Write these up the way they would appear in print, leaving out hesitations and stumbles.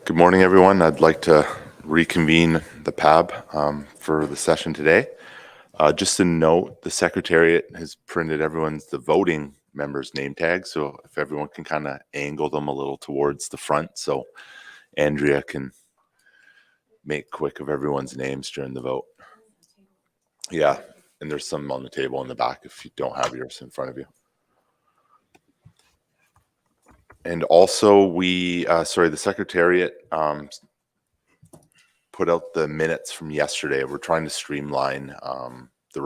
Good morning, everyone. I'd like to reconvene the PAB for the session today. Just a note, the Secretariat has printed the voting members' name tags, so if everyone can kind of angle them a little towards the front so Andrea can make quick of everyone's names during the vote. Yeah, and there's some on the table in the back if you don't have yours in front of you. And also the Secretariat put out the minutes from yesterday. We're trying to streamline the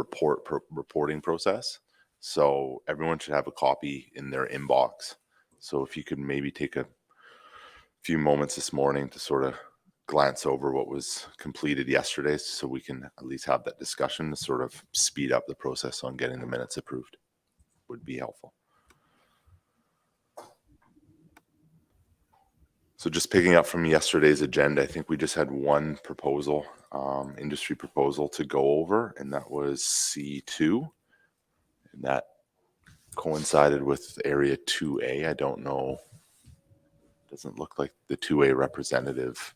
reporting process. So everyone should have a copy in their inbox. So if you could maybe take a few moments this morning to sort of glance over what was completed yesterday so we can at least have that discussion to sort of speed up the process on getting the minutes approved would be helpful. So just picking up from yesterday's agenda, I think we just had one proposal, industry proposal to go over, and that was C2. And that coincided with area 2A. I don't know. Doesn't look like the 2A representative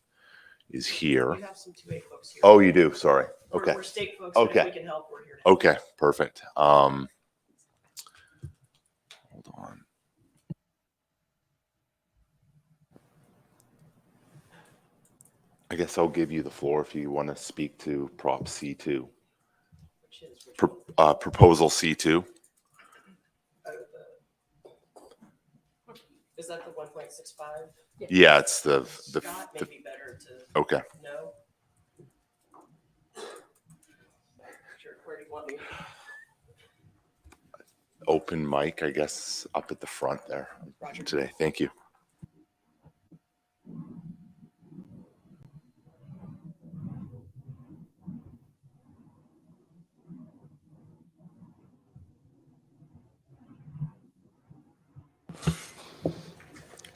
is here. You have some 2A folks here. Oh, you do? Sorry. Okay. We're state folks. Okay. If we can help, we're here to help. Okay, perfect. Hold on. I guess I'll give you the floor if you want to speak to Prop C2. Proposal C2. Is that the 1.65? Yeah, it's the Scott, maybe better to okay. know. Sure. Where do you want me? Open mic, I guess, up at the front there. Roger. Today. Thank you.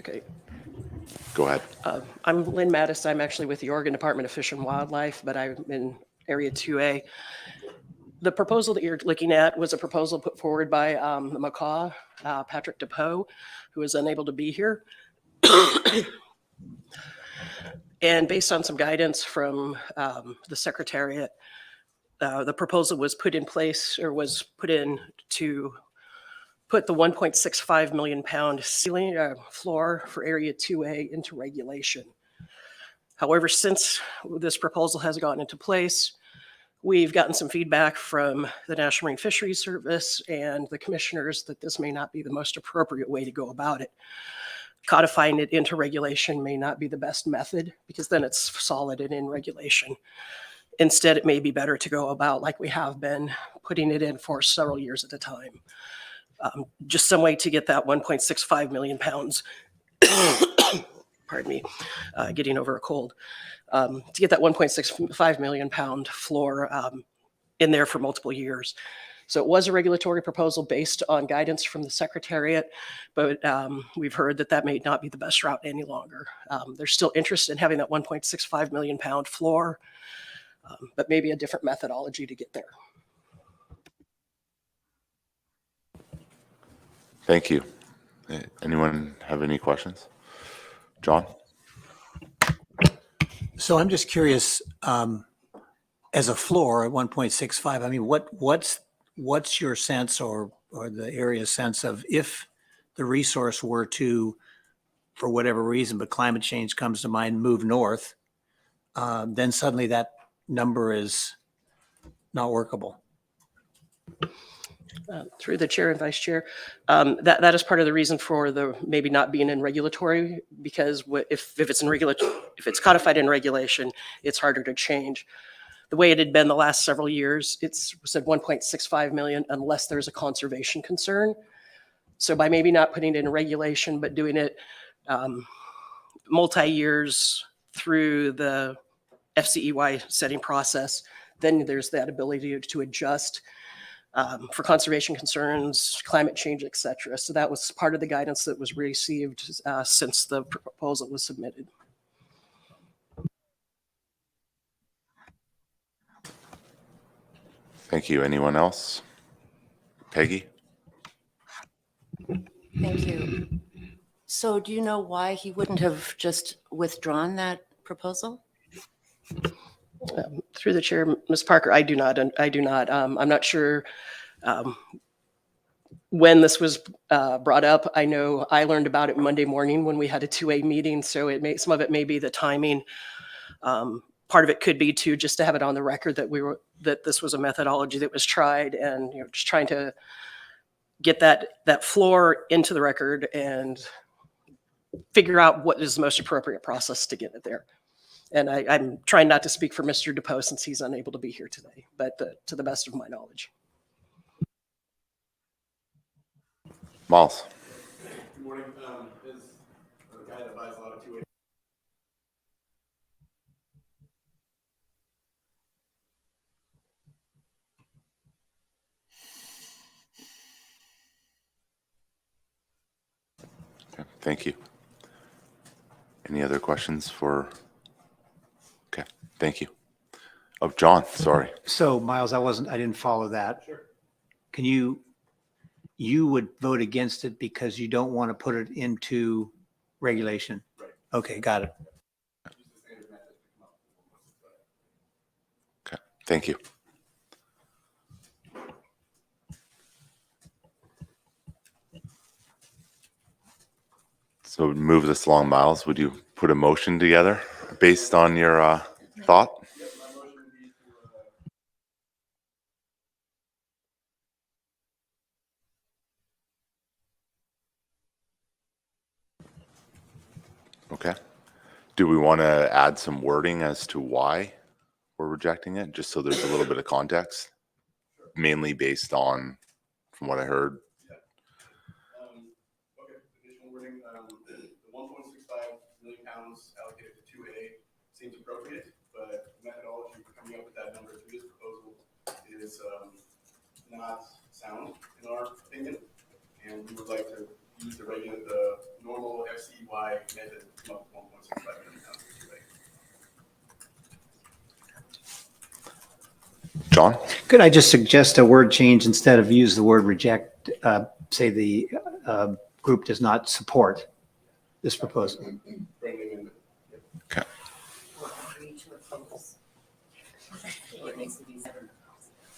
Okay. Go ahead. I'm Lynn Mattis. I'm actually with the Oregon Department of Fish and Wildlife, but I'm in Area 2A. The proposal that you're looking at was a proposal put forward by the Macaw, Patrick DePoe, who is unable to be here. And based on some guidance from the Secretariat, the proposal was put in place or was put in to put the 1.65 million pound ceiling floor for Area 2A into regulation. However, since this proposal has gotten into place, we've gotten some feedback from the National Marine Fisheries Service and the commissioners that this may not be the most appropriate way to go about it. Codifying it into regulation may not be the best method because then it's solid and in regulation. Instead, it may be better to go about like we have been, putting it in for several years at a time. Just some way to get that 1.65 million pounds, pardon me, getting over a cold, to get that 1.65 million pound floor in there for multiple years. So it was a regulatory proposal based on guidance from the Secretariat, but we've heard that that may not be the best route any longer. There's still interest in having that 1.65 million pound floor, but maybe a different methodology to get there. Thank you. Anyone have any questions? John? So I'm just curious, as a floor at 1.65, I mean, what's your sense or the area's sense of if the resource were to, for whatever reason, but climate change comes to mind, move north, then suddenly that number is not workable? Through the chair and vice chair, that is part of the reason for the maybe not being in regulatory, because if it's codified in regulation, it's harder to change. The way it had been the last several years, it's said 1.65 million unless there's a conservation concern. So by maybe not putting it in regulation, but doing it multi-years through the FCEY setting process, then there's that ability to adjust for conservation concerns, climate change, et cetera. So that was part of the guidance that was received since the proposal was submitted. Thank you. Anyone else? Peggy? Thank you. So do you know why he wouldn't have just withdrawn that proposal? Through the chair, Ms. Parker, I do not. I'm not sure when this was brought up. I know I learned about it Monday morning when we had a 2A meeting, so some of it may be the timing. Part of it could be too, just to have it on the record that this was a methodology that was tried, and just trying to get that floor into the record and figure out what is the most appropriate process to get it there. And I'm trying not to speak for Mr. DePoe since he's unable to be here today, but to the best of my knowledge. Miles. Good morning. As a guy that buys a lot of 2A. Okay, thank you. Any other questions for? Okay, thank you. Oh, John, sorry. So Miles, I didn't follow that. Sure. Can you would vote against it because you don't want to put it into regulation? Right. Okay, got it. Use the standard method to come up with 1.65. Okay, thank you. So move this along, Miles. Would you put a motion together based on your thought? Yep, my motion would be to Okay. Do we want to add some wording as to why we're rejecting it, just so there's a little bit of context? Mainly based on, from what I heard. okay, additional wording, the 1.65 million pounds allocated to 2A seems appropriate, but the methodology for coming up with that number through this proposal is not sound in our opinion, and we would like to use the normal FCY method to come up with 1.65 million pounds of 2A. John? Could I just suggest a word change instead of use the word reject, say the group does not support this proposal? Friendly amendment. Okay.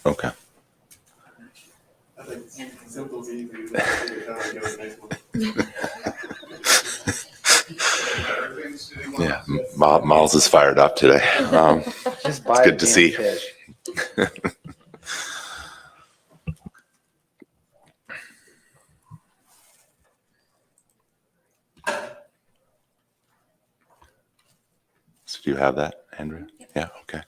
Okay. I think simple is easy. Figure it out and go to the next one. Yeah, Miles is fired up today. Just It's good to see. fish. So do you have that, Andrea? Yeah, okay.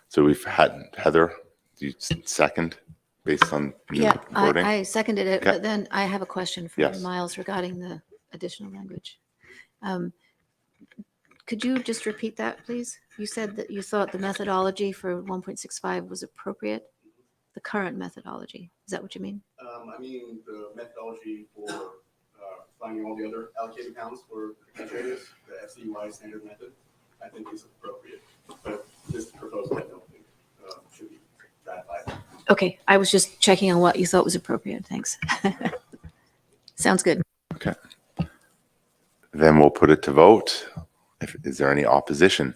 So we've had Heather, do you second based on new Yeah, wording? I seconded it, Okay. but then I have a question for Yes. Miles regarding the additional language. Could you just repeat that, please? You said that you thought the methodology for 1.65 was appropriate, the current methodology. Is that what you mean? I mean, the methodology for finding all the other allocated pounds for the catch areas, the FCY standard method, I think is appropriate. But this proposal, I don't think should be ratified. Okay, I was just checking on what you thought was appropriate. Thanks. Sounds good. Okay. Then we'll put it to vote. Is there any opposition?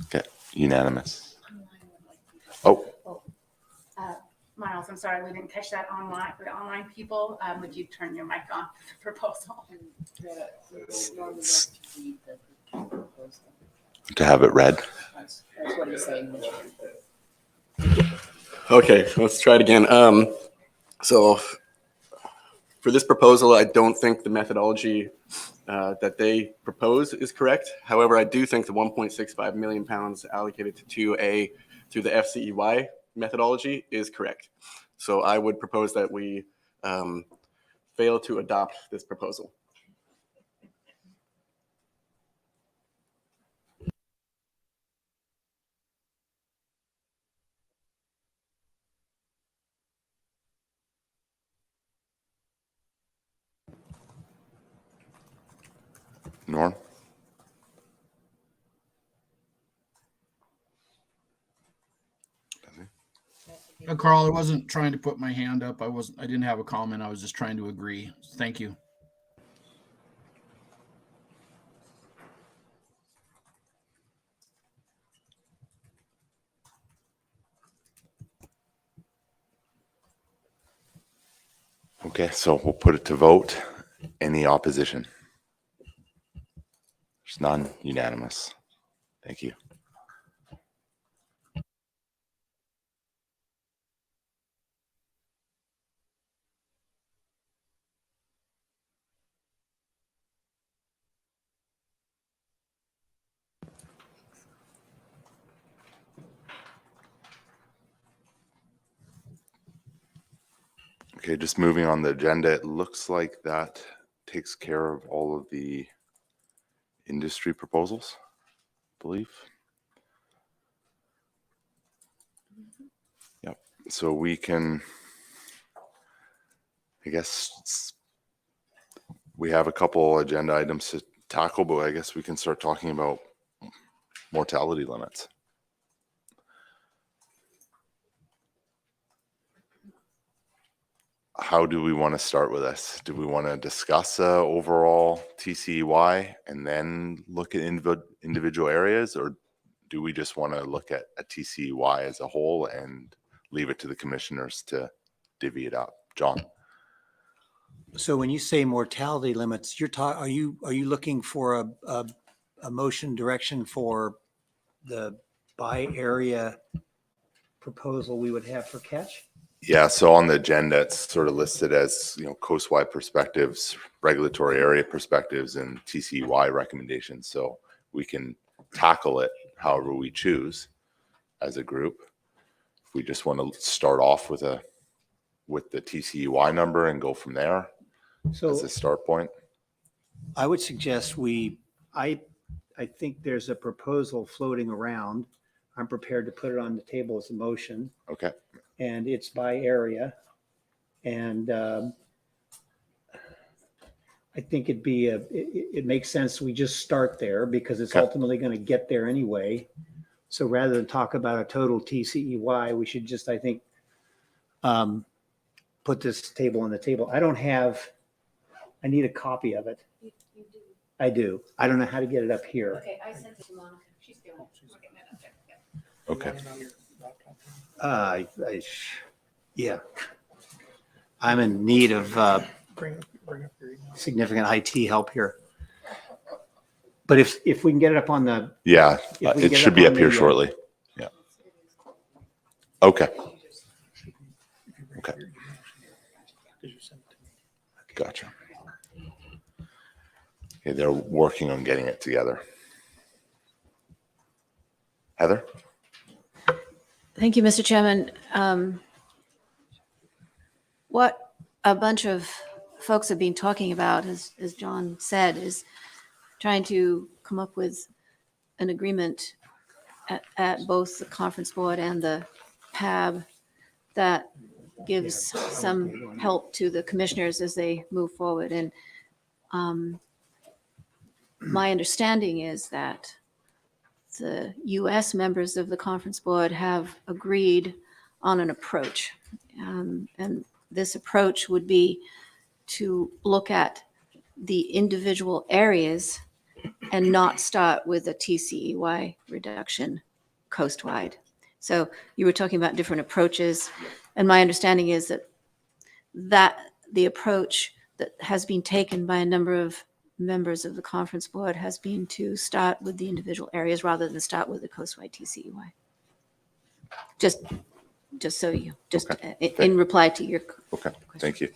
Okay, unanimous. Oh, Miles, I'm sorry, we didn't catch that online. For the online people, would you turn your mic on for the proposal? to have it read. That's what he's saying. Okay, let's try it again. So for this proposal, I don't think the methodology that they propose is correct. However, I do think the 1.65 million pounds allocated to 2A through the FCEY methodology is correct. So I would propose that we fail to adopt this proposal. Norm? Carl, I wasn't trying to put my hand up. I didn't have a comment. I was just trying to agree. Thank you. Okay, so we'll put it to vote. Any opposition? There's none, unanimous. Thank you. Okay, just moving on the agenda, it looks like that takes care of all of the industry proposals, I believe. Yep, so we can, I guess, we have a couple agenda items to tackle, but I guess we can start talking about mortality limits. How do we want to start with this? Do we want to discuss overall TCEY and then look at individual areas, or do we just want to look at a TCEY as a whole and leave it to the commissioners to divvy it up? John? So when you say mortality limits, are you looking for a motion direction for the by area proposal we would have for catch? Yeah, so on the agenda, it's sort of listed as, coastwide perspectives, regulatory area perspectives, and TCEY recommendations. So we can tackle it however we choose as a group. If we just want to start off with the TCEY number and go from there So as a start point. I would suggest I think there's a proposal floating around. I'm prepared to put it on the table as a motion, Okay. and it's by area. And I think it makes sense we just start there because it's Okay. ultimately going to get there anyway. So rather than talk about a total TCEY, we should just, I think, put this table on the table. I need a copy of it. You do. I do. I don't know how to get it up here. Okay, I sent it to Monica. She's doing it. We're getting it up there. Yeah. Okay. Yeah. I'm in need of significant IT help here. But if we can get it up on the, Yeah, If we it get should up be on up here the, shortly. Yeah. Okay. Okay. Gotcha. Okay, they're working on getting it together. Heather? Thank you, Mr. Chairman. What a bunch of folks have been talking about, as John said, is trying to come up with an agreement at both the conference board and the PAB that gives some help to the commissioners as they move forward. And my understanding is that the U.S. members of the conference board have agreed on an approach. And this approach would be to look at the individual areas and not start with a TCEY reduction coastwide. So you were talking about different approaches, and my understanding is that the approach that has been taken by a number of members of the conference board has been to start with the individual areas rather than start with the coastwide TCEY. Just so you, in reply to your. Okay, thank you.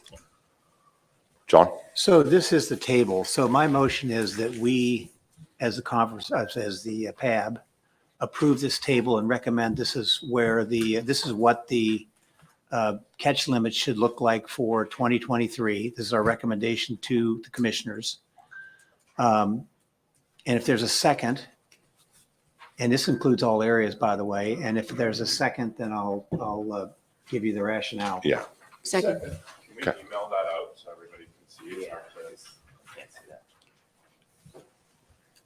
John? so this is the table. So my motion is that we, as the conference, as the PAB, approve this table and recommend this is what the catch limit should look like for 2023. This is our recommendation to the commissioners. And if there's a second, and this includes all areas, by the way, and if there's a second, then I'll give you the rationale. Yeah. Second. Okay. Can we email that out so everybody can see it?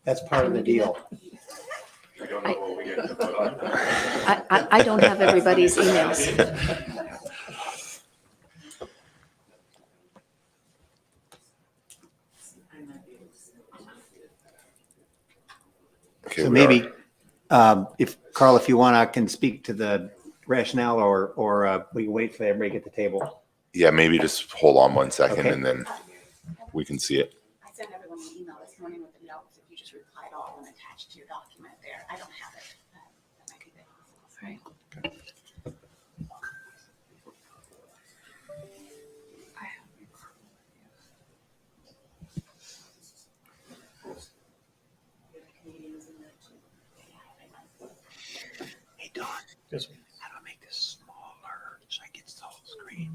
That's part of the deal. We don't know what we get to put on. I don't have everybody's emails. Okay, So we are- maybe, if Carl, if you want, I can speak to the rationale or we can wait for everybody to get the table. Yeah, maybe just hold on 1 second Okay. and then we can see it. I sent everyone an email this morning with the notes. If you just replied all and attached to your document there. I don't have it. That might be the. Right. Hey, Don. How do I make this smaller so I get the whole screen?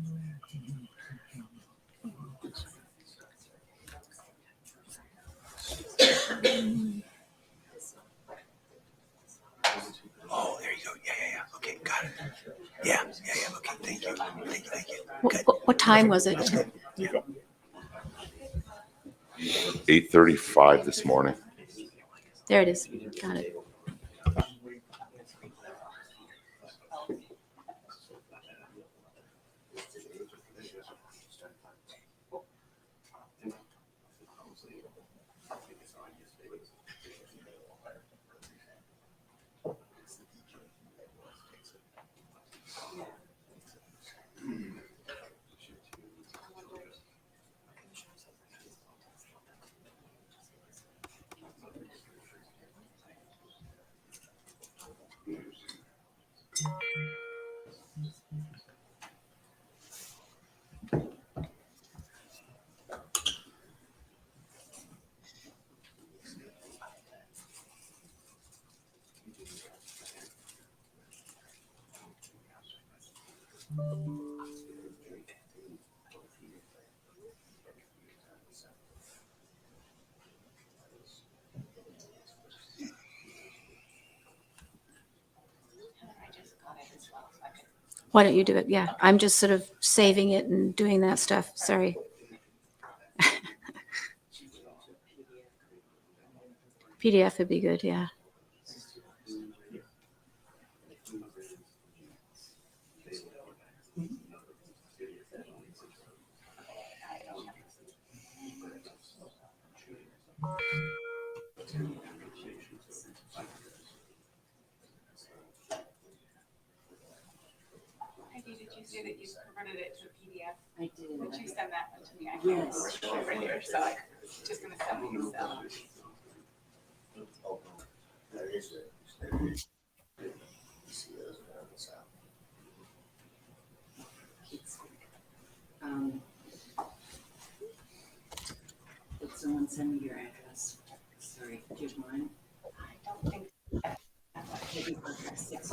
Oh, there you go. Yeah. Okay, got it. Yeah. Okay, thank you. Good. What time was it? 8:35 this morning. There it is. Got it. Why don't you do it? Yeah, I'm just sort of saving it and doing that stuff. Sorry. PDF would be good, yeah. Did you say that you converted it to a PDF? I did. Would you send that one to me? I Yes. can't over here, so I'm just gonna send these out. Did someone send me your address? Sorry, do you have mine? I don't think. Maybe address 6.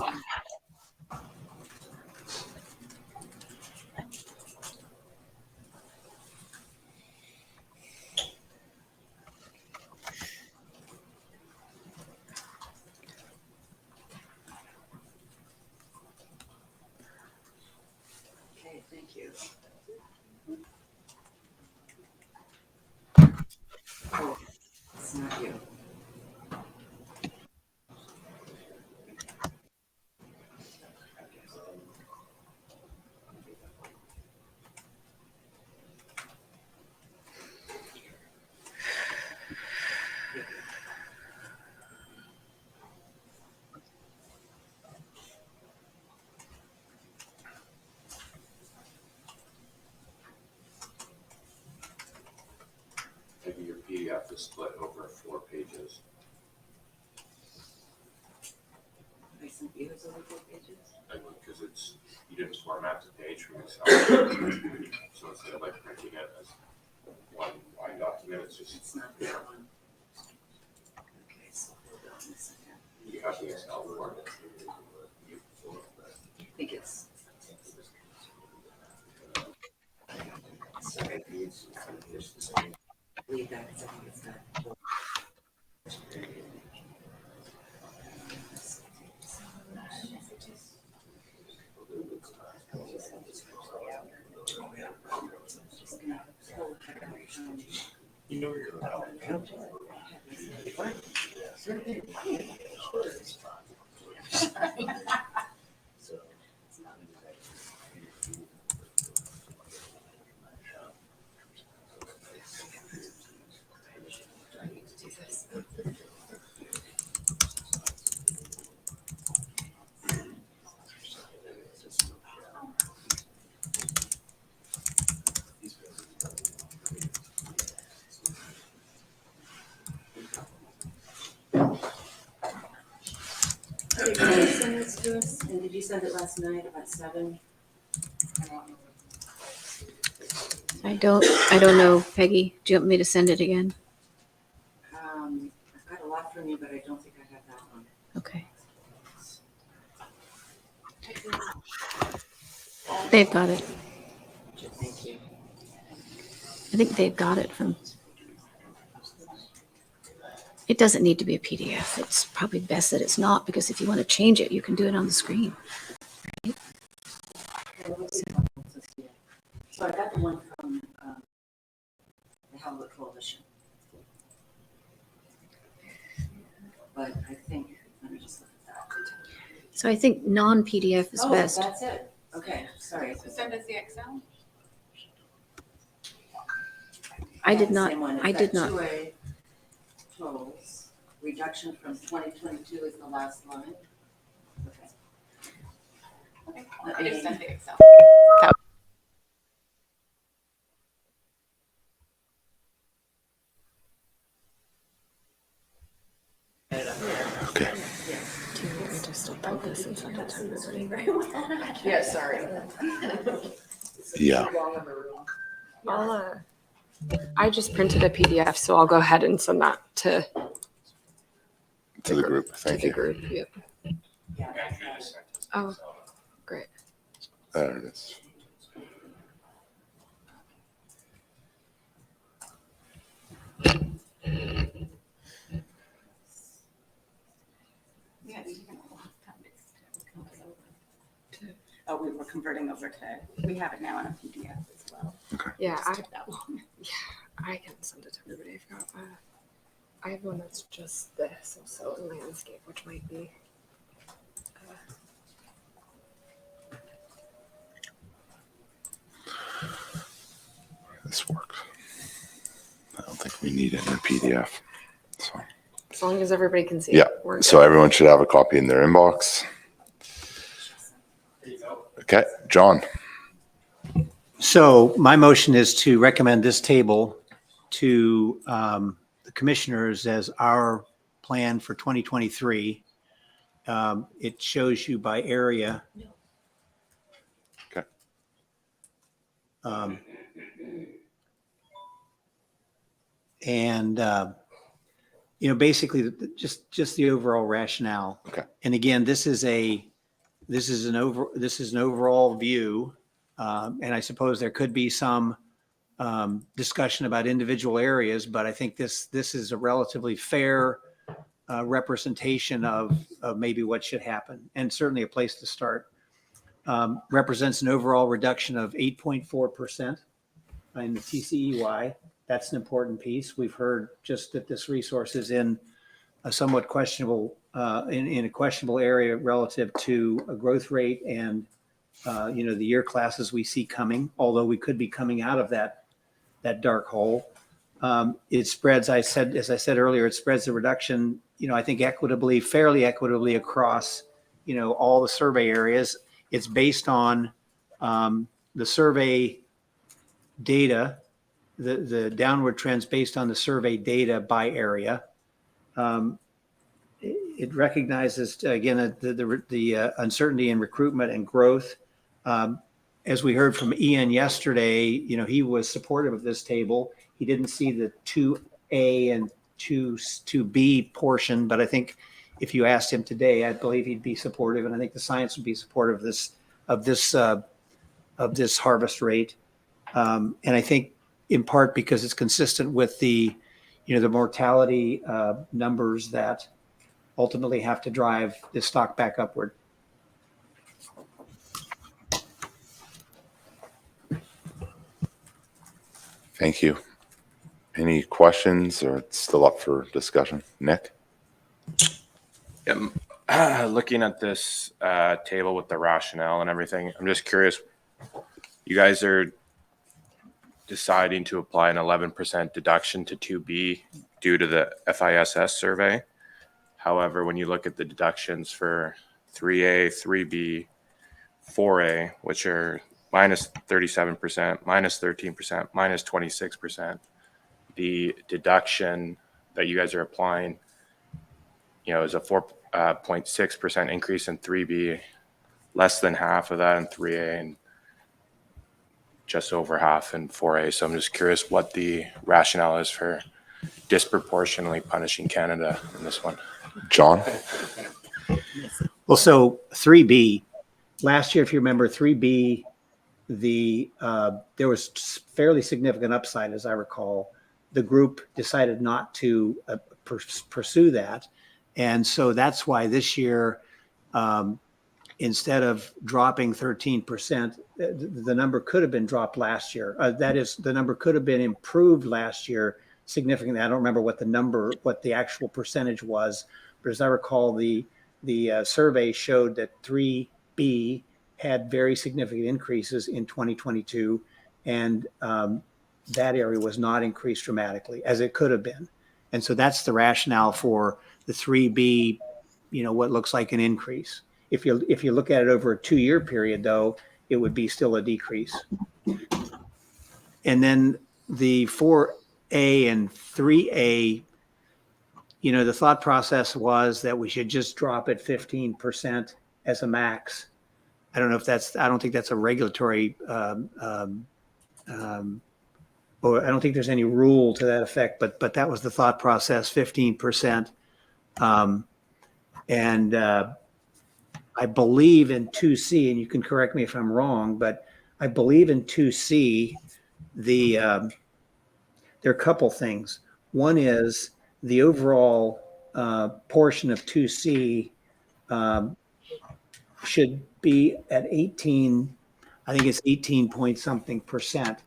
Okay, thank you. Oh, it's not you. Maybe your PDF is split over 4 pages. I sent you those over 4 pages? Because it's, you didn't format the page from Excel. So instead of like printing it as one wide document, it's just, It's not that one. Okay, so hold on a second. you have the Excel format. I think it's. Sorry. Leave that because I think it's not. to us? And did you send it last night about 7? I don't know, Peggy. Do you want me to send it again? I've got a lot from you, but I don't think I have that one. Okay. They've got it. Thank you. I think they've got it from. It doesn't need to be a PDF. It's probably best that it's not, because if you want to change it, you can do it on the screen. So I got the one from the Halibut Coalition. But I think, let me just look at that. So I think non-PDF is best. Oh, that's it. Okay, sorry. So send us the Excel. I did Same not. one. I It's did got not. 2A totals. Reduction from 2022 is the last line. Okay. Okay. Let I just me- sent the Excel. Okay. Yeah, sorry. Yeah. I just printed a PDF, so I'll go ahead and send that to To the group. Thank the you. group. Yep. Yeah. Andrew just sent us. Oh, great. There it is. Yeah, you can have a lot of time to oh, we were converting over to, we have it now in a PDF as well. Yeah, Just took that long. I can send it to everybody. I have one that's just this also in landscape, which might be. This works. I don't think we need it in a PDF. So, As long as everybody can see yeah. it. we're So good. everyone should have a copy in their inbox. Okay, John. So my motion is to recommend this table to the commissioners as our plan for 2023. It shows you by area. Okay. And basically just the overall rationale. Okay. And again, this is an overall view. And I suppose there could be some discussion about individual areas, but I think this is a relatively fair representation of maybe what should happen, and certainly a place to start. Represents an overall reduction of 8.4% in the TCEY. That's an important piece. We've heard just that this resource is in a somewhat questionable, in a questionable area relative to a growth rate and the year classes we see coming, although we could be coming out of that dark hole. It spreads, as I said earlier, it spreads the reduction, I think fairly equitably across, all the survey areas. It's based on the survey data, the downward trends based on the survey data by area. It recognizes, again, the uncertainty in recruitment and growth. As we heard from Ian yesterday, he was supportive of this table. He didn't see the 2A and 2B portion, but I think if you asked him today, I believe he'd be supportive, and I think the science would be supportive of this harvest rate. And I think in part because it's consistent with the mortality numbers that ultimately have to drive this stock back upward. Thank you. Any questions, or it's still up for discussion? Nick? Looking at this table with the rationale and everything, I'm just curious. You guys are deciding to apply an 11% deduction to 2B due to the FISS survey. However, when you look at the deductions for 3A, 3B, 4A, which are minus 37%, minus 13%, minus 26%, the deduction that you guys are applying, is a 0.6% increase in 3B, less than half of that in 3A, and just over half in 4A. So I'm just curious what the rationale is for disproportionately punishing Canada in this one. John? Well, so 3B, last year, if you remember, 3B, there was fairly significant upside, as I recall. The group decided not to pursue that. And so that's why this year, instead of dropping 13%, the number could have been dropped last year. That is, the number could have been improved last year significantly. I don't remember what the actual percentage was, but as I recall, the survey showed that 3B had very significant increases in 2022, and that area was not increased dramatically as it could have been. And so that's the rationale for the 3B, what looks like an increase. If you look at it over a 2-year period, though, it would be still a decrease. And then the 4A and 3A, the thought process was that we should just drop it 15% as a max. I don't think that's a regulatory, or I don't think there's any rule to that effect, but that was the thought process, 15%. And I believe in 2C, and you can correct me if I'm wrong, but I believe in 2C, there are a couple things. One is the overall portion of 2C should be at 18, I think it's 18 point something percent.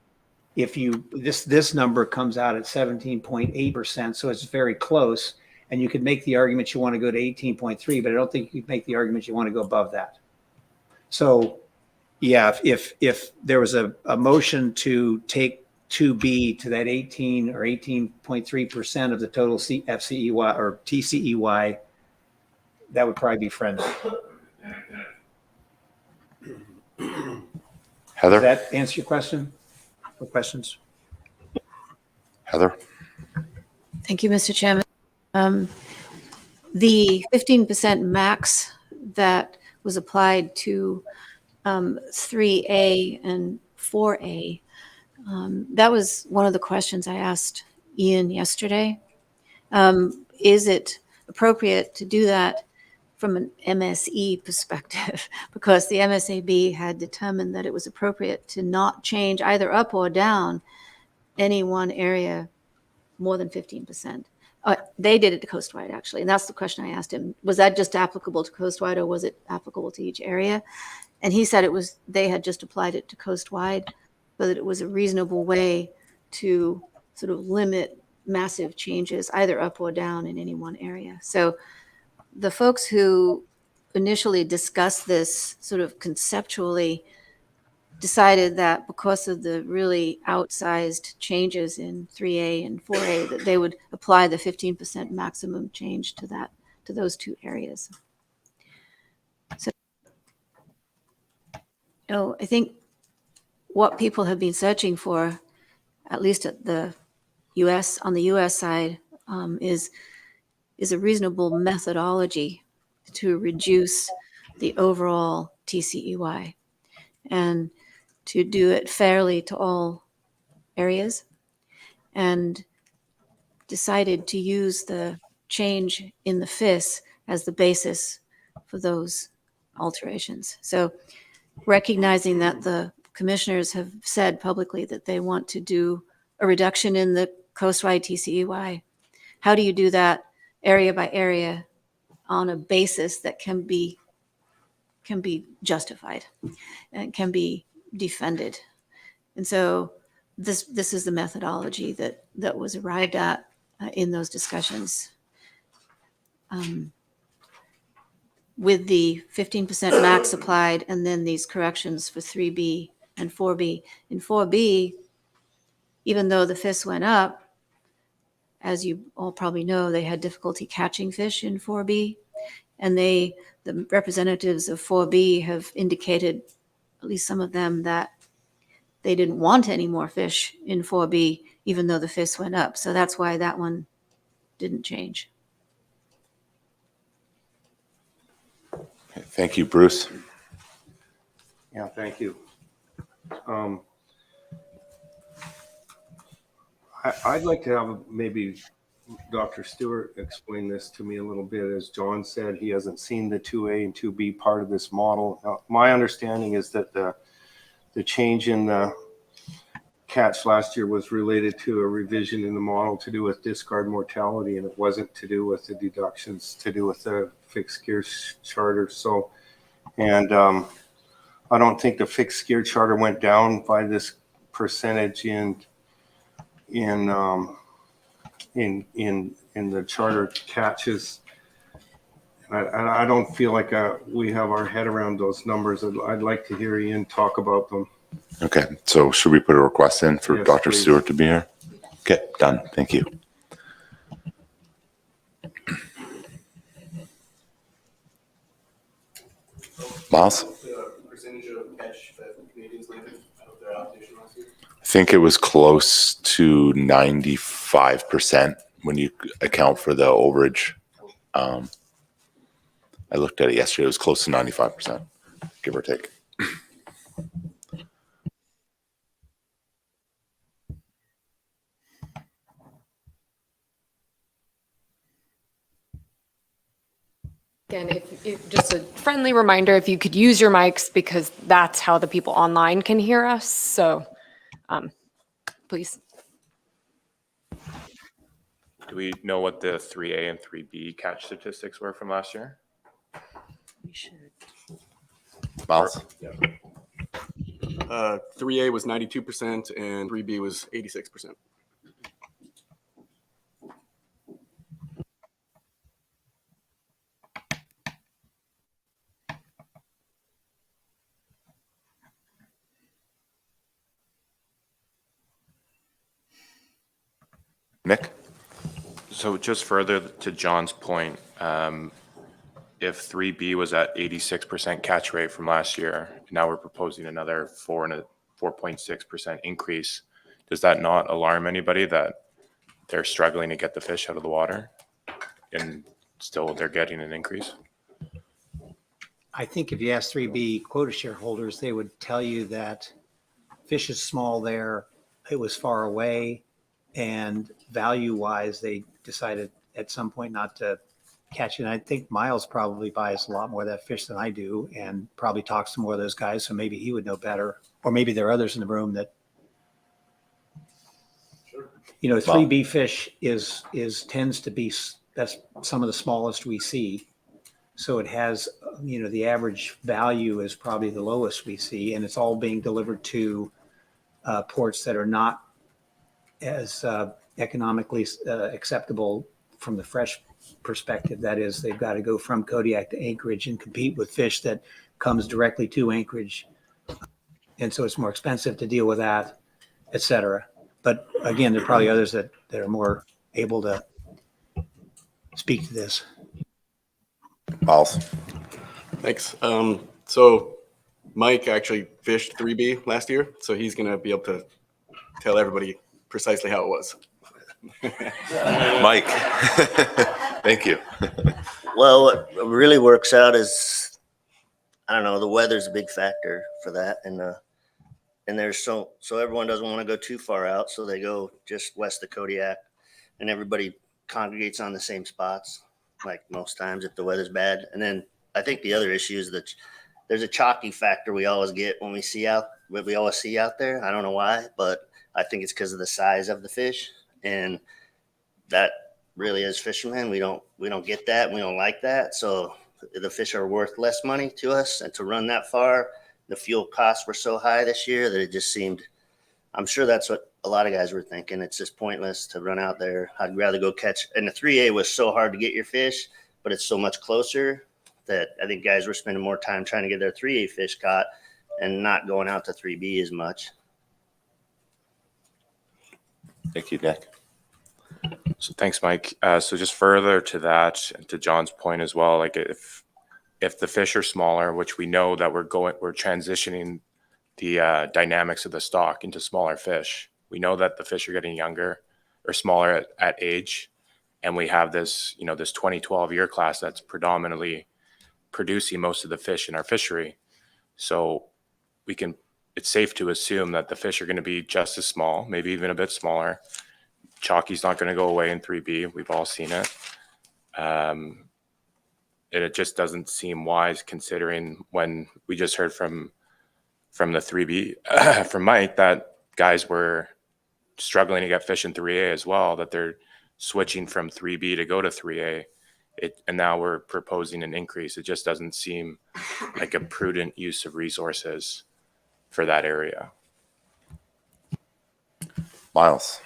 If this number comes out at 17.8%, so it's very close. And you could make the argument you want to go to 18.3, but I don't think you could make the argument you want to go above that. So, yeah, if there was a motion to take 2B to that 18 or 18.3% of the total FCEY or TCEY, that would probably be friendly. Heather? Does that answer your question? Or questions? Heather? Thank you, Mr. Chairman. The 15% max that was applied to 3A and 4A, that was one of the questions I asked Ian yesterday. Is it appropriate to do that from an MSE perspective? Because the MSAB had determined that it was appropriate to not change either up or down any one area more than 15%. They did it to coastwide, actually. And that's the question I asked him. Was that just applicable to coastwide, or was it applicable to each area? And he said they had just applied it to coastwide, so that it was a reasonable way to sort of limit massive changes either up or down in any one area. So the folks who initially discussed this sort of conceptually decided that because of the really outsized changes in 3A and 4A, that they would apply the 15% maximum change to those two areas. So, I think what people have been searching for, at least at the U.S., on the U.S. side, is a reasonable methodology to reduce the overall TCEY and to do it fairly to all areas, and decided to use the change in the FIS as the basis for those alterations. So recognizing that the commissioners have said publicly that they want to do a reduction in the coastwide TCEY, how do you do that area by area on a basis that can be justified and can be defended? And so this is the methodology that was arrived at in those discussions. With the 15% max applied, and then these corrections for 3B and 4B. In 4B, even though the FIS went up, as you all probably know, they had difficulty catching fish in 4B, and the representatives of 4B have indicated, at least some of them, that they didn't want any more fish in 4B, even though the FIS went up. So that's why that one didn't change. Thank you, Bruce. Yeah, thank you. I'd like to have maybe Dr. Stewart explain this to me a little bit. As John said, he hasn't seen the 2A and 2B part of this model. Now, my understanding is that the change in the catch last year was related to a revision in the model to do with discard mortality, and it wasn't to do with the deductions to do with the fixed gear charter. So, and I don't think the fixed gear charter went down by this percentage in the charter catches. I don't feel like we have our head around those numbers. I'd like to hear Ian talk about them. Okay, so should we put a request in for Yes, Dr. please. Stewart to be here? Okay, done. Thank you. Miles? Percentage of catch that Canadians landed out of their allocation last year? I think it was close to 95% when you account for the overage. I looked at it yesterday. It was close to 95%, give or take. Again, if just a friendly reminder, if you could use your mics, because that's how the people online can hear us. So please. Do we know what the 3A and 3B catch statistics were from last year? Miles? 3A was 92% and 3B was 86%. Nick? So just further to John's point, if 3B was at 86% catch rate from last year, now we're proposing another 4.6% increase. Does that not alarm anybody that they're struggling to get the fish out of the water and still they're getting an increase? I think if you ask 3B quota shareholders, they would tell you that fish is small there, it was far away, and value-wise, they decided at some point not to catch it. And I think Miles probably buys a lot more of that fish than I do and probably talks to more of those guys, so maybe he would know better. Or maybe there are others in the room that, you know, 3B fish tends to be, that's some of the smallest we see. So it has, you know, the average value is probably the lowest we see, and it's all being delivered to ports that are not as economically acceptable from the fresh perspective. That is, they've got to go from Kodiak to Anchorage and compete with fish that comes directly to Anchorage. And so it's more expensive to deal with that, et cetera. But again, there are probably others that are more able to speak to this. Miles? Thanks. So Mike actually fished 3B last year, so he's going to be able to tell everybody precisely how it was. Mike? Thank you. Well, what really works out is, I don't know, the weather's a big factor for that. And there's so everyone doesn't want to go too far out. So they go just west of Kodiak and everybody congregates on the same spots, like most times if the weather's bad. And then I think the other issue is that there's a chalky factor we always get when we always see out there. I don't know why, but I think it's because of the size of the fish. And that really, as fishermen, we don't get that. We don't like that. So the fish are worth less money to us, and to run that far, the fuel costs were so high this year that it just seemed, I'm sure that's what a lot of guys were thinking. It's just pointless to run out there. I'd rather go catch. And the 3A was so hard to get your fish, but it's so much closer that I think guys were spending more time trying to get their 3A fish caught and not going out to 3B as much. Thank you, Nick. So thanks, Mike. So just further to that, and to John's point as well, like if the fish are smaller, which we know that we're transitioning the dynamics of the stock into smaller fish. We know that the fish are getting younger or smaller at age, and we have this, this 2012 year class that's predominantly producing most of the fish in our fishery. So it's safe to assume that the fish are going to be just as small, maybe even a bit smaller. Chalky's not going to go away in 3B. We've all seen it. It just doesn't seem wise, considering when we just heard from the 3B from Mike that guys were struggling to get fish in 3A as well, that they're switching from 3B to go to 3A. And now we're proposing an increase. It just doesn't seem like a prudent use of resources for that area. Miles.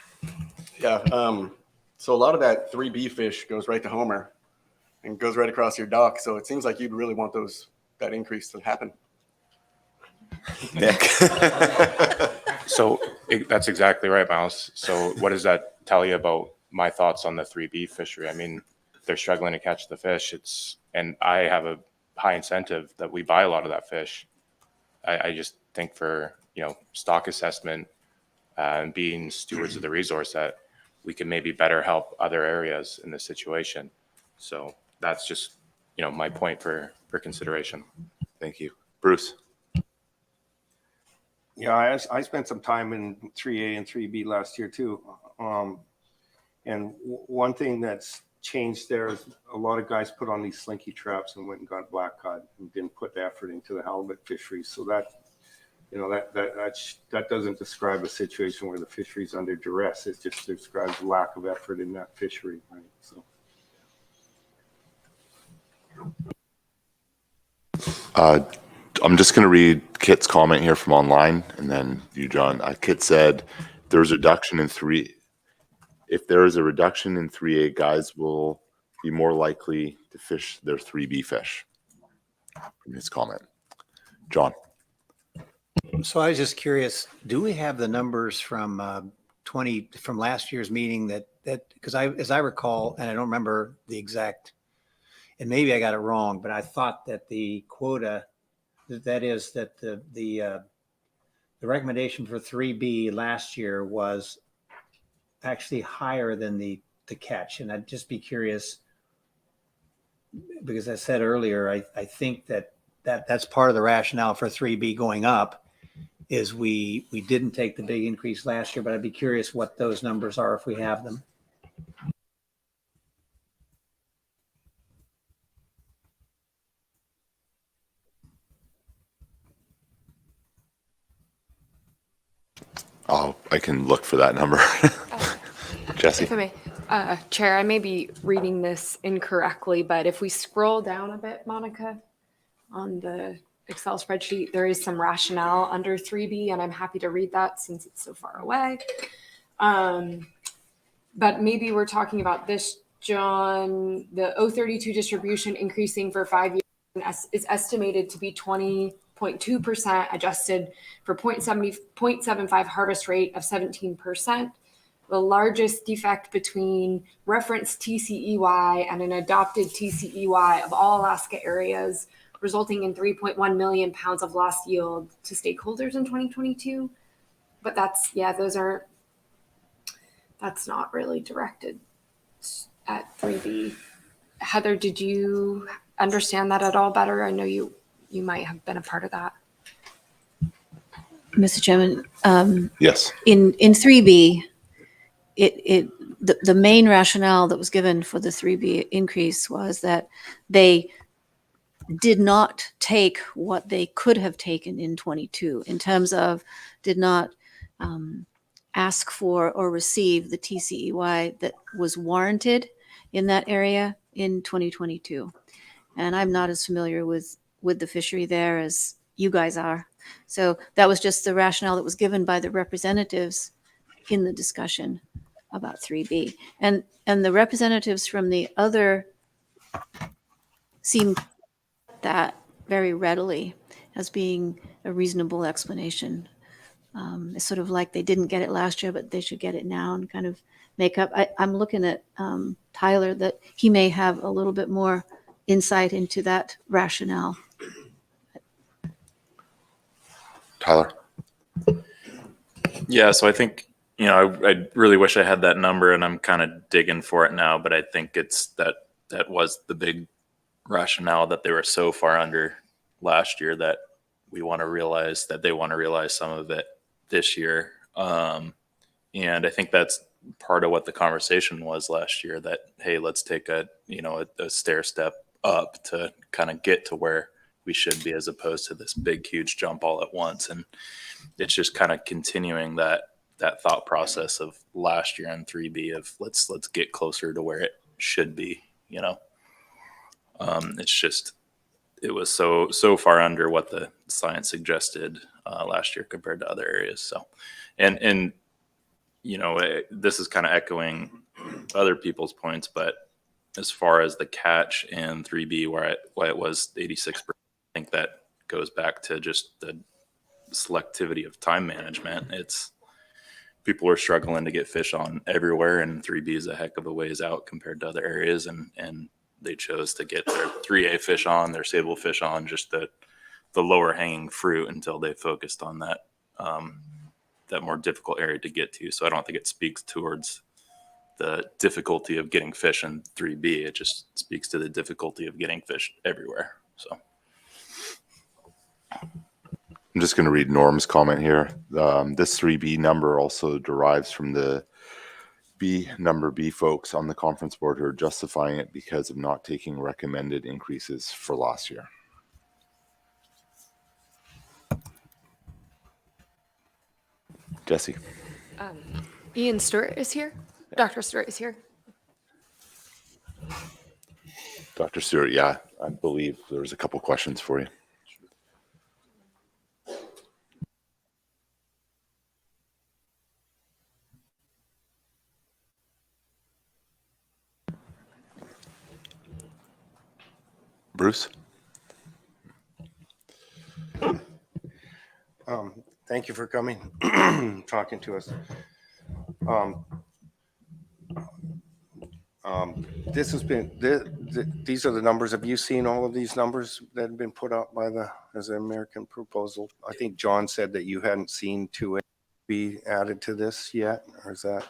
Yeah. So a lot of that 3B fish goes right to Homer and goes right across your dock. So it seems like you'd really want that increase to happen. Nick. So that's exactly right, Miles. So what does that tell you about my thoughts on the 3B fishery? I mean, they're struggling to catch the fish. And I have a high incentive that we buy a lot of that fish. I just think for, stock assessment and being stewards of the resource, that we can maybe better help other areas in this situation. So that's just, my point for consideration. Thank you. Bruce. Yeah, I spent some time in 3A and 3B last year too. And one thing that's changed there is a lot of guys put on these slinky traps and went and got black cod and didn't put the effort into the halibut fisheries. So that doesn't describe a situation where the fishery's under duress. It just describes lack of effort in that fishery, right? So. I'm just going to read Kit's comment here from online, and then you, John. Kit said, if there is a reduction in 3A, guys will be more likely to fish their 3B fish. From his comment. John. So I was just curious, do we have the numbers from from last year's meeting that because as I recall, and I don't remember the exact, and maybe I got it wrong, but I thought that the quota, that is that the recommendation for 3B last year was actually higher than the catch. And I'd just be curious, because I said earlier, I think that's part of the rationale for 3B going up is we didn't take the big increase last year, but I'd be curious what those numbers are if we have them. Oh, I can look for that number. Jessie. If I may, Chair, I may be reading this incorrectly, but if we scroll down a bit, Monica, on the Excel spreadsheet, there is some rationale under 3B, and I'm happy to read that since it's so far away. But maybe we're talking about this, John. The 032 distribution increasing for 5 years is estimated to be 20.2%, adjusted for 0.75 harvest rate of 17%. The largest defect between referenced TCEY and an adopted TCEY of all Alaska areas, resulting in 3.1 million pounds of lost yield to stakeholders in 2022. But that's not really directed at 3B. Heather, did you understand that at all better? I know you might have been a part of that. Mr. Chairman, Yes. in 3B, the main rationale that was given for the 3B increase was that they did not take what they could have taken in 22 in terms of did not ask for or receive the TCEY that was warranted in that area in 2022. And I'm not as familiar with the fishery there as you guys are. So that was just the rationale that was given by the representatives in the discussion about 3B. And the representatives from the other seem that very readily as being a reasonable explanation. It's sort of like they didn't get it last year, but they should get it now and kind of make up. I'm looking at Tyler, that he may have a little bit more insight into that rationale. Tyler. Yeah, so I think, I really wish I had that number, and I'm kind of digging for it now, but I think it's that was the big rationale that they were so far under last year that we want to realize that they want to realize some of it this year. And I think that's part of what the conversation was last year, that, hey, let's take a stair step up to kind of get to where we should be, as opposed to this big, huge jump all at once. And it's just kind of continuing that thought process of last year on 3B of let's get closer to where it should be, It's just, it was so far under what the science suggested last year compared to other areas. So, and this is kind of echoing other people's points, but as far as the catch and 3B, why it was 86%, I think that goes back to just the selectivity of time management. It's people are struggling to get fish on everywhere, and 3B is a heck of a ways out compared to other areas, and they chose to get their 3A fish on, their saleable fish on, just the lower hanging fruit until they focused on that more difficult area to get to. So I don't think it speaks towards the difficulty of getting fish in 3B. It just speaks to the difficulty of getting fish everywhere. So I'm just going to read Norm's comment here. This 3B number also derives from the number B folks on the conference board who are justifying it because of not taking recommended increases for last year. Jessie. Ian Stewart is here. Dr. Stewart is here. Dr. Stewart, yeah, I believe there was a couple questions for you. Bruce? Thank you for coming, talking to us. This has been, these are the numbers. Have you seen all of these numbers that have been put out by as an American proposal? I think John said that you hadn't seen 2A be added to this yet, or is that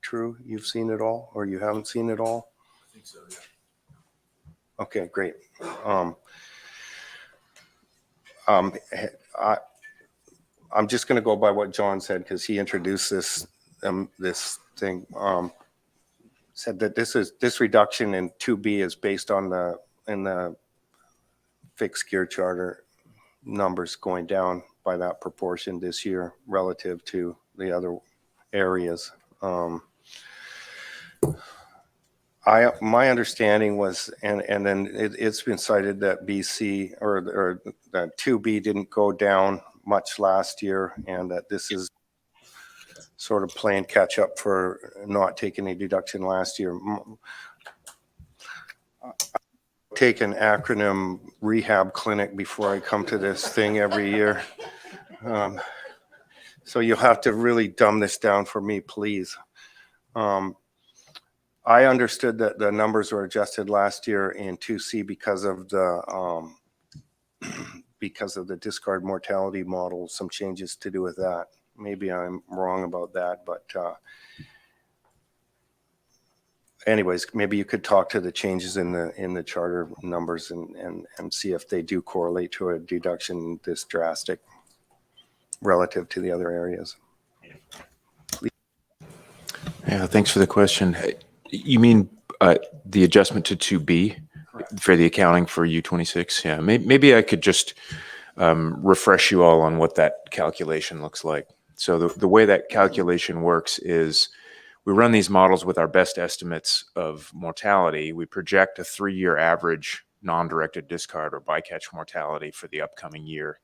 true? You've seen it all, or you haven't seen it all? I think so, yeah. Okay, great. I'm just going to go by what John said because he introduced this thing. Said that this reduction in 2B is based on the fixed gear charter numbers going down by that proportion this year relative to the other areas. My understanding was, and then it's been cited that BC or that 2B didn't go down much last year, and that this is sort of playing catch up for not taking a deduction last year. Take an acronym rehab clinic before I come to this thing every year. So you'll have to really dumb this down for me, please. I understood that the numbers were adjusted last year in 2C because of the discard mortality model, some changes to do with that. Maybe I'm wrong about that, but anyways, maybe you could talk to the changes in the charter numbers and see if they do correlate to a deduction this drastic relative to the other areas. Yeah, thanks for the question. You mean the adjustment to 2B for the accounting for U26? Yeah, maybe I could just refresh you all on what that calculation looks like. So the way that calculation works is we run these models with our best estimates of mortality. We project a 3-year average non-directed discard or bycatch mortality for the upcoming year.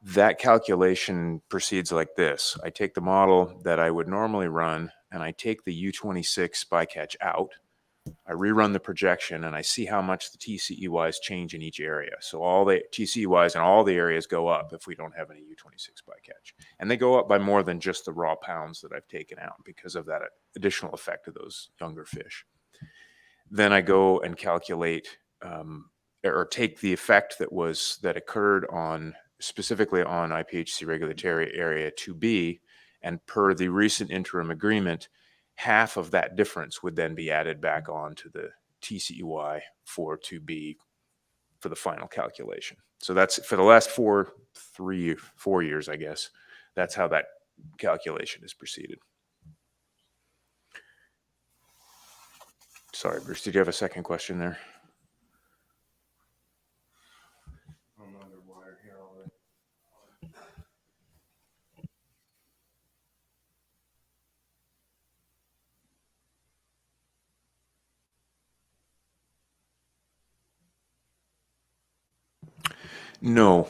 That calculation proceeds like this. I take the model that I would normally run and I take the U26 bycatch out. I rerun the projection and I see how much the TCEYs change in each area. So all the TCEYs in all the areas go up if we don't have any U26 bycatch. And they go up by more than just the raw pounds that I've taken out because of that additional effect of those younger fish. Then I go and calculate or take the effect that occurred specifically on IPHC regulatory area 2B, and per the recent interim agreement, half of that difference would then be added back on to the TCEY for 2B for the final calculation. So that's for the last 4 years, I guess. That's how that calculation is proceeded. Sorry, Bruce, did you have a second question there? I'm underwater here already. No.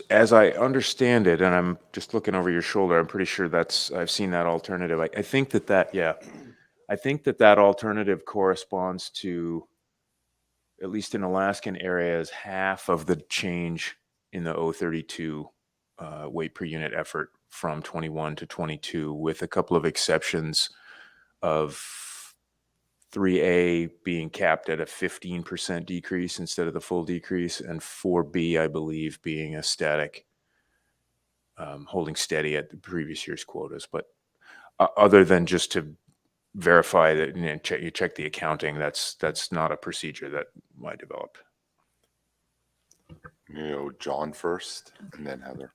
As I understand it, and I'm just looking over your shoulder, I'm pretty sure I've seen that alternative. I think I think that alternative corresponds to, at least in Alaskan areas, half of the change in the 032 weight per unit effort from 21 to 22, with a couple of exceptions of 3A being capped at a 15% decrease instead of the full decrease, and 4B, I believe, being a static, holding steady at the previous year's quotas. But other than just to verify that, you check the accounting, that's not a procedure that I developed. John first, and then Heather.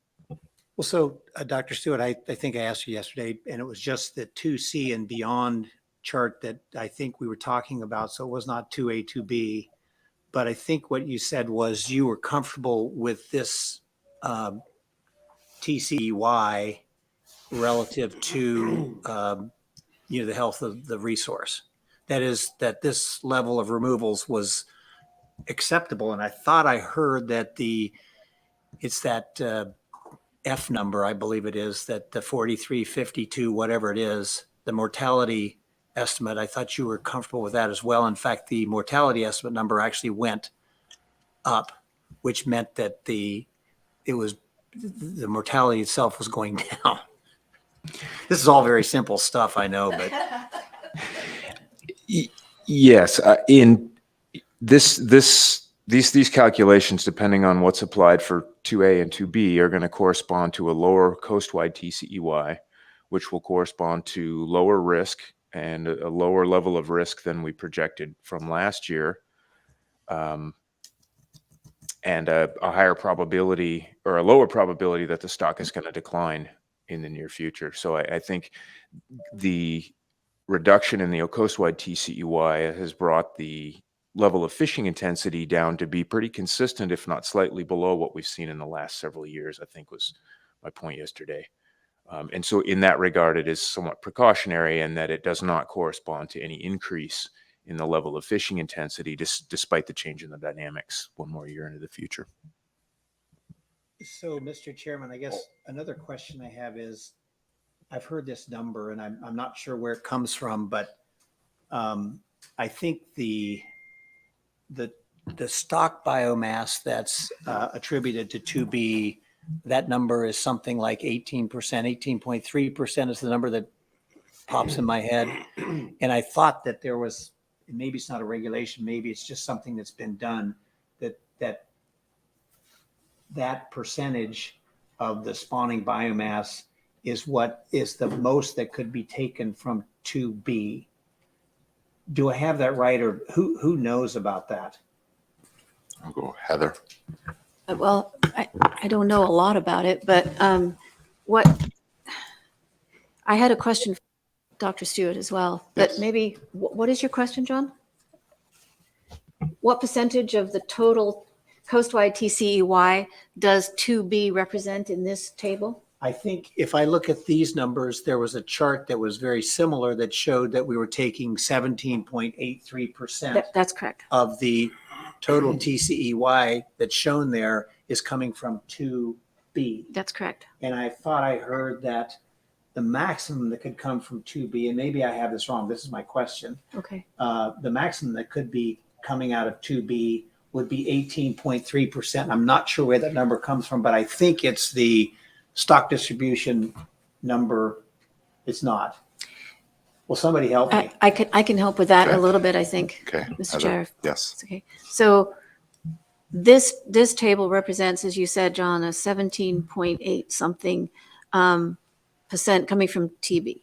Well, so Dr. Stewart, I think I asked you yesterday, and it was just the 2C and beyond chart that I think we were talking about. So it was not 2A, 2B, but I think what you said was you were comfortable with this TCEY relative to the health of the resource. That is, that this level of removals was acceptable. And I thought I heard that it's that F number, I believe it is, that the 4352, whatever it is, the mortality estimate, I thought you were comfortable with that as well. In fact, the mortality estimate number actually went up, which meant that the mortality itself was going down. This is all very simple stuff, I know, but yes, in these calculations, depending on what's applied for 2A and 2B, are going to correspond to a lower coastwide TCEY, which will correspond to lower risk and a lower level of risk than we projected from last year, and a higher probability or a lower probability that the stock is going to decline in the near future. So I think the reduction in the coastwide TCEY has brought the level of fishing intensity down to be pretty consistent, if not slightly below what we've seen in the last several years, I think was my point yesterday. And so in that regard, it is somewhat precautionary in that it does not correspond to any increase in the level of fishing intensity, despite the change in the dynamics one more year into the future. So, Mr. Chairman, I guess another question I have is, I've heard this number and I'm not sure where it comes from, but I think the stock biomass that's attributed to 2B, that number is something like 18%, 18.3% is the number that pops in my head. And I thought that there was, maybe it's not a regulation, maybe it's just something that's been done, that percentage of the spawning biomass is what is the most that could be taken from 2B. Do I have that right, or who knows about that? I'll go Heather. Well, I don't know a lot about it, but what I had a question for Dr. Stewart as well, but Yes. maybe, what is your question, John? What percentage of the total coastwide TCEY does 2B represent in this table? I think if I look at these numbers, there was a chart that was very similar that showed that we were taking 17.83% That's correct. of the total TCEY that's shown there is coming from 2B. That's correct. And I thought I heard that the maximum that could come from 2B, and maybe I have this wrong, this is my question. Okay. The maximum that could be coming out of 2B would be 18.3%. I'm not sure where that number comes from, but I think it's the stock distribution number. It's not. Will somebody help me? I can help with that Okay. a little bit, I think, Okay. Mr. Heather. Chair. Yes. It's okay. So this table represents, as you said, John, a 17.8 something percent coming from 2B.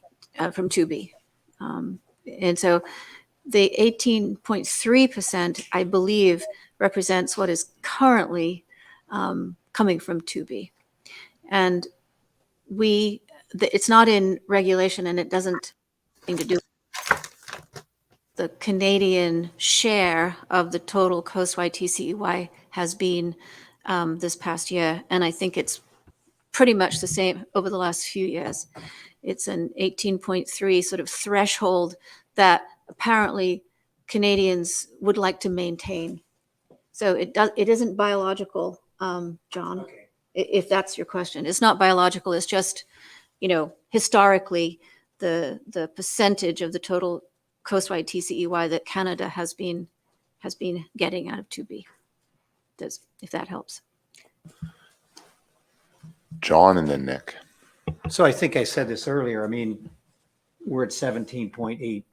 And so the 18.3%, I believe, represents what is currently coming from 2B. And it's not in regulation, and it doesn't have anything to do the Canadian share of the total coastwide TCEY has been this past year, and I think it's pretty much the same over the last few years. It's an 18.3 sort of threshold that apparently Canadians would like to maintain. So it isn't biological, John, if that's your question. It's not biological. It's just, historically, the percentage of the total coastwide TCEY that Canada has been getting out of 2B. If that helps. John and then Nick. So I think I said this earlier. I mean, we're at 17.8.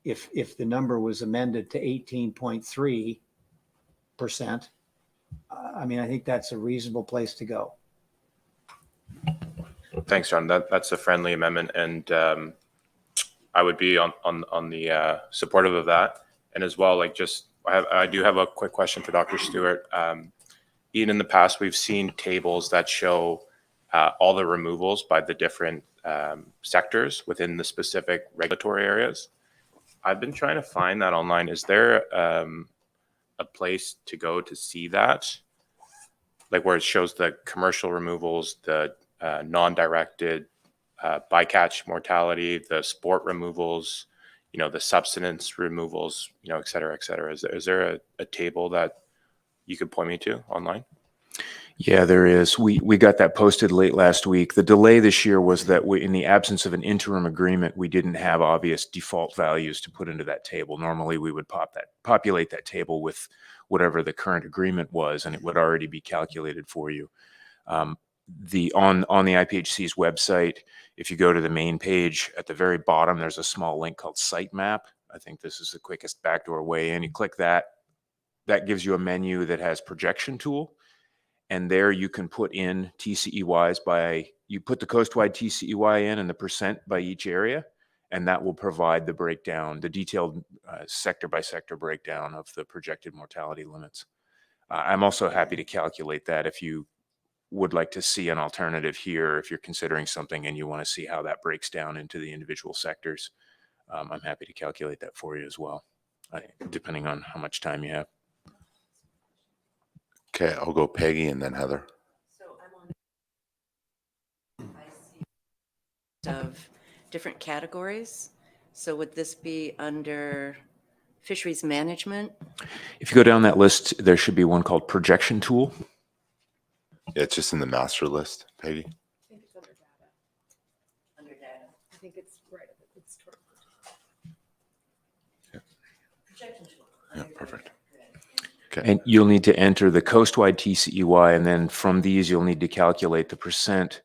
If the number was amended to 18.3%, I mean, I think that's a reasonable place to go. Thanks, John. That's a friendly amendment, and I would be on the supportive of that. And as well, I do have a quick question for Dr. Stewart. Ian, in the past, we've seen tables that show all the removals by the different sectors within the specific regulatory areas. I've been trying to find that online. Is there a place to go to see that? Like where it shows the commercial removals, the non-directed bycatch mortality, the sport removals, the subsistence removals, et cetera, et cetera. Is there a table that you could point me to online? Yeah, there is. We got that posted late last week. The delay this year was that in the absence of an interim agreement, we didn't have obvious default values to put into that table. Normally, we would populate that table with whatever the current agreement was, and it would already be calculated for you. On the IPHC's website, if you go to the main page at the very bottom, there's a small link called Sitemap. I think this is the quickest backdoor way in. You click that. That gives you a menu that has projection tool. And there you can put in TCEYs you put the coastwide TCEY in and the percent by each area, and that will provide the breakdown, the detailed sector by sector breakdown of the projected mortality limits. I'm also happy to calculate that if you would like to see an alternative here, if you're considering something and you want to see how that breaks down into the individual sectors. I'm happy to calculate that for you as well, depending on how much time you have. Okay, I'll go Peggy and then Heather. So I'm on of different categories. So would this be under fisheries management? If you go down that list, there should be one called projection tool. Yeah, it's just in the master list, Peggy. I think it's under data. Under data. I think it's right. It's Projection tool. Yeah, perfect. Okay. And you'll need to enter the coastwide TCEY, and then from these, you'll need to calculate the percent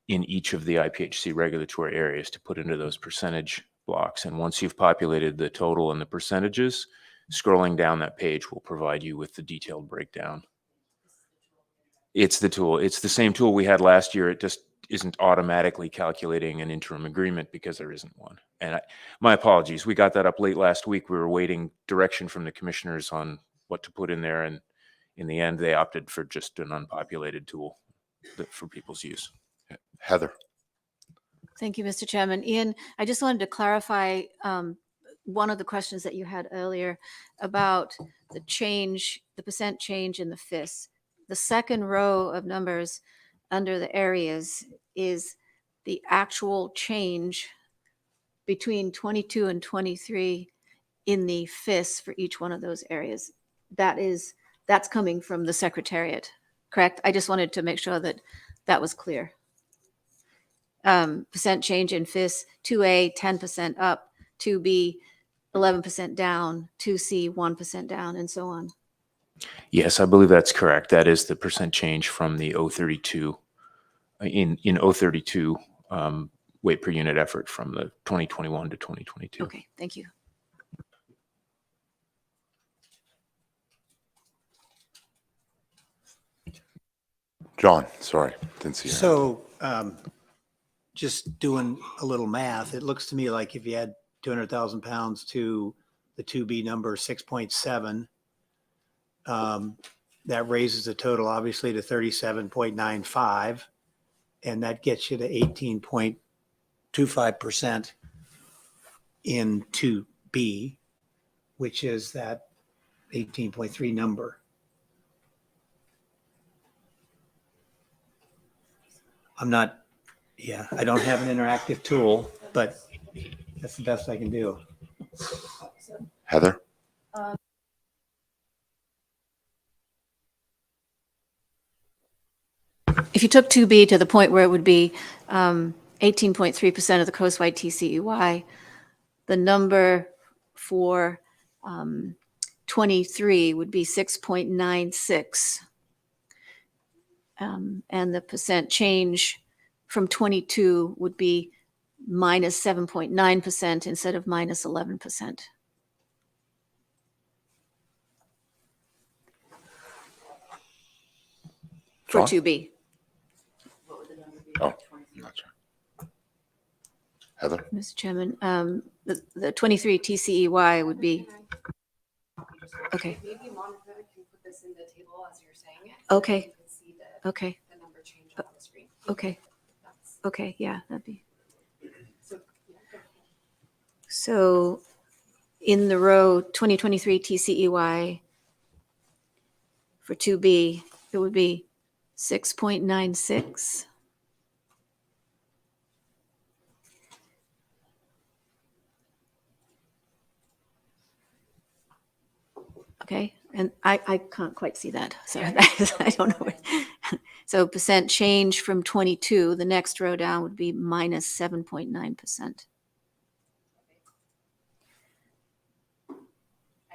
in each of the IPHC regulatory areas to put into those percentage blocks. And once you've populated the total and the percentages, scrolling down that page will provide you with the detailed breakdown. It's the tool. It's the same tool we had last year. It just isn't automatically calculating an interim agreement because there isn't one. And my apologies. We got that up late last week. We were waiting direction from the commissioners on what to put in there. And in the end, they opted for just an unpopulated tool for people's use. Heather. Thank you, Mr. Chairman. Ian, I just wanted to clarify one of the questions that you had earlier about the percent change in the FIS. The second row of numbers under the areas is the actual change between 22 and 23 in the FIS for each one of those areas. That's coming from the Secretariat, correct? I just wanted to make sure that that was clear. Percent change in FIS, 2A, 10% up, 2B, 11% down, 2C, 1% down, and so on. Yes, I believe that's correct. That is the percent change from the 032 in 032 weight per unit effort from the 2021 to 2022. Okay, thank you. John, sorry, didn't see you. So just doing a little math, it looks to me like if you add 200,000 pounds to the 2B number 6.7, that raises the total obviously to 37.95, and that gets you to 18.25% in 2B, which is that 18.3 number. I'm not, yeah, I don't have an interactive tool, but that's the best I can do. Heather? If you took 2B to the point where it would be 18.3% of the coastwide TCEY, the number for 23 would be 6.96. And the percent change from 22 would be minus 7.9% instead of minus 11%. For John? 2B. Oh, I'm not sure. Heather? Mr. Chairman, the 23 TCEY would be, okay, Maybe Monica can put this in the table as you're saying it. Okay. You can see okay, the number change on the screen. okay, That's- okay, yeah, that'd be. So, yeah, go ahead. So in the row 2023 TCEY for 2B, it would be 6.96. Okay, and I can't quite see that, so I don't know. So percent change from 22, the next row down would be minus 7.9%. I'm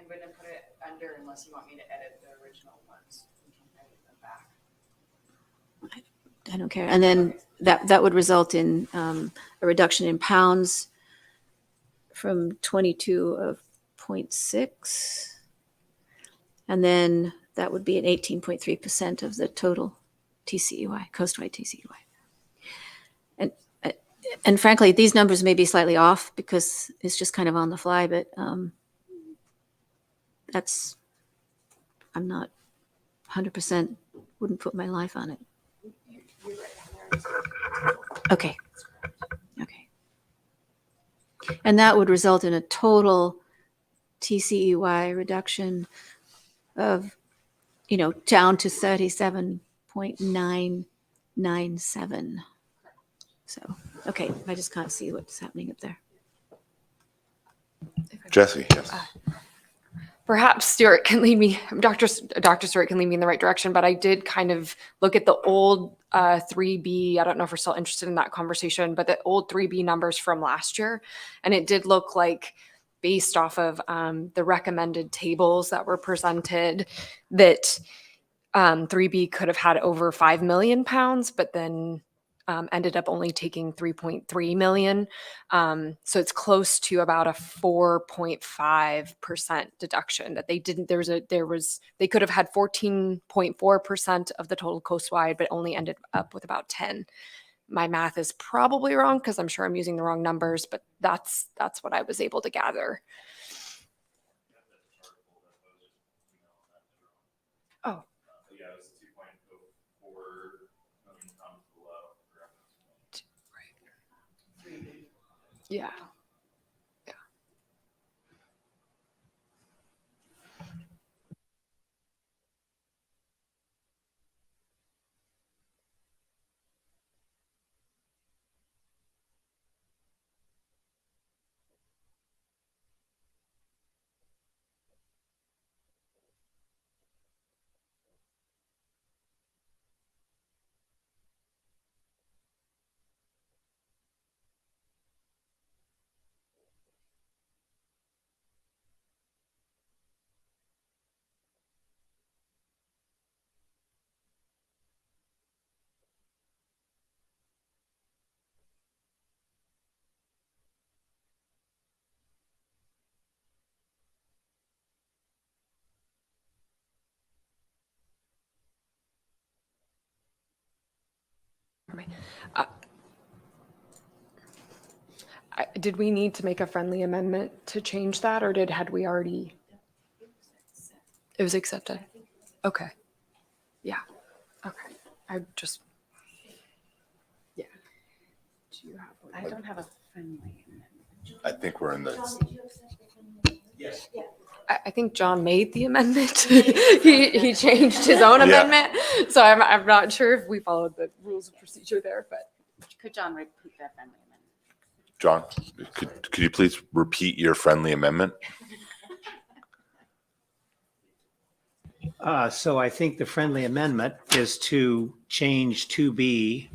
going to put it under unless you want me to edit the original ones. We can edit them back. I don't care. And then that would result in a reduction in pounds from 22 of 0.6. And then that would be an 18.3% of the total TCEY, coastwide TCEY. And frankly, these numbers may be slightly off because it's just kind of on the fly, but that's, I'm not 100%, wouldn't put my life on it. Okay. Okay. And that would result in a total TCEY reduction of, down to 37.997. So, okay, I just can't see what's happening up there. Jessie, yes. Perhaps Stuart can lead me, Dr. Stuart can lead me in the right direction, but I did kind of look at the old 3B. I don't know if we're still interested in that conversation, but the old 3B numbers from last year. And it did look like, based off of the recommended tables that were presented, that 3B could have had over 5 million pounds, but then ended up only taking 3.3 million. So it's close to about a 4.5% deduction that they didn't, they could have had 14.4% of the total coastwide, but only ended up with about 10. My math is probably wrong because I'm sure I'm using the wrong numbers, but that's what I was able to gather. Oh. Yeah, it was 2.04 million pounds below. Right. Yeah. Did we need to make a friendly amendment to change that, or had we already? It was accepted. Okay. Yeah. Okay. I just. Yeah. Do you have? I don't have a friendly amendment. I think we're in the, I think John made the amendment. he changed his own Yeah. amendment, so I'm not sure if we followed the rules of procedure there, but. Could John repeat that friendly amendment? John, could you please repeat your friendly amendment? So I think the friendly amendment is to change 2B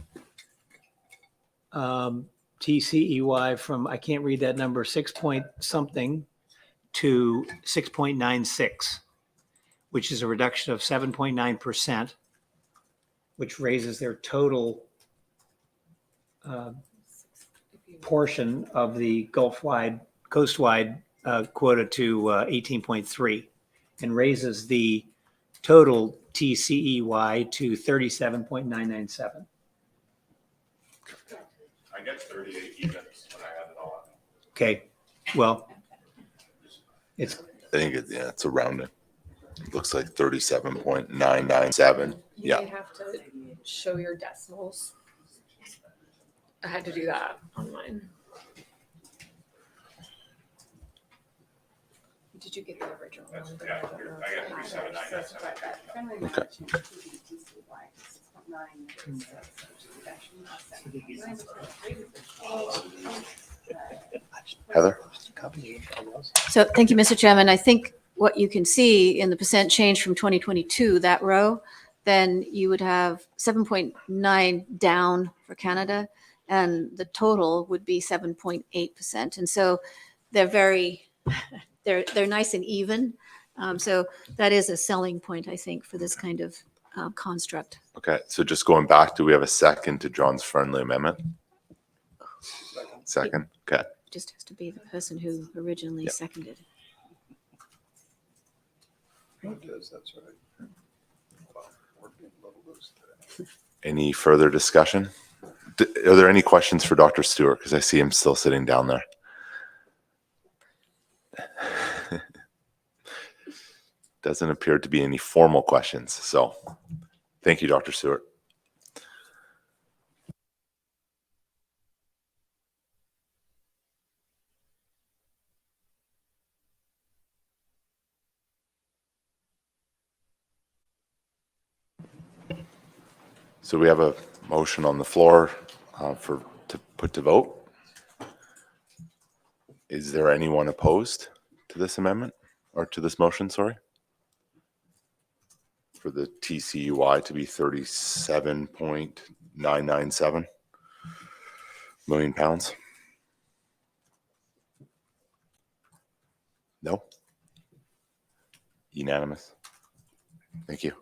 TCEY from, I can't read that number, 6 point something to 6.96, which is a reduction of 7.9%, which raises their total portion of the Gulf-wide, coast-wide quota to 18.3 and raises the total TCEY to 37.997. I get 38 even when I add it all up. Okay, well, it's, I think it's around it. It looks like 37.997. You Yeah. may have to show your decimals. I had to do that on mine. Did you get the original one? Yeah, I got 37,997. But that friendly Okay. amendment changed to be TCY to 6.9. Heather? So thank you, Mr. Chairman. I think what you can see in the percent change from 2022, that row, then you would have 7.9 down for Canada, and the total would be 7.8%. And so they're very, they're nice and even. So that is a selling point, I think, for this kind of construct. Okay, so just going back, do we have a second to John's friendly amendment? Second, okay. Just has to be the person who originally seconded. Any further discussion? Are there any questions for Dr. Stewart? Because I see him still sitting down there. Doesn't appear to be any formal questions. So thank you, Dr. Stewart. So we have a motion on the floor to put to vote. Is there anyone opposed to this amendment or to this motion, sorry? For the TCUY to be 37.997 million pounds? No? Unanimous? Thank you.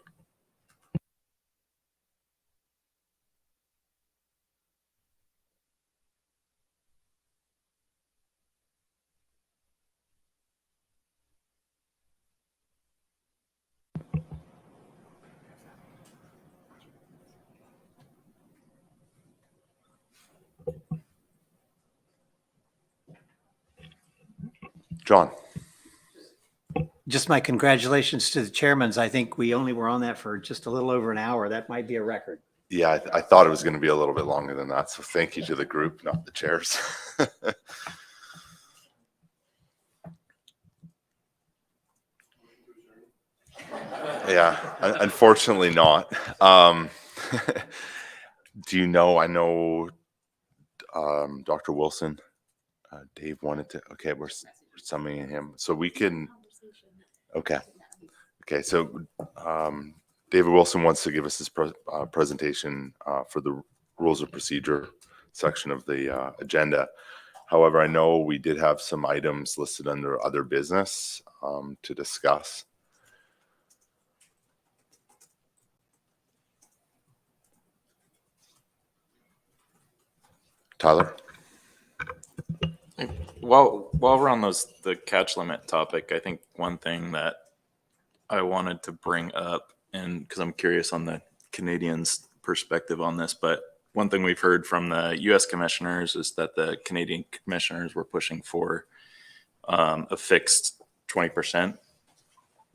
John? just my congratulations to the chairmans. I think we only were on that for just a little over an hour. That might be a record. Yeah, I thought it was going to be a little bit longer than that. So thank you to the group, not the chairs. Yeah, unfortunately not. Do you know, I know Dr. Wilson, Dave wanted to, okay, we're summoning him. So we can, okay. Okay, so David Wilson wants to give us his presentation for the rules of procedure section of the agenda. However, I know we did have some items listed under other business to discuss. Tyler? While we're on the catch limit topic, I think one thing that I wanted to bring up, and because I'm curious on the Canadians' perspective on this, but one thing we've heard from the U.S. commissioners is that the Canadian commissioners were pushing for a fixed 20%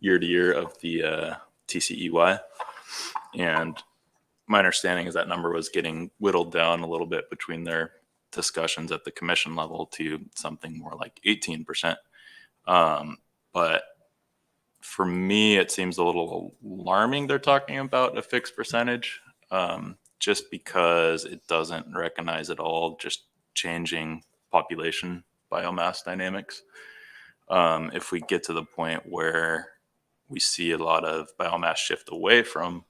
year to year of the TCEY. And my understanding is that number was getting whittled down a little bit between their discussions at the commission level to something more like 18%. But for me, it seems a little alarming they're talking about a fixed percentage, just because it doesn't recognize at all just changing population biomass dynamics. If we get to the point where we see a lot of biomass shift away from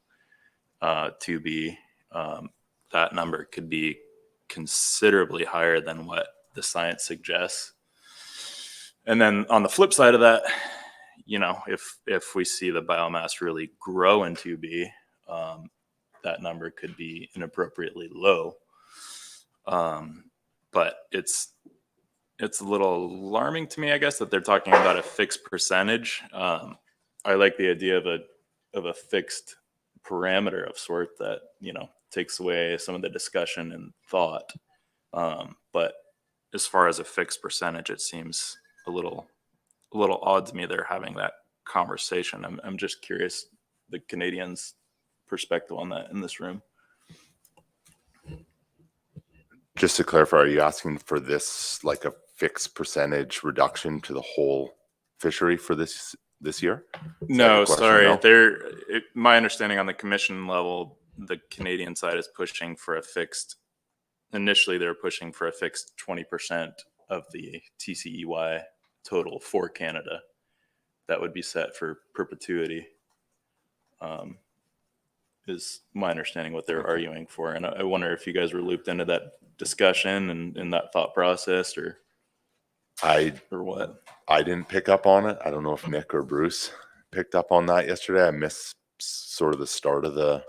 2B, that number could be considerably higher than what the science suggests. And then on the flip side of that, you know, if we see the biomass really grow in 2B, that number could be inappropriately low. But it's a little alarming to me, I guess, that they're talking about a fixed percentage. I like the idea of a fixed parameter of sort that, you know, takes away some of the discussion and thought. But as far as a fixed percentage, it seems a little odd to me they're having that conversation. I'm just curious the Canadians' perspective on that in this room. Just to clarify, are you asking for this like a fixed percentage reduction to the whole fishery for this year? No, sorry. My understanding on the commission level, the Canadian side is pushing for a fixed. Initially, they're pushing for a fixed 20% of the TCEY total for Canada. That would be set for perpetuity. Is my understanding what they're arguing for, and I wonder if you guys were looped into that discussion and in that thought process, or what? I didn't pick up on it. I don't know if Nick or Bruce picked up on that yesterday. I missed sort of the start of the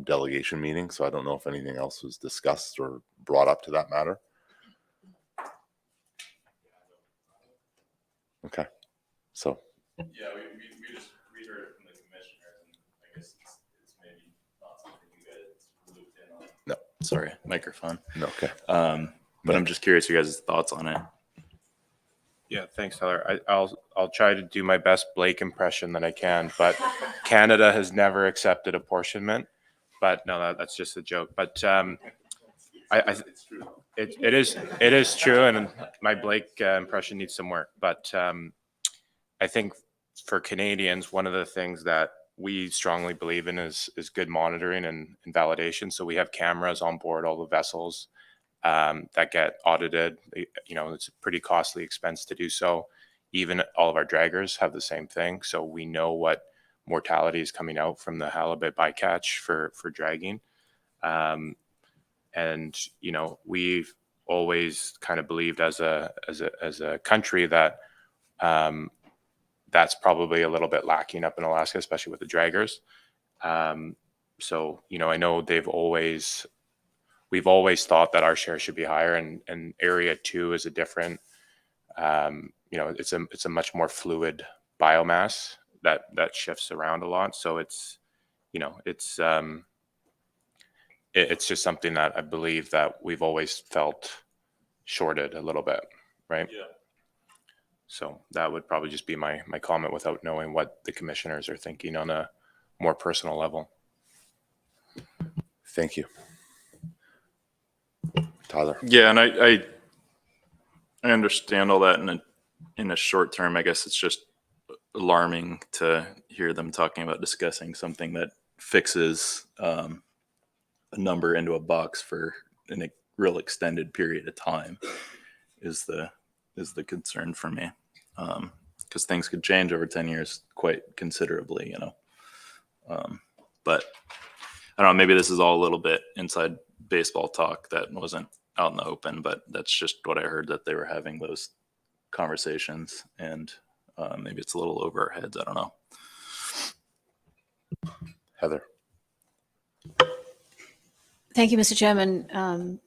delegation meeting, so I don't know if anything else was discussed or brought up to that matter. Okay, so yeah, we just heard it from the commissioner, and I guess it's maybe not something you guys looped in on. No, sorry, microphone. No, okay. But I'm just curious your guys' thoughts on it. Yeah, thanks, Tyler. I'll try to do my best Blake impression that I can, but Canada has never accepted apportionment. But no, that's just a joke. But it is true, and my Blake impression needs some work. But I think for Canadians, one of the things that we strongly believe in is good monitoring and validation. So we have cameras on board all the vessels that get audited. You know, it's a pretty costly expense to do so. Even all of our draggers have the same thing. So we know what mortality is coming out from the halibut bycatch for dragging. And, you know, we've always kind of believed as a country that that's probably a little bit lacking up in Alaska, especially with the draggers. So, you know, I know we've always thought that our share should be higher, and Area 2 is a different, you know, it's a much more fluid biomass that shifts around a lot. So it's, you know, it's just something that I believe that we've always felt shorted a little bit, right? Yeah. So that would probably just be my comment without knowing what the commissioners are thinking on a more personal level. Thank you. Tyler. Yeah, and I understand all that in a short term. I guess it's just alarming to hear them talking about discussing something that fixes a number into a box for a real extended period of time is the concern for me, because things could change over 10 years quite considerably, you know. But I don't know, maybe this is all a little bit inside baseball talk that wasn't out in the open, but that's just what I heard, that they were having those conversations, and maybe it's a little over our heads. I don't know. Heather. Thank you, Mr. Chairman.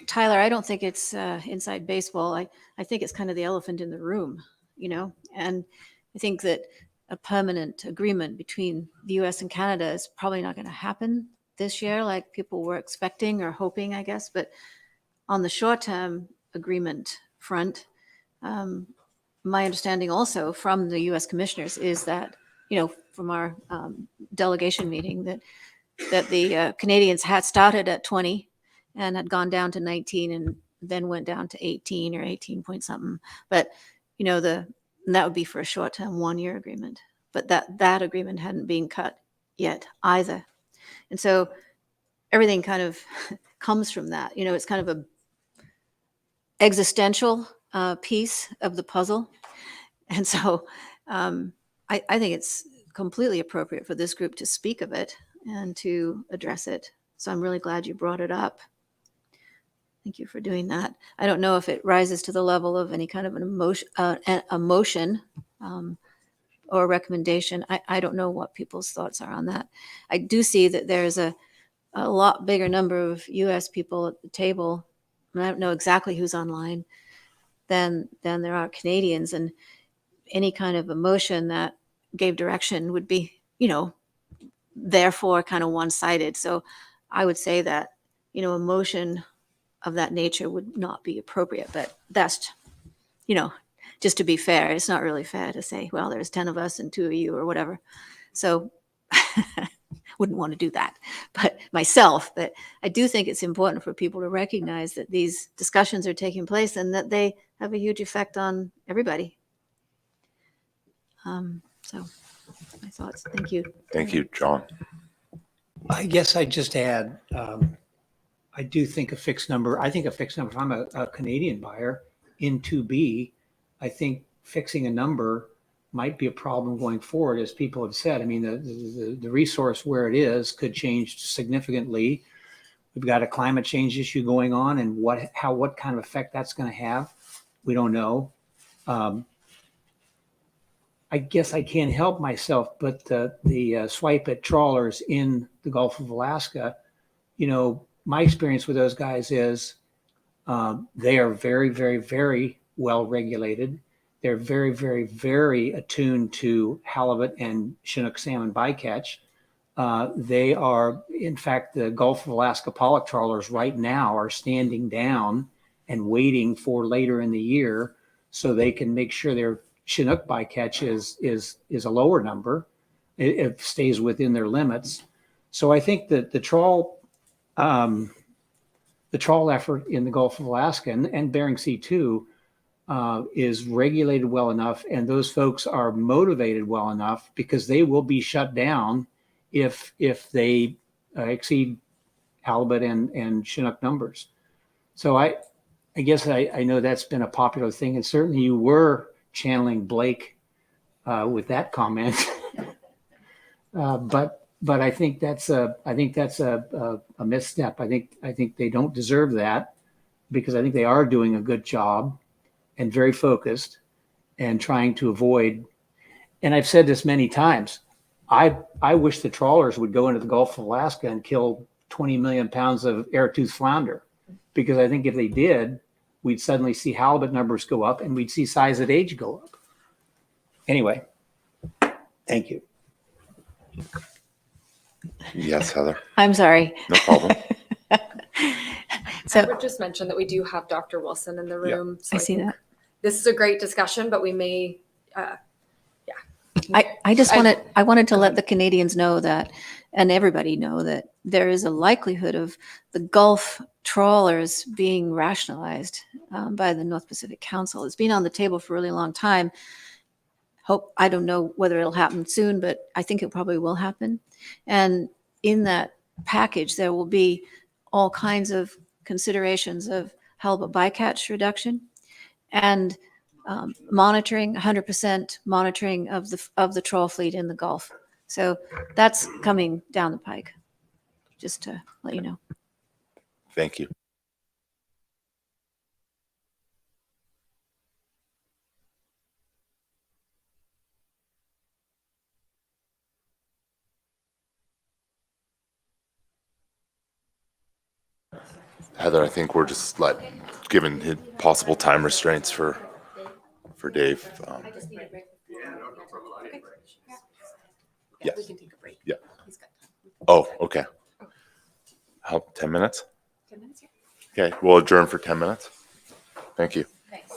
Tyler, I don't think it's inside baseball. I think it's kind of the elephant in the room, you know, and I think that a permanent agreement between the US and Canada is probably not going to happen this year like people were expecting or hoping, I guess. But on the short-term agreement front, my understanding also from the US commissioners is that, you know, from our delegation meeting that the Canadians had started at 20 and had gone down to 19 and then went down to 18 or 18 point something. But, you know, that would be for a short-term 1-year agreement. But that agreement hadn't been cut yet either. And so everything kind of comes from that. You know, it's kind of a existential piece of the puzzle. And so I think it's completely appropriate for this group to speak of it and to address it. So I'm really glad you brought it up. Thank you for doing that. I don't know if it rises to the level of any kind of an emotion or a recommendation. I don't know what people's thoughts are on that. I do see that there's a lot bigger number of U.S. people at the table, and I don't know exactly who's online, than there are Canadians. And any kind of emotion that gave direction would be, you know, therefore kind of one-sided. So I would say that, you know, emotion of that nature would not be appropriate. But that's, you know, just to be fair, it's not really fair to say, well, there's 10 of us and 2 of you or whatever. So wouldn't want to do that. But myself, that I do think it's important for people to recognize that these discussions are taking place and that they have a huge effect on everybody. So my thoughts. Thank you. Thank you, John. I guess I just add, I do think a fixed number, if I'm a Canadian buyer in 2B, I think fixing a number might be a problem going forward, as people have said. I mean, the resource where it is could change significantly. We've got a climate change issue going on, and what kind of effect that's going to have, we don't know. I guess I can't help myself, but the swipe at trawlers in the Gulf of Alaska, you know, my experience with those guys is they are very, very, very well regulated. They're very, very, very attuned to halibut and Chinook salmon bycatch. They are, in fact, the Gulf of Alaska pollock trawlers right now are standing down and waiting for later in the year so they can make sure their Chinook bycatch is a lower number. It stays within their limits. So I think that the trawl effort in the Gulf of Alaska and Bering Sea too is regulated well enough, and those folks are motivated well enough because they will be shut down if they exceed halibut and Chinook numbers. So I guess I know that's been a popular thing, and certainly you were channeling Blake with that comment. But I think that's a misstep. I think they don't deserve that, because I think they are doing a good job and very focused and trying to avoid. And I've said this many times. I wish the trawlers would go into the Gulf of Alaska and kill 20 million pounds of air-toothed flounder, because I think if they did, we'd suddenly see halibut numbers go up and we'd see size at age go up. Anyway, thank you. Yes, Heather. I'm sorry. No problem. So I would just mention that we do have Dr. Wilson in the room. So I see think that. This is a great discussion, but we may, I just wanted to let the Canadians know that, and everybody know that there is a likelihood of the Gulf trawlers being rationalized by the North Pacific Council. It's been on the table for a really long time. I don't know whether it'll happen soon, but I think it probably will happen. And in that package, there will be all kinds of considerations of halibut bycatch reduction and monitoring, 100% monitoring of the trawl fleet in the Gulf. So that's coming down the pike, just to let you know. Thank you. Heather, I think we're just given possible time restraints for Dave. Yeah. We can take a break. Yeah. He's got time. Oh, okay. How, 10 minutes? 10 minutes, yeah. Okay, we'll adjourn for 10 minutes. Thank you. Thanks.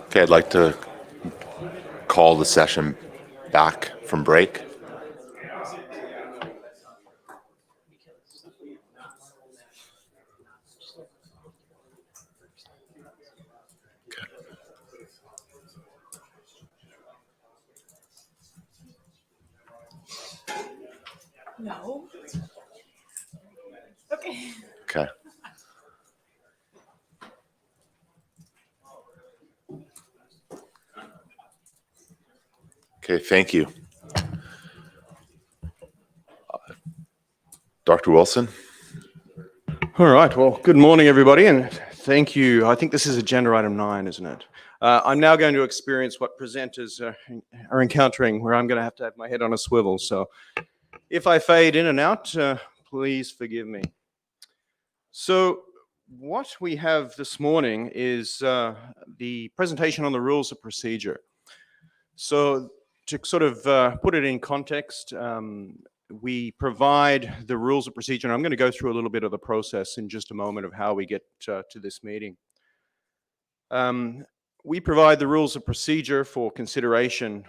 Okay, I'd like to call the session back from break. No. Okay. Okay. Okay, thank you. Dr. Wilson? All right. Well, good morning, everybody, and thank you. I think this is agenda item 9, isn't it? I'm now going to experience what presenters are encountering, where I'm going to have my head on a swivel. So if I fade in and out, please forgive me. So what we have this morning is the presentation on the rules of procedure. So to sort of put it in context, we provide the rules of procedure, and I'm going to go through a little bit of the process in just a moment of how we get to this meeting. We provide the rules of procedure for consideration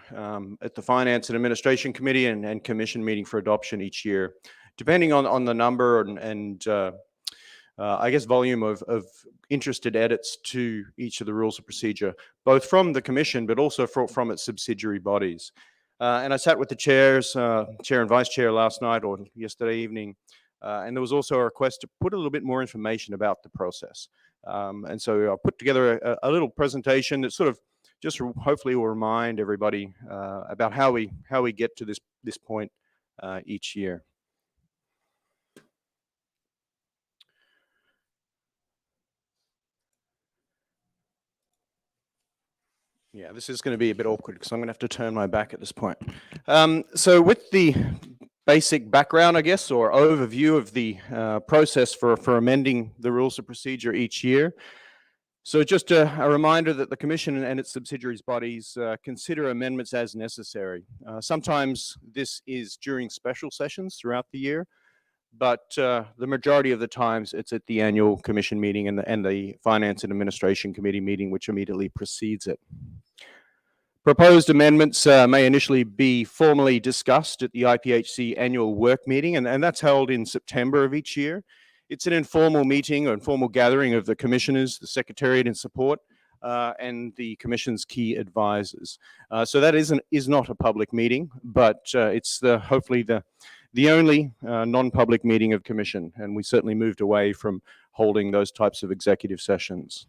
at the Finance and Administration Committee and Commission meeting for adoption each year, depending on the number and I guess volume of interested edits to each of the rules of procedure, both from the Commission but also from its subsidiary bodies. And I sat with the chairs, chair and vice chair last night or yesterday evening, and there was also a request to put a little bit more information about the process. And so I put together a little presentation that sort of just hopefully will remind everybody about how we get to this point each year. Yeah, this is going to be a bit awkward because I'm going to have to turn my back at this point. So with the basic background, I guess, or overview of the process for amending the rules of procedure each year. So just a reminder that the Commission and its subsidiaries bodies consider amendments as necessary. Sometimes this is during special sessions throughout the year, but the majority of the times it's at the annual Commission meeting and the Finance and Administration Committee meeting, which immediately precedes it. Proposed amendments may initially be formally discussed at the IPHC annual work meeting, and that's held in September of each year. It's an informal meeting or informal gathering of the commissioners, the secretariat in support, and the Commission's key advisors. So that is not a public meeting, but it's hopefully the only non-public meeting of Commission, and we certainly moved away from holding those types of executive sessions.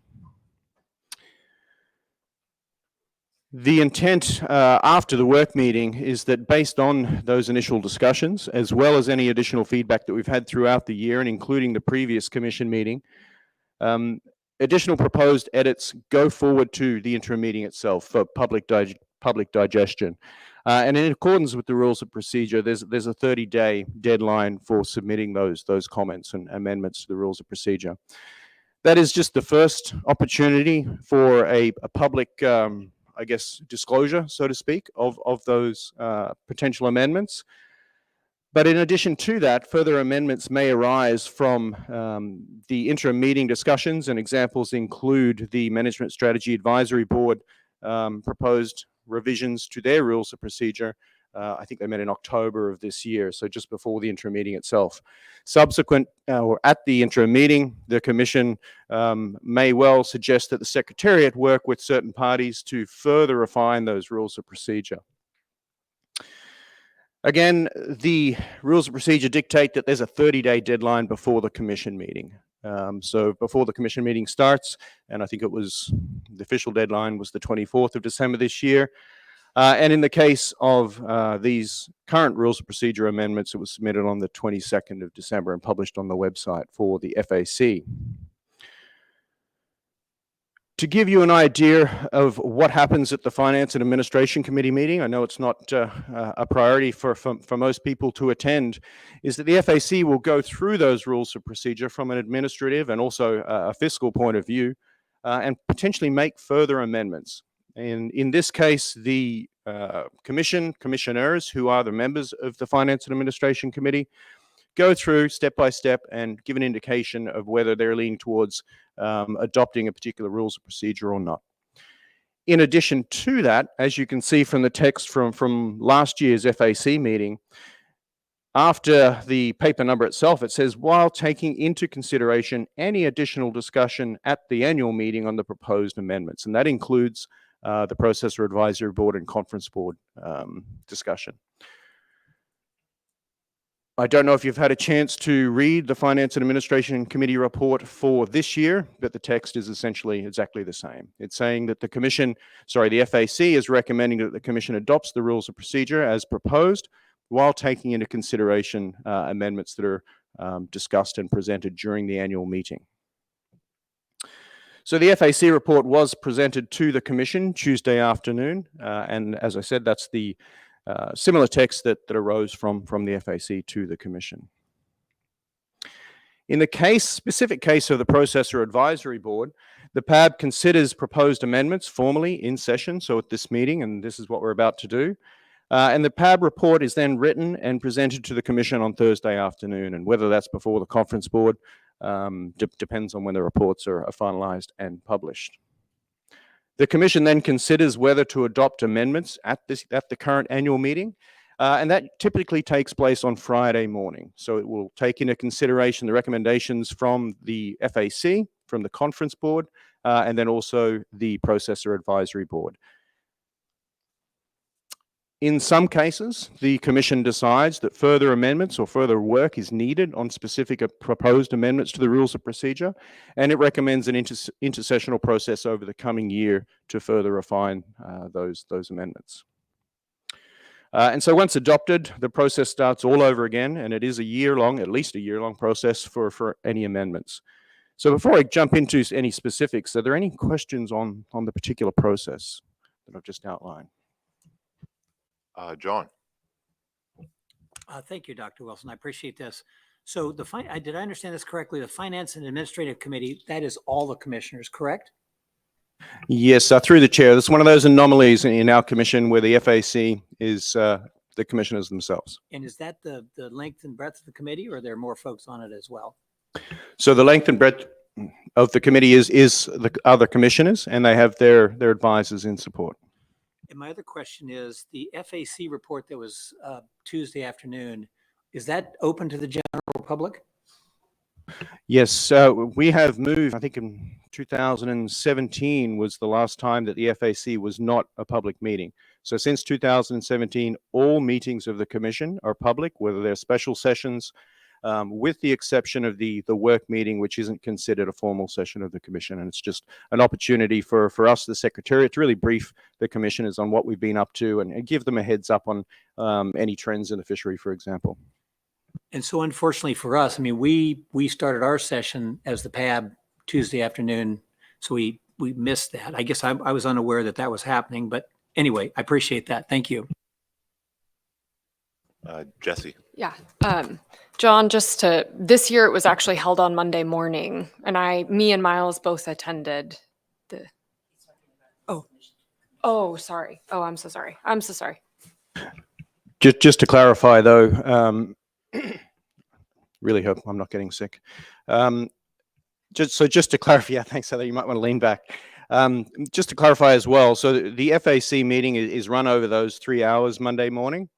The intent after the work meeting is that based on those initial discussions, as well as any additional feedback that we've had throughout the year and including the previous Commission meeting, additional proposed edits go forward to the interim meeting itself for public digestion. And in accordance with the rules of procedure, there's a 30-day deadline for submitting those comments and amendments to the rules of procedure. That is just the first opportunity for a public I guess, disclosure, so to speak, of those potential amendments. But in addition to that, further amendments may arise from the interim meeting discussions, and examples include the Management Strategy Advisory Board proposed revisions to their rules of procedure. I think they met in October of this year, so just before the interim meeting itself. Subsequent or at the interim meeting, the Commission may well suggest that the Secretariat work with certain parties to further refine those rules of procedure. Again, the rules of procedure dictate that there's a 30-day deadline before the Commission meeting. So before the Commission meeting starts, and I think the official deadline was the 24th of December this year. And in the case of these current rules of procedure amendments, it was submitted on the 22nd of December and published on the website for the FAC. To give you an idea of what happens at the Finance and Administration Committee meeting, I know it's not a priority for most people to attend, is that the FAC will go through those rules of procedure from an administrative and also a fiscal point of view, and potentially make further amendments. And in this case, the commissioners, who are the members of the Finance and Administration Committee, go through step by step and give an indication of whether they're leaning towards adopting a particular rules of procedure or not. In addition to that, as you can see from the text from last year's FAC meeting, after the paper number itself, it says, while taking into consideration any additional discussion at the annual meeting on the proposed amendments, and that includes the Processor Advisory Board and Conference Board discussion. I don't know if you've had a chance to read the Finance and Administration Committee report for this year, but the text is essentially exactly the same. It's saying that the FAC is recommending that the Commission adopts the rules of procedure as proposed, while taking into consideration amendments that are discussed and presented during the annual meeting. So the FAC report was presented to the Commission Tuesday afternoon, and as I said, that's the similar text that arose from the FAC to the Commission. In the specific case of the Processor Advisory Board, the PAB considers proposed amendments formally in session, so at this meeting, and this is what we're about to do. And the PAB report is then written and presented to the Commission on Thursday afternoon, and whether that's before the Conference Board depends on when the reports are finalized and published. The Commission then considers whether to adopt amendments at the current annual meeting, and that typically takes place on Friday morning. So it will take into consideration the recommendations from the FAC, from the Conference Board, and then also the Processor Advisory Board. In some cases, the Commission decides that further amendments or further work is needed on specific proposed amendments to the rules of procedure, and it recommends an intersessional process over the coming year to further refine those amendments. And so once adopted, the process starts all over again, and it is at least a year-long process for any amendments. So before I jump into any specifics, are there any questions on the particular process that I've just outlined? John. Thank you, Dr. Wilson. I appreciate this. So did I understand this correctly? The Finance and Administrative Committee, that is all the commissioners, correct? Yes, through the chair. That's one of those anomalies in our commission where the FAC is the commissioners themselves. And is that the length and breadth of the committee, or are there more folks on it as well? So the length and breadth of the committee is the other commissioners, and they have their advisors in support. And my other question is, the FAC report that was Tuesday afternoon, is that open to the general public? Yes, we have moved, I think in 2017 was the last time that the FAC was not a public meeting. So since 2017, all meetings of the Commission are public, whether they're special sessions, with the exception of the work meeting, which isn't considered a formal session of the Commission. And it's just an opportunity for us, the Secretariat, to really brief the Commissioners on what we've been up to and give them a heads up on any trends in the fishery, for example. And so unfortunately for us, I mean, we started our session as the PAB Tuesday afternoon, so we missed that. I guess I was unaware that was happening, but anyway, I appreciate that. Thank you. Jessie. Yeah. John, this year it was actually held on Monday morning, and me and Miles both attended the. Oh, sorry. Oh, I'm so sorry. I'm so sorry. Just to clarify though, really hope I'm not getting sick. Just to clarify, yeah, thanks, Heather, you might want to lean back. Just to clarify as well, so the FAC meeting is run over those 3 hours Monday morning.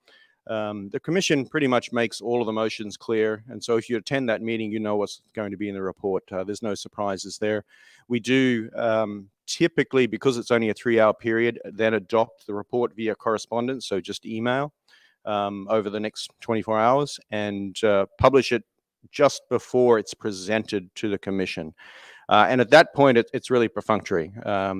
The Commission pretty much makes all of the motions clear, and so if you attend that meeting, you know what's going to be in the report. There's no surprises there. We do typically, because it's only a 3-hour period, then adopt the report via correspondence, so just email over the next 24 hours and publish it just before it's presented to the Commission. And at that point, it's really perfunctory.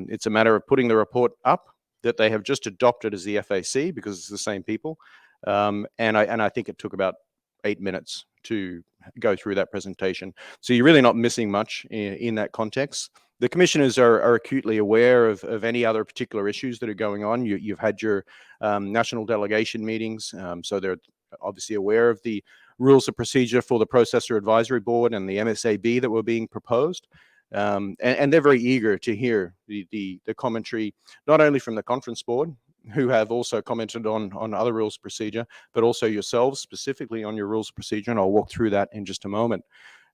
It's a matter of putting the report up that they have just adopted as the FAC, because it's the same people. And I think it took about 8 minutes to go through that presentation. So you're really not missing much in that context. The commissioners are acutely aware of any other particular issues that are going on. You've had your national delegation meetings, so they're obviously aware of the rules of procedure for the Processor Advisory Board and the MSAB that were being proposed. And they're very eager to hear the commentary, not only from the Conference Board, who have also commented on other rules of procedure, but also yourselves specifically on your rules of procedure, and I'll walk through that in just a moment.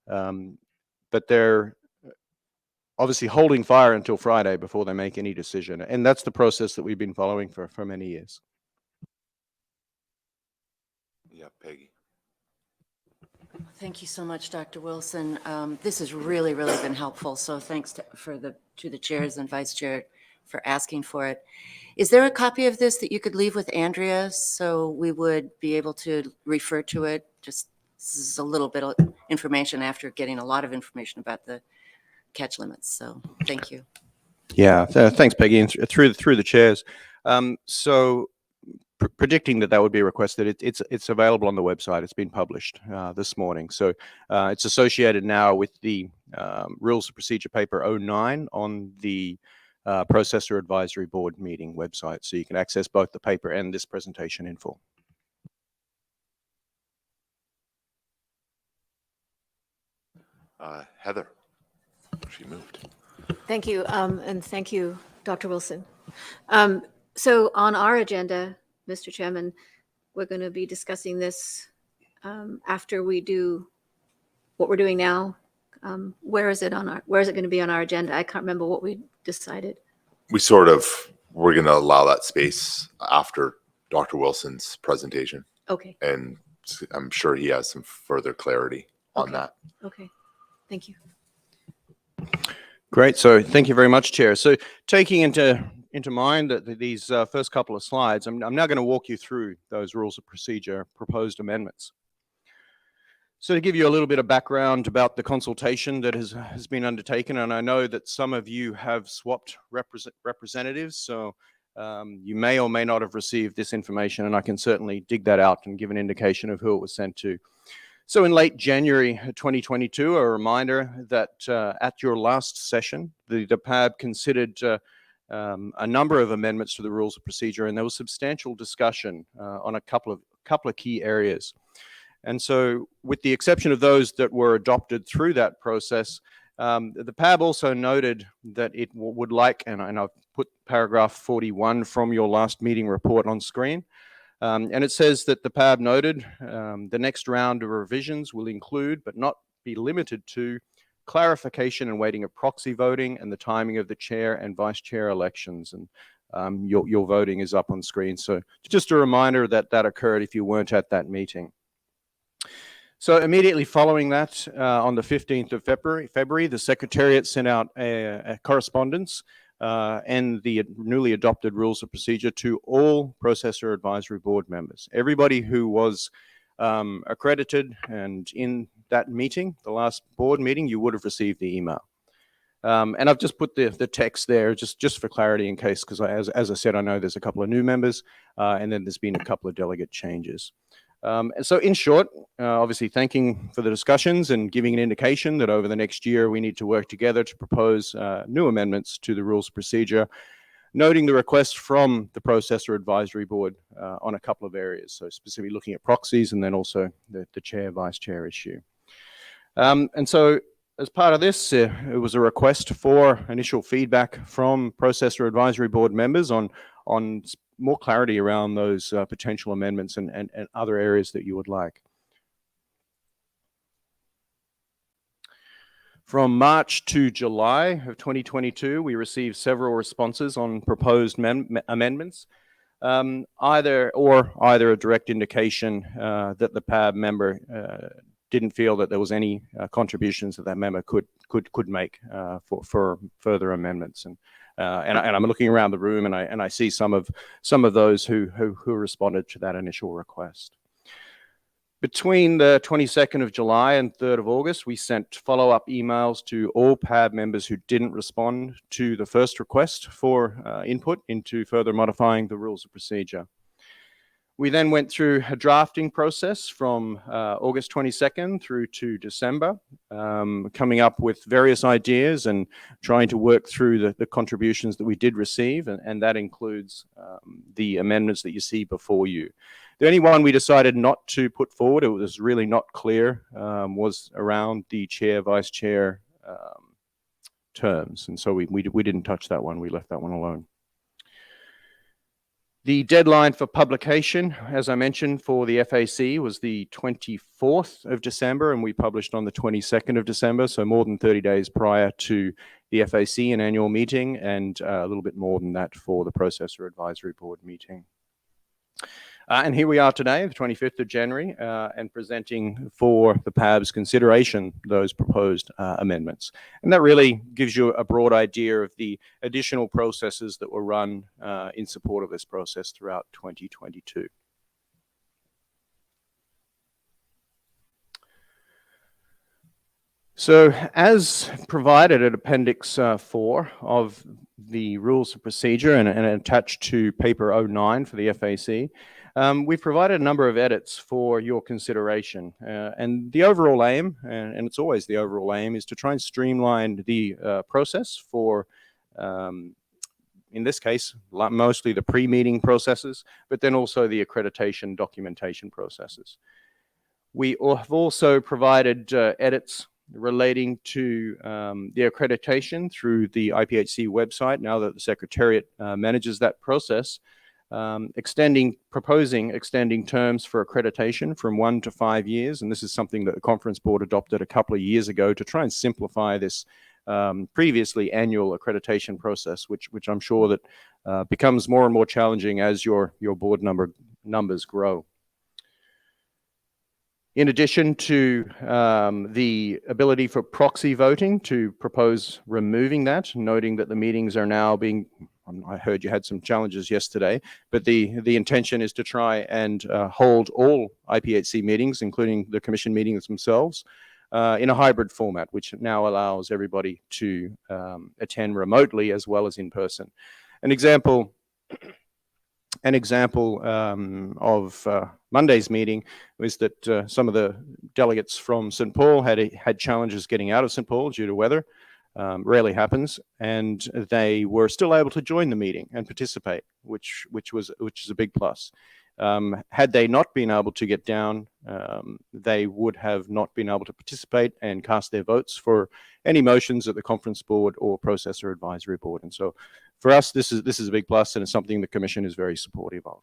But obviously holding fire until Friday before they make any decision. And that's the process that we've been following for many years. Yeah, Peggy. Thank you so much, Dr. Wilson. This has really, really been helpful. So thanks to the chairs and vice chair for asking for it. Is there a copy of this that you could leave with Andrea so we would be able to refer to it? Just this is a little bit of information after getting a lot of information about the catch limits. So thank you. Yeah, thanks, Peggy, and through the chairs. So predicting that would be requested, it's available on the website. It's been published this morning. So it's associated now with the Rules of Procedure Paper 09 on the Processor Advisory Board meeting website. So you can access both the paper and this presentation in full. Heather, she moved. Thank you, and thank you, Dr. Wilson. So on our agenda, Mr. Chairman, we're going to be discussing this after we do what we're doing now. Where is it going to be on our agenda? I can't remember what we decided. We're going to allow that space after Dr. Wilson's presentation. Okay. And I'm sure he has some further clarity on that. Okay. Thank you. Great. So thank you very much, Chair. So taking into mind that these first couple of slides, I'm now going to walk you through those rules of procedure proposed amendments. So to give you a little bit of background about the consultation that has been undertaken, and I know that some of you have swapped representatives, so you may or may not have received this information, and I can certainly dig that out and give an indication of who it was sent to. So in late January 2022, a reminder that at your last session, the PAB considered a number of amendments to the rules of procedure, and there was substantial discussion on a couple of key areas. And so with the exception of those that were adopted through that process, the PAB also noted that it would like, and I've put paragraph 41 from your last meeting report on screen, and it says that the PAB noted the next round of revisions will include, but not be limited to, clarification and weighting of proxy voting and the timing of the chair and vice chair elections. And your voting is up on screen. So just a reminder that that occurred if you weren't at that meeting. So immediately following that, on the 15th of February, the Secretariat sent out a correspondence and the newly adopted rules of procedure to all Processor Advisory Board members. Everybody who was accredited and in that meeting, the last board meeting, you would have received the email. And I've just put the text there just for clarity in case, because as I said, I know there's a couple of new members and then there's been a couple of delegate changes. And so in short, obviously thanking for the discussions and giving an indication that over the next year we need to work together to propose new amendments to the rules of procedure, noting the request from the Processor Advisory Board on a couple of areas, so specifically looking at proxies and then also the chair-vice chair issue. And so as part of this, it was a request for initial feedback from Processor Advisory Board members on more clarity around those potential amendments and other areas that you would like. From March to July of 2022, we received several responses on proposed amendments, either a direct indication that the PAB member didn't feel that there was any contributions that member could make for further amendments. And I'm looking around the room and I see some of those who responded to that initial request. Between the 22nd of July and 3rd of August, we sent follow-up emails to all PAB members who didn't respond to the first request for input into further modifying the rules of procedure. We then went through a drafting process from August 22nd through to December, coming up with various ideas and trying to work through the contributions that we did receive, and that includes the amendments that you see before you. The only one we decided not to put forward, it was really not clear, was around the chair, vice chair terms, and so we didn't touch that one. We left that one alone. The deadline for publication, as I mentioned, for the FAC was the 24th of December, and we published on the 22nd of December, so more than 30 days prior to the FAC and annual meeting, and a little bit more than that for the Processor Advisory Board meeting. And here we are today, the 25th of January, and presenting for the PAB's consideration those proposed amendments. And that really gives you a broad idea of the additional processes that were run in support of this process throughout 2022. So as provided at Appendix 4 of the Rules of Procedure and attached to Paper 09 for the FAC, we've provided a number of edits for your consideration. And the overall aim, and it's always the overall aim, is to try and streamline the process for, in this case, mostly the pre-meeting processes, but then also the accreditation documentation processes. We have also provided edits relating to the accreditation through the IPHC website, now that the Secretariat manages that process, proposing extending terms for accreditation from 1 to 5 years. And this is something that the Conference Board adopted a couple of years ago to try and simplify this previously annual accreditation process, which I'm sure that becomes more and more challenging as your board numbers grow. In addition to the ability for proxy voting, to propose removing that, noting that the meetings are now being, I heard you had some challenges yesterday, but the intention is to try and hold all IPHC meetings, including the commission meetings themselves, in a hybrid format, which now allows everybody to attend remotely as well as in person. An example of Monday's meeting was that some of the delegates from St. Paul had challenges getting out of St. Paul due to weather. Rarely happens, and they were still able to join the meeting and participate, which is a big plus. Had they not been able to get down, they would have not been able to participate and cast their votes for any motions at the Conference Board or Processor Advisory Board. And so for us, this is a big plus, and it's something the Commission is very supportive of.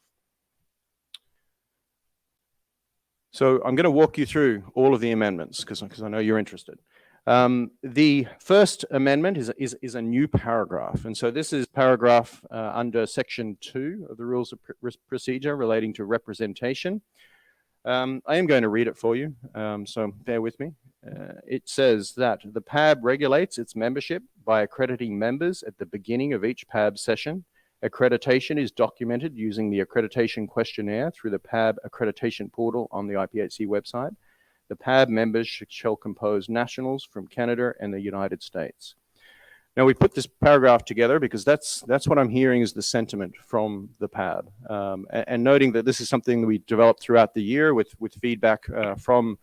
So I'm going to walk you through all of the amendments because I know you're interested. The first amendment is a new paragraph. And so this is paragraph under Section 2 of the Rules of Procedure relating to representation. I am going to read it for you, so bear with me. It says that the PAB regulates its membership by accrediting members at the beginning of each PAB session. Accreditation is documented using the accreditation questionnaire through the PAB accreditation portal on the IPHC website. The PAB members shall compose nationals from Canada and the United States. Now, we put this paragraph together because that's what I'm hearing is the sentiment from the PAB. And noting that this is something that we developed throughout the year with feedback from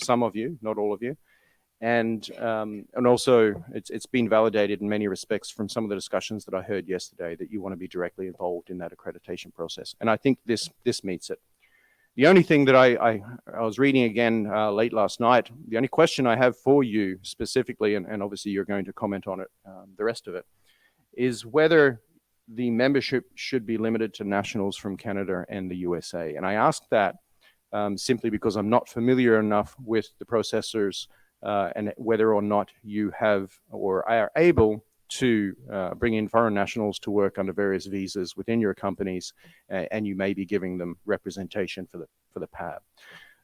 some of you, not all of you. And also it's been validated in many respects from some of the discussions that I heard yesterday that you want to be directly involved in that accreditation process. And I think this meets it. The only thing that I was reading again late last night, the only question I have for you specifically, and obviously you're going to comment on it, the rest of it, is whether the membership should be limited to nationals from Canada and the USA. And I ask that simply because I'm not familiar enough with the processors and whether or not you have or are able to bring in foreign nationals to work under various visas within your companies, and you may be giving them representation for the PAB.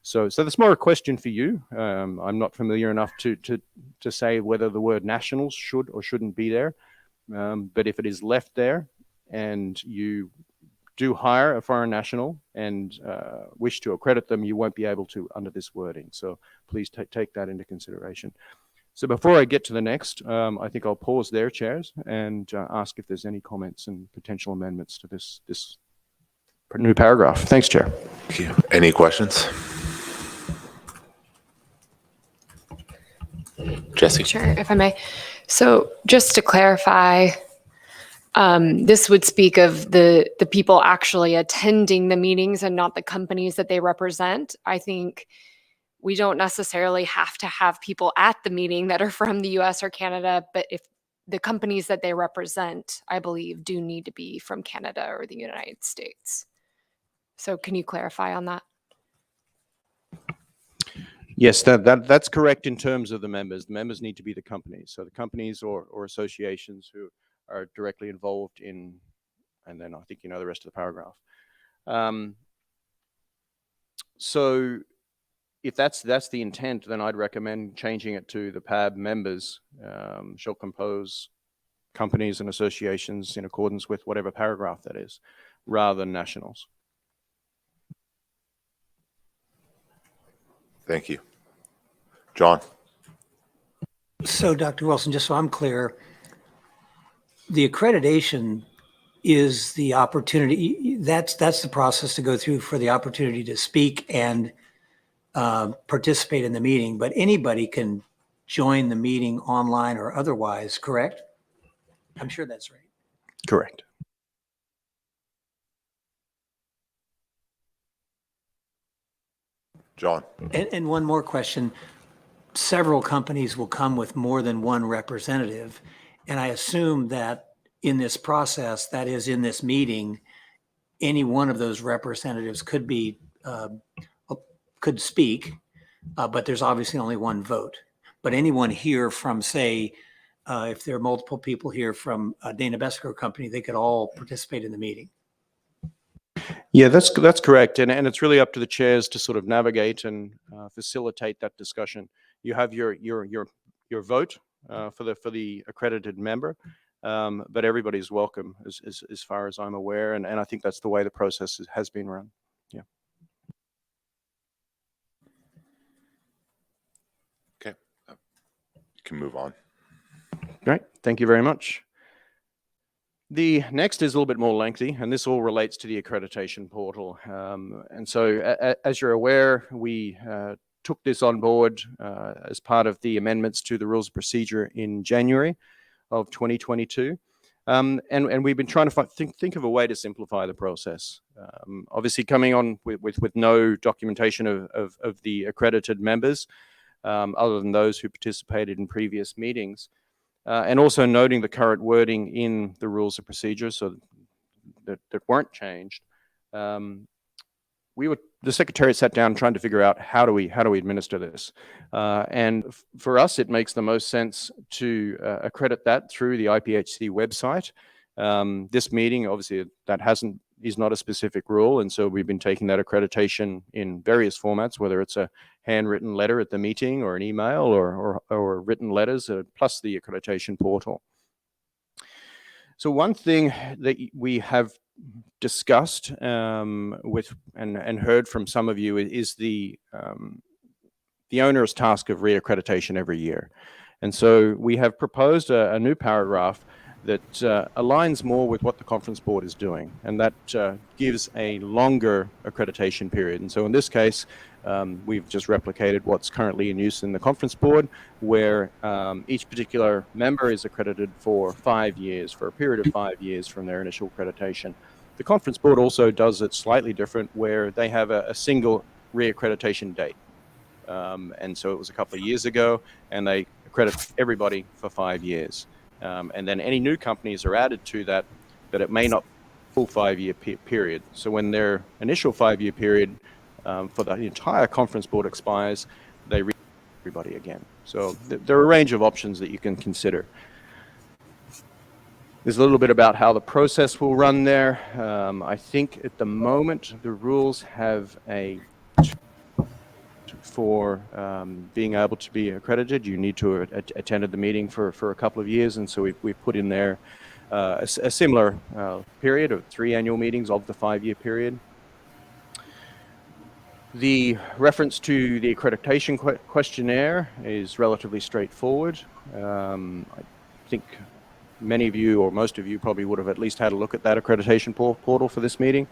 So that's more a question for you. I'm not familiar enough to say whether the word nationals should or shouldn't be there. But if it is left there and you do hire a foreign national and wish to accredit them, you won't be able to under this wording. So please take that into consideration. So before I get to the next, I think I'll pause there, chairs, and ask if there's any comments and potential amendments to this new paragraph. Thanks, Chair. Thank you. Any questions? Jessie. Sure, if I may. So just to clarify, this would speak of the people actually attending the meetings and not the companies that they represent. I think we don't necessarily have to have people at the meeting that are from the US or Canada, but if the companies that they represent, I believe, do need to be from Canada or the United States. So can you clarify on that? Yes, that's correct in terms of the members. The members need to be the companies. So the companies or associations who are directly involved in, and then I think you know the rest of the paragraph. So if that's the intent, then I'd recommend changing it to the PAB members shall compose companies and associations in accordance with whatever paragraph that is, rather than nationals. Thank you. John? So, Dr. Wilson, just so I'm clear, the accreditation is the opportunity, that's the process to go through for the opportunity to speak and participate in the meeting, but anybody can join the meeting online or otherwise, correct? I'm sure that's right. Correct. John? And one more question. Several companies will come with more than one representative, and I assume that in this process, that is in this meeting, any one of those representatives could be, could speak, but there's obviously only one vote. But anyone here from, say, if there are multiple people here from Dana Besco Company, they could all participate in the meeting. Yeah, that's correct, and it's really up to the chairs to sort of navigate and facilitate that discussion. You have your vote for the accredited member, but everybody's welcome as far as I'm aware, and I think that's the way the process has been run. Yeah. Okay, you can move on. Great, thank you very much. The next is a little bit more lengthy, and this all relates to the accreditation portal. And so, as you're aware, we took this on board as part of the amendments to the rules of procedure in January of 2022. And we've been trying to think of a way to simplify the process. Obviously, coming on with no documentation of the accredited members, other than those who participated in previous meetings. And also noting the current wording in the rules of procedure, so that weren't changed. The Secretariat sat down trying to figure out how do we administer this, and for us it makes the most sense to accredit that through the IPHC website. This meeting, obviously, is not a specific rule, and so we've been taking that accreditation in various formats, whether it's a handwritten letter at the meeting or an email or written letters, plus the accreditation portal. So one thing that we have discussed with and heard from some of you is the onerous task of reaccreditation every year. And so we have proposed a new paragraph that aligns more with what the conference board is doing, and that gives a longer accreditation period. And so in this case, we've just replicated what's currently in use in the conference board, where each particular member is accredited for 5 years, for a period of 5 years from their initial accreditation. The conference board also does it slightly different, where they have a single reaccreditation date. And so it was a couple of years ago, and they accredit everybody for 5 years. And then any new companies are added to that it may not full 5-year period. So when their initial 5-year period for the entire conference board expires, they everybody again. So there are a range of options that you can consider. There's a little bit about how the process will run there. I think at the moment the rules have for being able to be accredited, you need to have attended the meeting for a couple of years, and so we've put in there a similar period of 3 annual meetings of the 5-year period. The reference to the accreditation questionnaire is relatively straightforward. I think many of you, or most of you, probably would have at least had a look at that accreditation portal for this meeting.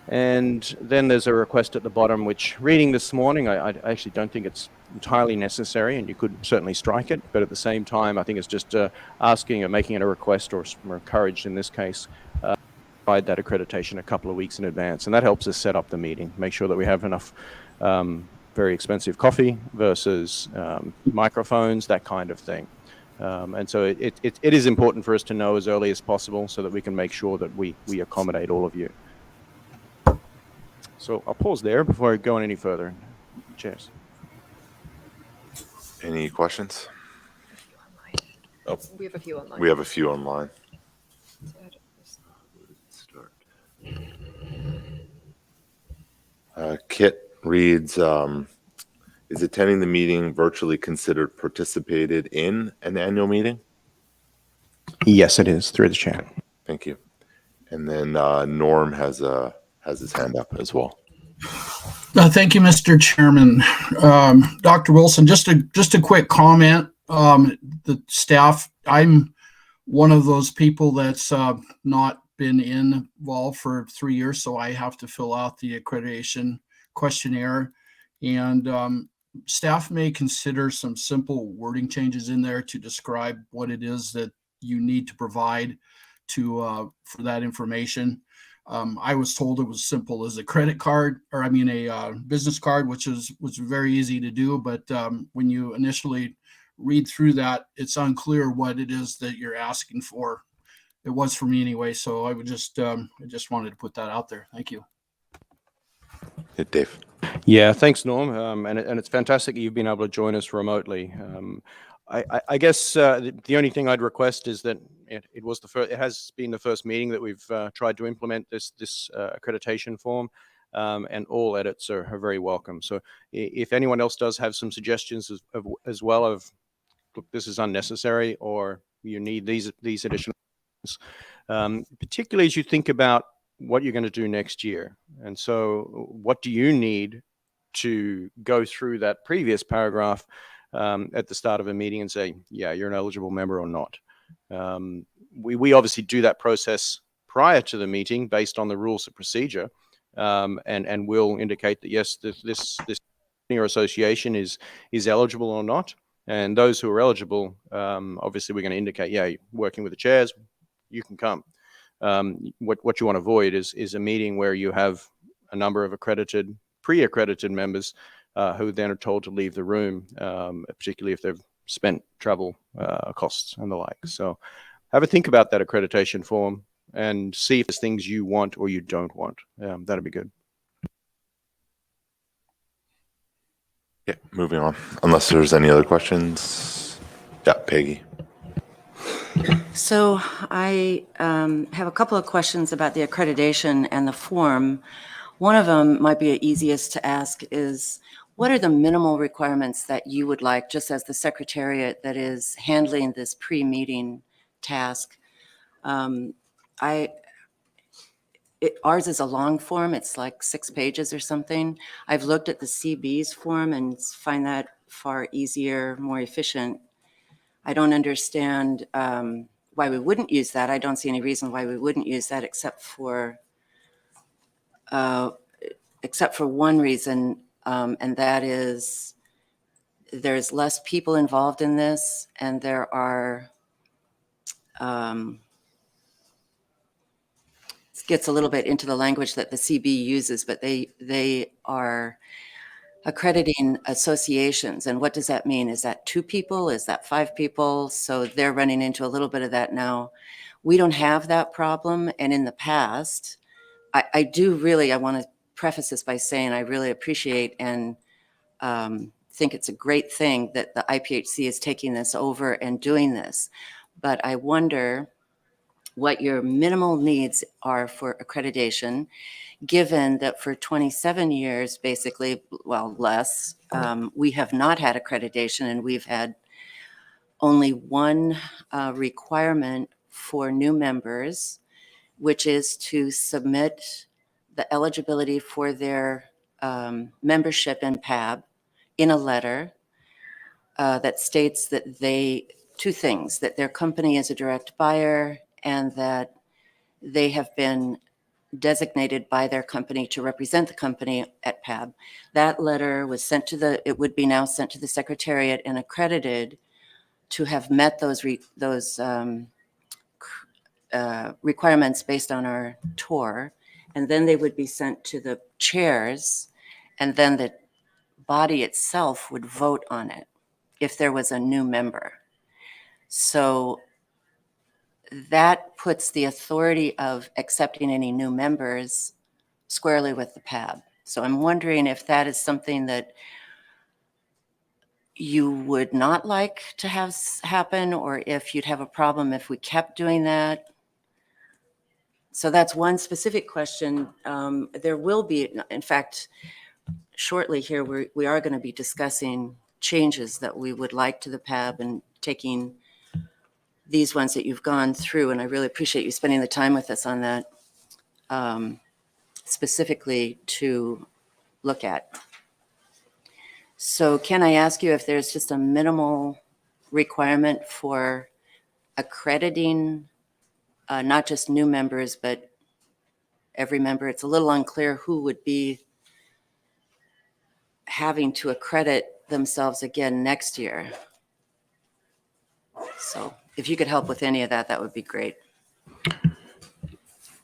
And then there's a request at the bottom, which, reading this morning, I actually don't think it's entirely necessary, and you could certainly strike it, but at the same time, I think it's just asking or making it a request, or encouraged in this case, provide that accreditation a couple of weeks in advance, and that helps us set up the meeting, make sure that we have enough very expensive coffee versus microphones, that kind of thing. And so it is important for us to know as early as possible so that we can make sure that we accommodate all of you. So I'll pause there before I go on any further. Chairs. Any questions? Oh, We have a few online. we have a few online. Kit reads, is attending the meeting virtually considered participated in an annual meeting? Yes, it is, through the chair. Thank you. And then Norm has his hand up as well. Thank you, Mr. Chairman. Dr. Wilson, just a quick comment. The staff, I'm one of those people that's not been involved for 3 years, so I have to fill out the accreditation questionnaire. And staff may consider some simple wording changes in there to describe what it is that you need to provide to for that information. I was told it was simple as a credit card, or I mean a business card, which was very easy to do. But when you initially read through that, it's unclear what it is that you're asking for. It was for me anyway, so I would just wanted to put that out there. Thank you. Hey, Dave. Yeah, thanks, Norm. And it's fantastic that you've been able to join us remotely. I guess the only thing I'd request is that it has been the first meeting that we've tried to implement this accreditation form, and all edits are very welcome. So if anyone else does have some suggestions as well of, look, this is unnecessary, or you need these additional, particularly as you think about what you're going to do next year. And so what do you need to go through that previous paragraph at the start of a meeting and say, yeah, you're an eligible member or not. We obviously do that process prior to the meeting based on the rules of procedure, and we'll indicate that yes, this association is eligible or not. And those who are eligible, obviously we're going to indicate, yeah, you're working with the chairs, you can come. What you want to avoid is a meeting where you have a number of pre-accredited members who then are told to leave the room, particularly if they've spent travel costs and the like. So have a think about that accreditation form and see if there's things you want or you don't want. That'd be good. Yeah, moving on. Unless there's any other questions. Yeah, Peggy. So I have a couple of questions about the accreditation and the form. One of them might be easiest to ask is, what are the minimal requirements that you would like, just as the secretariat that is handling this pre-meeting task? Ours is a long form. It's like 6 pages or something. I've looked at the CB's form and find that far easier, more efficient. I don't understand why we wouldn't use that. I don't see any reason why we wouldn't use that except for one reason, and that is there's less people involved in this, and there are it gets a little bit into the language that the CB uses, but they are accrediting associations. And what does that mean? Is that 2 people? Is that 5 people? So they're running into a little bit of that now. We don't have that problem. And in the past, I want to preface this by saying I really appreciate and think it's a great thing that the IPHC is taking this over and doing this. But I wonder what your minimal needs are for accreditation, given that for 27 years, basically, well, less, we have not had accreditation, and we've had only one requirement for new members, which is to submit the eligibility for their membership in PAB in a letter that states that 2 things, that their company is a direct buyer and that they have been designated by their company to represent the company at PAB. That letter was it would be now sent to the Secretariat and accredited to have met those requirements based on our tour. And then they would be sent to the chairs, and then the body itself would vote on it if there was a new member. So that puts the authority of accepting any new members squarely with the PAB. So I'm wondering if that is something that you would not like to have happen, or if you'd have a problem if we kept doing that. So that's one specific question. There will be, in fact, shortly here, we are going to be discussing changes that we would like to the PAB and taking these ones that you've gone through. And I really appreciate you spending the time with us on that, specifically to look at. So can I ask you if there's just a minimal requirement for accrediting, not just new members, but every member? It's a little unclear who would be having to accredit themselves again next year. So if you could help with any of that, that would be great.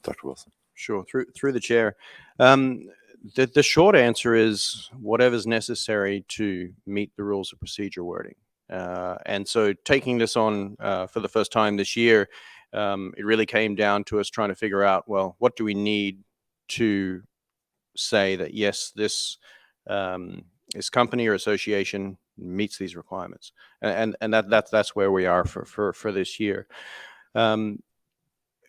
Dr. Wilson. Sure, through the chair. The short answer is whatever's necessary to meet the rules of procedure wording. And so taking this on for the first time this year, it really came down to us trying to figure out, well, what do we need to say that, yes, this company or association meets these requirements. And that's where we are for this year.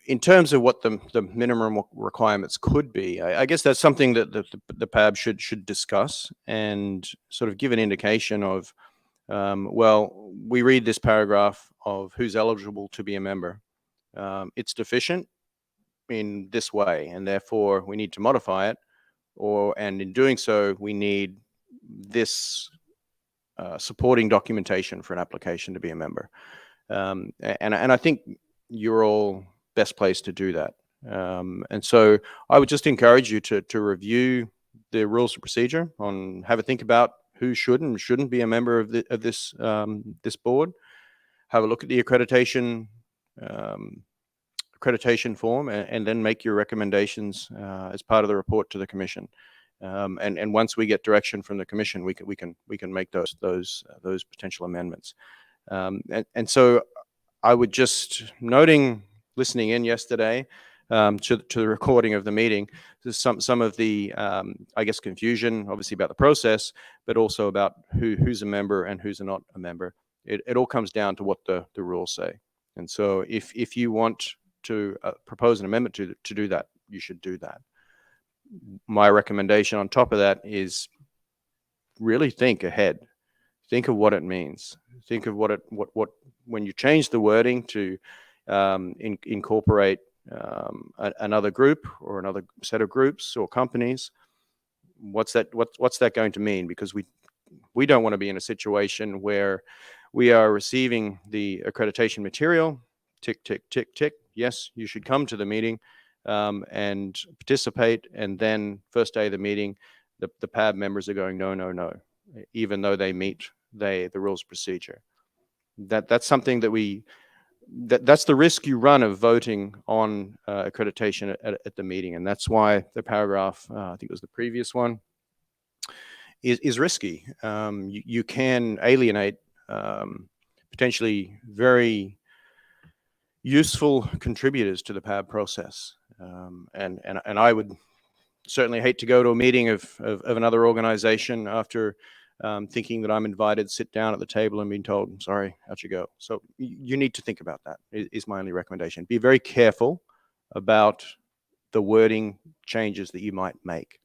In terms of what the minimum requirements could be, I guess that's something that the PAB should discuss and sort of give an indication of, well, we read this paragraph of who's eligible to be a member. It's deficient in this way, and therefore we need to modify it, and in doing so, we need this supporting documentation for an application to be a member. And I think you're all best place to do that. And so I would just encourage you to review the rules of procedure, have a think about who should and shouldn't be a member of this board. Have a look at the accreditation form, and then make your recommendations as part of the report to the commission. And once we get direction from the commission, we can make those potential amendments. And so I would just listening in yesterday to the recording of the meeting, some of the I guess confusion, obviously, about the process, but also about who's a member and who's not a member. It all comes down to what the rules say. And so if you want to propose an amendment to do that, you should do that. My recommendation on top of that is really think ahead. Think of what it means. Think of what when you change the wording to incorporate another group or another set of groups or companies, what's that going to mean? Because we don't want to be in a situation where we are receiving the accreditation material, tick, tick, tick, tick. Yes, you should come to the meeting and participate. And then first day of the meeting, the PAB members are going, no, no, no, even though they meet the rules of procedure. That's something that's the risk you run of voting on accreditation at the meeting. And that's why the paragraph, I think it was the previous one, is risky. You can alienate potentially very useful contributors to the PAB process. And I would certainly hate to go to a meeting of another organization after thinking that I'm invited, sit down at the table and being told, sorry, out you go. So you need to think about that, is my only recommendation. Be very careful about the wording changes that you might make.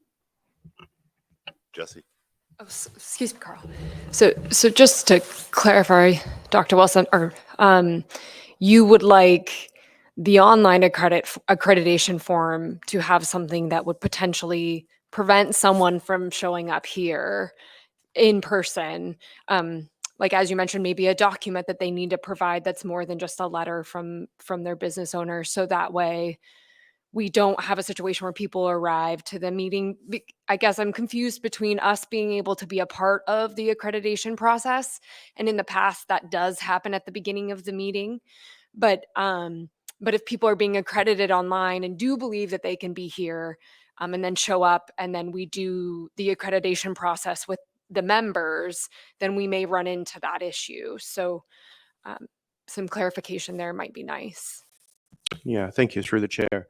Jessie. Oh, excuse me, Carl. So just to clarify, Dr. Wilson, you would like the online accreditation form to have something that would potentially prevent someone from showing up here in person. Like, as you mentioned, maybe a document that they need to provide that's more than just a letter from their business owner. So that way we don't have a situation where people arrive to the meeting. I guess I'm confused between us being able to be a part of the accreditation process. And in the past, that does happen at the beginning of the meeting. But if people are being accredited online and do believe that they can be here and then show up, and then we do the accreditation process with the members, then we may run into that issue. So some clarification there might be nice. Yeah, thank you, through the chair.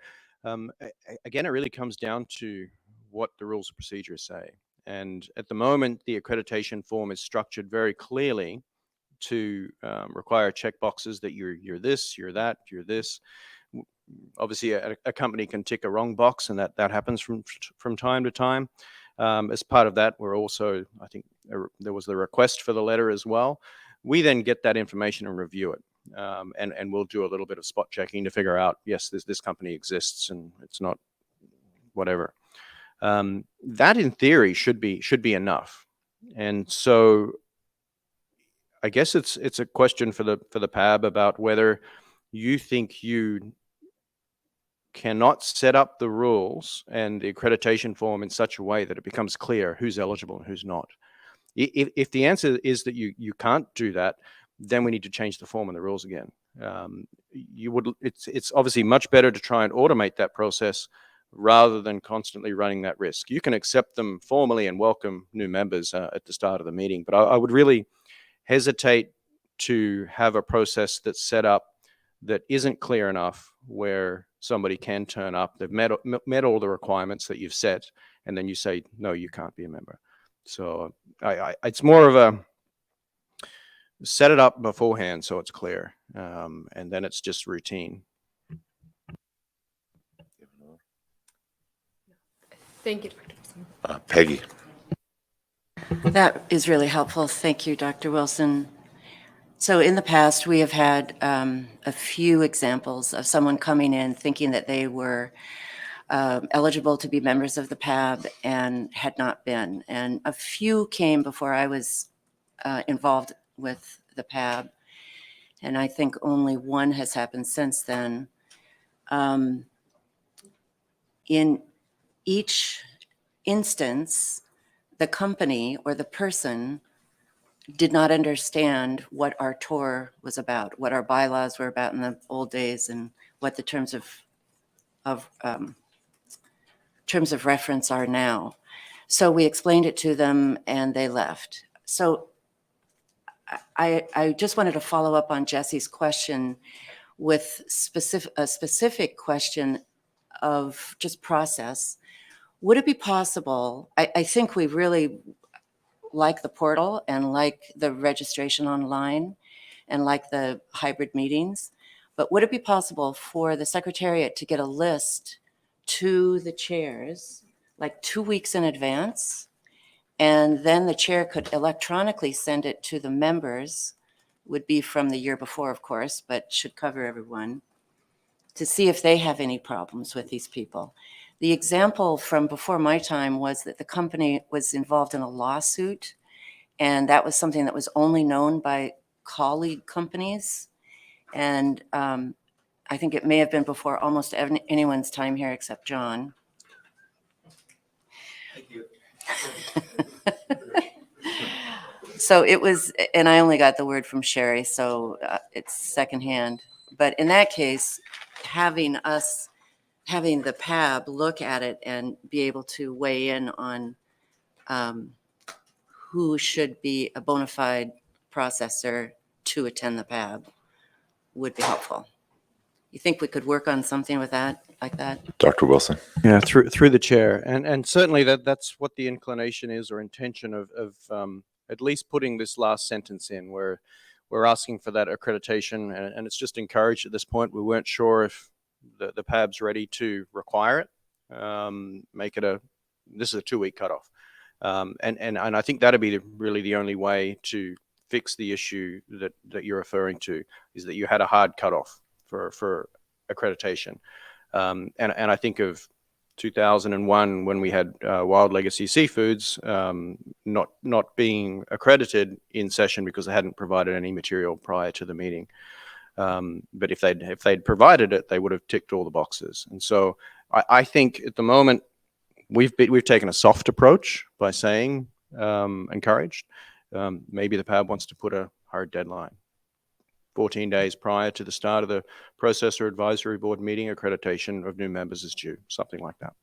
Again, it really comes down to what the rules of procedure say. And at the moment, the accreditation form is structured very clearly to require checkboxes that you're this, you're that, you're this. Obviously, a company can tick a wrong box, and that happens from time to time. As part of that, we're also, I think there was the request for the letter as well. We then get that information and review it. And we'll do a little bit of spot checking to figure out, yes, this company exists and it's not whatever. That in theory should be enough. And so I guess it's a question for the PAB about whether you think you cannot set up the rules and the accreditation form in such a way that it becomes clear who's eligible and who's not. If the answer is that you can't do that, then we need to change the form and the rules again. It's obviously much better to try and automate that process rather than constantly running that risk. You can accept them formally and welcome new members at the start of the meeting, but I would really hesitate to have a process that's set up that isn't clear enough, where somebody can turn up, they've met all the requirements that you've set, and then you say, no, you can't be a member. So it's more of a set it up beforehand so it's clear, and then it's just routine. Thank you. Peggy. That is really helpful. Thank you, Dr. Wilson. So in the past, we have had a few examples of someone coming in thinking that they were eligible to be members of the PAB and had not been. And a few came before I was involved with the PAB. And I think only one has happened since then. In each instance, the company or the person did not understand what our tour was about, what our bylaws were about in the old days, and what the terms of reference are now. So we explained it to them and they left. So I just wanted to follow up on Jessie's question with a specific question of just process. Would it be possible, I think we really like the portal and like the registration online and like the hybrid meetings, but would it be possible for the Secretariat to get a list to the chairs like 2 weeks in advance, and then the chair could electronically send it to the members, would be from the year before, of course, but should cover everyone, to see if they have any problems with these people. The example from before my time was that the company was involved in a lawsuit, and that was something that was only known by colleague companies. And I think it may have been before almost anyone's time here except John. Thank you. So it was, and I only got the word from Sherry, so it's secondhand. But in that case, having the PAB look at it and be able to weigh in on who should be a bona fide processor to attend the PAB would be helpful. You think we could work on something with that, like that? Dr. Wilson. Yeah, through the chair, and certainly that's what the inclination is or intention of at least putting this last sentence in, where we're asking for that accreditation, and it's just encouraged at this point. We weren't sure if the PAB's ready to require it, make it this is a 2-week cutoff, and I think that'd be really the only way to fix the issue that you're referring to, is that you had a hard cutoff for accreditation. And I think of 2001 when we had Wild Legacy Seafoods not being accredited in session because they hadn't provided any material prior to the meeting. But if they'd provided it, they would have ticked all the boxes. And so I think at the moment we've taken a soft approach by saying encouraged. Maybe the PAB wants to put a hard deadline. 14 days prior to the start of the Processor Advisory Board meeting, accreditation of new members is due, something like that.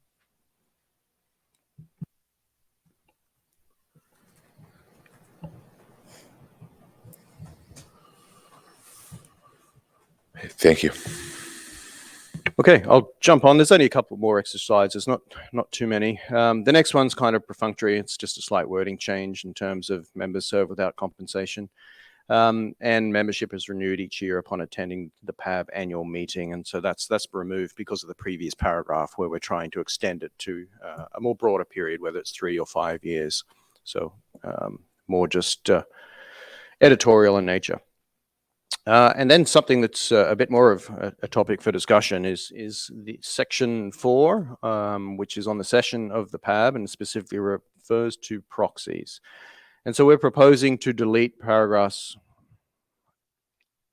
Thank you. Okay. Okay, I'll jump on. There's only a couple more exercises, not too many. The next one's kind of perfunctory. It's just a slight wording change in terms of members serve without compensation. And membership is renewed each year upon attending the PAB annual meeting. And so that's removed because of the previous paragraph where we're trying to extend it to a more broader period, whether it's 3 or 5 years. So more just editorial in nature. And then something that's a bit more of a topic for discussion is the section 4, which is on the session of the PAB and specifically refers to proxies. And so we're proposing to delete paragraphs.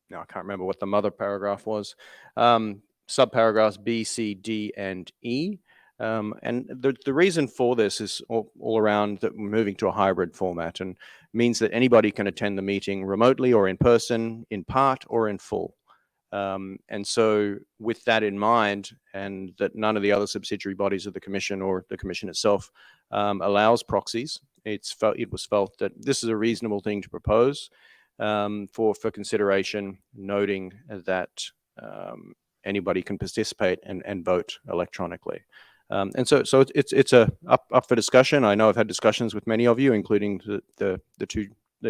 Now I can't remember what the mother paragraph was. Subparagraphs B, C, D, and E. And the reason for this is all around that we're moving to a hybrid format and means that anybody can attend the meeting remotely or in person, in part or in full. And so with that in mind, and that none of the other subsidiary bodies of the Commission or the Commission itself allows proxies, it was felt that this is a reasonable thing to propose for consideration, noting that anybody can participate and vote electronically. And so it's up for discussion. I know I've had discussions with many of you, including the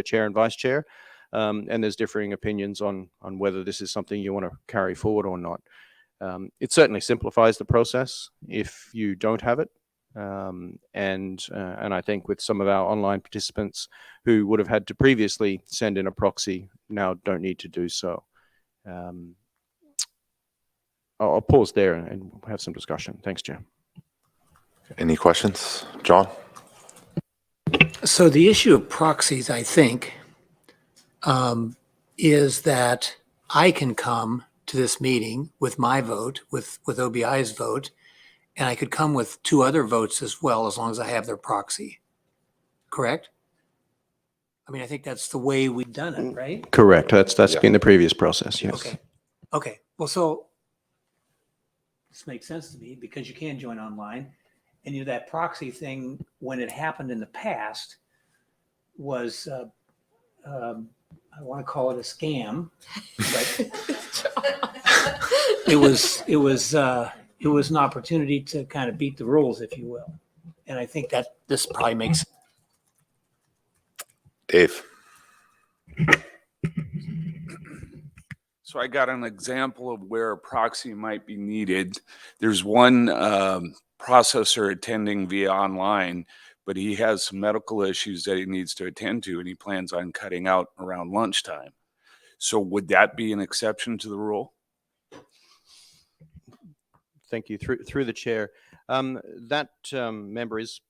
chair and vice chair, and there's differing opinions on whether this is something you want to carry forward or not. It certainly simplifies the process if you don't have it. And I think with some of our online participants who would have had to previously send in a proxy now don't need to do so. I'll pause there and have some discussion. Thanks, Chair. Any questions? John? So the issue of proxies, I think, is that I can come to this meeting with my vote, with OBI's vote, and I could come with 2 other votes as well, as long as I have their proxy. Correct? I mean, I think that's the way we've done it, right? Correct. That's been the previous process, yes. Okay. Well, so this makes sense to me because you can join online. And that proxy thing, when it happened in the past, was I want to call it a scam, but it was an opportunity to kind of beat the rules, if you will. And I think that this probably makes. Dave. So I got an example of where a proxy might be needed. There's one processor attending via online, but he has some medical issues that he needs to attend to, and he plans on cutting out around lunchtime. So would that be an exception to the rule? Thank you. Through the chair, that member is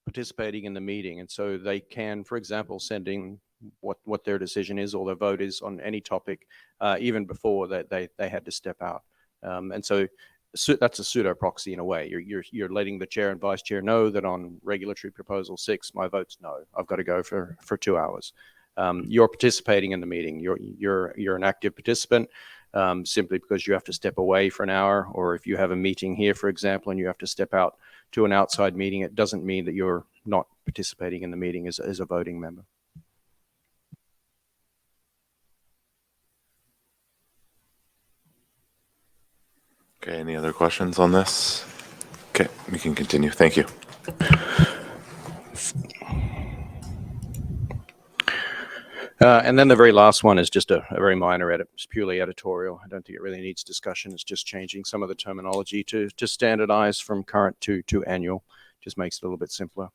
participating in the meeting, and so they can, for example, send in what their decision is or their vote is on any topic, even before they had to step out. And so that's a pseudo proxy in a way. You're letting the chair and vice chair know that on regulatory proposal 6, my vote's no. I've got to go for 2 hours. You're participating in the meeting. You're an active participant. Simply because you have to step away for an hour, or if you have a meeting here, for example, and you have to step out to an outside meeting, it doesn't mean that you're not participating in the meeting as a voting member. Okay, any other questions on this? Okay, we can continue. Thank you. And then the very last one is just a very minor edit. It's purely editorial. I don't think it really needs discussion. It's just changing some of the terminology to standardize from current to annual. Just makes it a little bit simpler.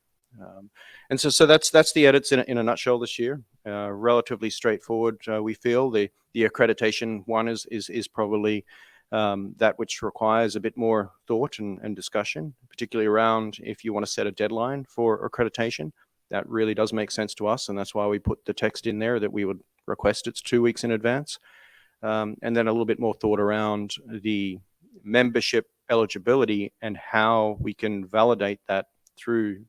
And so that's the edits in a nutshell this year. Relatively straightforward, we feel. The accreditation one is probably that which requires a bit more thought and discussion, particularly around if you want to set a deadline for accreditation. That really does make sense to us, and that's why we put the text in there that we would request it's 2 weeks in advance. And then a little bit more thought around the membership eligibility and how we can validate that through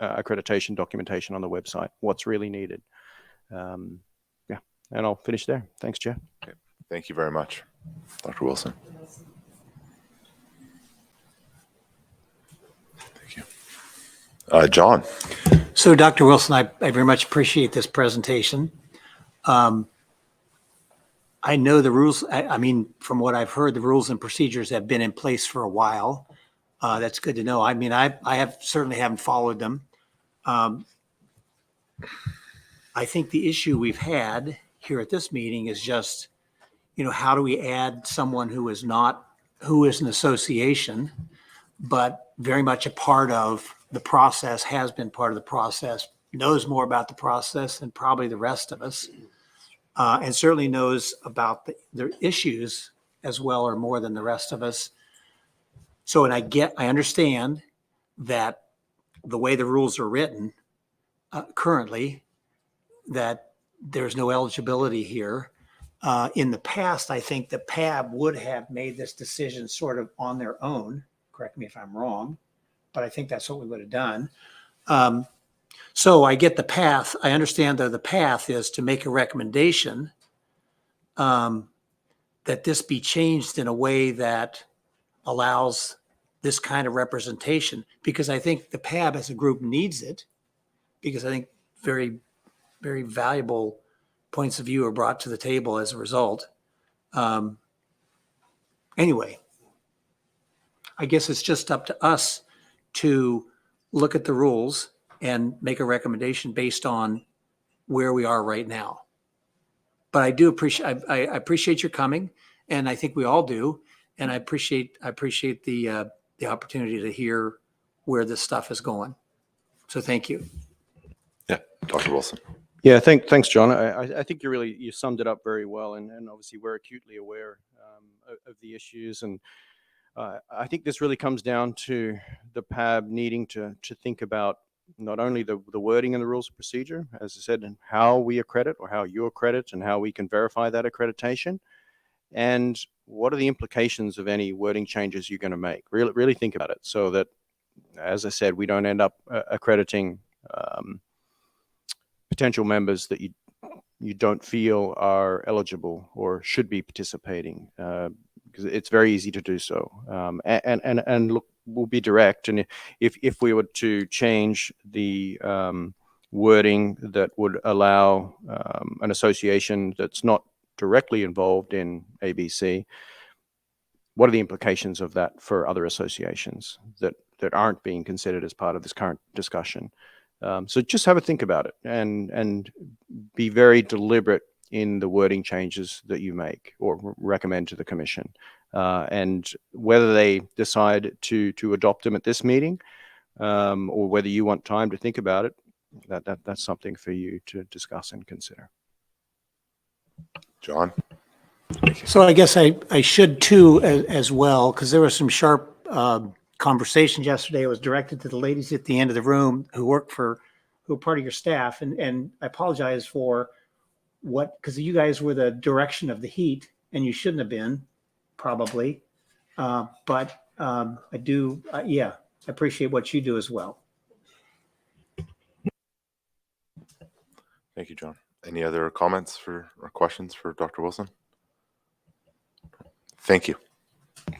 accreditation documentation on the website, what's really needed. Yeah, and I'll finish there. Thanks, Jeff. Okay. Thank you very much, Dr. Wilson. Thank you. John. So, Dr. Wilson, I very much appreciate this presentation. I know the rules. I mean, from what I've heard, the rules and procedures have been in place for a while. That's good to know. I mean, I have certainly haven't followed them. I think the issue we've had here at this meeting is just, how do we add someone who is an association, but very much a part of the process, has been part of the process, knows more about the process than probably the rest of us, and certainly knows about the issues as well or more than the rest of us. So, and I understand that the way the rules are written currently, that there's no eligibility here. In the past, I think the PAB would have made this decision sort of on their own. Correct me if I'm wrong, but I think that's what we would have done. So I get the path. I understand that the path is to make a recommendation that this be changed in a way that allows this kind of representation, because I think the PAB as a group needs it, because I think very, very valuable points of view are brought to the table as a result. Anyway, I guess it's just up to us to look at the rules and make a recommendation based on where we are right now. But I do appreciate, I appreciate your coming, and I think we all do. And I appreciate the opportunity to hear where this stuff is going. So thank you. Yeah, Dr. Wilson. Yeah, thanks, John. I think you summed it up very well, and obviously we're acutely aware of the issues, and I think this really comes down to the PAB needing to think about not only the wording in the rules of procedure, as I said, and how we accredit or how you accredit and how we can verify that accreditation, and what are the implications of any wording changes you're going to make. Really think about it, so that, as I said, we don't end up accrediting potential members that you don't feel are eligible or should be participating, because it's very easy to do so. And look, we'll be direct. And if we were to change the wording that would allow an association that's not directly involved in ABC, what are the implications of that for other associations that aren't being considered as part of this current discussion? So just have a think about it and be very deliberate in the wording changes that you make or recommend to the commission. And whether they decide to adopt them at this meeting, or whether you want time to think about it, that's something for you to discuss and consider. John? So I guess I should too as well, because there was some sharp conversation yesterday. It was directed to the ladies at the end of the room who are part of your staff. And I apologize for because you guys were the direction of the heat and you shouldn't have been probably. But I do, I appreciate what you do as well. Thank you, John. Any other comments or questions for Dr. Wilson? Thank you.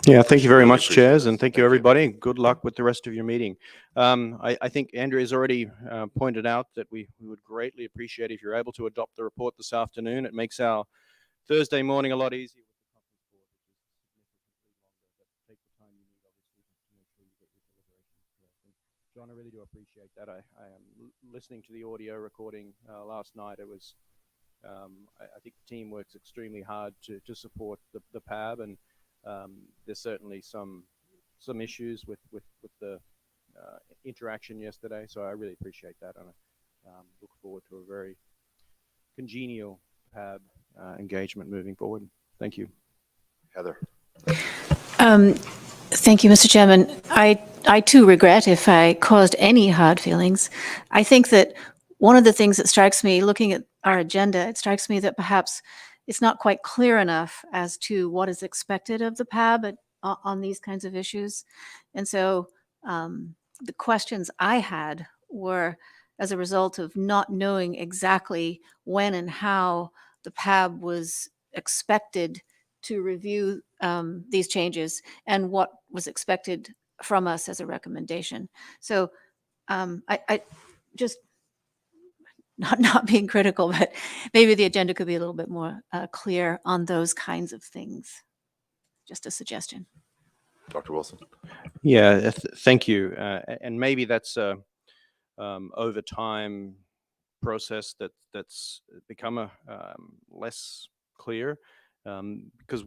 Yeah, thank you very Really much, appreciate chairs, this. and thank you, everybody. Good luck with the rest of your meeting. I think Andrea has already pointed out that we would greatly appreciate if you're able to adopt the report this afternoon. It makes our Thursday morning a lot easier. Take the time you need, obviously, to make sure you get your deliberations correct. John, I really do appreciate that. I am listening to the audio recording last night. It was, I think the team works extremely hard to support the PAB, and there's certainly some issues with the interaction yesterday. So I really appreciate that, and I look forward to a very congenial PAB engagement moving forward. Thank you. Heather. Thank you, Mr. Chairman. I too regret if I caused any hard feelings. I think that one of the things that strikes me looking at our agenda, it strikes me that perhaps it's not quite clear enough as to what is expected of the PAB on these kinds of issues. And so the questions I had were as a result of not knowing exactly when and how the PAB was expected to review these changes and what was expected from us as a recommendation. So I just not being critical, but maybe the agenda could be a little bit more clear on those kinds of things. Just a suggestion. Dr. Wilson? Yeah, thank you. And maybe that's a over time process that's become a less clear, because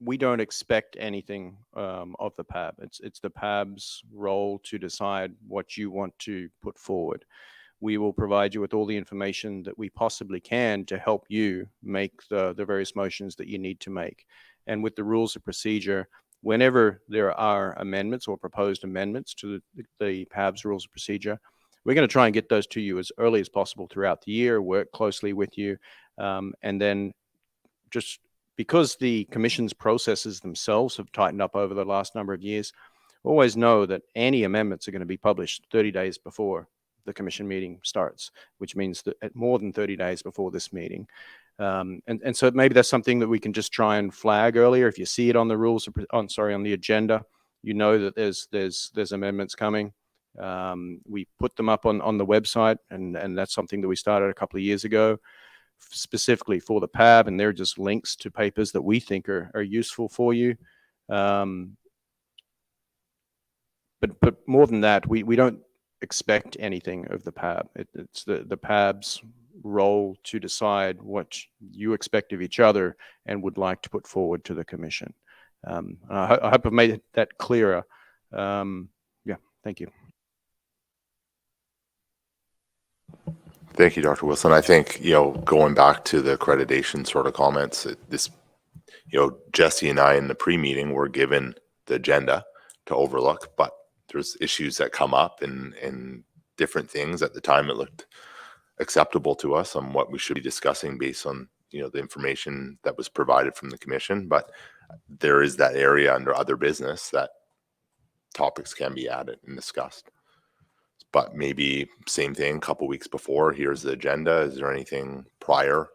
we don't expect anything of the PAB. It's the PAB's role to decide what you want to put forward. We will provide you with all the information that we possibly can to help you make the various motions that you need to make. And with the rules of procedure, whenever there are amendments or proposed amendments to the PAB's rules of procedure, we're going to try and get those to you as early as possible throughout the year, work closely with you, and then just because the commission's processes themselves have tightened up over the last number of years, always know that any amendments are going to be published 30 days before the commission meeting starts, which means that more than 30 days before this meeting. And so maybe that's something that we can just try and flag earlier. If you see it on the rules, on the agenda, you know that there's amendments coming. We put them up on the website, and that's something that we started a couple of years ago, specifically for the PAB, and they're just links to papers that we think are useful for you. But more than that, we don't expect anything of the PAB. It's the PAB's role to decide what you expect of each other and would like to put forward to the commission. I hope I've made that clearer. Yeah, thank you. Thank you, Dr. Wilson. I think, going back to the accreditation sort of comments, Jessie and I in the pre-meeting were given the agenda to overlook, but there's issues that come up and different things. At the time, it looked acceptable to us on what we should be discussing based on, the information that was provided from the commission. But there is that area under other business that topics can be added and discussed. But maybe same thing, a couple weeks before, here's the agenda. Is there anything prior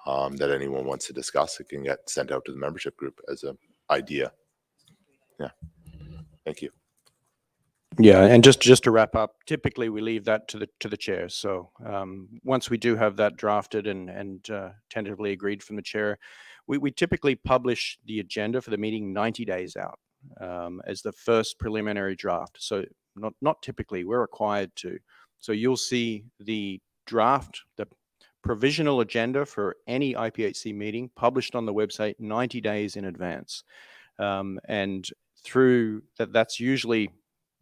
that anyone wants to discuss? It can get sent out to the membership group as an idea. Yeah. Thank you. Yeah, and just to wrap up, typically we leave that to the chair. So once we do have that drafted and tentatively agreed from the chair, we typically publish the agenda for the meeting 90 days out as the first preliminary draft. So not typically, we're required to. So you'll see the draft, the provisional agenda for any IPHC meeting published on the website 90 days in advance. And through that's usually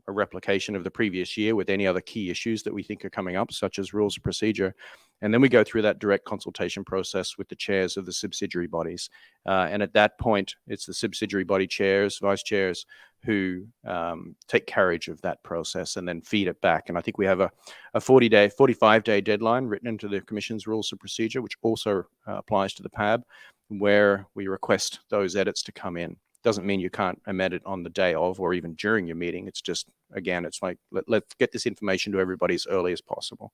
a replication of the previous year with any other key issues that we think are coming up, such as rules of procedure. And then we go through that direct consultation process with the chairs of the subsidiary bodies. And at that point, it's the subsidiary body chairs, vice chairs, who take carriage of that process and then feed it back. And I think we have a 45-day deadline written into the Commission's rules of procedure, which also applies to the PAB, where we request those edits to come in. Doesn't mean you can't amend it on the day of or even during your meeting. It's just, again, it's like, let's get this information to everybody as early as possible.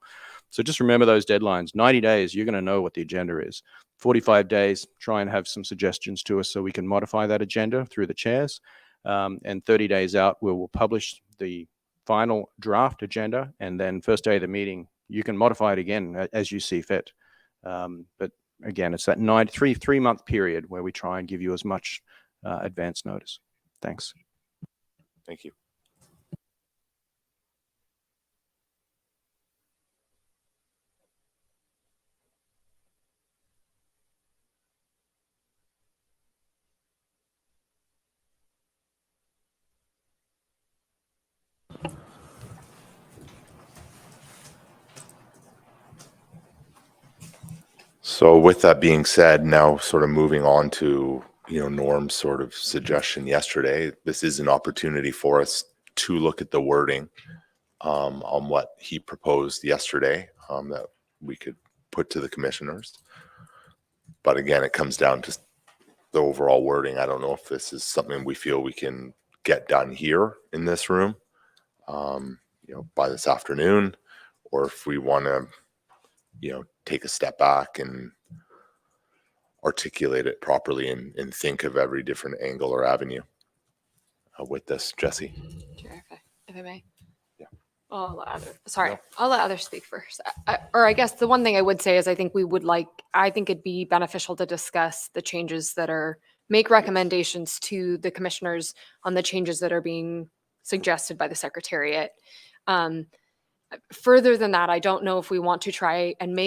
So just remember those deadlines. 90 days, you're going to know what the agenda is. 45 days, try and have some suggestions to us so we can modify that agenda through the chairs. And 30 days out, we will publish the final draft agenda. And then first day of the meeting, you can modify it again as you see fit. But again, it's that 3-month period where we try and give you as much advance notice. Thanks. Thank you. So with that being said, now sort of moving on to Norm's sort of suggestion yesterday, this is an opportunity for us to look at the wording on what he proposed yesterday that we could put to the commissioners. But again, it comes down to the overall wording. I don't know if this is something we feel we can get done here in this room, by this afternoon, or if we want to, take a step back and articulate it properly and think of every different angle or avenue with this, Jessie. Chair, if I may. Yeah. I'll let I'll let others speak first. Or I guess the one thing I would say is I think it'd be beneficial to discuss the changes make recommendations to the commissioners on the changes that are being suggested by the Secretariat. Further than that, I don't know if we want to try and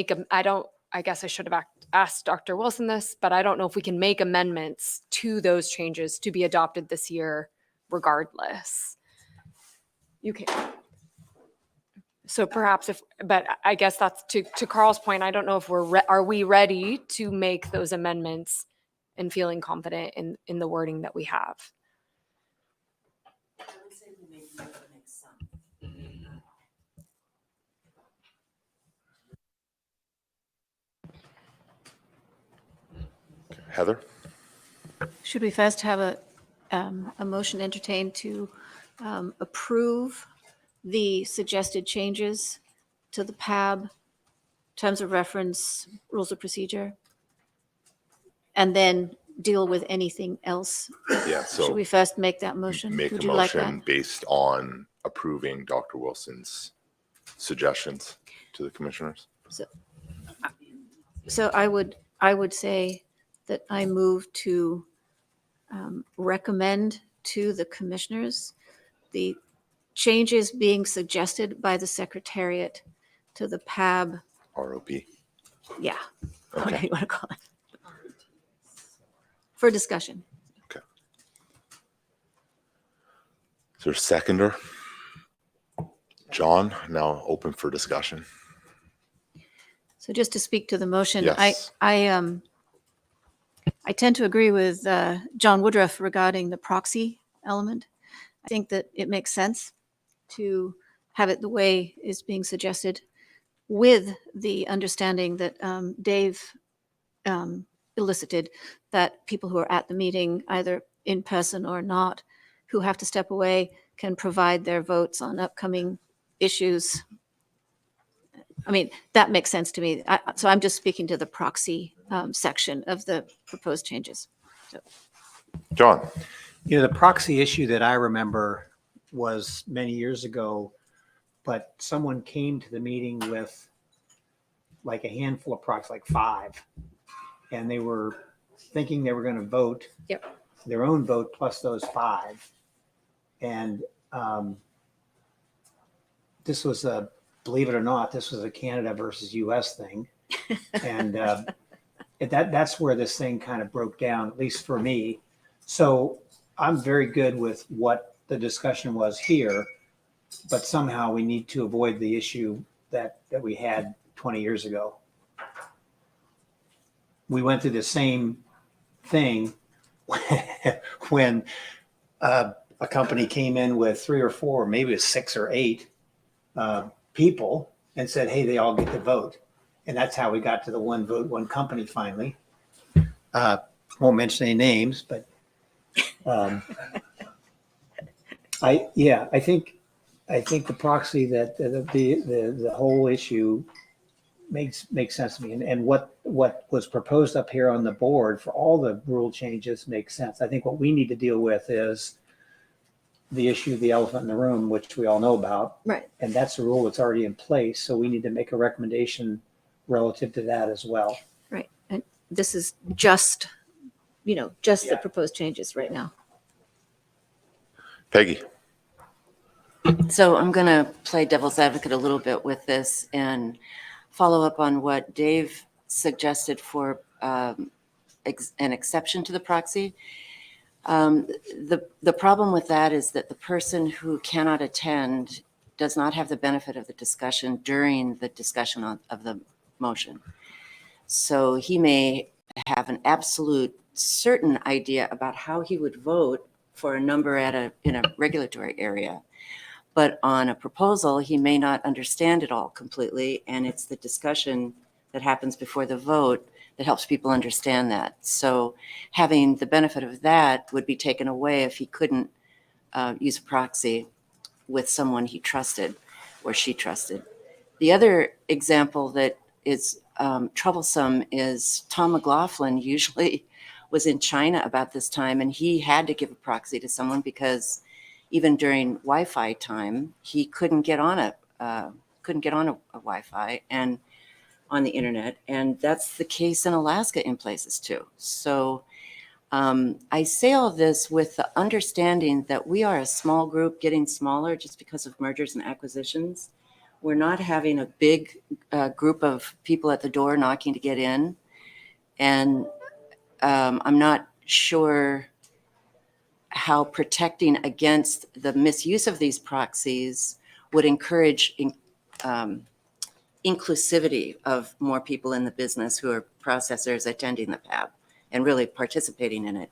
I guess I should have asked Dr. Wilson this, but I don't know if we can make amendments to those changes to be adopted this year regardless. You can. So perhaps but I guess that's to Carl's point. I don't know if are we ready to make those amendments and feeling confident in the wording that we have. Heather? Should we first have a motion entertained to approve the suggested changes to the PAB, terms of reference, rules of procedure, and then deal with anything else? Yeah, so should we first make that motion? make Would a you like motion that? based on approving Dr. Wilson's suggestions to the commissioners. So I would say that I move to recommend to the commissioners the changes being suggested by the Secretariat to the PAB. ROP. Yeah. Okay. Whatever you want to call it. For discussion. Okay. Is there a seconder? John, now open for discussion. So just to speak to the motion, Yes. I tend to agree with John Woodruff regarding the proxy element. I think that it makes sense to have it the way it's being suggested, with the understanding that Dave elicited, that people who are at the meeting, either in person or not, who have to step away, can provide their votes on upcoming issues. I mean, that makes sense to me. So I'm just speaking to the proxy section of the proposed changes. So. John? The proxy issue that I remember was many years ago, but someone came to the meeting with like a handful of proxies, like 5, and they were thinking they were going to vote their own vote plus those 5. And this was believe it or not, this was a Canada versus US thing. And that's where this thing kind of broke down, at least for me. So I'm very good with what the discussion was here, but somehow we need to avoid the issue that we had 20 years ago. We went through the same thing when a company came in with 3 or 4, maybe it was 6 or 8 people and said, hey, they all get to vote. And that's how we got to the one vote, one company finally. Won't mention any names, but I think the proxy, that the whole issue makes sense to me. And what was proposed up here on the board for all the rule changes makes sense. I think what we need to deal with is the issue of the elephant in the room, which we all know about. Right. And that's a rule that's already in place. So we need to make a recommendation relative to that as well. Right. And this is just the proposed changes right now. Peggy? So I'm going to play devil's advocate a little bit with this and follow up on what Dave suggested for an exception to the proxy. The problem with that is that the person who cannot attend does not have the benefit of the discussion during the discussion of the motion. So he may have an absolute certain idea about how he would vote for a number in a regulatory area. But on a proposal, he may not understand it all completely, and it's the discussion that happens before the vote that helps people understand that. So having the benefit of that would be taken away if he couldn't use a proxy with someone he trusted or she trusted. The other example that is troublesome is Tom McLaughlin usually was in China about this time, and he had to give a proxy to someone because even during Wi-Fi time, he couldn't get on a Wi-Fi and on the internet, and that's the case in Alaska in places too. So I say all this with the understanding that we are a small group getting smaller just because of mergers and acquisitions. We're not having a big group of people at the door knocking to get in, and I'm not sure how protecting against the misuse of these proxies would encourage inclusivity of more people in the business who are processors attending the PAB and really participating in it.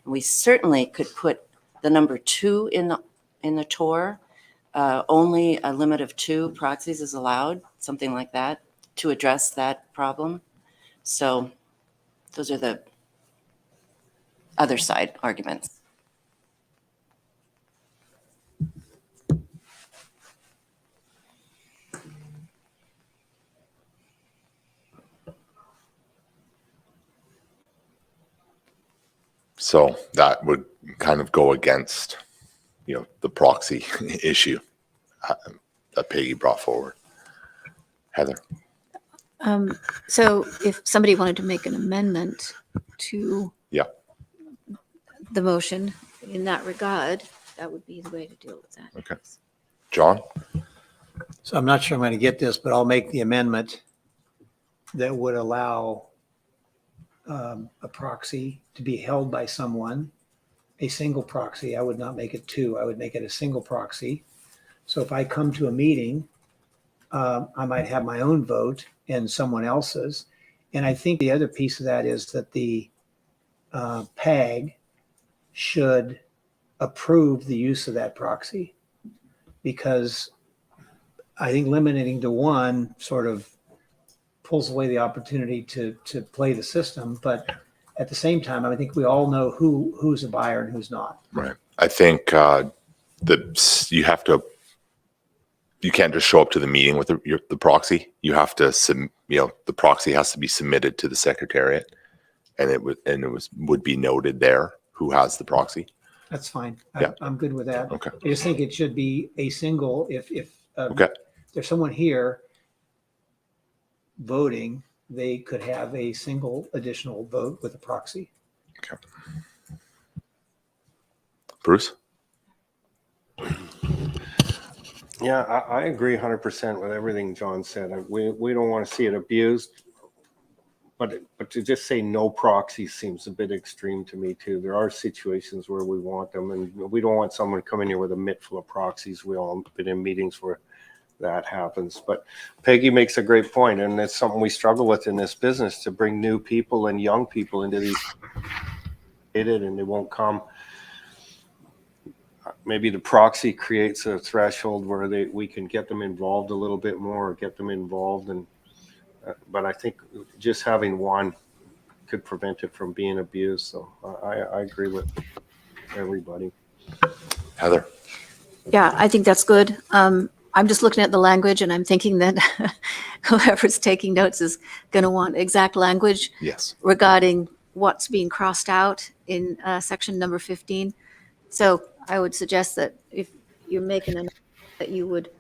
And we certainly could put the number 2 in the TOR. Only a limit of 2 proxies is allowed, something like that, to address that problem. So those are the other side arguments. So that would kind of go against, the proxy issue that Peggy brought forward. Heather? So if somebody wanted to make an amendment to Yeah. the motion in that regard, that would be the way to deal with that. Okay. John? So I'm not sure I'm going to get this, but I'll make the amendment that would allow a proxy to be held by someone, a single proxy. I would not make it 2. I would make it a single proxy. So if I come to a meeting, I might have my own vote and someone else's. And I think the other piece of that is that the PAG should approve the use of that proxy, because I think limiting to 1 sort of pulls away the opportunity to play the system. But at the same time, I think we all know who's a buyer and who's not. Right. I think that you can't just show up to the meeting with the proxy. You have to, the proxy has to be submitted to the Secretariat, and it would be noted there who has the proxy. That's fine. Yeah. I'm good with that. Okay. I just think it should be a single, if Okay. there's someone here voting, they could have a single additional vote with a proxy. Okay. Bruce? Yeah, I agree 100% with everything John said. We don't want to see it abused, but to just say no proxy seems a bit extreme to me too. There are situations where we want them, and we don't want someone coming here with a mitt full of proxies. We all been in meetings where that happens. But Peggy makes a great point, and it's something we struggle with in this business, to bring new people and young people into these, and they won't come. Maybe the proxy creates a threshold where we can get them involved a little bit more, or get them involved. And but I think just having 1 could prevent it from being abused. So I agree with everybody. Heather? Yeah, I think that's good. I'm just looking at the language, and I'm thinking that whoever's taking notes is going to want exact language Yes. regarding what's being crossed out in section number 15. So I would suggest that if you're making an, that you would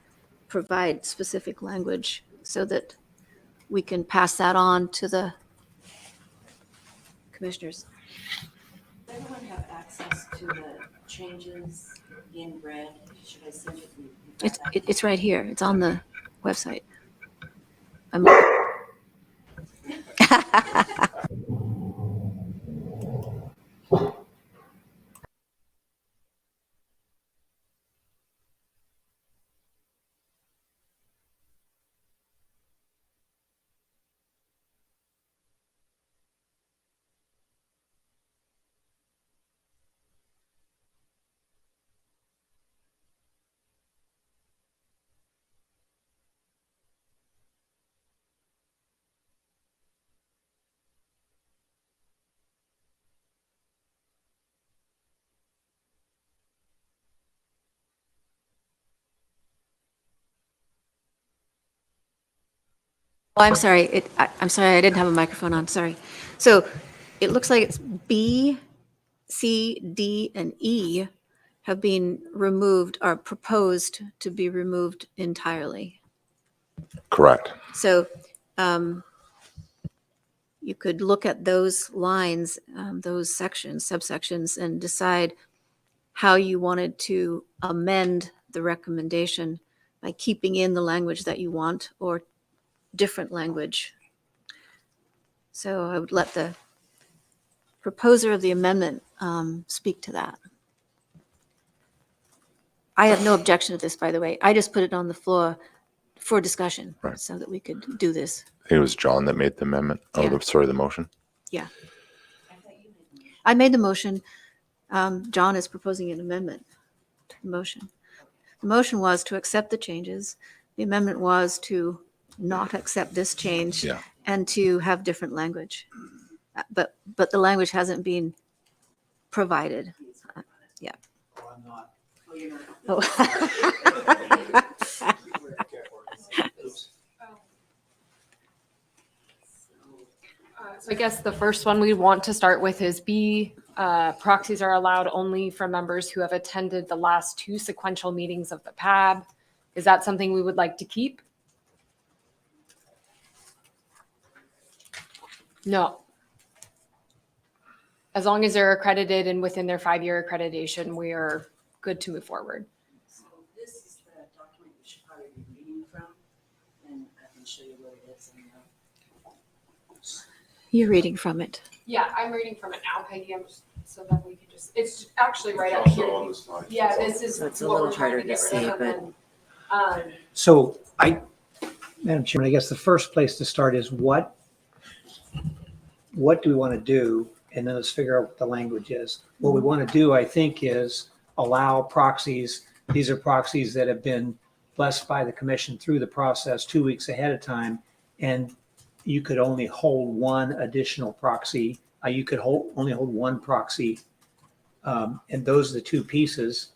provide specific language so that we can pass that on to the commissioners. Does everyone have access to the changes in red? Should I send it? It's right here. It's on the website. Oh, I'm sorry. I'm sorry. I didn't have a microphone on. Sorry. So it looks like it's B, C, D, and E have been removed, are proposed to be removed entirely. Correct. So you could look at those lines, those sections, subsections, and decide how you wanted to amend the recommendation by keeping in the language that you want or different language. So I would let the proposer of the amendment speak to that. I have no objection to this, by the way. I just put it on the floor for discussion so that we could do this. I think it was John that made the amendment. Oh, Yeah. sorry, the motion. Yeah. I made the motion. John is proposing an amendment to the motion. The motion was to accept the changes. The amendment was to not accept this change and to have different language. But the language hasn't been provided. Yeah. Oh. So I guess the first one we want to start with is B. Proxies are allowed only for members who have attended the last 2 sequential meetings of the PAB. Is that something we would like to keep? No. As long as they're accredited and within their 5-year accreditation, we are good to move forward. So this is the document you should probably be reading from, and I can show you what it is. You're reading from it. Yeah, I'm reading from it now, Peggy. So then we can just, it's actually right up here. Yeah, this is So it's a what little we're trying harder to get to rid see, of. And then, So Madam Chairman, I guess the first place to start is what do we want to do? And then let's figure out what the language is. What we want to do, I think, is allow proxies. These are proxies that have been blessed by the commission through the process 2 weeks ahead of time. And you could only hold one additional proxy. You could only hold one proxy. And those are the 2 pieces,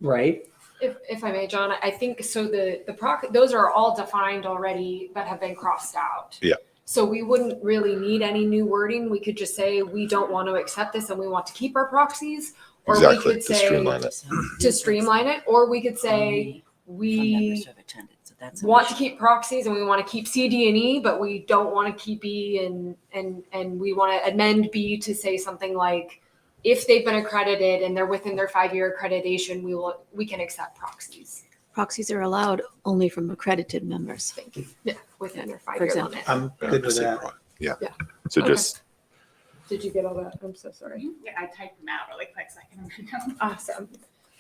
right? if I may, John, I think so. Those are all defined already, but have been crossed out. Yeah. So we wouldn't really need any new wording. We could just say we don't want to accept this and we want to keep our proxies. Or Exactly, we could to say streamline it. to streamline it, or we could say we want to keep proxies and we want to keep C, D, and E, but we don't want to keep E, and we want to amend B to say something like, if they've been accredited and they're within their 5-year accreditation, we can accept proxies. Proxies are allowed only from accredited members. Thank you. Yeah, within their For 5-year example. limit. I'm good with that. Yeah. Yeah. So Okay. just, Did you get all that? I'm so sorry. Yeah, I typed them out really quick so I can read them. Awesome.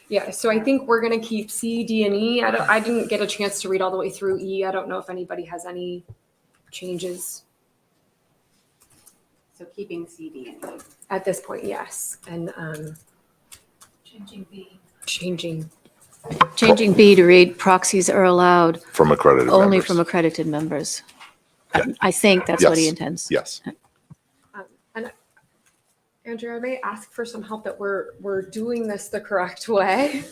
Yeah, so I think we're gonna keep C, D, and E. I didn't get a chance to read all the way through E. I don't know if anybody has any changes So keeping C, D, and E. at this point. Yes, and Changing B. Changing B to read proxies are allowed from accredited only members. from accredited members. I think that's what he Yes. intends. Yes. and Andrew, I may ask for some help that we're doing this the correct way.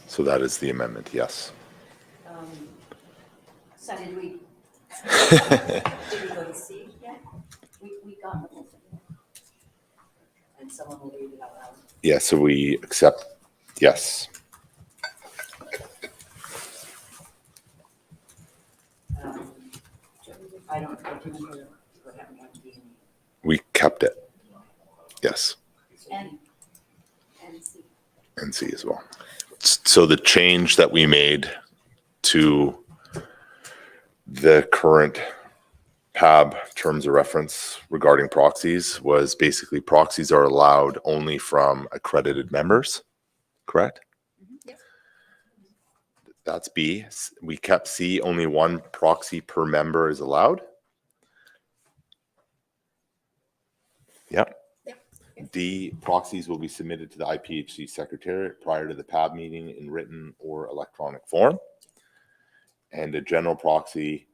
So that is the amendment, yes. So did we go to C yet? We got the whole thing. And someone will read it out loud. Yeah, so we accept, yes. I don't remember what happened on D We kept it. Yes. and C. And C as well. So the change that we made to the current PAB terms of reference regarding proxies was basically proxies are allowed only from accredited members, correct? Yes. That's B. We kept C, only one proxy per member is allowed. Yep. D, proxies will be submitted to the IPHC Secretariat prior to the PAB meeting in written or electronic form. And a general proxy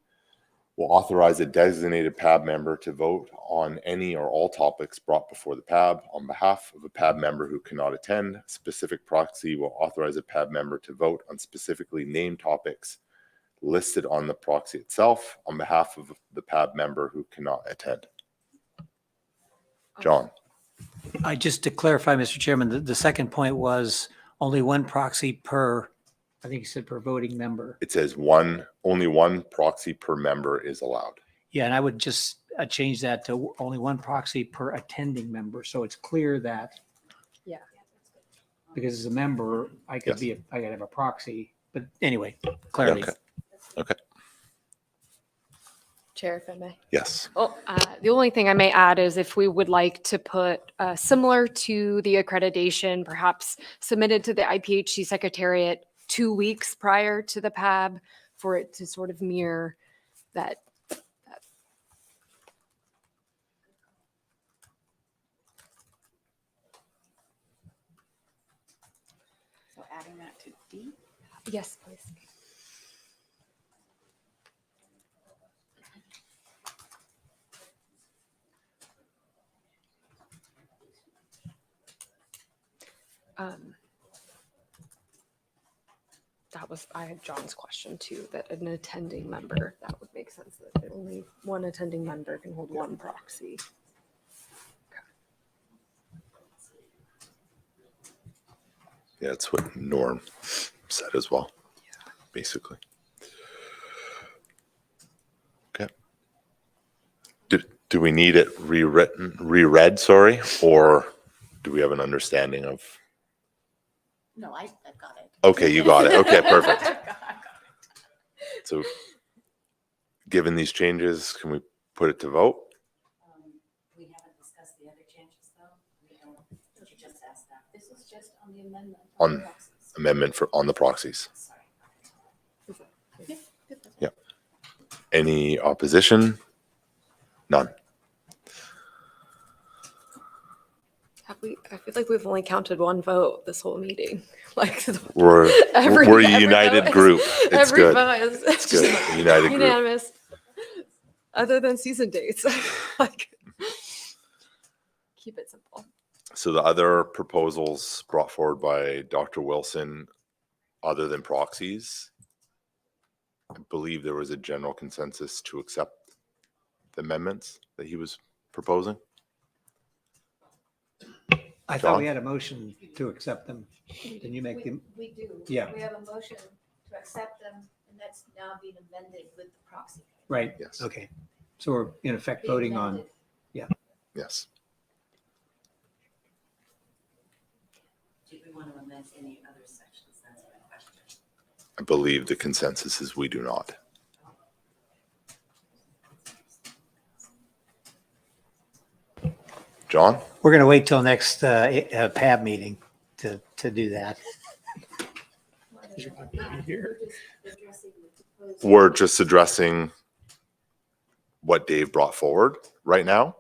will authorize a designated PAB member to vote on any or all topics brought before the PAB on behalf of a PAB member who cannot attend. A specific proxy will authorize a PAB member to vote on specifically named topics listed on the proxy itself on behalf of the PAB member who cannot attend. John. Just to clarify, Mr. Chairman, the second point was only one proxy per, I think you said per voting member. It says only one proxy per member is allowed. Yeah, and I would just change that to only one proxy per attending member. So it's clear that. Yeah. Because as a member, I could Yes. I could have a proxy, but anyway, clarity. Okay. Chair, if I may. Yes. Well, the only thing I may add is if we would like to put similar to the accreditation, perhaps submitted to the IPHC Secretariat 2 weeks prior to the PAB for it to sort of mirror that. So adding that to D. Yes, please. I had John's question too, that an attending member, that would make sense that only one attending member can hold one proxy. Yeah, it's what Norm said as well, basically. Okay. Do we need it reread, sorry, or do we have an understanding of? No, I've got it. Okay, you got it. Okay, perfect. I've got it. So given these changes, can we put it to vote? We haven't discussed the other changes though. We don't, you just asked that. This is just on the amendment. On amendment on the proxies. Yeah. Any opposition? None. I feel like we've only counted one vote this whole meeting. Like We're a united vote group. is- It's every good. vote is- It's good. A united group. unanimous. Other than season dates, like keep it simple. So the other proposals brought forward by Dr. Wilson, other than proxies, I believe there was a general consensus to accept the amendments that he was proposing. I thought we John? had a motion to accept them. Didn't you make them? We do. Yeah. We have a motion to accept them, and that's now being amended with the proxy. Right. Yes. Okay. So we're in effect Being voting on, amended. yeah. Yes. Do we want to amend any other sections? That's my question. I believe the consensus is we do not. John? We're going to wait till next PAB meeting to do that. We're just addressing what Dave brought forward right now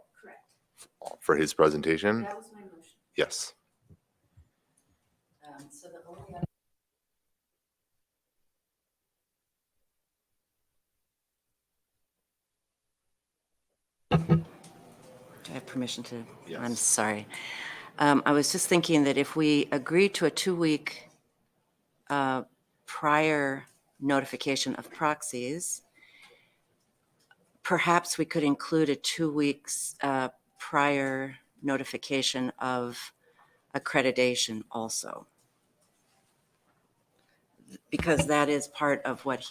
for his presentation. That was my motion. Yes. So the only other. Do I have permission to? Yes. I'm sorry. I was just thinking that if we agree to a 2-week prior notification of proxies, perhaps we could include a 2 weeks prior notification of accreditation also. Because that is part of what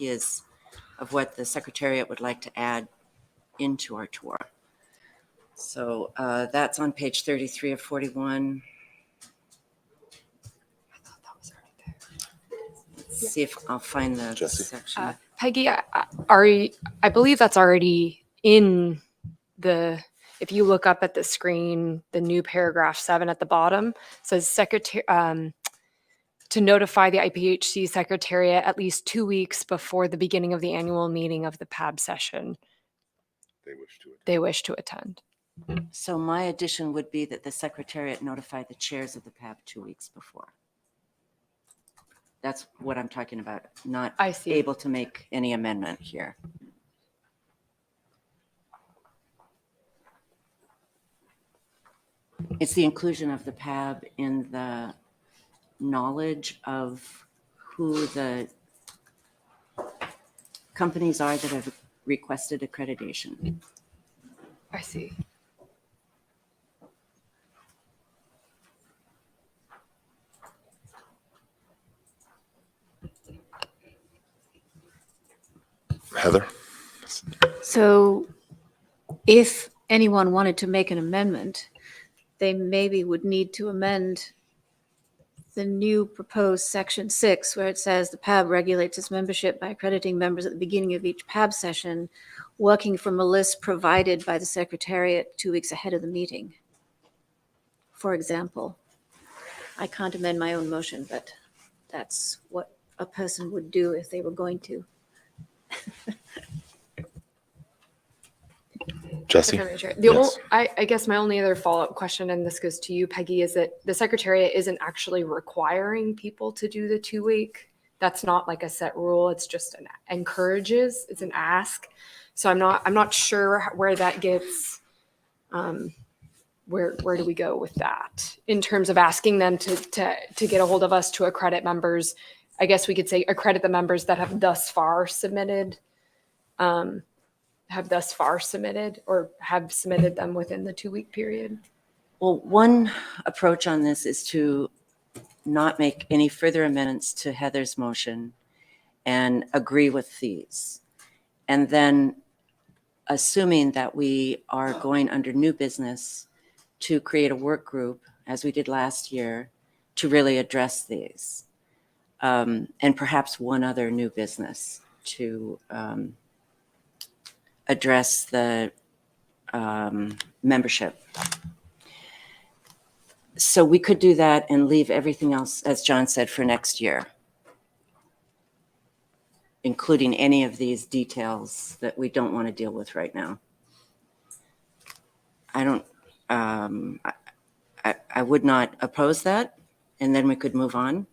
what the Secretariat would like to add into our tour. So that's on page 33 of 41. Let's see if I'll find the Jessie? section. Peggy, I believe that's already in the, if you look up at the screen, the new paragraph 7 at the bottom says secretary, to notify the IPHC Secretariat at least 2 weeks before the beginning of the annual meeting of the PAB session they wish to attend. So my addition would be that the Secretariat notify the chairs of the PAB 2 weeks before. That's what I'm talking about, not I see. able to make any amendment here. It's the inclusion of the PAB in the knowledge of who the companies are that have requested accreditation. I see. Heather? So if anyone wanted to make an amendment, they maybe would need to amend the new proposed section 6, where it says the PAB regulates its membership by accrediting members at the beginning of each PAB session, working from a list provided by the Secretariat 2 weeks ahead of the meeting. For example, I can't amend my own motion, but that's what a person would do if they were going to. Jesse? The I guess my only other follow-up question, and this goes to you, Peggy, is that the Secretariat isn't actually requiring people to do the 2-week. That's not like a set rule. It's just an encourages. It's an ask. So I'm not sure where that gets. Where do we go with that in terms of asking them to get a hold of us to accredit members? I guess we could say accredit the members that have thus far submitted. Or have submitted them within the 2-week period? Well, one approach on this is to not make any further amendments to Heather's motion and agree with these. And then assuming that we are going under new business to create a work group, as we did last year, to really address these. And perhaps one other new business to address the membership. So we could do that and leave everything else, as John said, for next year, including any of these details that we don't want to deal with right now. I don't, I would not oppose that, and then we could move on.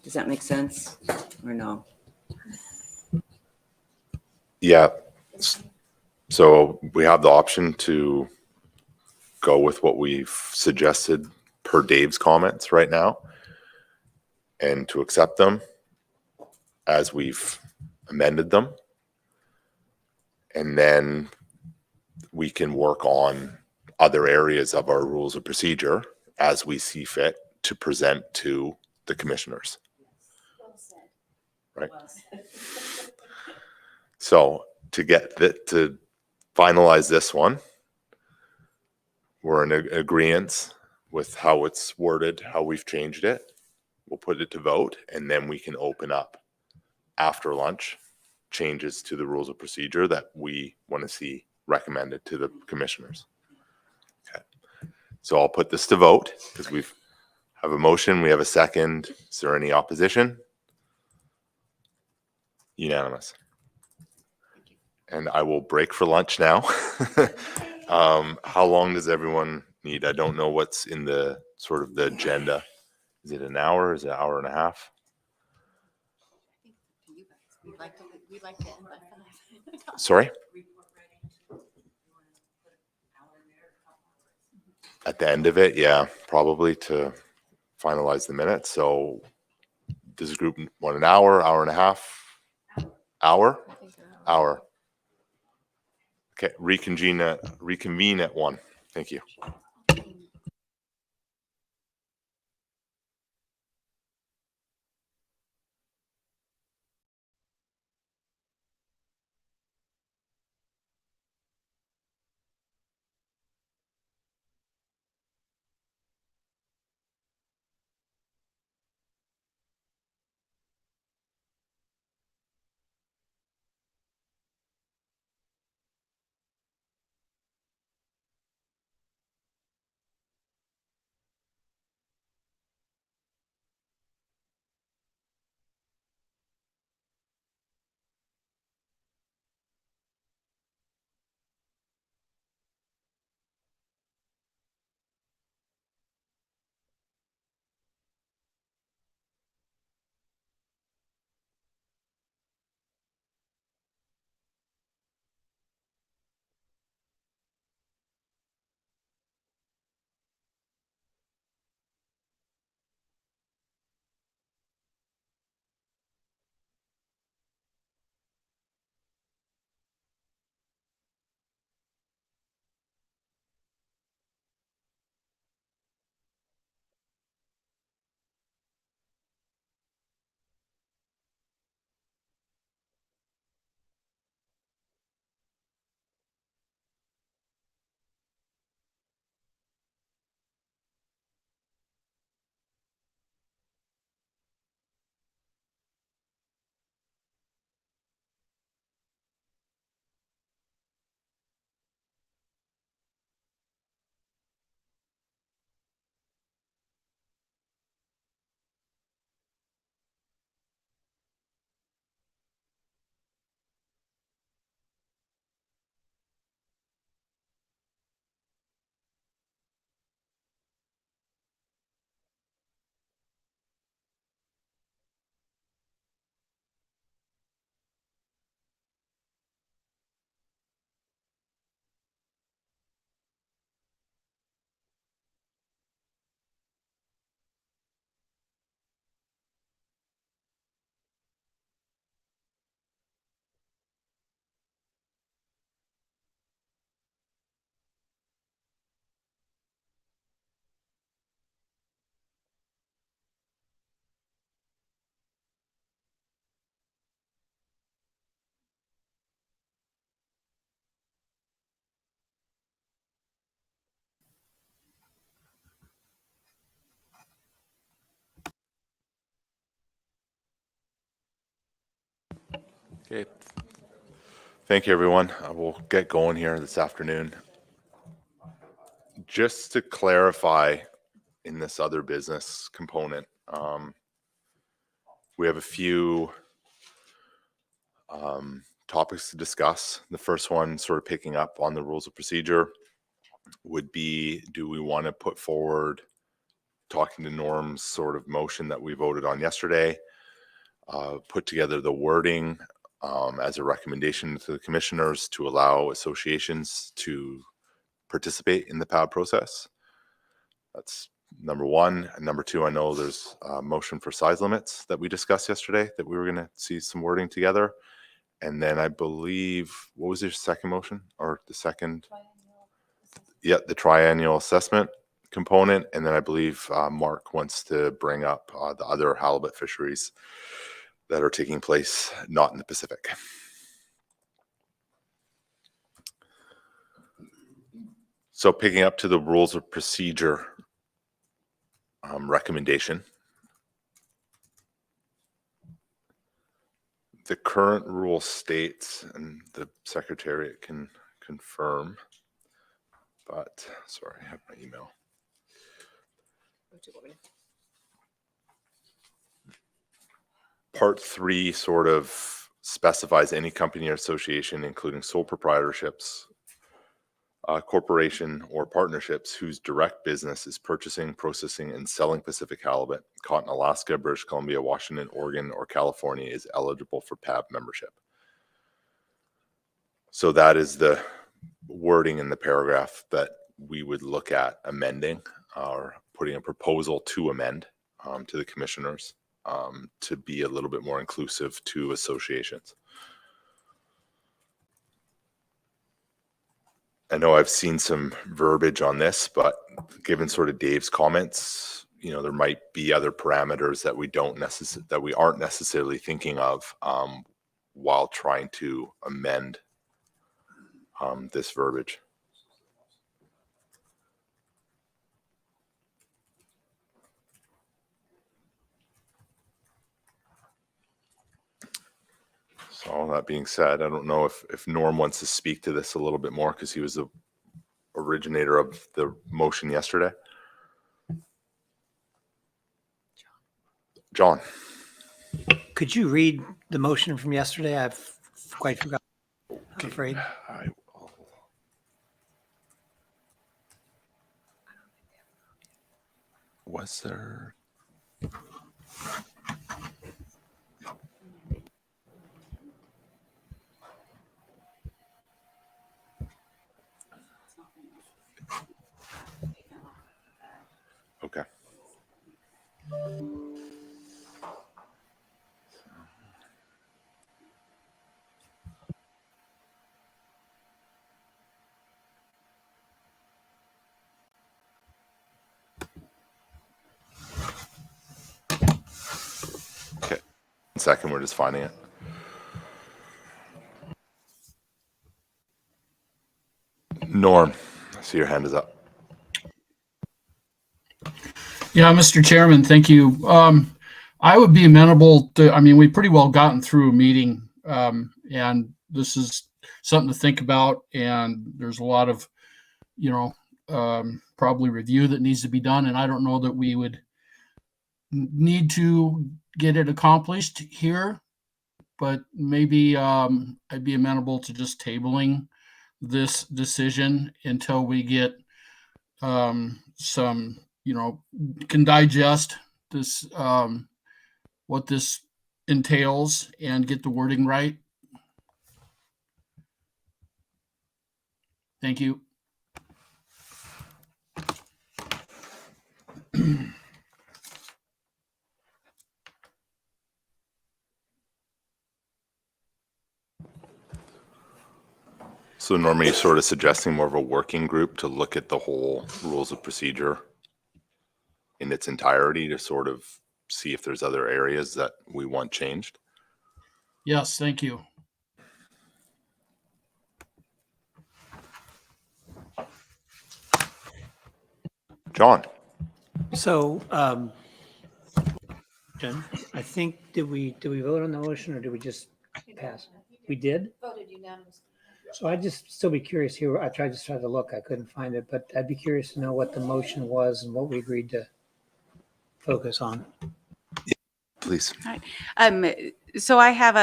Does that make sense or no? Yeah. So we have the option to go with what we've suggested per Dave's comments right now and to accept them as we've amended them. And then we can work on other areas of our rules of procedure as we see fit to present to the commissioners. Right. So to to finalize this one, we're in agreement with how it's worded, how we've changed it. We'll put it to vote, and then we can open up after lunch changes to the rules of procedure that we want to see recommended to the commissioners. Okay. So I'll put this to vote because we have a motion. We have a second. Is there any opposition? Unanimous. And I will break for lunch now. How long does everyone need? I don't know what's in the sort of the agenda. Is it an hour? Is it an hour and a half? We'd like to end by 5. Sorry? At the end of it, yeah, probably to finalize the minutes. So does the group want an hour, hour and a half? Hour? Hour. Okay, reconvene at 1. Thank you. Okay. Thank you, everyone. We'll get going here this afternoon. Just to clarify in this other business component, we have a few topics to discuss. The first one, sort of picking up on the rules of procedure, would be, do we want to put forward, talking to Norm's sort of motion that we voted on yesterday, put together the wording as a recommendation to the commissioners to allow associations to participate in the PAB process? That's number one. And number two, I know there's a motion for size limits that we discussed yesterday that we were going to see some wording together. And then I believe, what was your second motion, or the second? Yeah, the triennial assessment component. And then I believe Mark wants to bring up the other halibut fisheries that are taking place not in the Pacific. So picking up to the rules of procedure recommendation. The current rule states, and the Secretariat can confirm, but sorry, I have my email. Part 3 sort of specifies any company or association, including sole proprietorships, corporation, or partnerships whose direct business is purchasing, processing, and selling Pacific halibut caught in Alaska, British Columbia, Washington, Oregon, or California is eligible for PAB membership. So that is the wording in the paragraph that we would look at amending, or putting a proposal to amend to the commissioners to be a little bit more inclusive to associations. I know I've seen some verbiage on this, but given sort of Dave's comments, you know, there might be other parameters that we aren't necessarily thinking of while trying to amend this verbiage. So all that being said, I don't know if Norm wants to speak to this a little bit more, because he was the originator of the motion yesterday. John. Could you read the motion from yesterday? I've quite forgotten, I'm afraid. Was there? Okay. Okay. 1 second, we're just finding it. Norm, I see your hand is up. Yeah, Mr. Chairman, thank you. I would be amenable to, I mean, we've pretty well gotten through a meeting, and this is something to think about. And there's a lot of, you know, probably review that needs to be done. And I don't know that we would need to get it accomplished here, but maybe I'd be amenable to just tabling this decision until we get some, you know, can digest this, what this entails and get the wording right. Thank you. So normally you're sort of suggesting more of a working group to look at the whole rules of procedure in its entirety to sort of see if there's other areas that we want changed? Yes, thank you. John. So, Jen, I think, did we vote on the motion, or did we just? Pass. We did? Voted unanimously. So I'd just still be curious here. I tried to look. I couldn't find it, but I'd be curious to know what the motion was and what we agreed to focus on. Please. All right. So I have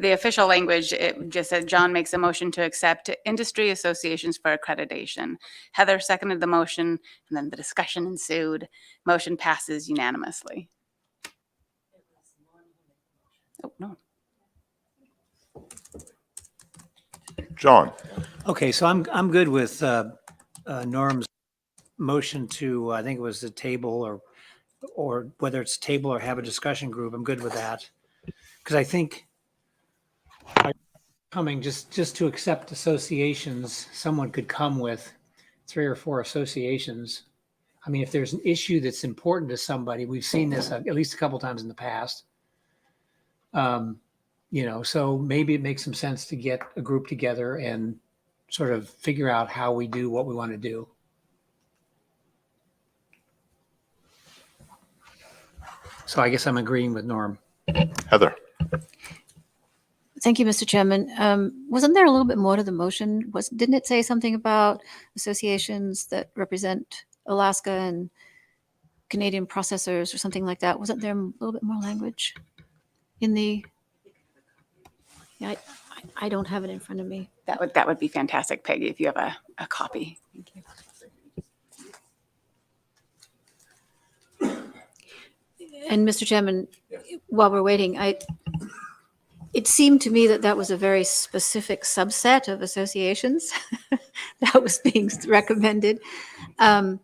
the official language. It just said John makes a motion to accept industry associations for accreditation. Heather seconded the motion, and then the discussion ensued. Motion passes unanimously. Oh, no. John. Okay, so I'm good with Norm's motion to, I think it was the table or whether it's table or have a discussion group. I'm good with that. Because I think coming just to accept associations, someone could come with 3 or 4 associations. I mean, if there's an issue that's important to somebody, we've seen this at least a couple times in the past. So maybe it makes some sense to get a group together and sort of figure out how we do what we want to do. So I guess I'm agreeing with Norm. Heather. Thank you, Mr. Chairman. Wasn't there a little bit more to the motion? Didn't it say something about associations that represent Alaska and Canadian processors or something like that? Wasn't there a little bit more language in the? Yeah, I don't have it in front of me. That would be fantastic, Peggy, if you have a copy. Thank you. And Mr. Chairman, while we're waiting, it seemed to me that was a very specific subset of associations that was being recommended. And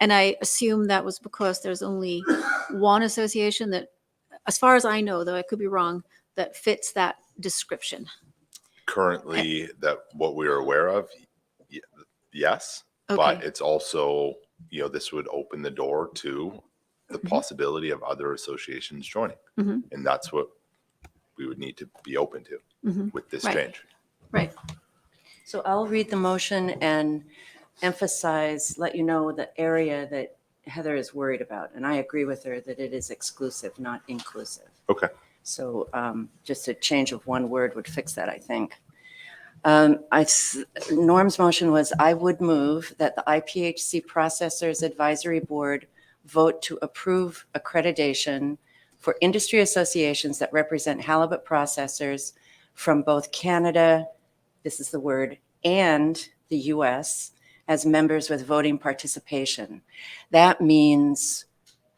I assume that was because there's only one association that, as far as I know, though I could be wrong, that fits that description. Currently, that what we are aware of, yes, Okay. but it's also, this would open the door to the possibility of other associations joining. Mhm. And that's what we would need to be open to with this Right. change. Right. So I'll read the motion and let you know the area that Heather is worried about. And I agree with her that it is exclusive, not inclusive. Okay. So just a change of one word would fix that, I think. Norm's motion was, I would move that the IPHC Processors Advisory Board vote to approve accreditation for industry associations that represent halibut processors from both Canada, this is the word, and the US as members with voting participation. That means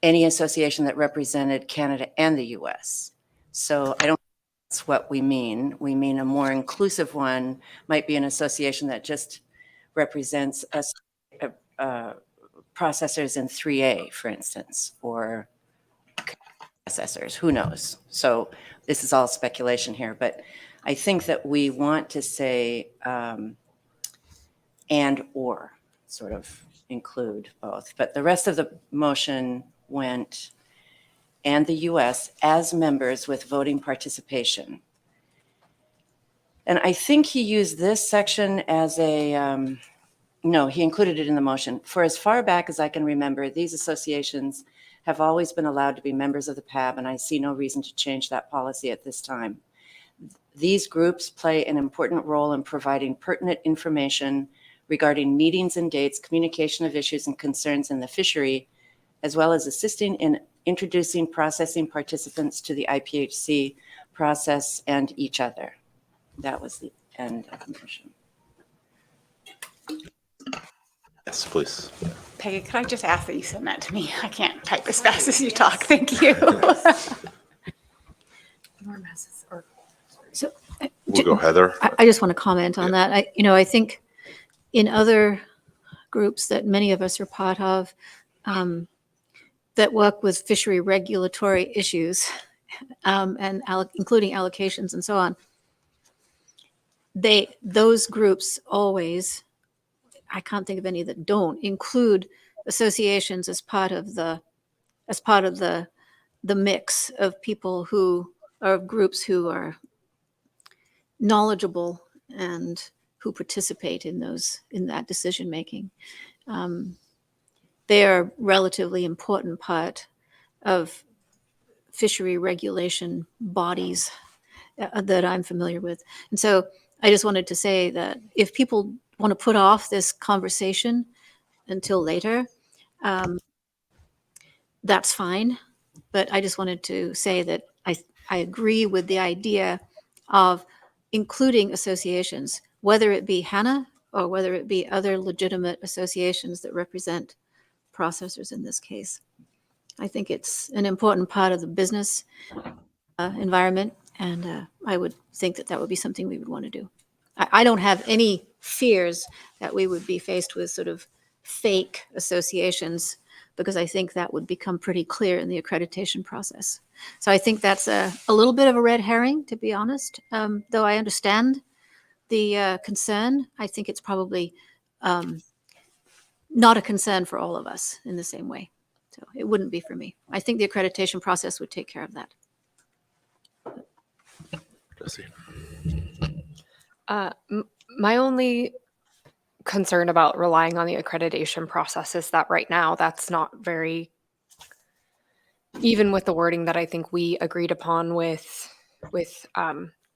any association that represented Canada and the US. So I don't think that's what we mean. We mean a more inclusive one might be an association that just represents us, processors in 3A, for instance, or processors, who knows? So this is all speculation here, but I think that we want to say and or sort of include both. But the rest of the motion went and the US as members with voting participation. And I think he used this section as no, he included it in the motion. For as far back as I can remember, these associations have always been allowed to be members of the PAB, and I see no reason to change that policy at this time. These groups play an important role in providing pertinent information regarding meetings and dates, communication of issues and concerns in the fishery, as well as assisting in introducing processing participants to the IPHC process and each other. That was the end of the motion. Yes, please. Peggy, could I just ask that you send that to me? I can't type as fast as you talk. Thank you. So We'll go Heather. I just want to comment on that. I think in other groups that many of us are part of that work with fishery regulatory issues and including allocations and so on, those groups always, I can't think of any that don't include associations as part of the mix of people who are groups who are knowledgeable and who participate in that decision making. They are a relatively important part of fishery regulation bodies that I'm familiar with. And so I just wanted to say that if people want to put off this conversation until later, that's fine. But I just wanted to say that I agree with the idea of including associations, whether it be HANA or whether it be other legitimate associations that represent processors in this case. I think it's an important part of the business environment, and I would think that that would be something we would want to do. I don't have any fears that we would be faced with sort of fake associations, because I think that would become pretty clear in the accreditation process. So I think that's a little bit of a red herring, to be honest. Though I understand the concern, I think it's probably not a concern for all of us in the same way. So it wouldn't be for me. I think the accreditation process would take care of that. Jessie. My only concern about relying on the accreditation process is that right now that's not very, even with the wording that I think we agreed upon with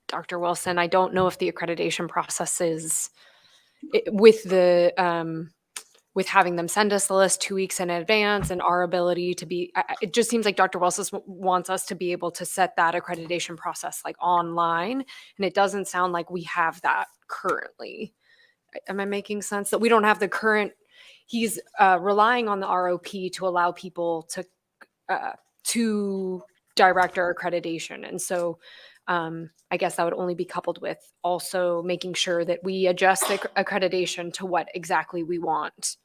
Dr. Wilson, I don't know if the accreditation process is with the with having them send us the list 2 weeks in advance and our ability to be, it just seems like Dr. Wilson wants us to be able to set that accreditation process like online. And it doesn't sound like we have that currently. Am I making sense? That we don't have the current, he's relying on the ROP to allow people to direct our accreditation. And so I guess that would only be coupled with also making sure that we adjust the accreditation to what exactly we want.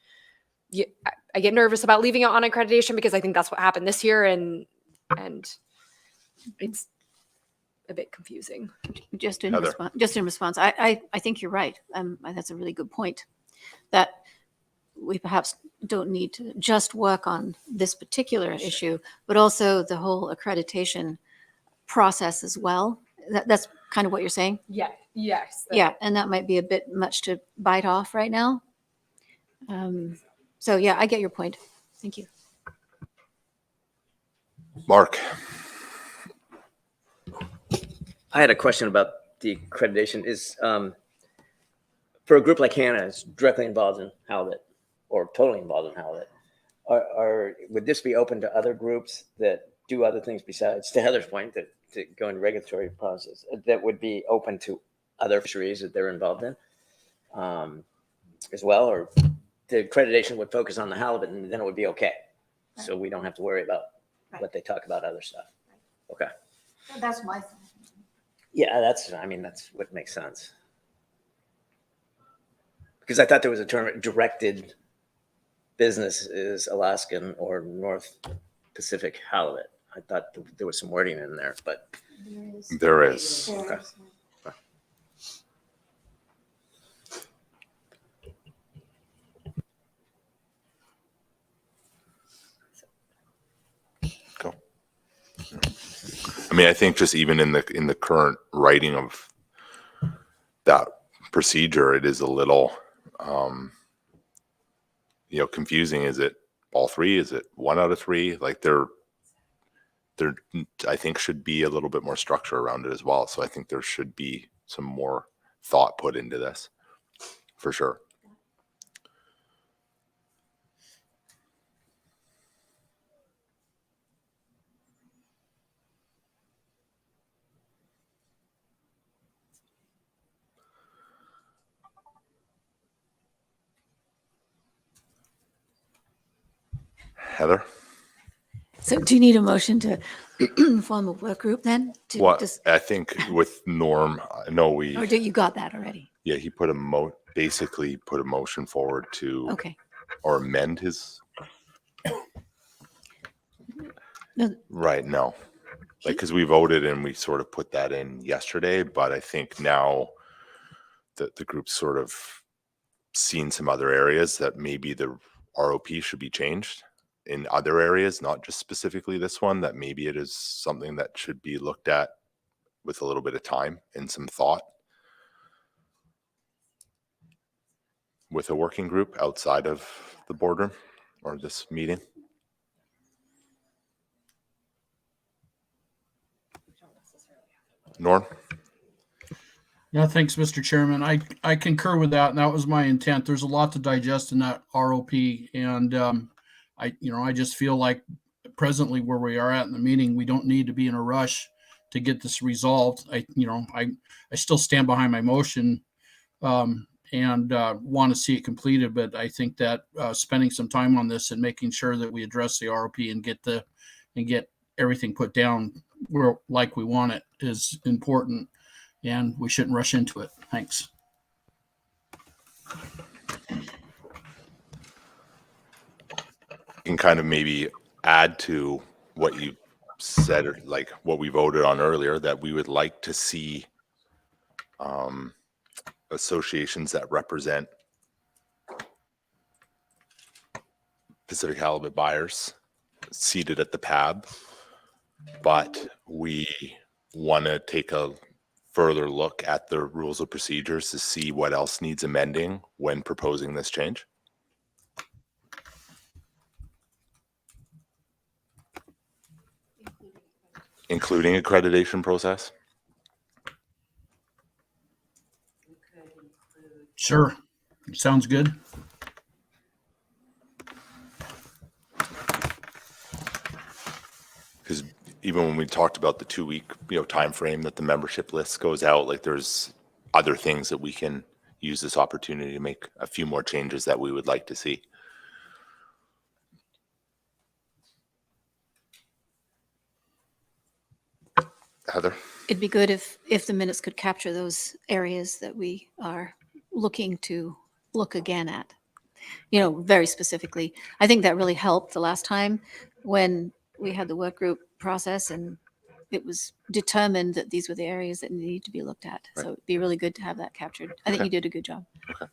I get nervous about leaving it on accreditation because I think that's what happened this year, and it's a bit confusing. Just in response, I think you're right. That's a really good point, that we perhaps don't need to just work on this particular issue, but also the whole accreditation process as well. That's kind of what you're saying? Yeah. Yes. Yeah, and that might be a bit much to bite off right now. So yeah, I get your point. Thank you. Mark. I had a question about the accreditation. Is for a group like HANA is directly involved in halibut or totally involved in halibut, would this be open to other groups that do other things besides, to Heather's point, that to go into regulatory process, that would be open to other fisheries that they're involved in as well? Or the accreditation would focus on the halibut and then it would be okay? So we don't have to worry about what they talk about other stuff. Okay. That's my thing. Yeah, that's what makes sense. Because I thought there was a term, directed business is Alaskan or North Pacific halibut. I thought there was some wording in there, but. There is. Okay. Go. I mean, I think just even in the current writing of that procedure, it is a little, confusing. Is it all three? Is it 1 out of 3? Like there, I think should be a little bit more structure around it as well. So I think there should be some more thought put into this, for sure. Heather? So do you need a motion to form a work group then? I think with Norm, Or you got that already? Yeah, he basically put a motion forward to Okay. or amend his. No. Right, no. Like, because we voted and we sort of put that in yesterday, but I think now that the group's sort of seen some other areas that maybe the ROP should be changed in other areas, not just specifically this one, that maybe it is something that should be looked at with a little bit of time and some thought with a working group outside of the boardroom or this meeting. Norm? Yeah, thanks, Mr. Chairman. I concur with that, and that was my intent. There's a lot to digest in that ROP, and I just feel like presently where we are at in the meeting, we don't need to be in a rush to get this resolved. I still stand behind my motion, and want to see it completed, but I think that spending some time on this and making sure that we address the ROP and get everything put down where like we want it is important, and we shouldn't rush into it. Thanks. Can kind of maybe add to what you said, or like what we voted on earlier, that we would like to see associations that represent Pacific halibut buyers seated at the PAB, but we want to take a further look at the rules of procedures to see what else needs amending when proposing this change. Including accreditation process? Sure. Sounds good. Because even when we talked about the 2-week, time frame that the membership list goes out, like there's other things that we can use this opportunity to make a few more changes that we would like to see. Heather? It'd be good if the minutes could capture those areas that we are looking to look again at, very specifically. I think that really helped the last time when we had the work group process and it was determined that these were the areas that need to be looked at. Right. So it'd be really good to have that captured. I think Okay. you did a good job. Okay.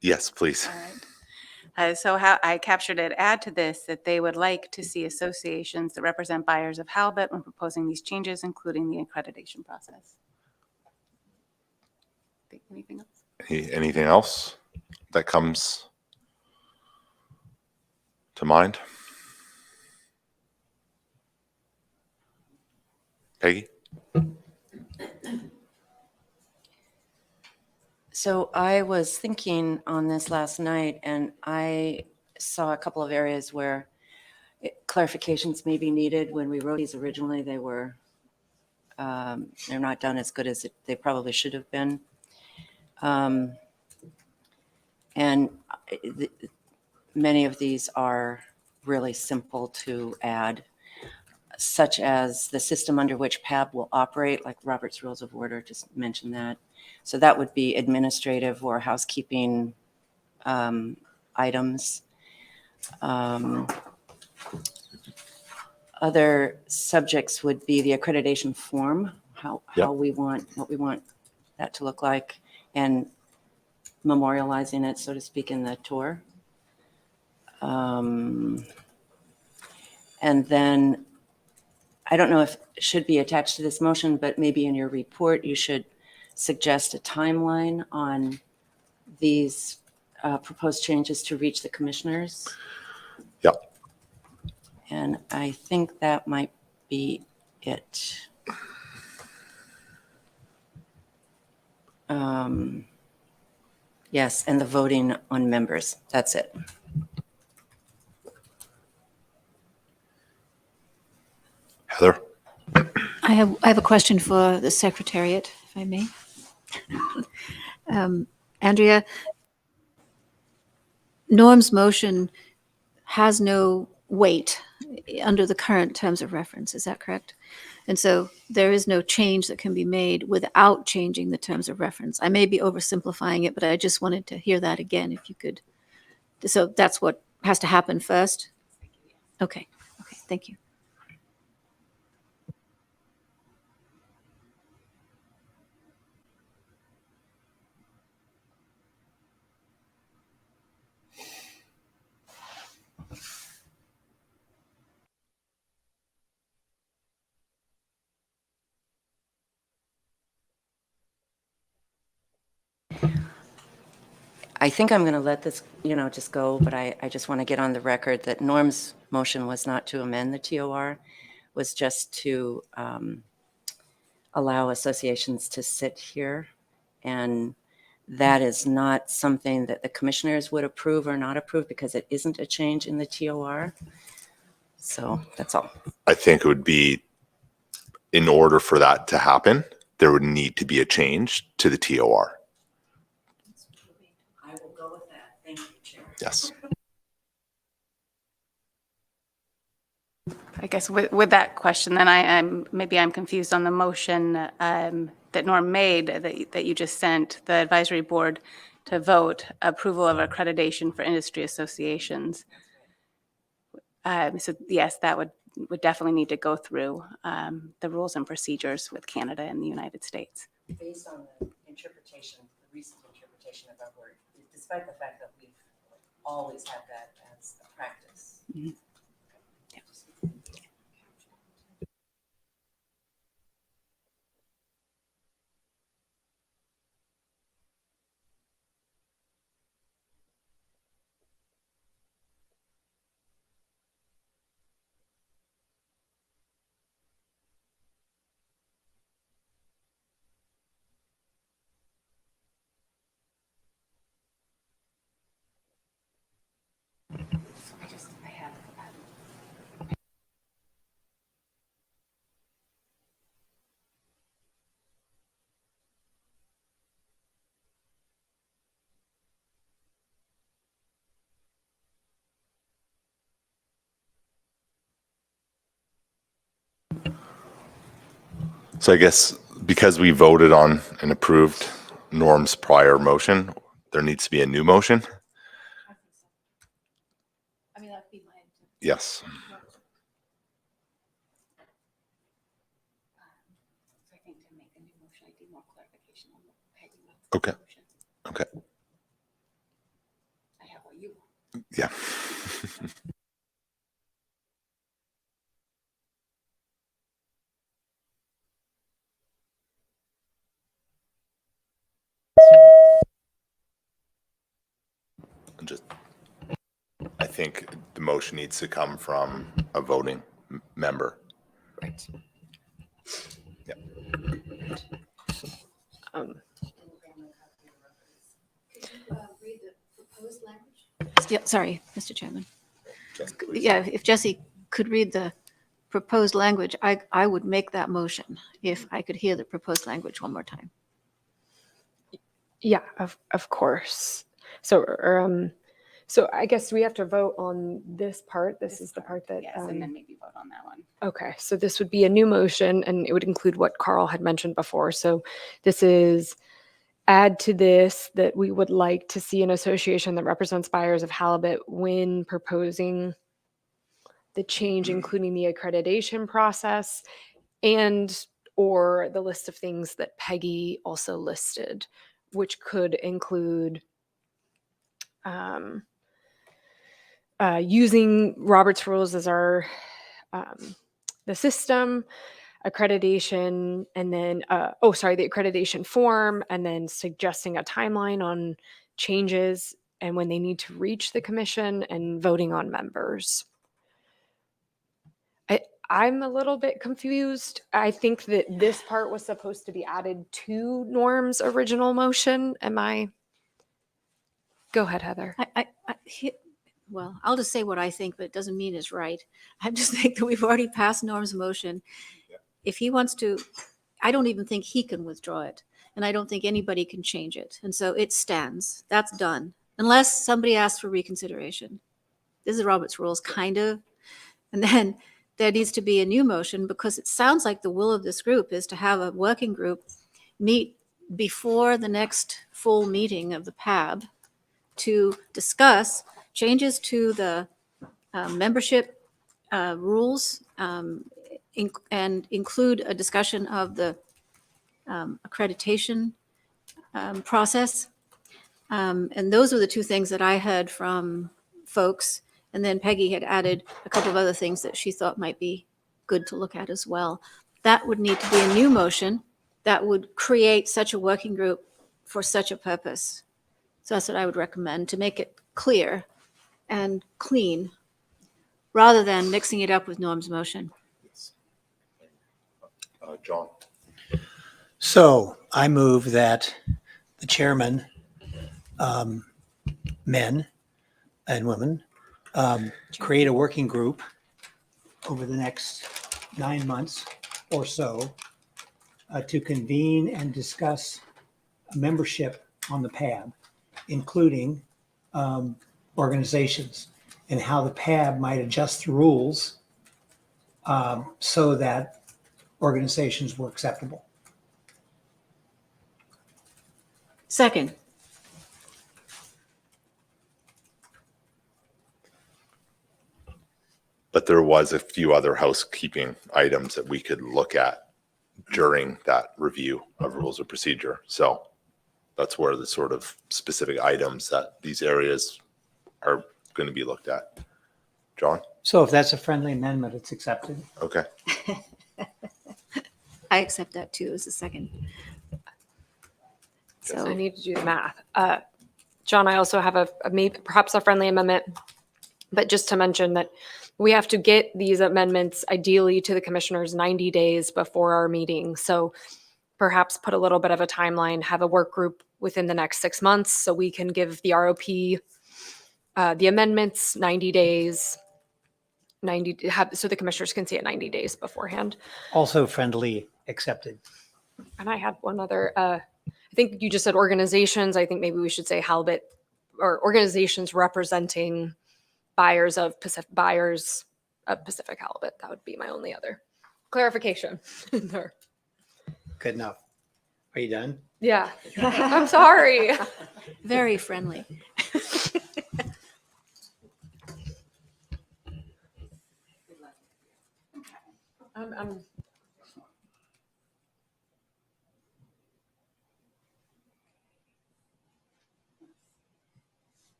Yes, please. All right. So how I captured it, add to this that they would like to see associations that represent buyers of halibut when proposing these changes, including the accreditation process. Anything else? Anything else that comes to mind? Peggy? So I was thinking on this last night, and I saw a couple of areas where clarifications may be needed. When we wrote these originally, they were, they're not done as good as they probably should have been. And many of these are really simple to add, such as the system under which PAB will operate, like Robert's Rules of Order just mentioned that. So that would be administrative or housekeeping items. Other subjects would be the accreditation form, what we want that to look like, and memorializing it, so to speak, in the tour. And then I don't know if it should be attached to this motion, but maybe in your report you should suggest a timeline on these proposed changes to reach the commissioners. Yep. And I think that might be it. Yes, and the voting on members. That's it. Heather? I have a question for the Secretariat, if I may. Andrea, Norm's motion has no weight under the current terms of reference. Is that correct? And so there is no change that can be made without changing the terms of reference. I may be oversimplifying it, but I just wanted to hear that again, if you could. So that's what has to happen first? Okay. Okay. Thank you. I think I'm going to let this, just go, but I just want to get on the record that Norm's motion was not to amend the TOR, was just to allow associations to sit here. And that is not something that the commissioners would approve or not approve because it isn't a change in the TOR. So that's all. I think it would be, in order for that to happen, there would need to be a change to the TOR. I will go with that. Thank you, Chair. Yes. I guess with that question, then I'm confused on the motion that Norm made that you just sent the advisory board to vote approval of accreditation for industry associations. So yes, that would definitely need to go through the rules and procedures with Canada and the United States. Based on the interpretation, the recent interpretation of our word, despite the fact that we've always had that as a practice. Mm-hmm. So I guess because we voted on and approved Norm's prior motion, there needs to be a new motion. I mean, that'd be my. Yes. Okay. Okay. Yeah. Just, I think the motion needs to come from a voting member. Right. Yeah. Yeah, sorry, Mr. Chairman. Yeah, if Jessie could read the proposed language, I would make that motion if I could hear the proposed language one more time. Yeah, of course. So I guess we have to vote on this part. This is the part that. Yes, and then maybe vote on that one. Okay, so this would be a new motion, and it would include what Carl had mentioned before. So this is add to this that we would like to see an association that represents buyers of halibut when proposing the change, including the accreditation process and or the list of things that Peggy also listed, which could include using Robert's rules as our the system, accreditation, and then the accreditation form, and then suggesting a timeline on changes and when they need to reach the commission and voting on members. I'm a little bit confused. I think that this part was supposed to be added to Norm's original motion. Go ahead, Heather. Well, I'll just say what I think, but it doesn't mean it's right. I just think that we've already passed Norm's motion. If he wants to, I don't even think he can withdraw it. And I don't think anybody can change it. And so it stands. That's done. Unless somebody asks for reconsideration. This is Robert's rules, kind of. And then there needs to be a new motion because it sounds like the will of this group is to have a working group meet before the next full meeting of the PAB to discuss changes to the membership rules and include a discussion of the accreditation process. And those were the two things that I heard from folks. And then Peggy had added a couple of other things that she thought might be good to look at as well. That would need to be a new motion that would create such a working group for such a purpose. So that's what I would recommend, to make it clear and clean rather than mixing it up with Norm's motion. John. So I move that the chairman, men and women, create a working group over the next 9 months or so to convene and discuss membership on the PAB, including organizations, and how the PAB might adjust the rules so that organizations were acceptable. Second. But there was a few other housekeeping items that we could look at during that review of rules of procedure. So that's where the sort of specific items that these areas are going to be looked at. John? So if that's a friendly amendment, it's accepted. Okay. I accept that too as a second. So I need to do the math. John, I also have maybe perhaps a friendly amendment, but just to mention that we have to get these amendments ideally to the commissioners 90 days before our meeting. So perhaps put a little bit of a timeline, have a work group within the next 6 months so we can give the ROP the amendments 90 days, so the commissioners can see it 90 days beforehand. Also friendly accepted. And I had one other, I think you just said organizations. I think maybe we should say halibut or organizations representing buyers of Pacific halibut. That would be my only other clarification in there. Good enough. Are you done? Yeah. I'm sorry. Very friendly. I'm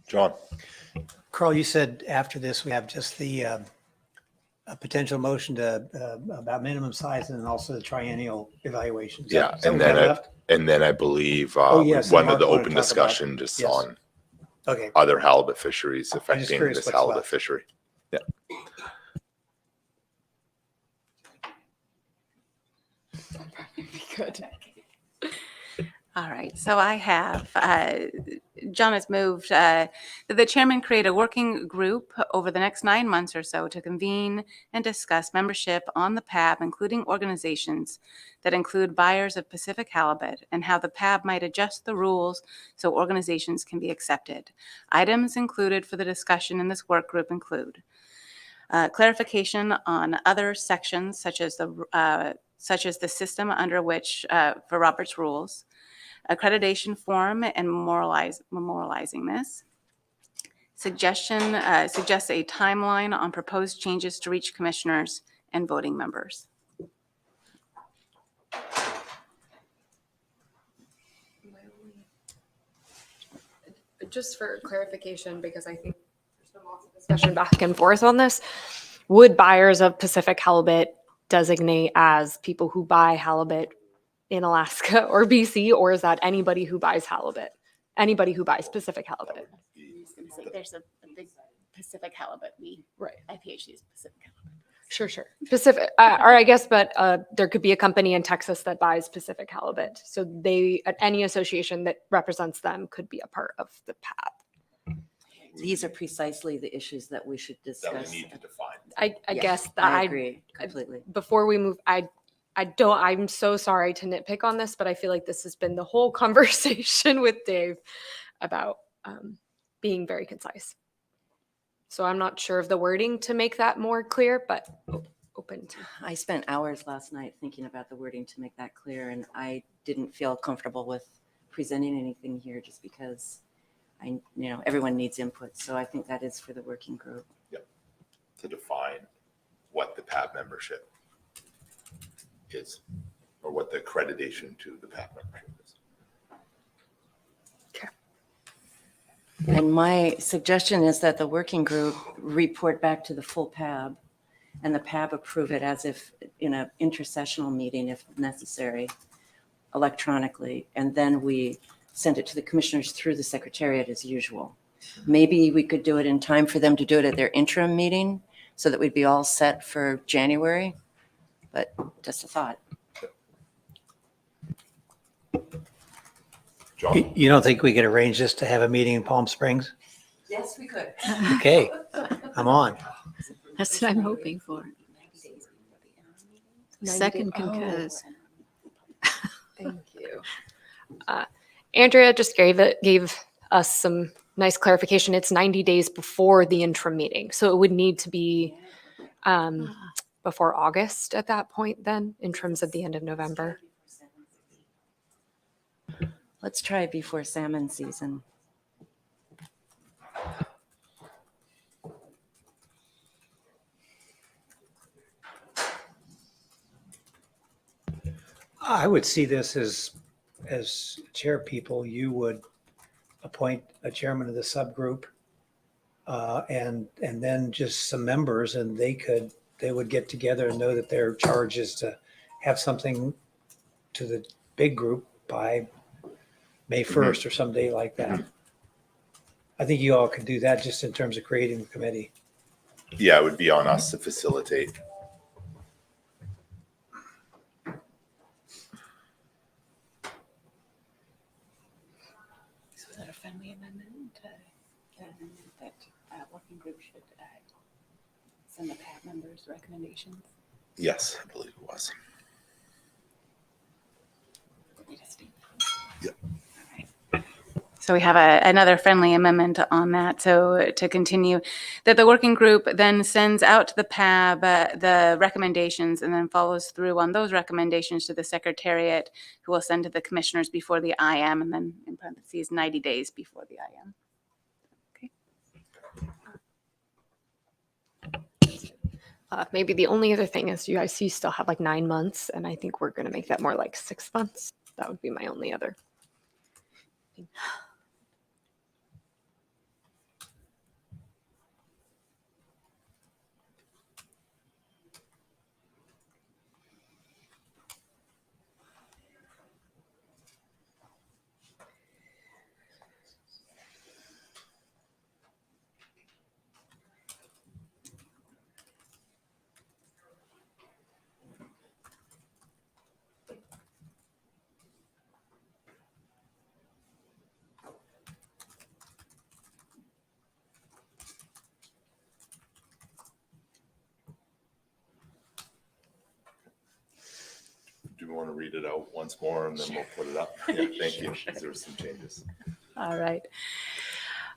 John? Carl, you said after this, we have just the a potential motion to about minimum size and then also the triennial evaluation. Is Yeah, that what we have left? and then I believe Yes, one Mark of the wanted open to talk about- discussion just yes. on Okay. other halibut fisheries I'm just affecting curious this what's halibut left. fishery. Yeah. good. All right, so I have, John has moved that the chairman create a working group over the next 9 months or so to convene and discuss membership on the PAB, including organizations that include buyers of Pacific halibut, and how the PAB might adjust the rules so organizations can be accepted. Items included for the discussion in this work group include clarification on other sections such as the system under which for Robert's rules, accreditation form and memorializing this. Suggests a timeline on proposed changes to reach commissioners and voting members. Just for clarification, because I think there's been lots of discussion back and forth on this, would buyers of Pacific halibut designate as people who buy halibut in Alaska or BC, or is that anybody who buys halibut? Anybody who buys Pacific halibut? I was going to say there's a big Pacific halibut. Right. IPHC is Pacific halibut. Sure. Pacific, or I guess, but there could be a company in Texas that buys Pacific halibut. So any association that represents them could be a part of the PAB. These are precisely the issues that we should discuss. That we need to define. I Yeah, guess that I agree completely. Before we move, I'm so sorry to nitpick on this, but I feel like this has been the whole conversation with Dave about being very concise. So I'm not sure of the wording to make that more clear, but open to. I spent hours last night thinking about the wording to make that clear, and I didn't feel comfortable with presenting anything here just because everyone needs input. So I think that is for the working group. Yep. To define what the PAB membership is, or what the accreditation to the PAB membership is. And my suggestion is that the working group report back to the full PAB and the PAB approve it as if in an intersessional meeting, if necessary, electronically. And then we send it to the commissioners through the secretariat as usual. Maybe we could do it in time for them to do it at their interim meeting so that we'd be all set for January. But just a thought. You don't think we could arrange this to have a meeting in Palm Springs? Yes, we could. Okay, I'm on. That's what I'm hoping for. Second concurs. Thank you. Andrea just gave us some nice clarification. It's 90 days before the interim meeting. So it would need to be before August at that point then, in terms of the end of November. Let's try it before salmon season. I would see this as chair people, you would appoint a chairman of the subgroup, and then just some members, and they would get together and know that their charge is to have something to the big group by May 1st or some day like that. I think you all could do that just in terms of creating the committee. Yeah, it would be on us to facilitate. Is that a friendly amendment? That working group should send the PAB members recommendations? Yes, I believe it was. Yep. So we have another friendly amendment on that. So to continue, that the working group then sends out to the PAB the recommendations and then follows through on those recommendations to the secretariat, who will send to the commissioners before the IM, and then in parentheses 90 days before the IM. Maybe the only other thing is you guys still have like 9 months, and I think we're going to make that more like 6 months. That would be my only other. Do we want to read it out once more and then we'll put it up? Yeah, thank you. There were some changes. All right.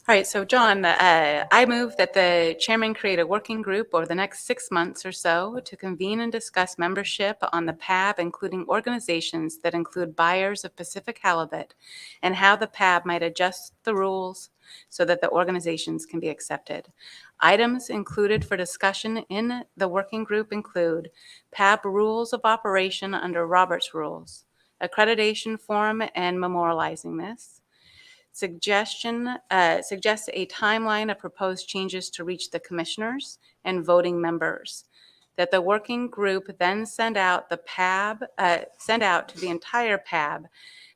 All right, so John, I move that the chairman create a working group over the next 6 months or so to convene and discuss membership on the PAB, including organizations that include buyers of Pacific halibut, and how the PAB might adjust the rules so that the organizations can be accepted. Items included for discussion in the working group include PAB rules of operation under Robert's rules, accreditation form and memorializing this, suggests a timeline of proposed changes to reach the commissioners and voting members. That the working group then send out to the entire PAB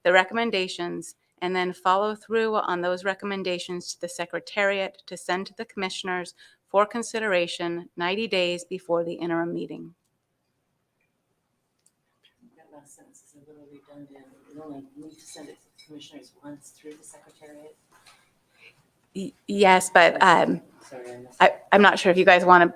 the recommendations, and then follow through on those recommendations to the secretariat to send to the commissioners for consideration 90 days before the interim meeting. That last sentence is a little redundant. We only need to send it to the commissioners once through the secretariat. Yes, but Sorry, I'm not sure if you guys want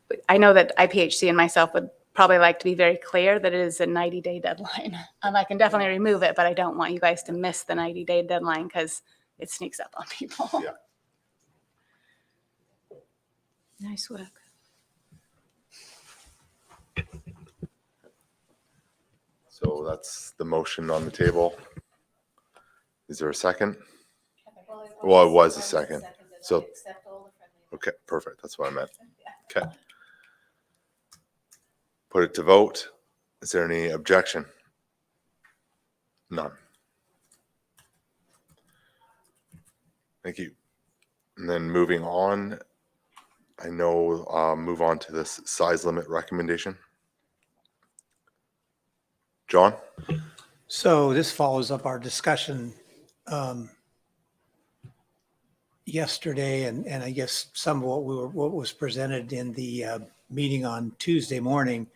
to, I know that IPHC and myself would probably like to be very clear that it is a 90-day deadline. I can definitely remove it, but I don't want you guys to miss the 90-day deadline because it sneaks up on people. Yeah. Nice work. So that's the motion on the table. Is there a second? Well, it was a second. So, okay, perfect. That's what I meant. Okay. Put it to vote. Is there any objection? None. Thank you. And then moving on, I know, move on to this size limit recommendation. John? So this follows up our discussion yesterday, and I guess some of what was presented in the meeting on Tuesday morning.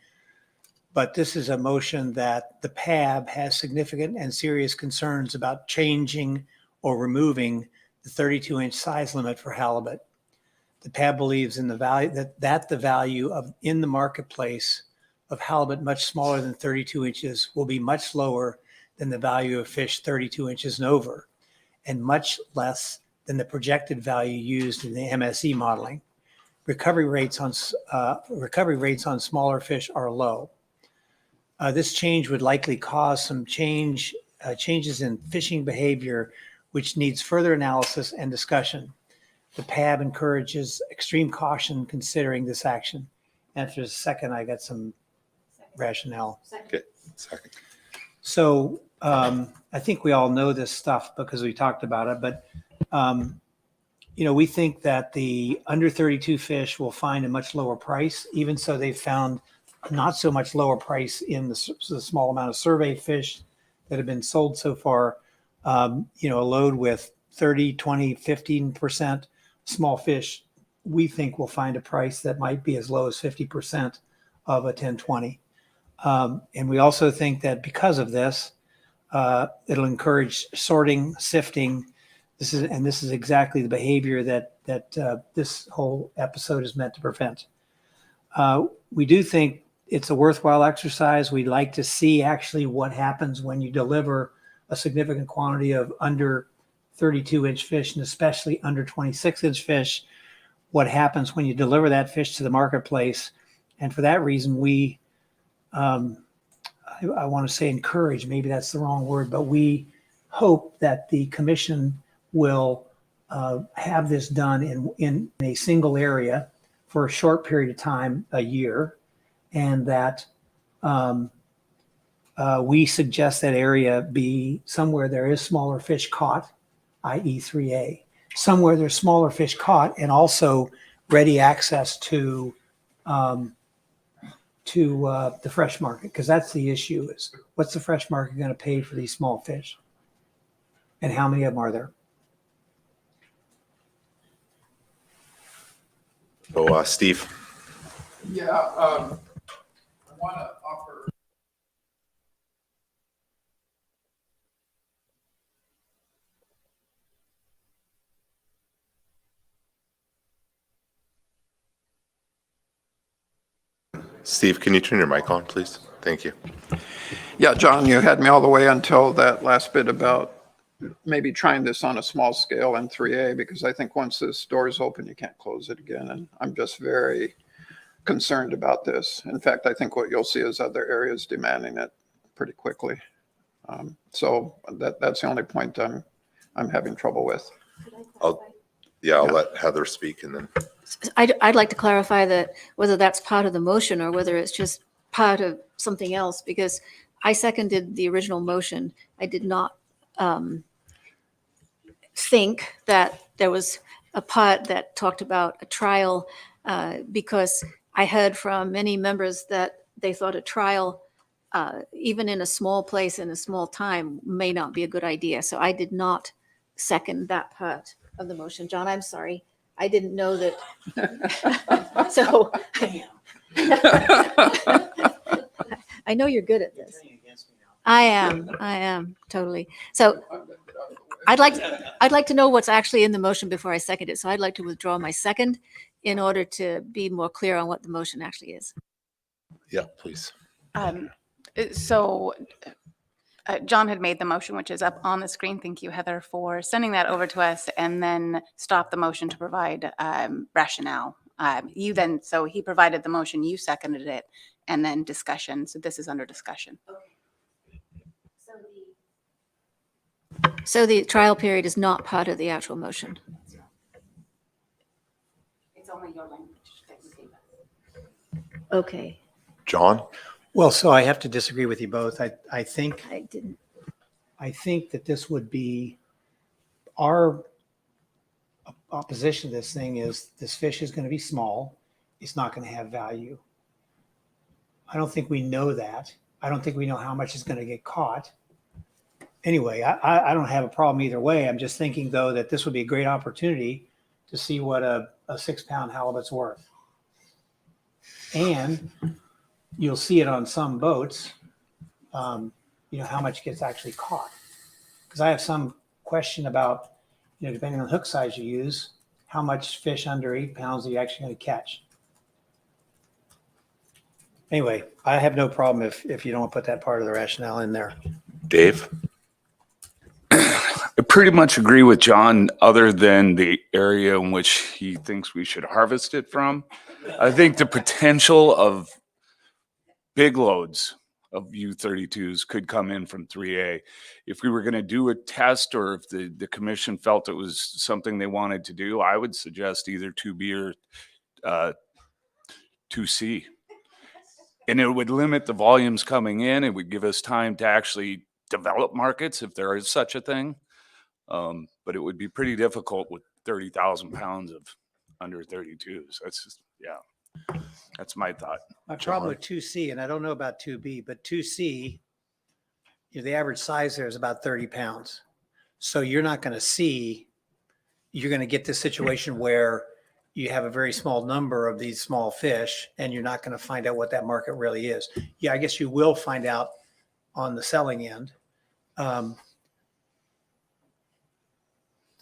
But this is a motion that the PAB has significant and serious concerns about changing or removing the 32-inch size limit for halibut. The PAB believes in the value that the value of in the marketplace of halibut much smaller than 32 inches will be much lower than the value of fish 32 inches and over, and much less than the projected value used in the MSE modeling. Recovery rates on smaller fish are low. This change would likely cause some changes in fishing behavior, which needs further analysis and discussion. The PAB encourages extreme caution considering this action. After a second, I got some rationale. Okay, second. So I think we all know this stuff because we talked about it, but we think that the under 32 fish will find a much lower price. Even so, they've found not so much lower price in the small amount of survey fish that have been sold so far. A load with 30, 20, 15% small fish, we think will find a price that might be as low as 50% of a 1020. And we also think that because of this, it'll encourage sorting, sifting. This is exactly the behavior that this whole episode is meant to prevent. We do think it's a worthwhile exercise. We'd like to see actually what happens when you deliver a significant quantity of under 32-inch fish, and especially under 26-inch fish, what happens when you deliver that fish to the marketplace. And for that reason, we, I want to say encourage, maybe that's the wrong word, but we hope that the commission will have this done in a single area for a short period of time, a year, and that we suggest that area be somewhere there is smaller fish caught, i.e. 3A, somewhere there's smaller fish caught, and also ready access to the fresh market, because that's the issue: is what's the fresh market going to pay for these small fish, and how many of them are there? So, Steve. Yeah, I want to offer. Steve, can you turn your mic on, please? Thank you. Yeah, John, you had me all the way until that last bit about maybe trying this on a small scale in 3A, because I think once this door is open, you can't close it again. And I'm just very concerned about this. In fact, I think what you'll see is other areas demanding it pretty quickly. So that's the only point I'm having trouble with. I'll let Heather speak, and then. I'd like to clarify that whether that's part of the motion or whether it's just part of something else, because I seconded the original motion. I did not think that there was a part that talked about a trial, because I heard from many members that they thought a trial, even in a small place in a small time, may not be a good idea. So I did not second that part of the motion. John, I'm sorry. I didn't know that. So I know you're good at this. I am totally. So I'd like to know what's actually in the motion before I second it. So I'd like to withdraw my second in order to be more clear on what the motion actually is. Yeah, please. So John had made the motion, which is up on the screen. Thank you, Heather, for sending that over to us, and then stop the motion to provide rationale. So he provided the motion, you seconded it, and then discussion. So this is under discussion. So the trial period is not part of the actual motion. It's only your language. Okay. John? Well, so I have to disagree with you both. I think I think that this would be our opposition to this thing is this fish is going to be small. It's not going to have value. I don't think we know that. I don't think we know how much is going to get caught. Anyway, I don't have a problem either way. I'm just thinking, though, that this would be a great opportunity to see what a 6-pound halibut's worth. And you'll see it on some boats, how much gets actually caught. Because I have some question about, depending on the hook size you use, how much fish under 8 pounds are you actually going to catch? Anyway, I have no problem if you don't put that part of the rationale in there. Dave? I pretty much agree with John, other than the area in which he thinks we should harvest it from. I think the potential of big loads of U-32s could come in from 3A. If we were going to do a test, or if the commission felt it was something they wanted to do, I would suggest either 2B or 2C. And it would limit the volumes coming in. It would give us time to actually develop markets, if there is such a thing. But it would be pretty difficult with 30,000 pounds of under 32s. That's just, that's my thought. My problem with 2C, and I don't know about 2B, but 2C, the average size there is about 30 pounds. So you're not going to get this situation where you have a very small number of these small fish, and you're not going to find out what that market really is. Yeah, I guess you will find out on the selling end.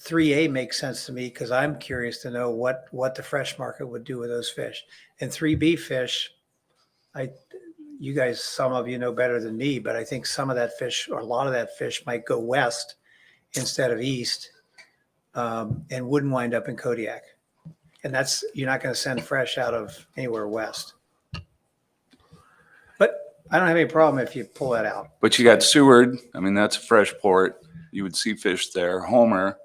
3A makes sense to me because I'm curious to know what the fresh market would do with those fish. And 3B fish, you guys, some of you know better than me, but I think some of that fish, or a lot of that fish, might go west instead of east, and wouldn't wind up in Kodiak. And you're not going to send fresh out of anywhere west. But I don't have any problem if you pull that out. But you got Seward. I mean, that's a fresh port. You would see fish there. Homer,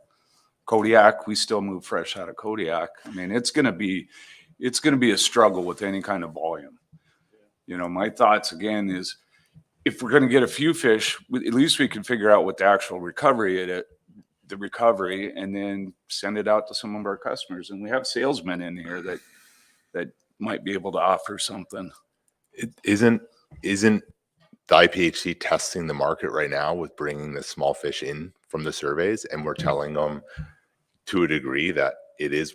Kodiak, we still move fresh out of Kodiak. I mean, it's going to be a struggle with any kind of volume. My thoughts again is, if we're going to get a few fish, at least we can figure out what the actual recovery and then send it out to some of our customers. And we have salesmen in here that might be able to offer something. Isn't the IPHC testing the market right now with bringing the small fish in from the surveys? And we're telling them to a degree that it is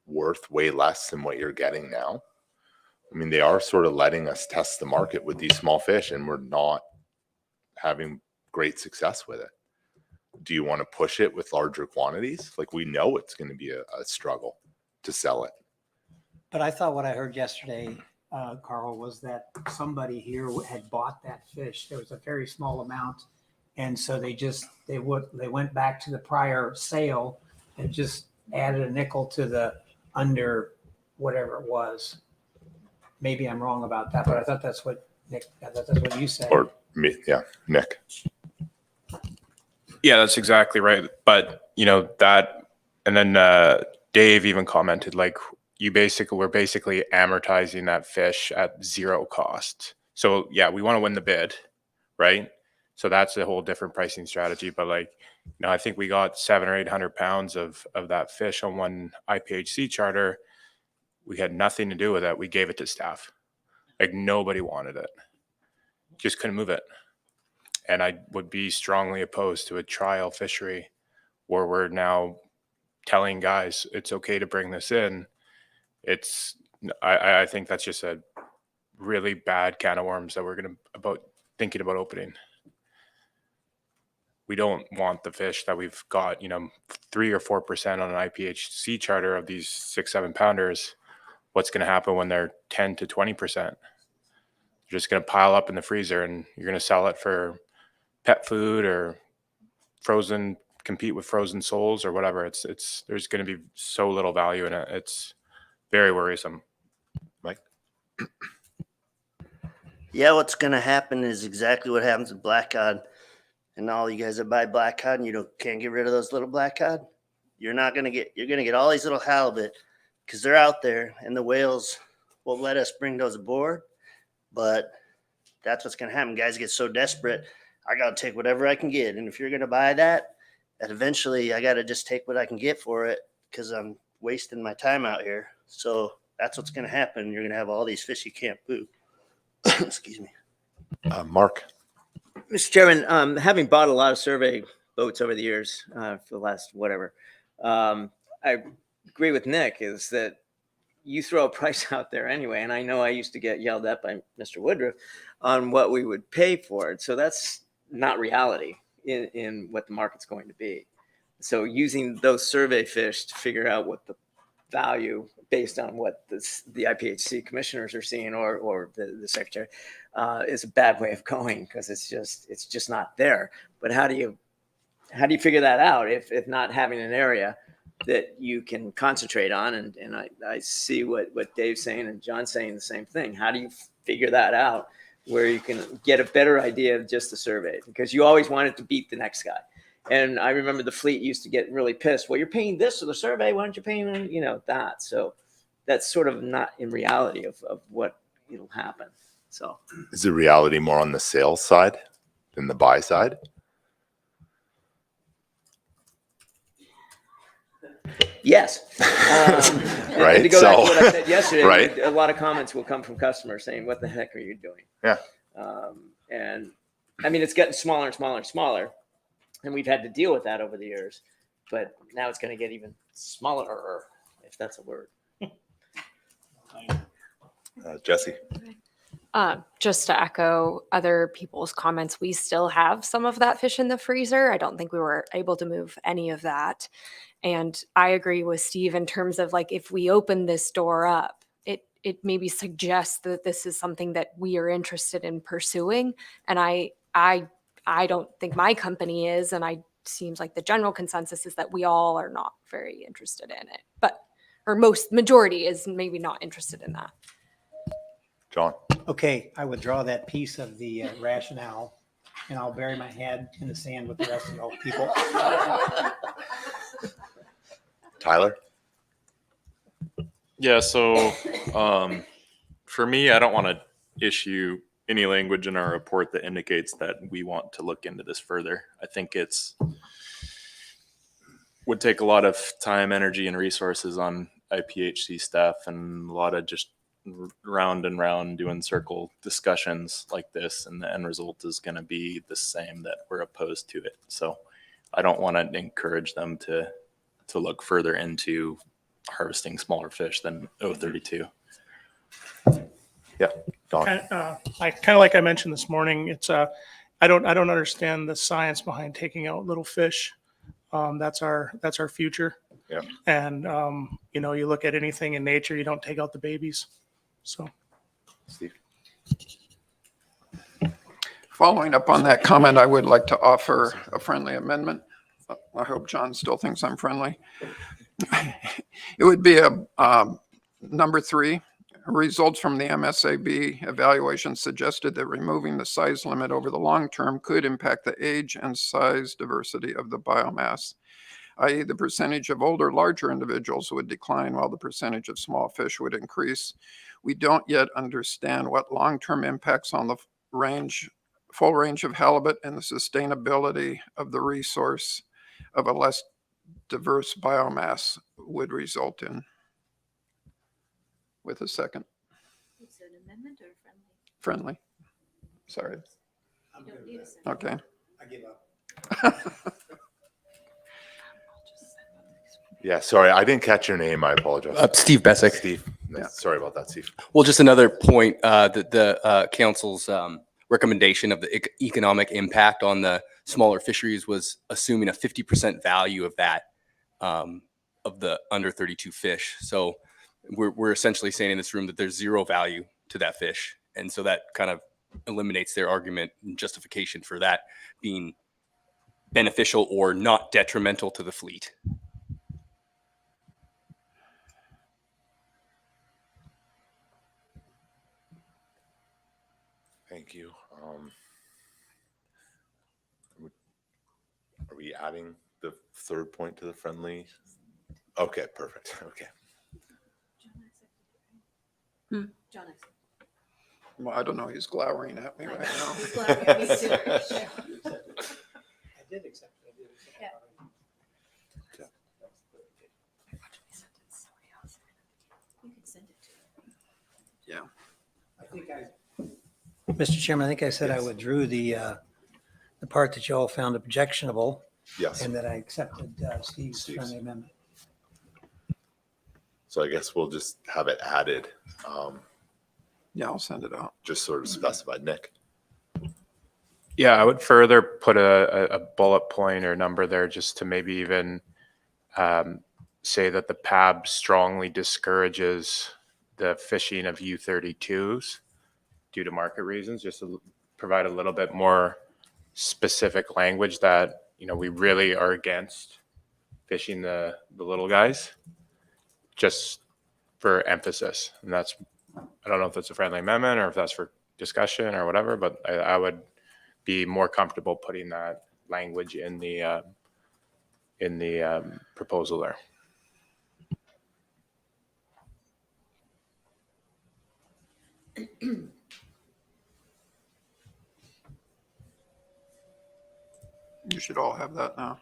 worth way less than what you're getting now. I mean, they are sort of letting us test the market with these small fish, and we're not having great success with it. Do you want to push it with larger quantities? Like, we know it's going to be a struggle to sell it. But I thought what I heard yesterday, Carl, was that somebody here had bought that fish. There was a very small amount. And so they went back to the prior sale and just added a nickel to the under whatever it was. Maybe I'm wrong about that, but I thought that's what you said. Or me, yeah, Nick. Yeah, that's exactly right. But that, and then Dave even commented, like, we're basically amortizing that fish at zero cost. So yeah, we want to win the bid, right? So that's a whole different pricing strategy. But I think we got 700 or 800 pounds of that fish on one IPHC charter. We had nothing to do with it. We gave it to staff. Like, nobody wanted it. Just couldn't move it. And I would be strongly opposed to a trial fishery where we're now telling guys it's okay to bring this in. I think that's just a really bad can of worms that we're thinking about opening. We don't want the fish that we've got, 3 or 4% on an IPHC charter of these 6-7 pounders. What's going to happen when they're 10 to 20%? They're just going to pile up in the freezer, and you're going to sell it for pet food or compete with frozen soles or whatever. There's going to be so little value in it. It's very worrisome. Mike? Yeah, what's going to happen is exactly what happens with black cod. And all you guys that buy black cod and can't get rid of those little black cod, you're going to get all these little halibut because they're out there, and the whales won't let us bring those aboard. But that's what's going to happen. Guys get so desperate, I got to take whatever I can get. And if you're going to buy that eventually I got to just take what I can get for it. because I'm wasting my time out here. So that's what's going to happen. You're going to have all these fish you can't boo. Excuse me. Mark. Mr. Chairman, having bought a lot of survey boats over the years, for the last whatever, I agree with Nick is that you throw a price out there anyway. And I know I used to get yelled at by Mr. Woodruff on what we would pay for it. So that's not reality in what the market's going to be. So using those survey fish to figure out what the value based on what the IPHC commissioners are seeing or the secretary is a bad way of going, because it's just not there. But how do you figure that out if not having an area that you can concentrate on? And I see what Dave's saying and John's saying the same thing. How do you figure that out where you can get a better idea of just the survey? Because you always wanted to beat the next guy. And I remember the fleet used to get really pissed. Well, you're paying this for the survey. Why aren't you paying, that? So that's sort of not in reality of what will happen. So Is the reality more on the sales side than the buy side? yes. Right. And to go back to what I said yesterday, right. A lot of comments will come from customers saying, what the heck are you doing? Yeah. And I mean, it's getting smaller and smaller and smaller. And we've had to deal with that over the years. But now it's going to get even smaller, if that's a word. Jessie. Just to echo other people's comments, we still have some of that fish in the freezer. I don't think we were able to move any of that. And I agree with Steve in terms of like, if we open this door up, it maybe suggests that this is something that we are interested in pursuing. And I don't think my company is, and seems like the general consensus is that we all are not very interested in it, or majority is maybe not interested in that. John. Okay, I withdraw that piece of the rationale, and I'll bury my head in the sand with the rest of those people. Tyler. Yeah, so for me, I don't want to issue any language in our report that indicates that we want to look into this further. I think would take a lot of time, energy, and resources on IPHC staff, and a lot of just round and round doing circle discussions like this, and the end result is going to be the same, that we're opposed to it. So I don't want to encourage them to look further into harvesting smaller fish than 032. Yeah, Don. I kind of like I mentioned this morning. It's I don't understand the science behind taking out little fish. That's our future. Yeah. And you look at anything in nature, you don't take out the babies. So, Steve. Following up on that comment, I would like to offer a friendly amendment. I hope John still thinks I'm friendly. It would be number 3. Results from the MSAB evaluation suggested that removing the size limit over the long term could impact the age and size diversity of the biomass, i.e. the percentage of older, larger individuals would decline while the percentage of small fish would increase. We don't yet understand what long-term impacts on the full range of halibut and the sustainability of the resource of a less diverse biomass would result in. With a second. Is it an amendment or Friendly. Sorry. You don't need a second. Okay. I give up. Yeah, sorry, I didn't catch your name. I apologize. Steve Bessick. Steve. Yeah. Sorry about that, Steve. Well, just another point, the council's recommendation of the economic impact on the smaller fisheries was assuming a 50% value of that, of the under 32 fish. So we're essentially saying in this room that there's zero value to that fish. And so that kind of eliminates their argument and justification for that being beneficial or not detrimental to the fleet. Thank you. Are we adding the third point to the friendly? Okay, perfect. Okay. John, Well, I don't know. He's glowering at me right now. He's glowering at me too. I did accept it. Yeah. Yeah. Mr. Chairman, I think I said I withdrew the part that you all found objectionable. Yes. And that I accepted Steve's friendly amendment. So I guess we'll just have it added, Yeah, I'll send it out. just sort of specified. Nick? Yeah, I would further put a bullet point or number there just to maybe even say that the PAB strongly discourages the fishing of U32s due to market reasons, just to provide a little bit more specific language that, you know, we really are against fishing the little guys, just for emphasis. And that's, I don't know if that's a friendly amendment or if that's for discussion or whatever, but I would be more comfortable putting that language in the proposal there. You should all have that now.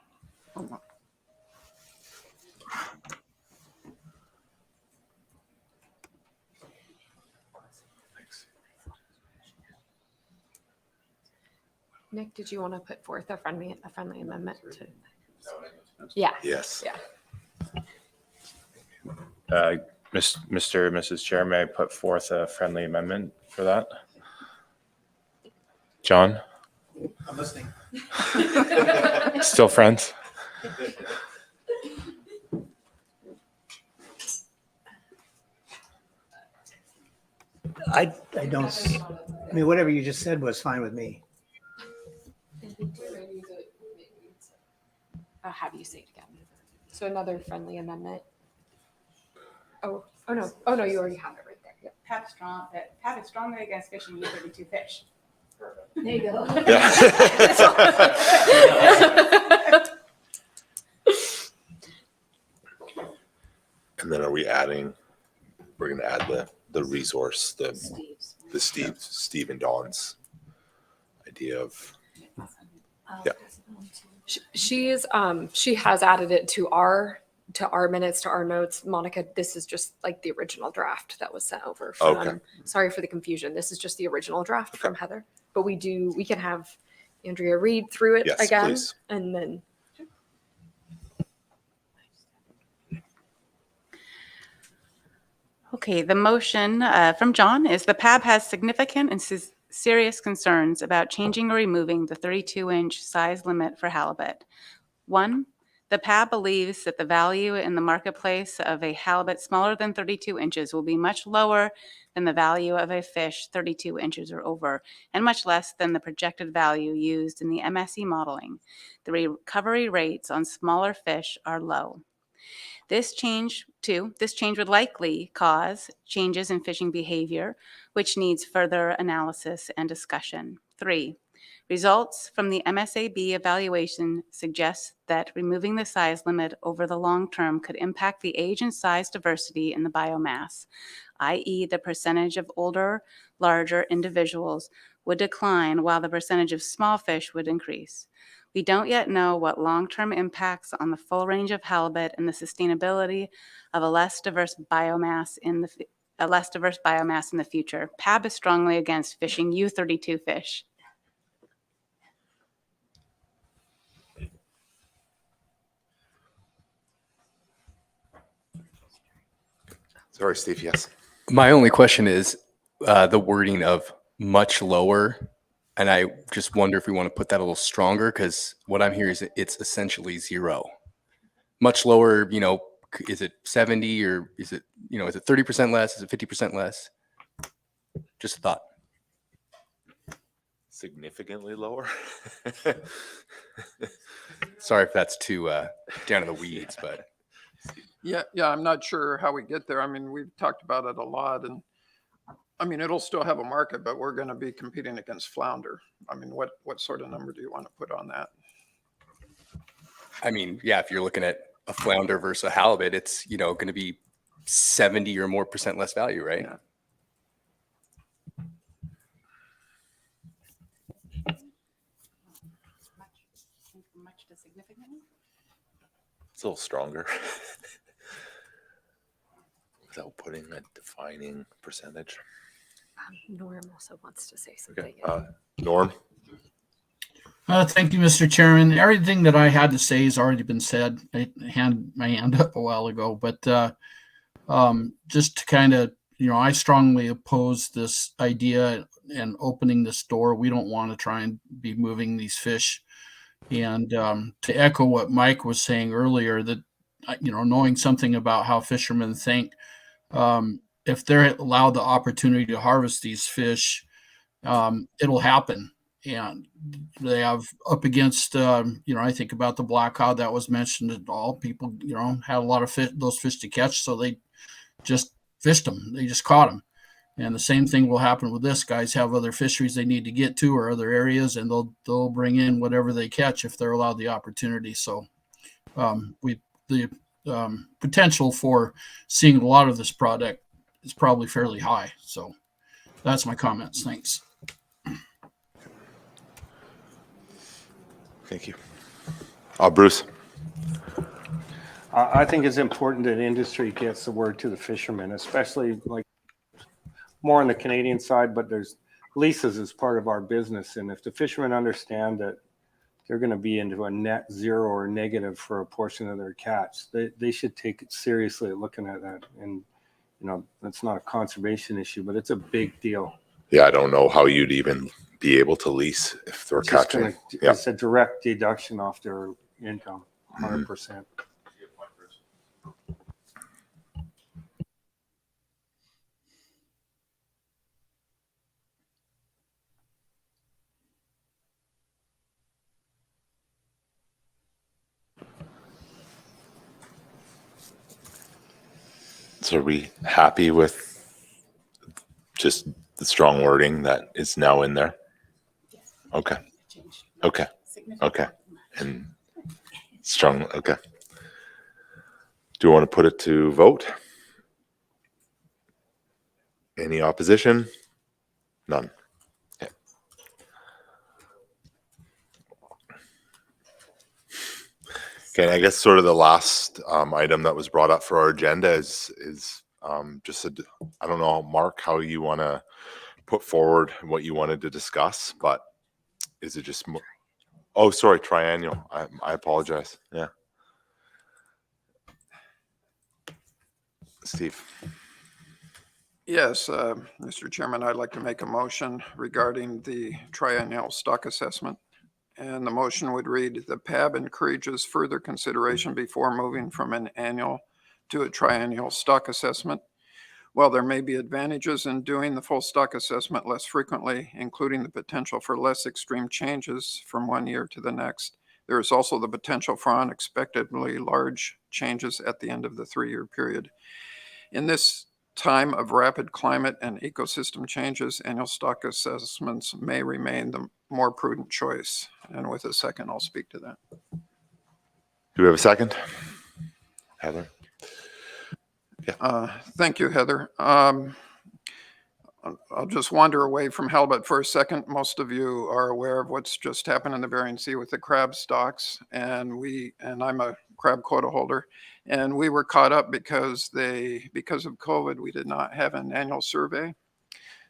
Nick, did you want to put forth a friendly amendment to? Yeah. Yes. Yeah. Mr. and Mrs. Chair, may I put forth a friendly amendment for that? John? I'm listening. Still friends? I don't, I mean, whatever you just said was fine with me. I'll have you say it again. So another friendly amendment. Oh no, you already have it right there. Yep. PAB is strongly against fishing U32 fish. There you go. And then are we adding, we're going to add the resource, the Steve and Dawn's idea of, yeah. She has added it to our minutes, to our notes. Monica, this is just like the original draft that was sent over from Okay. Sorry for the confusion. This is just the original draft from Heather. But we can have Andrea read through it Yes, again please. and then Okay, the motion from John is the PAB has significant and serious concerns about changing or removing the 32-inch size limit for halibut. 1, the PAB believes that the value in the marketplace of a halibut smaller than 32 inches will be much lower than the value of a fish 32 inches or over, and much less than the projected value used in the MSE modeling. The recovery rates on smaller fish are low. This change would likely cause changes in fishing behavior, which needs further analysis and discussion. 3, results from the MSAB evaluation suggest that removing the size limit over the long term could impact the age and size diversity in the biomass, i.e. the percentage of older, larger individuals would decline while the percentage of small fish would increase. We don't yet know what long-term impacts on the full range of halibut and the sustainability of a less diverse biomass in the future. PAB is strongly against fishing U32 fish. Sorry, Steve, yes. My only question is the wording of much lower. And I just wonder if we want to put that a little stronger, because what I'm hearing is it's essentially 0. Much lower, is it 70 or is it 30% less? Is it 50% less? Just a thought. Significantly lower? Sorry if that's too down in the weeds, but. Yeah, I'm not sure how we get there. I mean, we've talked about it a lot, and I mean, it'll still have a market, but we're going to be competing against flounder. I mean, what sort of number do you want to put on that? I mean, yeah, if you're looking at a flounder versus a halibut, it's, going to be 70 or more % less value, right? Yeah. Much to significantly? It's a little stronger. Without putting a defining percentage. Norm also wants to say something. Okay. Norm? Thank you, Mr. Chairman. Everything that I had to say has already been said. I had my hand up a while ago, but just to kind of, I strongly oppose this idea and opening this door. We don't want to try and be moving these fish. And to echo what Mike was saying earlier, that, knowing something about how fishermen think, if they're allowed the opportunity to harvest these fish, it'll happen. And they have up against, I think about the black cod that was mentioned at all. People, had a lot of those fish to catch, so they just fished them. They just caught them. And the same thing will happen with this. Guys have other fisheries they need to get to or other areas, and they'll bring in whatever they catch if they're allowed the opportunity. So the potential for seeing a lot of this product is probably fairly high. So that's my comments. Thanks. Thank you. Bruce? I think it's important that industry gets the word to the fishermen, especially like more on the Canadian side, but there's leases as part of our business. And if the fishermen understand that they're going to be into a net zero or negative for a portion of their catch, they should take it seriously looking at that. And, that's not a conservation issue, but it's a big deal. Yeah, I don't know how you'd even be able to lease if they're catching. It's a direct deduction off their income, 100%. So are we happy with just the strong wording that is now in there? Okay. Okay. Okay. And strong. Okay. Do you want to put it to vote? Any opposition? None. Okay. Okay, I guess sort of the last item that was brought up for our agenda is just I don't know, Mark, how you want to put forward what you wanted to discuss, but is it just more? Oh, sorry, triennial. I apologize. Yeah. Steve. Yes, Mr. Chairman, I'd like to make a motion regarding the triennial stock assessment. And the motion would read, the PAB encourages further consideration before moving from an annual to a triennial stock assessment. While there may be advantages in doing the full stock assessment less frequently, including the potential for less extreme changes from one year to the next, there is also the potential for unexpectedly large changes at the end of the 3-year period. In this time of rapid climate and ecosystem changes, annual stock assessments may remain the more prudent choice. And with a second, I'll speak to that. Do we have a second? Heather? Yeah. Thank you, Heather. I'll just wander away from halibut for a second. Most of you are aware of what's just happened in the Bering Sea with the crab stocks, and I'm a crab quota holder, and we were caught up because of COVID. We did not have an annual survey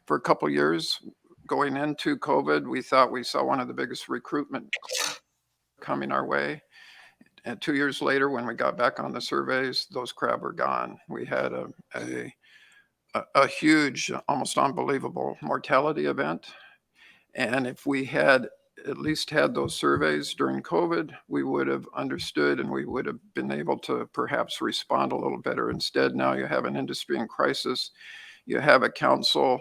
for a couple years. Going into COVID, we thought we saw one of the biggest recruitment coming our way. And 2 years later, when we got back on the surveys, those crab were gone. We had a huge, almost unbelievable mortality event. And if we had at least had those surveys during COVID, we would have understood and we would have been able to perhaps respond a little better. Instead, now you have an industry in crisis. You have a council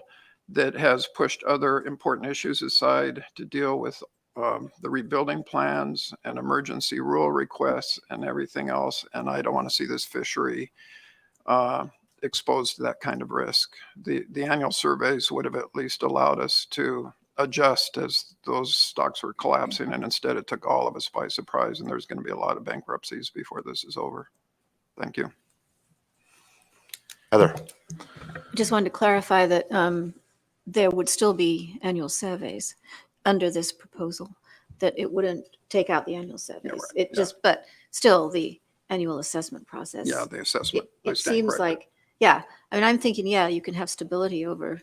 that has pushed other important issues aside to deal with the rebuilding plans and emergency rule requests and everything else. And I don't want to see this fishery exposed to that kind of risk. The annual surveys would have at least allowed us to adjust as those stocks were collapsing, and instead it took all of us by surprise, and there's going to be a lot of bankruptcies before this is over. Thank you. Heather. I just wanted to clarify that there would still be annual surveys under this proposal, that it wouldn't take out the annual surveys. Right. It just, but still the annual assessment process. Yeah, the assessment. It seems like Yeah, I mean, I'm thinking, yeah, you can have stability over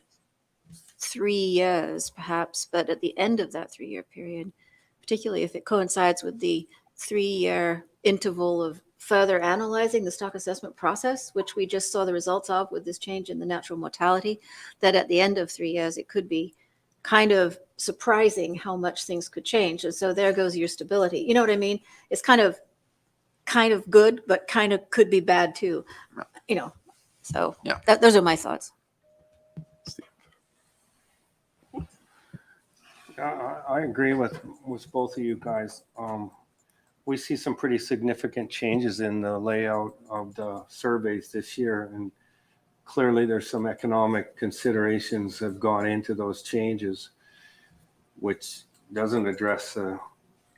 3 years perhaps, but at the end of that 3-year period, particularly if it coincides with the 3-year interval of further analyzing the stock assessment process, which we just saw the results of with this change in the natural mortality, that at the end of 3 years, it could be kind of surprising how much things could change. And so there goes your stability. You know what I mean? It's kind of good, but kind of could be bad too, you know. So Yeah. those are my thoughts. I agree with both of you guys. We see some pretty significant changes in the layout of the surveys this year, and clearly there's some economic considerations have gone into those changes, which doesn't address the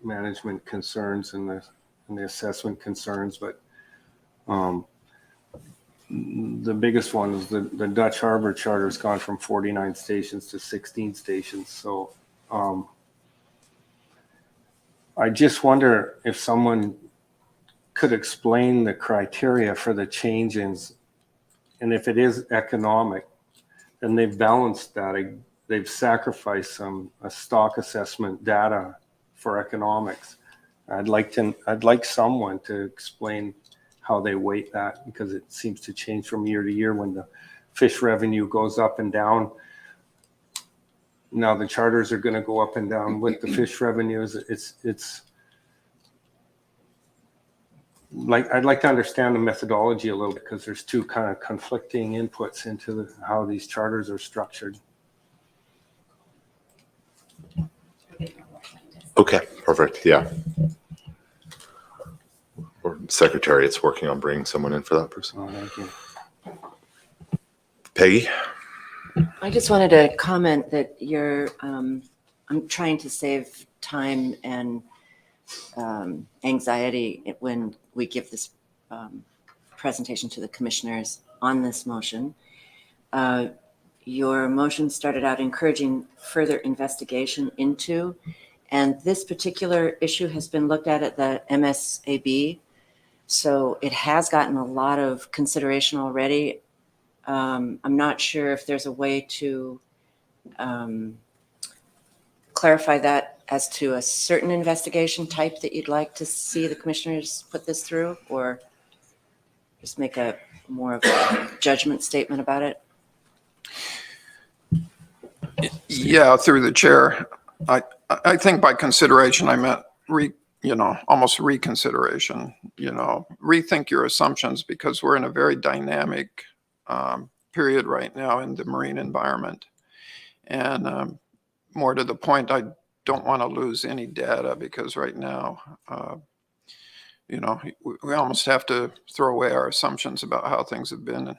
management concerns and the assessment concerns. But the biggest one is the Dutch Harbor Charter has gone from 49 stations to 16 stations. So I just wonder if someone could explain the criteria for the changes, and if it is economic, then they've balanced that. They've sacrificed a stock assessment data for economics. I'd like someone to explain how they weight that, because it seems to change from year to year when the fish revenue goes up and down. Now the charters are going to go up and down with the fish revenues. It's like, I'd like to understand the methodology a little bit, because there's two kind of conflicting inputs into how these charters are structured. Okay, perfect. Yeah. Or Secretariat's working on bringing someone in for that person. Oh, thank you. Peggy? I just wanted to comment that I'm trying to save time and anxiety when we give this presentation to the commissioners on this motion. Your motion started out encouraging further investigation into, and this particular issue has been looked at the MSAB. So it has gotten a lot of consideration already. I'm not sure if there's a way to clarify that as to a certain investigation type that you'd like to see the commissioners put this through, or just make a more of a judgment statement about it. Yeah, through the chair. I think by consideration, I meant almost reconsideration, rethink your assumptions, because we're in a very dynamic period right now in the marine environment. And more to the point, I don't want to lose any data, because right now, we almost have to throw away our assumptions about how things have been.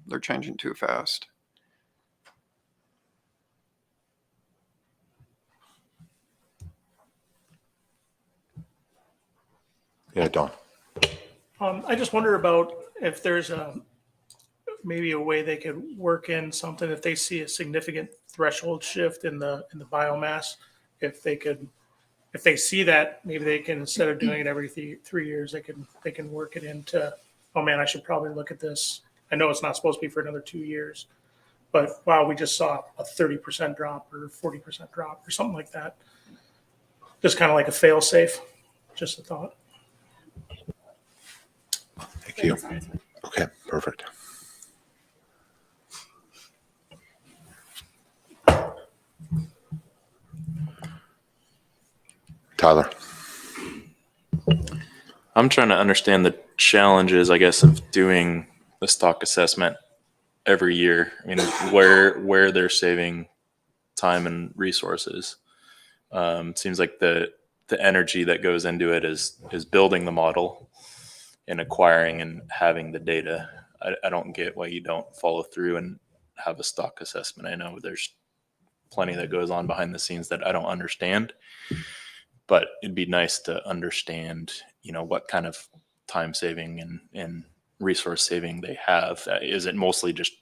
They're changing too fast. Yeah, Don. I just wonder about if there's maybe a way they could work in something if they see a significant threshold shift in the biomass. If they see that, maybe they can, instead of doing it every 3 years, they can work it into, oh man, I should probably look at this. I know it's not supposed to be for another 2 years, but wow, we just saw a 30% drop or 40% drop or something like that. Just kind of like a fail safe. Just a thought. Thank you. Okay, perfect. Tyler. I'm trying to understand the challenges, I guess, of doing the stock assessment every year. I mean, where they're saving time and resources. It seems like the energy that goes into it is building the model and acquiring and having the data. I don't get why you don't follow through and have a stock assessment. I know there's plenty that goes on behind the scenes that I don't understand, but it'd be nice to understand, what kind of time saving and resource saving they have. Is it mostly just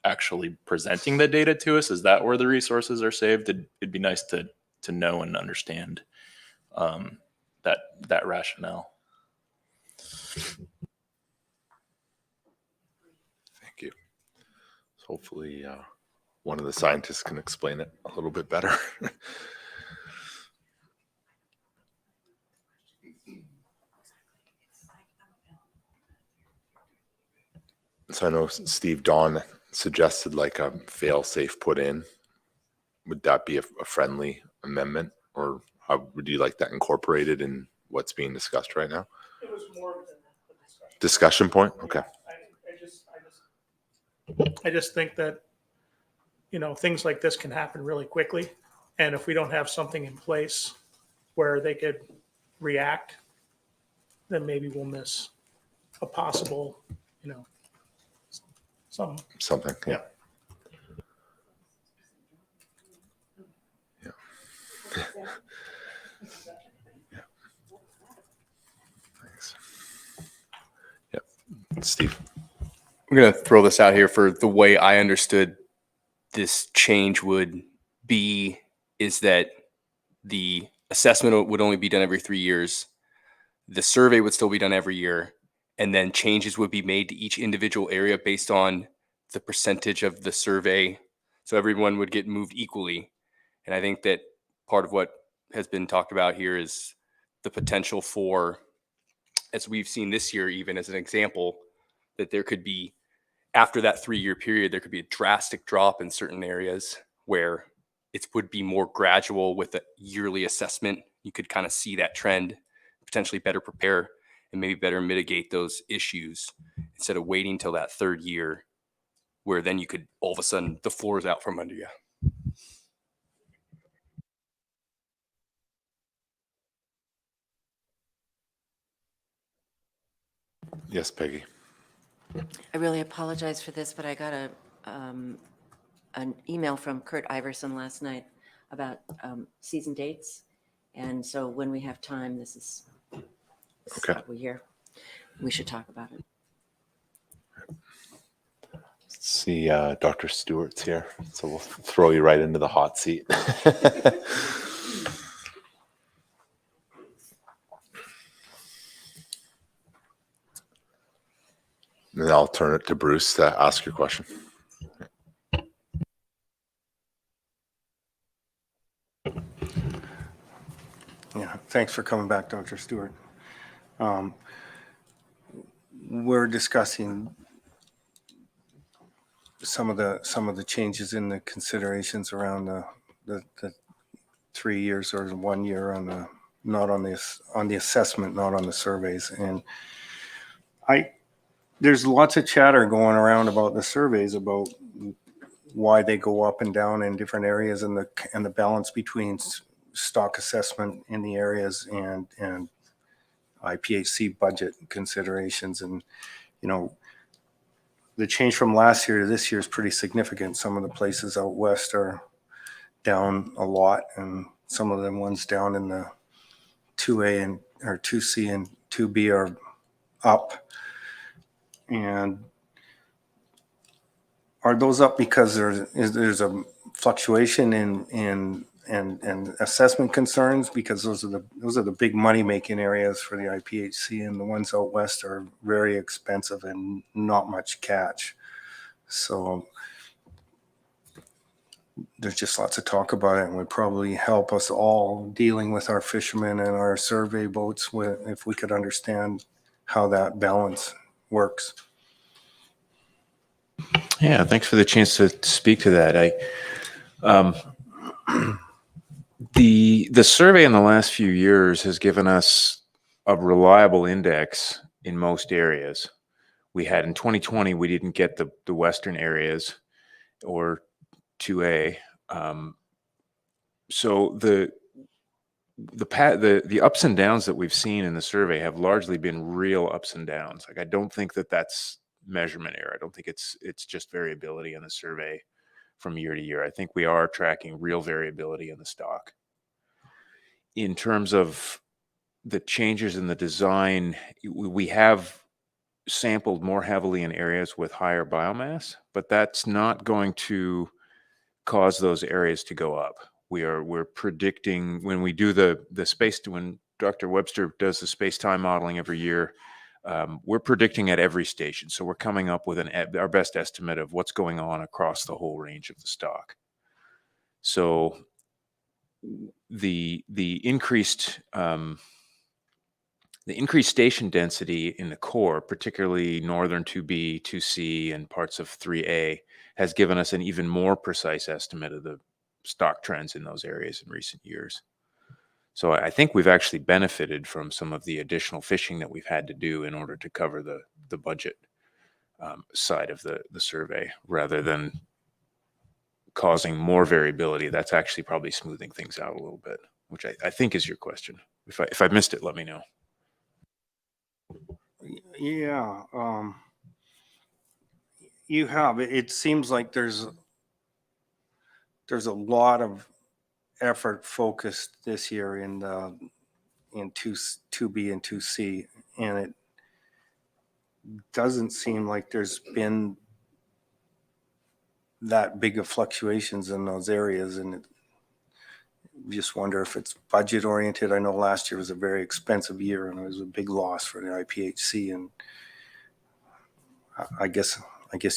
actually presenting the data to us? Is that where the resources are saved? It'd be nice to know and understand that rationale. Hopefully, one of the scientists can explain it a little bit better. So I know Steve Don suggested like a fail-safe put in. Would that be a friendly amendment, or how would you like that incorporated in what's being discussed right now? It was more than a Discussion point? Okay. I just think that, you know, things like this can happen really quickly. And if we don't have something in place where they could react, then maybe we'll miss a possible, you know, something. Yeah. Yeah. Yeah. Thanks. Yep. Steve. I'm going to throw this out here for the way I understood this change would be is that the assessment would only be done every 3 years. The survey would still be done every year. And then changes would be made to each individual area based on the percentage of the survey. So everyone would get moved equally. And I think that part of what has been talked about here is the potential for, as we've seen this year, even as an example, that there could be, after that 3-year period, there could be a drastic drop in certain areas where it would be more gradual with a yearly assessment. You could kind of see that trend, potentially better prepare and maybe better mitigate those issues instead of waiting till that 3rd year where then you could all of a sudden the floor is out from under you. Yes, Peggy. I really apologize for this, but I got an email from Kurt Iverson last night about season dates. And so when we have time, this is Okay. what we hear. We should talk about it. See, Dr. Stewart's here, so we'll throw you right into the hot seat. And then I'll turn it to Bruce to ask your question. Yeah, thanks for coming back, Dr. Stewart. We're discussing some of the changes in the considerations around the 3 years or 1 year on the not on the assessment, not on the surveys. And there's lots of chatter going around about the surveys about why they go up and down in different areas and the balance between stock assessment in the areas and IPHC budget considerations. And, you know, the change from last year to this year is pretty significant. Some of the places out west are down a lot, and some of the ones down in the 2A and or 2C and 2B are up. And are those up because there's a fluctuation in assessment concerns, because those are the big money making areas for the IPHC, and the ones out west are very expensive and not much catch. So there's just lots of talk about it, and would probably help us all dealing with our fishermen and our survey boats if we could understand how that balance works. Yeah, thanks for the chance to speak to that. The survey in the last few years has given us a reliable index in most areas. We had in 2020, we didn't get the western areas or 2A. So the ups and downs that we've seen in the survey have largely been real ups and downs. Like, I don't think that that's measurement error. I don't think it's just variability in the survey from year to year. I think we are tracking real variability in the stock. In terms of the changes in the design, we have sampled more heavily in areas with higher biomass, but that's not going to cause those areas to go up. We're predicting when we do when Dr. Webster does the space-time modeling every year, we're predicting at every station. So we're coming up with our best estimate of what's going on across the whole range of the stock. So the increased station density in the core, particularly northern 2B, 2C, and parts of 3A, has given us an even more precise estimate of the stock trends in those areas in recent years. So I think we've actually benefited from some of the additional fishing that we've had to do in order to cover the budget side of the survey, rather than causing more variability. That's actually probably smoothing things out a little bit, which I think is your question. If I missed it, let me know. Yeah, you have. It seems like there's a lot of effort focused this year in 2B and 2C, and it doesn't seem like there's been that big of fluctuations in those areas, and just wonder if it's budget oriented. I know last year was a very expensive year and it was a big loss for the IPHC, and I guess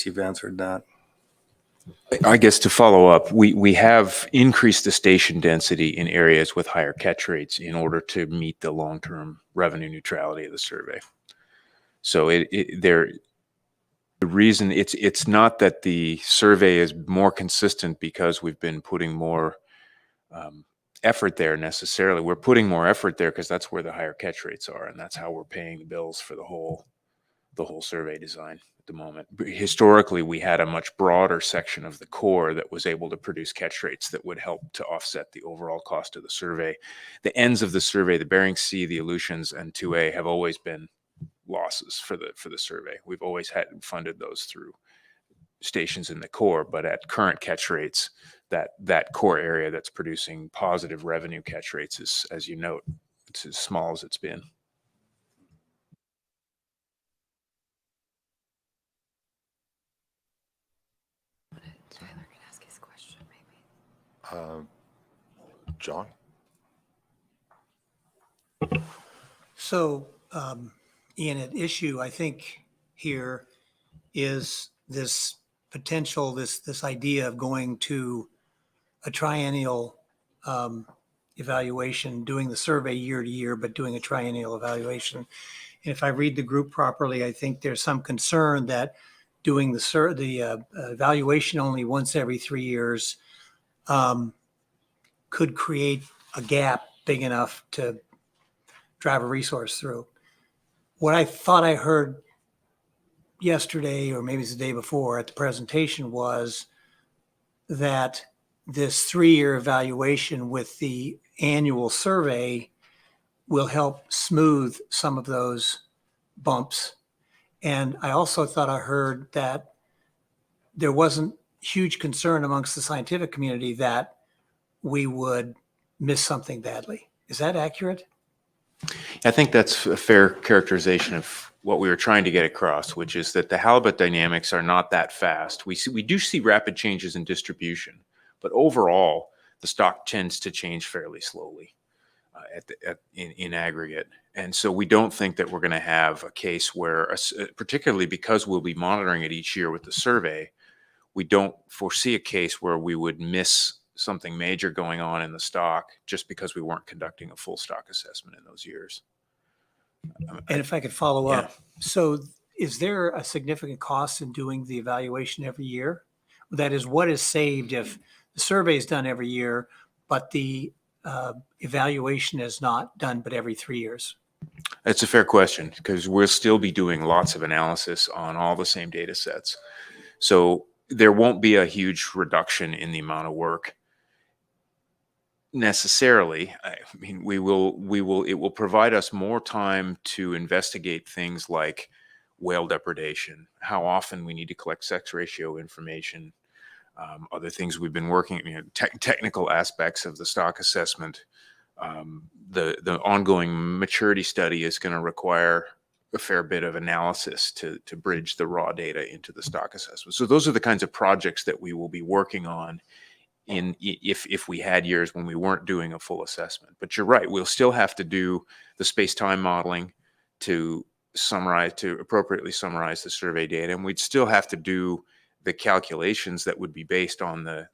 you've answered that. I guess to follow up, we have increased the station density in areas with higher catch rates in order to meet the long-term revenue neutrality of the survey. So the reason it's not that the survey is more consistent because we've been putting more effort there necessarily. We're putting more effort there because that's where the higher catch rates are, and that's how we're paying the bills for the whole survey design at the moment. But historically, we had a much broader section of the core that was able to produce catch rates that would help to offset the overall cost of the survey. The ends of the survey, the Bering Sea, the Aleutians, and 2A have always been losses for the survey. We've always had funded those through stations in the core, but at current catch rates, that core area that's producing positive revenue catch rates is, as you note, it's as small as it's been. Tyler can ask his question, maybe. John? So, Ian, at issue, I think here is this potential, this idea of going to a triennial evaluation, doing the survey year to year, but doing a triennial evaluation. And if I read the group properly, I think there's some concern that doing the evaluation only once every 3 years could create a gap big enough to drive a resource through. What I thought I heard yesterday, or maybe it's the day before at the presentation, was that this 3-year evaluation with the annual survey will help smooth some of those bumps. And I also thought I heard that there wasn't huge concern amongst the scientific community that we would miss something badly. Is that accurate? I think that's a fair characterization of what we were trying to get across, which is that the halibut dynamics are not that fast. We do see rapid changes in distribution, but overall, the stock tends to change fairly slowly in aggregate. And so we don't think that we're going to have a case where, particularly because we'll be monitoring it each year with the survey, we don't foresee a case where we would miss something major going on in the stock just because we weren't conducting a full stock assessment in those years. And if I could follow up, so is there a significant cost in doing the evaluation every year? That is, what is saved if the survey is done every year, but the evaluation is not done but every 3 years? That's a fair question, because we'll still be doing lots of analysis on all the same data sets. So there won't be a huge reduction in the amount of work necessarily. I mean, it will provide us more time to investigate things like whale depredation, how often we need to collect sex ratio information, other things we've been working, technical aspects of the stock assessment. The ongoing maturity study is going to require a fair bit of analysis to bridge the raw data into the stock assessment. So those are the kinds of projects that we will be working on if we had years when we weren't doing a full assessment. But you're right, we'll still have to do the space-time modeling to appropriately summarize the survey data, and we'd still have to do the calculations that would be based on the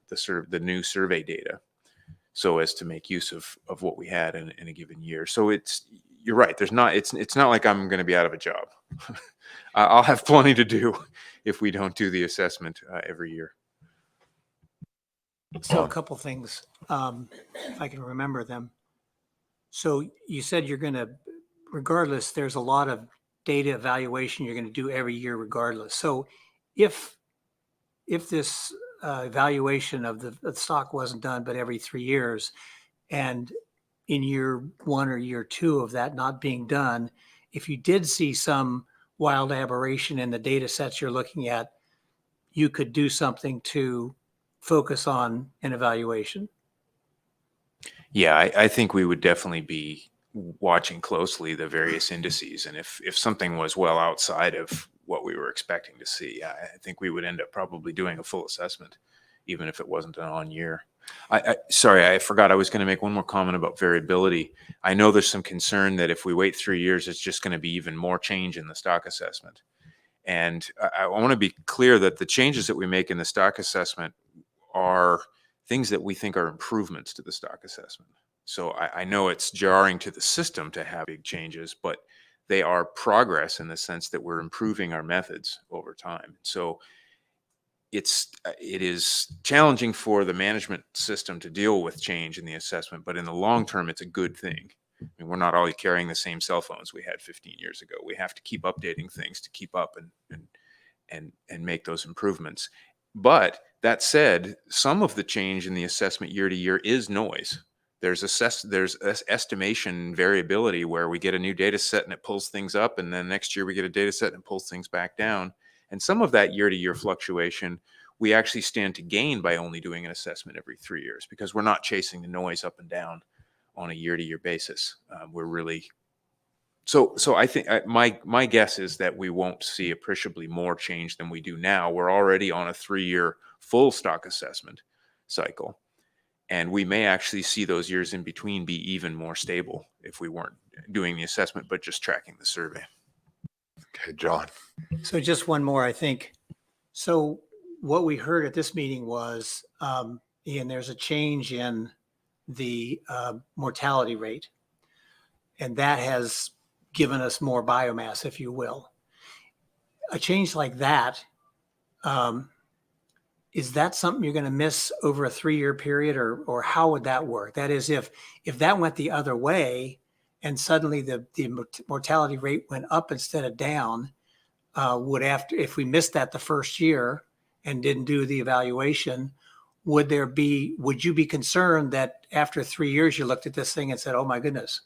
new survey data, so as to make use of what we had in a given year. So you're right. It's not like I'm going to be out of a job. I'll have plenty to do if we don't do the assessment every year. So a couple things, if I can remember them. So you said you're going to, regardless, there's a lot of data evaluation you're going to do every year regardless. So if this evaluation of the stock wasn't done but every 3 years, and in year 1 or year 2 of that not being done, if you did see some wild aberration in the data sets you're looking at, you could do something to focus on an evaluation. Yeah, I think we would definitely be watching closely the various indices, and if something was well outside of what we were expecting to see, I think we would end up probably doing a full assessment, even if it wasn't an on year. Sorry, I forgot I was going to make one more comment about variability. I know there's some concern that if we wait 3 years, it's just going to be even more change in the stock assessment. And I want to be clear that the changes that we make in the stock assessment are things that we think are improvements to the stock assessment. So I know it's jarring to the system to have big changes, but they are progress in the sense that we're improving our methods over time. So it is challenging for the management system to deal with change in the assessment, but in the long term, it's a good thing. I mean, we're not always carrying the same cell phones we had 15 years ago. We have to keep updating things to keep up and make those improvements. But that said, some of the change in the assessment year to year is noise. There's estimation variability where we get a new data set and it pulls things up, and then next year we get a data set and it pulls things back down. And some of that year to year fluctuation, we actually stand to gain by only doing an assessment every 3 years, because we're not chasing the noise up and down on a year to year basis. We're really so I think my guess is that we won't see appreciably more change than we do now. We're already on a 3-year full stock assessment cycle, and we may actually see those years in between be even more stable if we weren't doing the assessment but just tracking the survey. Okay, John. So just one more, I think. So what we heard at this meeting was, Ian, there's a change in the mortality rate, and that has given us more biomass, if you will. A change like that, is that something you're going to miss over a 3-year period, or how would that work? That is, if that went the other way and suddenly the mortality rate went up instead of down, if we missed that the first year and didn't do the evaluation, would you be concerned that after 3 years you looked at this thing and said, oh my goodness?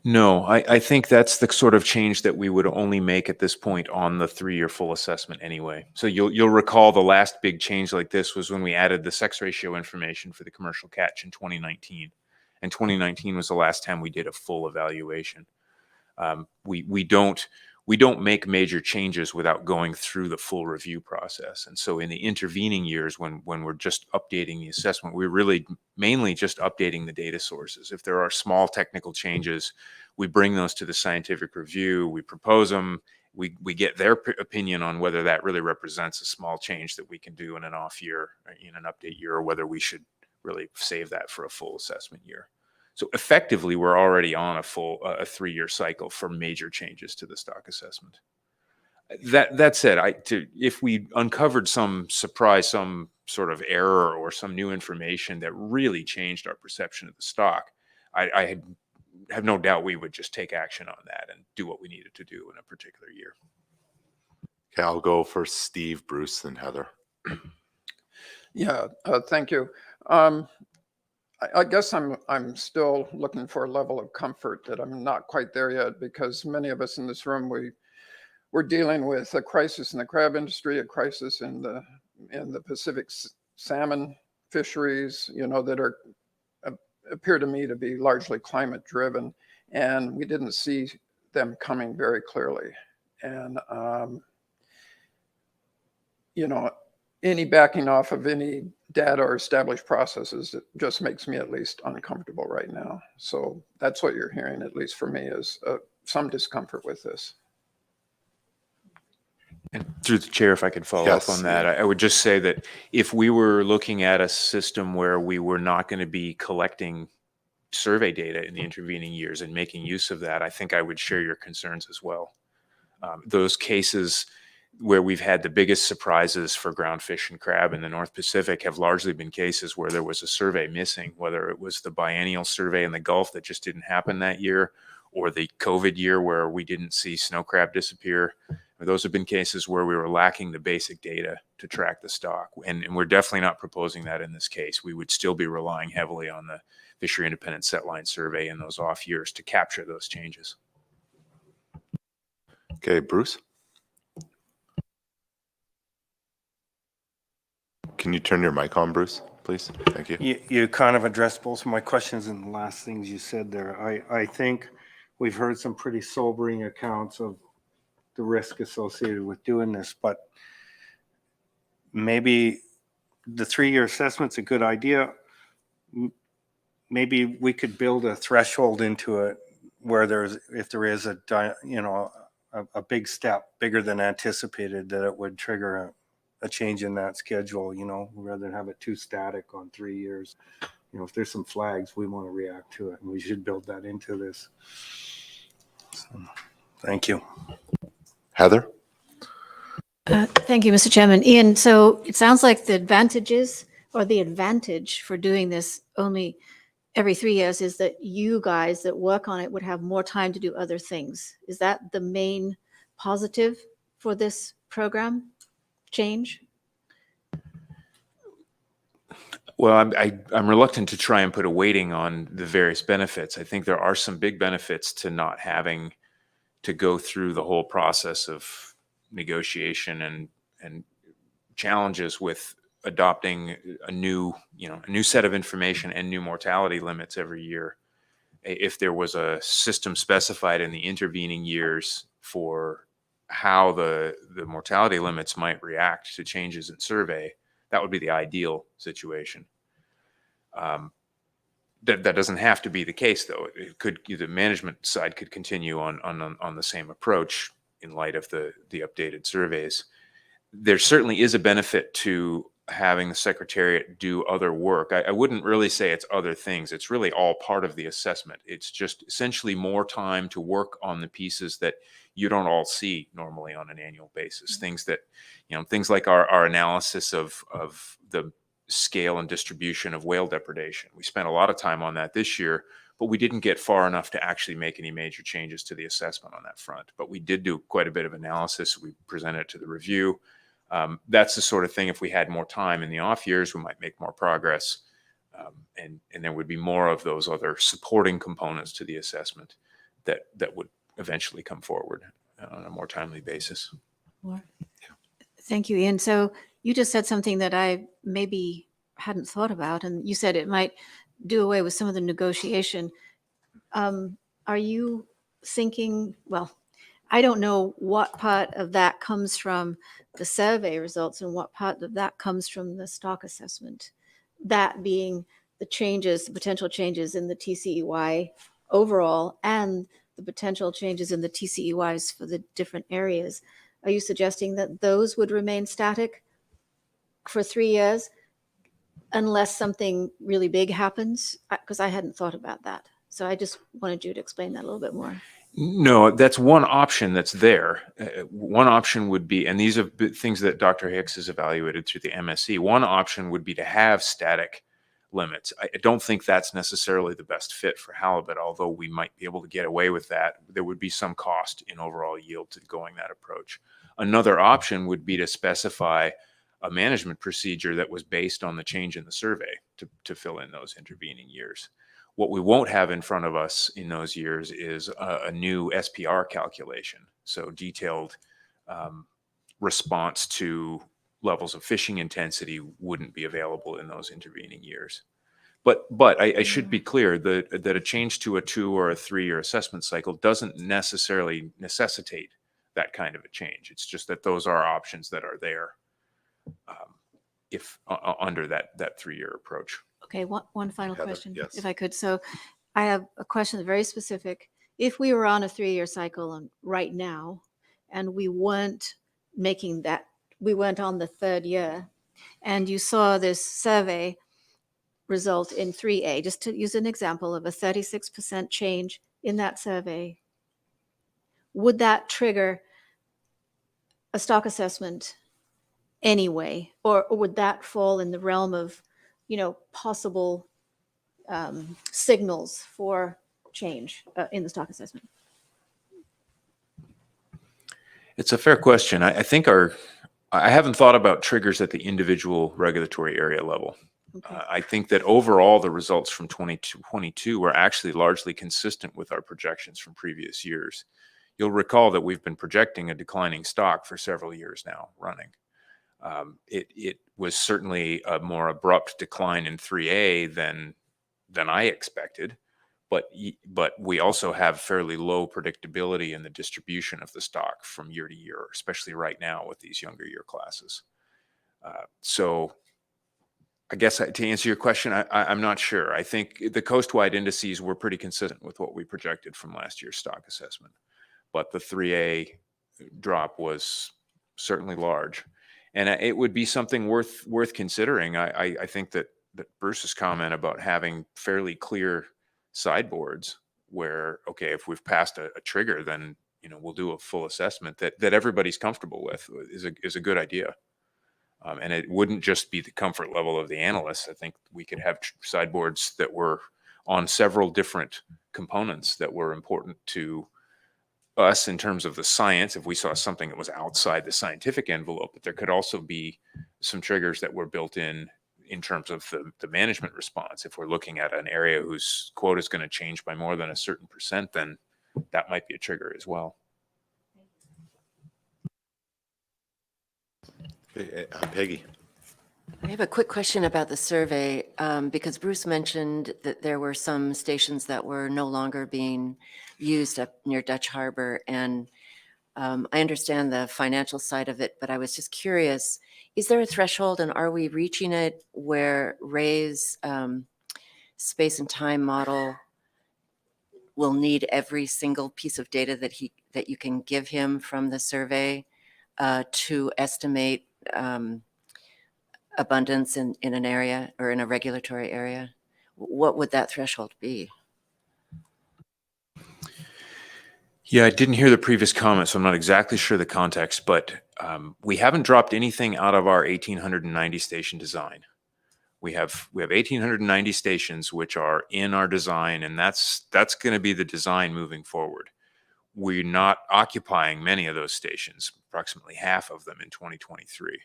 No, I think that's the sort of change that we would only make at this point on the 3-year full assessment anyway. So you'll recall the last big change like this was when we added the sex ratio information for the commercial catch in 2019. And 2019 was the last time we did a full evaluation. We don't make major changes without going through the full review process. And so in the intervening years, when we're just updating the assessment, we're really mainly just updating the data sources. If there are small technical changes, we bring those to the scientific review, we propose them, we get their opinion on whether that really represents a small change that we can do in an off year, in an update year, or whether we should really save that for a full assessment year. So effectively, we're already on a full 3-year cycle for major changes to the stock assessment. That said, if we uncovered some surprise, some sort of error or some new information that really changed our perception of the stock, I have no doubt we would just take action on that and do what we needed to do in a particular year. Okay, I'll go for Steve, Bruce, and Heather. Yeah, thank you. I guess I'm still looking for a level of comfort that I'm not quite there yet, because many of us in this room, we're dealing with a crisis in the crab industry, a crisis in the Pacific salmon fisheries, that appear to me to be largely climate driven, and we didn't see them coming very clearly. And any backing off of any data or established processes, it just makes me at least uncomfortable right now. So that's what you're hearing, at least for me, is some discomfort with this. And through the chair, if I could follow up Yes, on that, I would just say that if we were looking at a system where we were not going to be collecting survey data in the intervening years and making use of that, I think I would share your concerns as well. Those cases where we've had the biggest surprises for ground fish and crab in the North Pacific have largely been cases where there was a survey missing, whether it was the biennial survey in the Gulf that just didn't happen that year, or the COVID year where we didn't see snow crab disappear. Those have been cases where we were lacking the basic data to track the stock. And we're definitely not proposing that in this case. We would still be relying heavily on the Fishery Independent Set Line Survey in those off years to capture those changes. Okay, Bruce? Can you turn your mic on, Bruce, please? Thank you. You kind of addressed both of my questions in the last things you said there. I think we've heard some pretty sobering accounts of the risk associated with doing this, but maybe the 3-year assessment's a good idea. Maybe we could build a threshold into it where if there is a big step, bigger than anticipated, that it would trigger a change in that schedule, rather than have it too static on 3 years. If there's some flags, we want to react to it, and we should build that into this. So, thank you. Heather? Thank you, Mr. Chairman. Ian, so it sounds like the advantage for doing this only every 3 years is that you guys that work on it would have more time to do other things. Is that the main positive for this program change? Well, I'm reluctant to try and put a weighting on the various benefits. I think there are some big benefits to not having to go through the whole process of negotiation and challenges with adopting a new set of information and new mortality limits every year. If there was a system specified in the intervening years for how the mortality limits might react to changes in survey, that would be the ideal situation. That doesn't have to be the case, though. It could, the management side could continue on the same approach in light of the updated surveys. There certainly is a benefit to having the Secretariat do other work. I wouldn't really say it's other things. It's really all part of the assessment. It's just essentially more time to work on the pieces that you don't all see normally on an annual basis. Things that, things like our analysis of the scale and distribution of whale depredation. We spent a lot of time on that this year, but we didn't get far enough to actually make any major changes to the assessment on that front. But we did do quite a bit of analysis. We presented it to the review. That's the sort of thing, if we had more time in the off years, we might make more progress. And there would be more of those other supporting components to the assessment that would eventually come forward on a more timely basis. Thank you, Ian. So you just said something that I maybe hadn't thought about, and you said it might do away with some of the negotiation. Are you thinking, well, I don't know what part of that comes from the survey results and what part of that comes from the stock assessment, that being the changes, the potential changes in the TCEY overall and the potential changes in the TCEYs for the different areas. Are you suggesting that those would remain static for 3 years unless something really big happens? Because I hadn't thought about that. So I just wanted you to explain that a little bit more. No, that's one option that's there. One option would be, and these are things that Dr. Hicks has evaluated through the MSC, one option would be to have static limits. I don't think that's necessarily the best fit for halibut, although we might be able to get away with that. There would be some cost in overall yield to going that approach. Another option would be to specify a management procedure that was based on the change in the survey to fill in those intervening years. What we won't have in front of us in those years is a new SPR calculation. So detailed response to levels of fishing intensity wouldn't be available in those intervening years. But I should be clear that a change to a 2 or a 3 year assessment cycle doesn't necessarily necessitate that kind of a change. It's just that those are options that are there if under that 3 year approach. Okay, one final Heather, question, yes. if I could. So I have a question that's very specific. if we were on a 3-year cycle right now, and we weren't making that, we weren't on the 3rd year, and you saw this survey result in 3A, just to use an example of a 36% change in that survey, would that trigger a stock assessment anyway, or would that fall in the realm of, possible signals for change in the stock assessment? It's a fair question. I think I haven't thought about triggers at the individual regulatory area level. I think that overall the results from 2022 were actually largely consistent with our projections from previous years. You'll recall that we've been projecting a declining stock for several years now running. It was certainly a more abrupt decline in 3A than I expected, but we also have fairly low predictability in the distribution of the stock from year to year, especially right now with these younger year classes. So I guess to answer your question, I'm not sure. I think the coast-wide indices were pretty consistent with what we projected from last year's stock assessment, but the 3A drop was certainly large, and it would be something worth considering. I think that Bruce's comment about having fairly clear sideboards where, okay, if we've passed a trigger, then we'll do a full assessment that everybody's comfortable with is a good idea. And it wouldn't just be the comfort level of the analysts. I think we could have sideboards that were on several different components that were important to us in terms of the science. If we saw something that was outside the scientific envelope, but there could also be some triggers that were built in terms of the management response. If we're looking at an area whose quota is going to change by more than a certain percent, then that might be a trigger as well. Okay, Peggy. I have a quick question about the survey, because Bruce mentioned that there were some stations that were no longer being used up near Dutch Harbor, and I understand the financial side of it, but I was just curious, is there a threshold, and are we reaching it where Ray's space and time model will need every single piece of data that you can give him from the survey to estimate abundance in an area or in a regulatory area? What would that threshold be? Yeah, I didn't hear the previous comment, so I'm not exactly sure the context, but we haven't dropped anything out of our 1,890 station design. We have 1,890 stations which are in our design, and that's going to be the design moving forward. We're not occupying many of those stations, approximately half of them in 2023.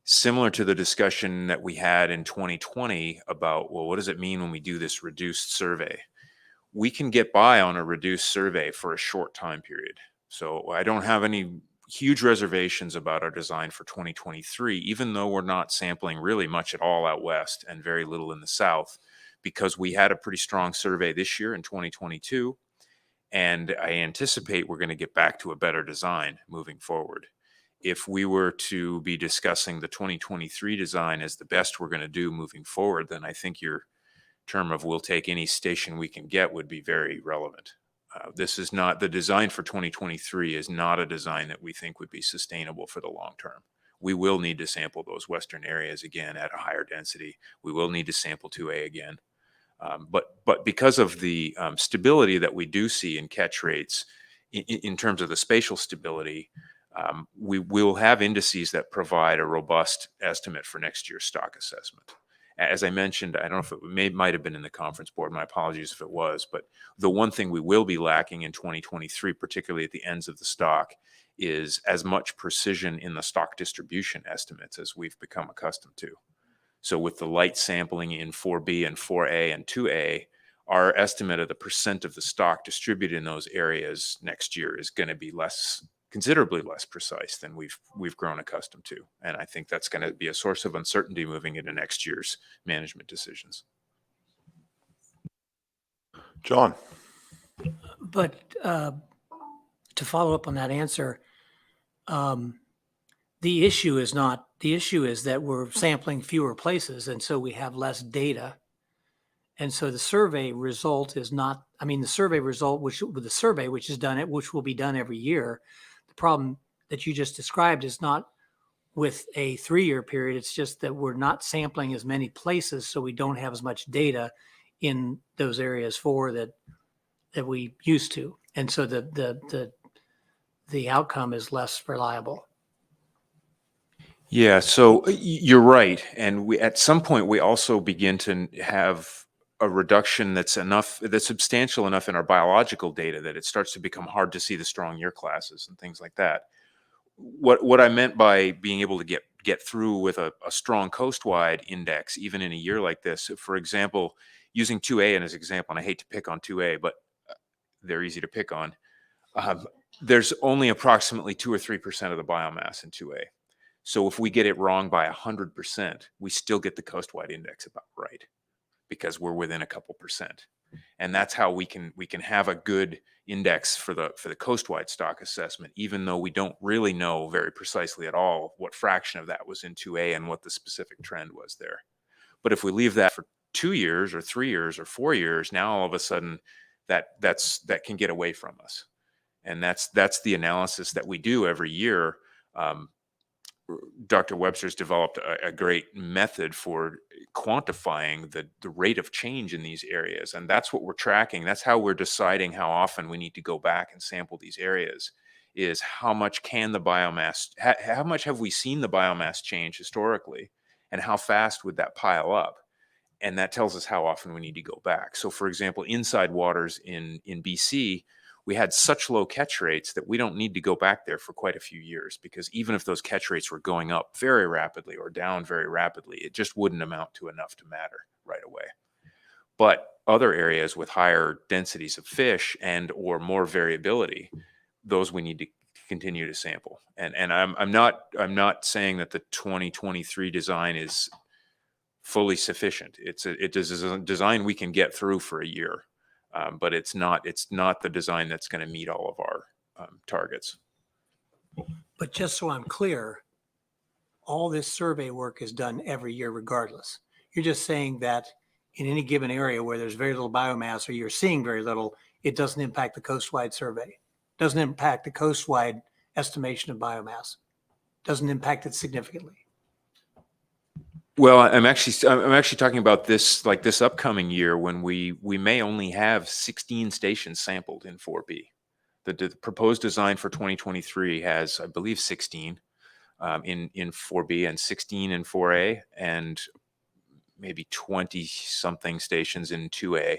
Similar to the discussion that we had in 2020 about, well, what does it mean when we do this reduced survey? We can get by on a reduced survey for a short time period. So I don't have any huge reservations about our design for 2023, even though we're not sampling really much at all out west and very little in the south, because we had a pretty strong survey this year in 2022. And I anticipate we're going to get back to a better design moving forward. If we were to be discussing the 2023 design as the best we're going to do moving forward, then I think your term of we'll take any station we can get would be very relevant. This is not, the design for 2023 is not a design that we think would be sustainable for the long term. We will need to sample those western areas again at a higher density. We will need to sample 2A again. But because of the stability that we do see in catch rates, in terms of the spatial stability, we will have indices that provide a robust estimate for next year's stock assessment. As I mentioned, I don't know if it might have been in the conference board, my apologies if it was, but the one thing we will be lacking in 2023, particularly at the ends of the stock, is as much precision in the stock distribution estimates as we've become accustomed to. So with the light sampling in 4B and 4A and 2A, our estimate of the percent of the stock distributed in those areas next year is going to be considerably less precise than we've grown accustomed to. And I think that's going to be a source of uncertainty moving into next year's management decisions. John. But to follow up on that answer, the issue is that we're sampling fewer places, and so we have less data. And so the survey result is not, I mean, the survey result, which with the survey, which is done, which will be done every year. The problem that you just described is not with a 3-year period. It's just that we're not sampling as many places, so we don't have as much data in those areas that we used to. And so the outcome is less reliable. Yeah, so you're right. And we, at some point, we also begin to have a reduction that's substantial enough in our biological data that it starts to become hard to see the strong year classes and things like that. What I meant by being able to get through with a strong coastwide index, even in a year like this, for example, using 2A as an example, and I hate to pick on 2A, but they're easy to pick on. There's only approximately 2 or 3% of the biomass in 2A. So if we get it wrong by 100%, we still get the coastwide index about right because we're within a couple percent. And that's how we can have a good index for the coastwide stock assessment, even though we don't really know very precisely at all what fraction of that was in 2A and what the specific trend was there. But if we leave that for 2 years or 3 years or 4 years, now all of a sudden that can get away from us. And that's the analysis that we do every year. Dr. Webster's developed a great method for quantifying the rate of change in these areas. And that's what we're tracking. That's how we're deciding how often we need to go back and sample these areas, is how much can the biomass, how much have we seen the biomass change historically, and how fast would that pile up? And that tells us how often we need to go back. So for example, inside waters in BC, we had such low catch rates that we don't need to go back there for quite a few years, because even if those catch rates were going up very rapidly or down very rapidly, it just wouldn't amount to enough to matter right away. But other areas with higher densities of fish and or more variability, those we need to continue to sample. And I'm not saying that the 2023 design is fully sufficient. It is a design we can get through for a year. But it's not the design that's going to meet all of our targets. But just so I'm clear, all this survey work is done every year regardless. You're just saying that in any given area where there's very little biomass or you're seeing very little, it doesn't impact the coastwide survey. Doesn't impact the coastwide estimation of biomass. Doesn't impact it significantly. Well, I'm actually talking about this, like this upcoming year, when we may only have 16 stations sampled in 4B. The proposed design for 2023 has, I believe, 16 in 4B and 16 in 4A, and maybe 20 something stations in 2A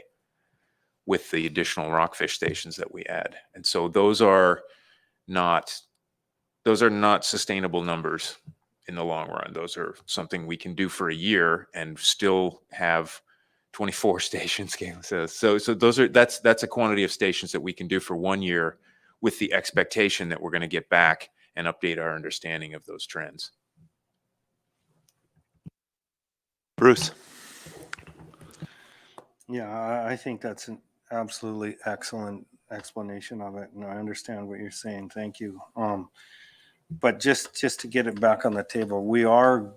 with the additional rockfish stations that we add. And so those are not sustainable numbers in the long run. Those are something we can do for a year and still have 24 stations. So that's a quantity of stations that we can do for 1 year with the expectation that we're going to get back and update our understanding of those trends. Bruce. Yeah, I think that's an absolutely excellent explanation of it, and I understand what you're saying. Thank you. But just to get it back on the table, we are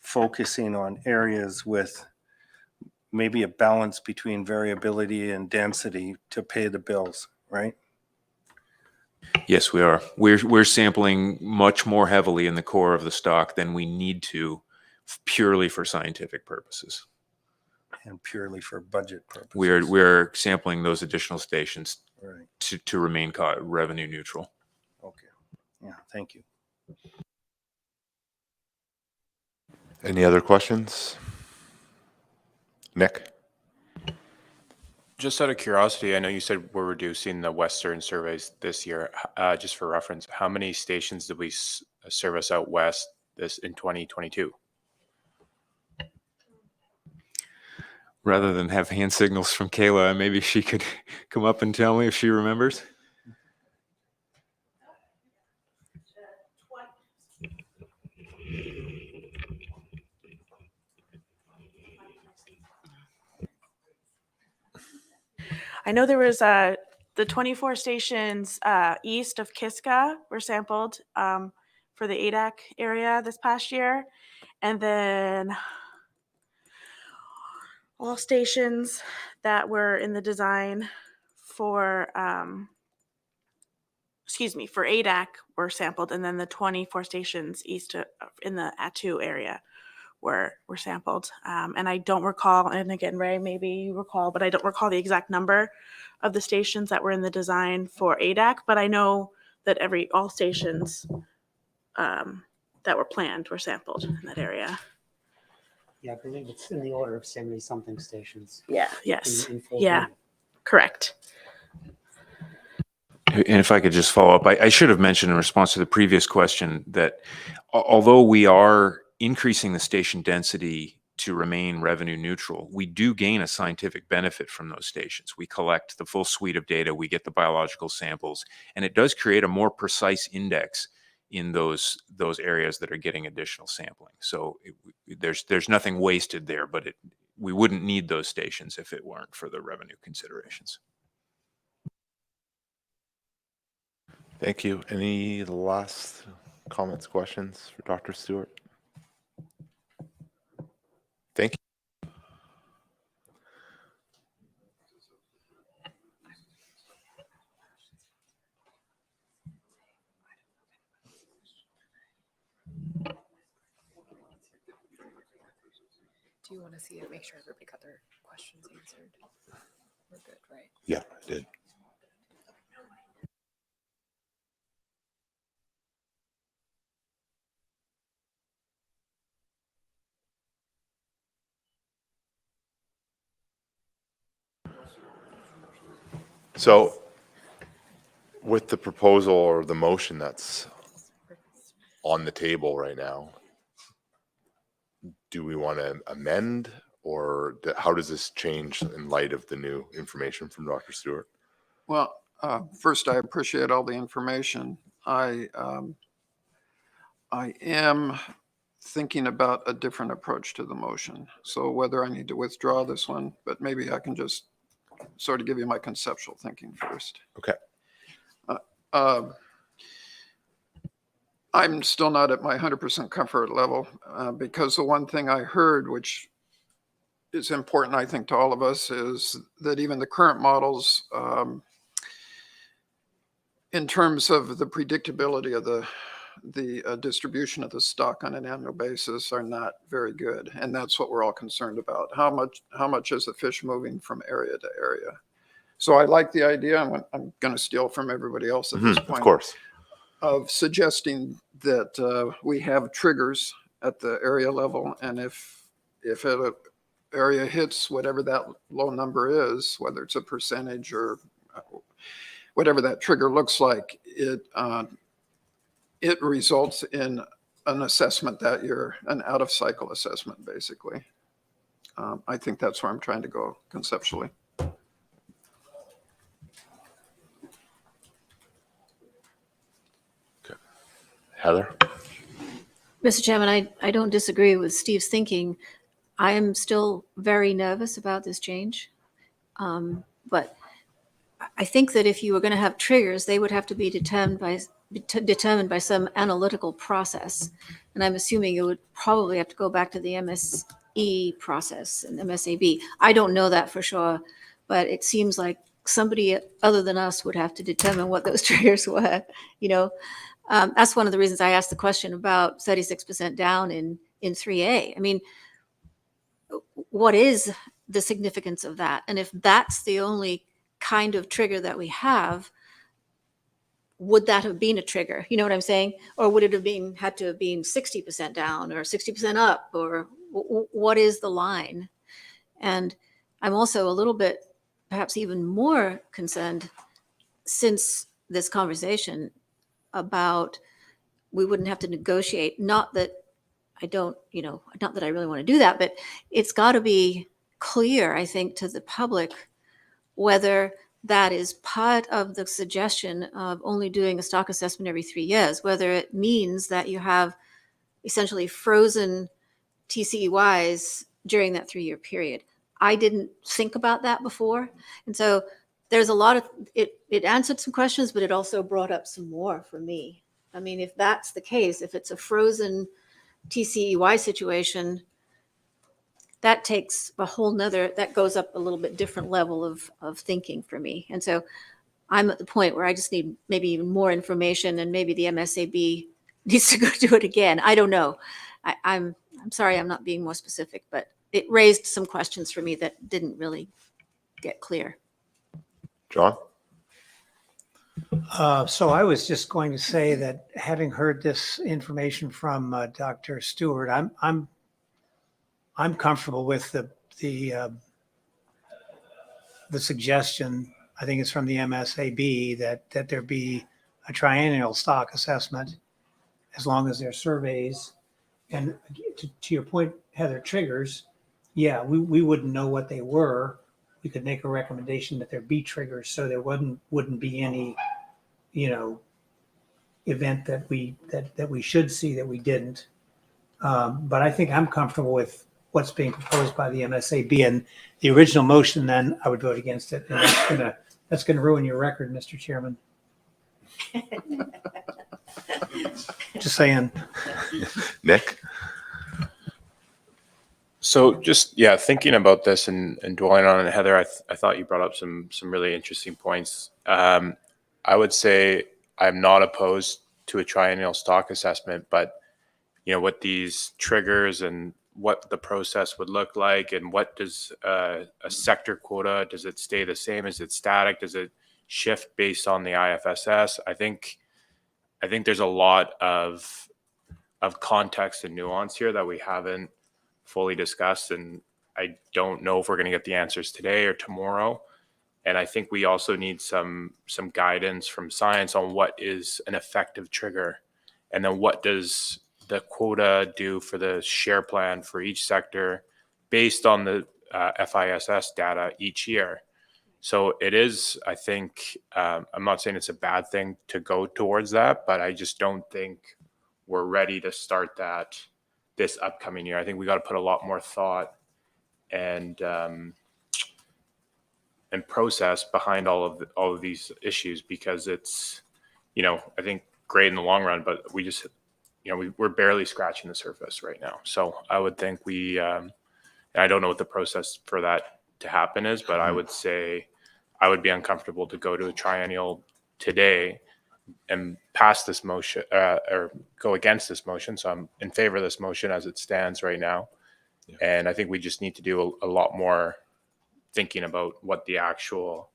focusing on areas with maybe a balance between variability and density to pay the bills, right? Yes, we are. We're sampling much more heavily in the core of the stock than we need to, purely for scientific purposes. And purely for budget purposes. We're sampling those additional stations Right. to remain revenue neutral. Okay. Yeah, thank you. Any other questions? Nick? Just out of curiosity, I know you said we're reducing the Western surveys this year. Just for reference, how many stations did we service out west this in 2022? Rather than have hand signals from Kayla, maybe she could come up and tell me if she remembers. I know there was the 24 stations east of Kiska were sampled for the ADAC area this past year. And then all stations that were in the design for, for ADAC were sampled, and then the 24 stations east in the Attu area were sampled. And I don't recall, and again, Ray, maybe you recall, but I don't recall the exact number of the stations that were in the design for ADAC, but I know that all stations that were planned were sampled in that area. Yeah, I believe it's in the order of 70-something stations. Yeah, yes. In full Yeah, bloom. correct. And if I could just follow up, I should have mentioned in response to the previous question that although we are increasing the station density to remain revenue neutral, we do gain a scientific benefit from those stations. We collect the full suite of data, we get the biological samples, and it does create a more precise index in those areas that are getting additional sampling. So there's nothing wasted there, but we wouldn't need those stations if it weren't for the revenue considerations. Thank you. Any last comments, questions for Dr. Stewart? Thank you. Do you want to see it? Make sure everybody got their questions answered. We're good, right? Yeah, I did. So with the proposal or the motion that's on the table right now, do we want to amend, or how does this change in light of the new information from Dr. Stewart? Well, first, I appreciate all the information. I am thinking about a different approach to the motion. So whether I need to withdraw this one, but maybe I can just sort of give you my conceptual thinking first. Okay. I'm still not at my 100% comfort level because the one thing I heard, which is important, I think, to all of us, is that even the current models, in terms of the predictability of the distribution of the stock on an annual basis, are not very good, and that's what we're all concerned about. How much is the fish moving from area to area? So I like the idea. I'm going to steal from everybody else at this point. Of course. Of suggesting that we have triggers at the area level, and if an area hits whatever that low number is, whether it's a percentage or whatever that trigger looks like, it results in an assessment that year, an out-of-cycle assessment, basically. I think that's where I'm trying to go conceptually. Heather? Mr. Chairman, I don't disagree with Steve's thinking. I am still very nervous about this change. But I think that if you were going to have triggers, they would have to be determined by some analytical process. And I'm assuming it would probably have to go back to the MSE process and MSAB. I don't know that for sure, but it seems like somebody other than us would have to determine what those triggers were, you know. That's one of the reasons I asked the question about 36% down in 3A. I mean, what is the significance of that? And if that's the only kind of trigger that we have, would that have been a trigger? You know what I'm saying? Or would it have had to have been 60% down or 60% up, or what is the line? And I'm also a little bit, perhaps even more concerned since this conversation about we wouldn't have to negotiate. Not that I don't, not that I really want to do that, but it's got to be clear, I think, to the public whether that is part of the suggestion of only doing a stock assessment every 3 years, whether it means that you have essentially frozen TCEYs during that 3-year period. I didn't think about that before. And so there's a lot of, it answered some questions, but it also brought up some more for me. I mean, if that's the case, if it's a frozen TCEY situation, that takes a whole nother, that goes up a little bit different level of thinking for me. And so I'm at the point where I just need maybe even more information, and maybe the MSAB needs to go do it again. I don't know. I'm sorry I'm not being more specific, but it raised some questions for me that didn't really get clear. John? So I was just going to say that having heard this information from Dr. Stewart, I'm comfortable with the suggestion. I think it's from the MSAB that there be a triennial stock assessment as long as there are surveys. And to your point, Heather, triggers, yeah, we wouldn't know what they were. We could make a recommendation that there be triggers, so there wouldn't be any, event that we should see that we didn't. But I think I'm comfortable with what's being proposed by the MSAB, and the original motion, then I would vote against it. And that's gonna ruin your record, Mr. Chairman. Just saying. Nick? So just, yeah, thinking about this and dwelling on it, Heather, I thought you brought up some really interesting points. I would say I'm not opposed to a triennial stock assessment, but what these triggers and what the process would look like, and what does a sector quota, does it stay the same? Is it static? Does it shift based on the IFSS? I think there's a lot of context and nuance here that we haven't fully discussed, and I don't know if we're going to get the answers today or tomorrow. And I think we also need some guidance from science on what is an effective trigger, and then what does the quota do for the share plan for each sector based on the FISS data each year. So it is, I think, I'm not saying it's a bad thing to go towards that, but I just don't think we're ready to start that this upcoming year. I think we got to put a lot more thought and process behind all of these issues, because it's, I think great in the long run, but we just, we're barely scratching the surface right now. So I would think and I don't know what the process for that to happen is, but I would say I would be uncomfortable to go to a triennial today and pass this motion or go against this motion. So I'm in favor of this motion as it stands right now. Yeah. And I think we just need to do a lot more thinking about what the actual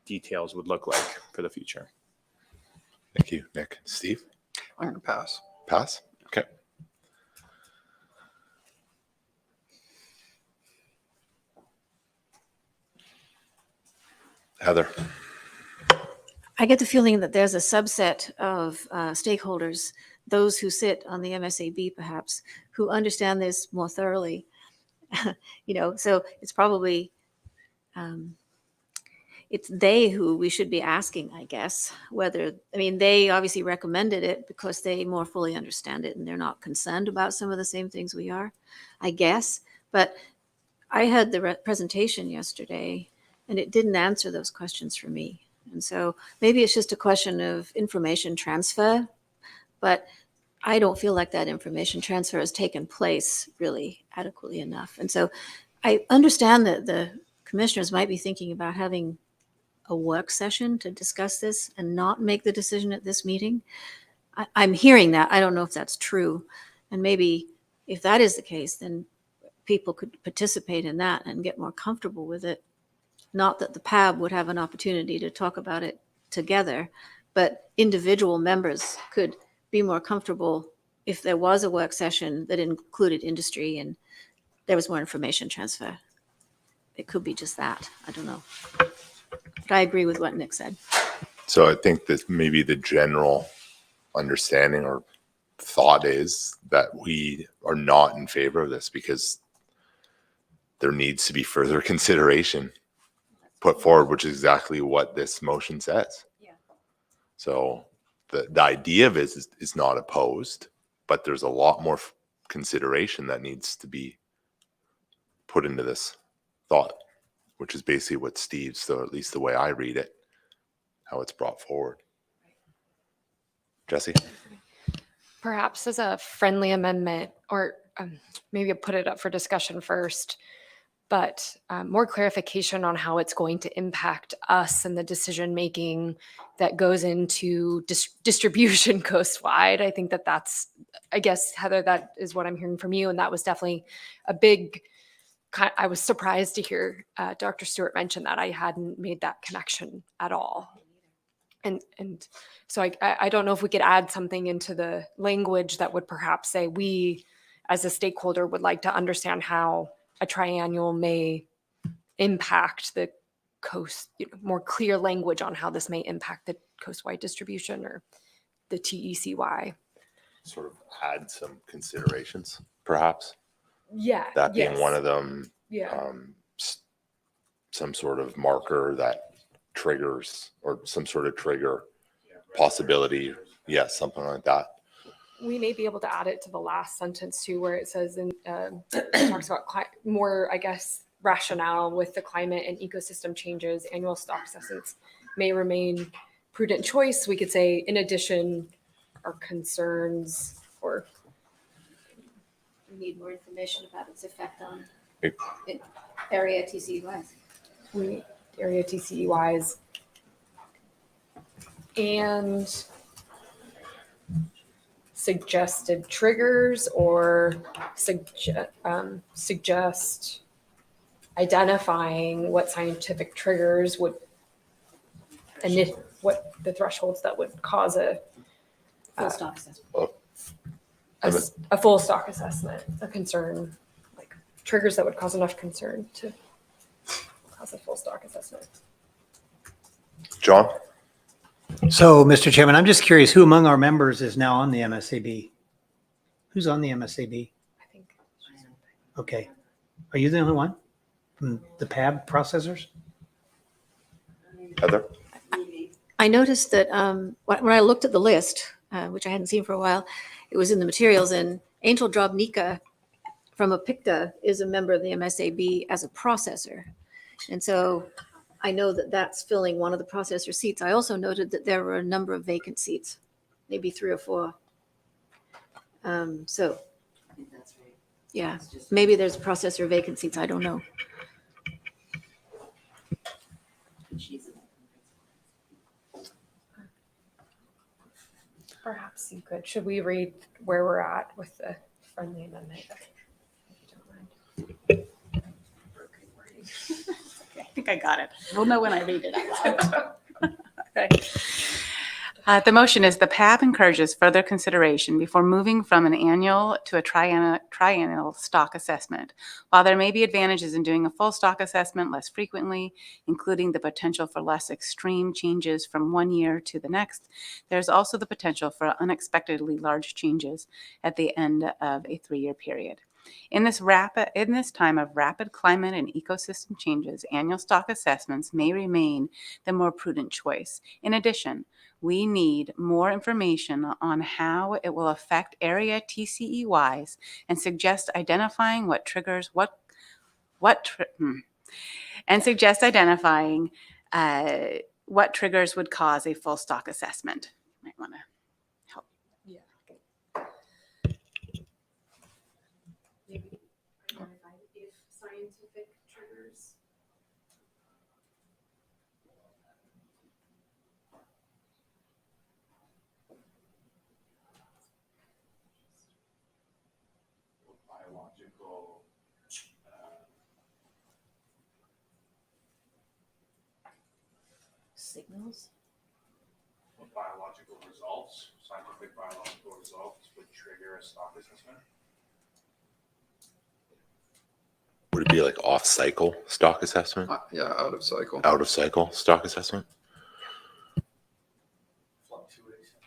details would look like for the future. Thank you, Nick. Steve? I'm going to pass. Pass? Okay. Heather? I get the feeling that there's a subset of stakeholders, those who sit on the MSAB perhaps, who understand this more thoroughly. So it's probably, it's they who we should be asking, I guess, they obviously recommended it because they more fully understand it and they're not concerned about some of the same things we are, I guess. But I had the presentation yesterday and it didn't answer those questions for me. And so maybe it's just a question of information transfer, but I don't feel like that information transfer has taken place really adequately enough. And so I understand that the commissioners might be thinking about having a work session to discuss this and not make the decision at this meeting. I'm hearing that. I don't know if that's true. And maybe if that is the case, then people could participate in that and get more comfortable with it. Not that the PAB would have an opportunity to talk about it together, but individual members could be more comfortable if there was a work session that included industry and there was more information transfer. It could be just that. I don't know. But I agree with what Nick said. So I think that maybe the general understanding or thought is that we are not in favor of this because there needs to be further consideration put forward, which is exactly what this motion says. Yeah. So the idea of it is not opposed, but there's a lot more consideration that needs to be put into this thought, which is basically what Steve's, so at least the way I read it, how it's brought forward. Jessie? Perhaps as a friendly amendment, or maybe I'll put it up for discussion first, but more clarification on how it's going to impact us and the decision making that goes into distribution coastwide. I think that's, I guess, Heather, that is what I'm hearing from you. And that was definitely a big, I was surprised to hear Dr. Stewart mention that. I hadn't made that connection at all. And so I don't know if we could add something into the language that would perhaps say we, as a stakeholder, would like to understand how a triennial may impact the coast, more clear language on how this may impact the coastwide distribution or the TECY. Sort of add some considerations, perhaps. Yeah. That being yes. one of them. Yeah. Some sort of marker that triggers, or some sort of trigger possibility. Yes, something like that. We may be able to add it to the last sentence too, where it says, it talks about more, I guess, rationale with the climate and ecosystem changes. Annual stock assessments may remain prudent choice. We could say, in addition, our concerns, or We need more information about its effect on area TCUIs. Area TCEYs, and suggested triggers, or suggest identifying what scientific triggers would, and what the thresholds that would cause a Full stock assessment. a full stock assessment, a concern, like triggers that would cause enough concern to cause a full stock assessment. John? So, Mr. Chairman, I'm just curious, who among our members is now on the MSAB? Who's on the MSAB? I think. Okay. Are you the only one from the PAB processors? Heather? I noticed that when I looked at the list, which I hadn't seen for a while, it was in the materials, and Angel Drobnica from Apicta is a member of the MSAB as a processor. And so I know that that's filling one of the processor seats. I also noted that there were a number of vacant seats, maybe 3 or 4. So yeah, maybe there's processor vacant seats. I don't know. Perhaps you could. Should we read where we're at with the friendly amendment? If you don't mind. I think I got it. We'll know when I read it out loud. Okay. The motion is the PAB encourages further consideration before moving from an annual to a triennial stock assessment. While there may be advantages in doing a full stock assessment less frequently, including the potential for less extreme changes from one year to the next, there's also the potential for unexpectedly large changes at the end of a 3-year period. In this time of rapid climate and ecosystem changes, annual stock assessments may remain the more prudent choice. In addition, we need more information on how it will affect area TCEYs and suggest identifying what triggers what triggers would cause a full stock assessment. You might want to help. Yeah. If scientific triggers. Biological Signals. biological results, scientific biological results would trigger a stock assessment. Would it be like off-cycle stock assessment? Yeah, out of cycle. Out of cycle stock assessment? Fluctuation.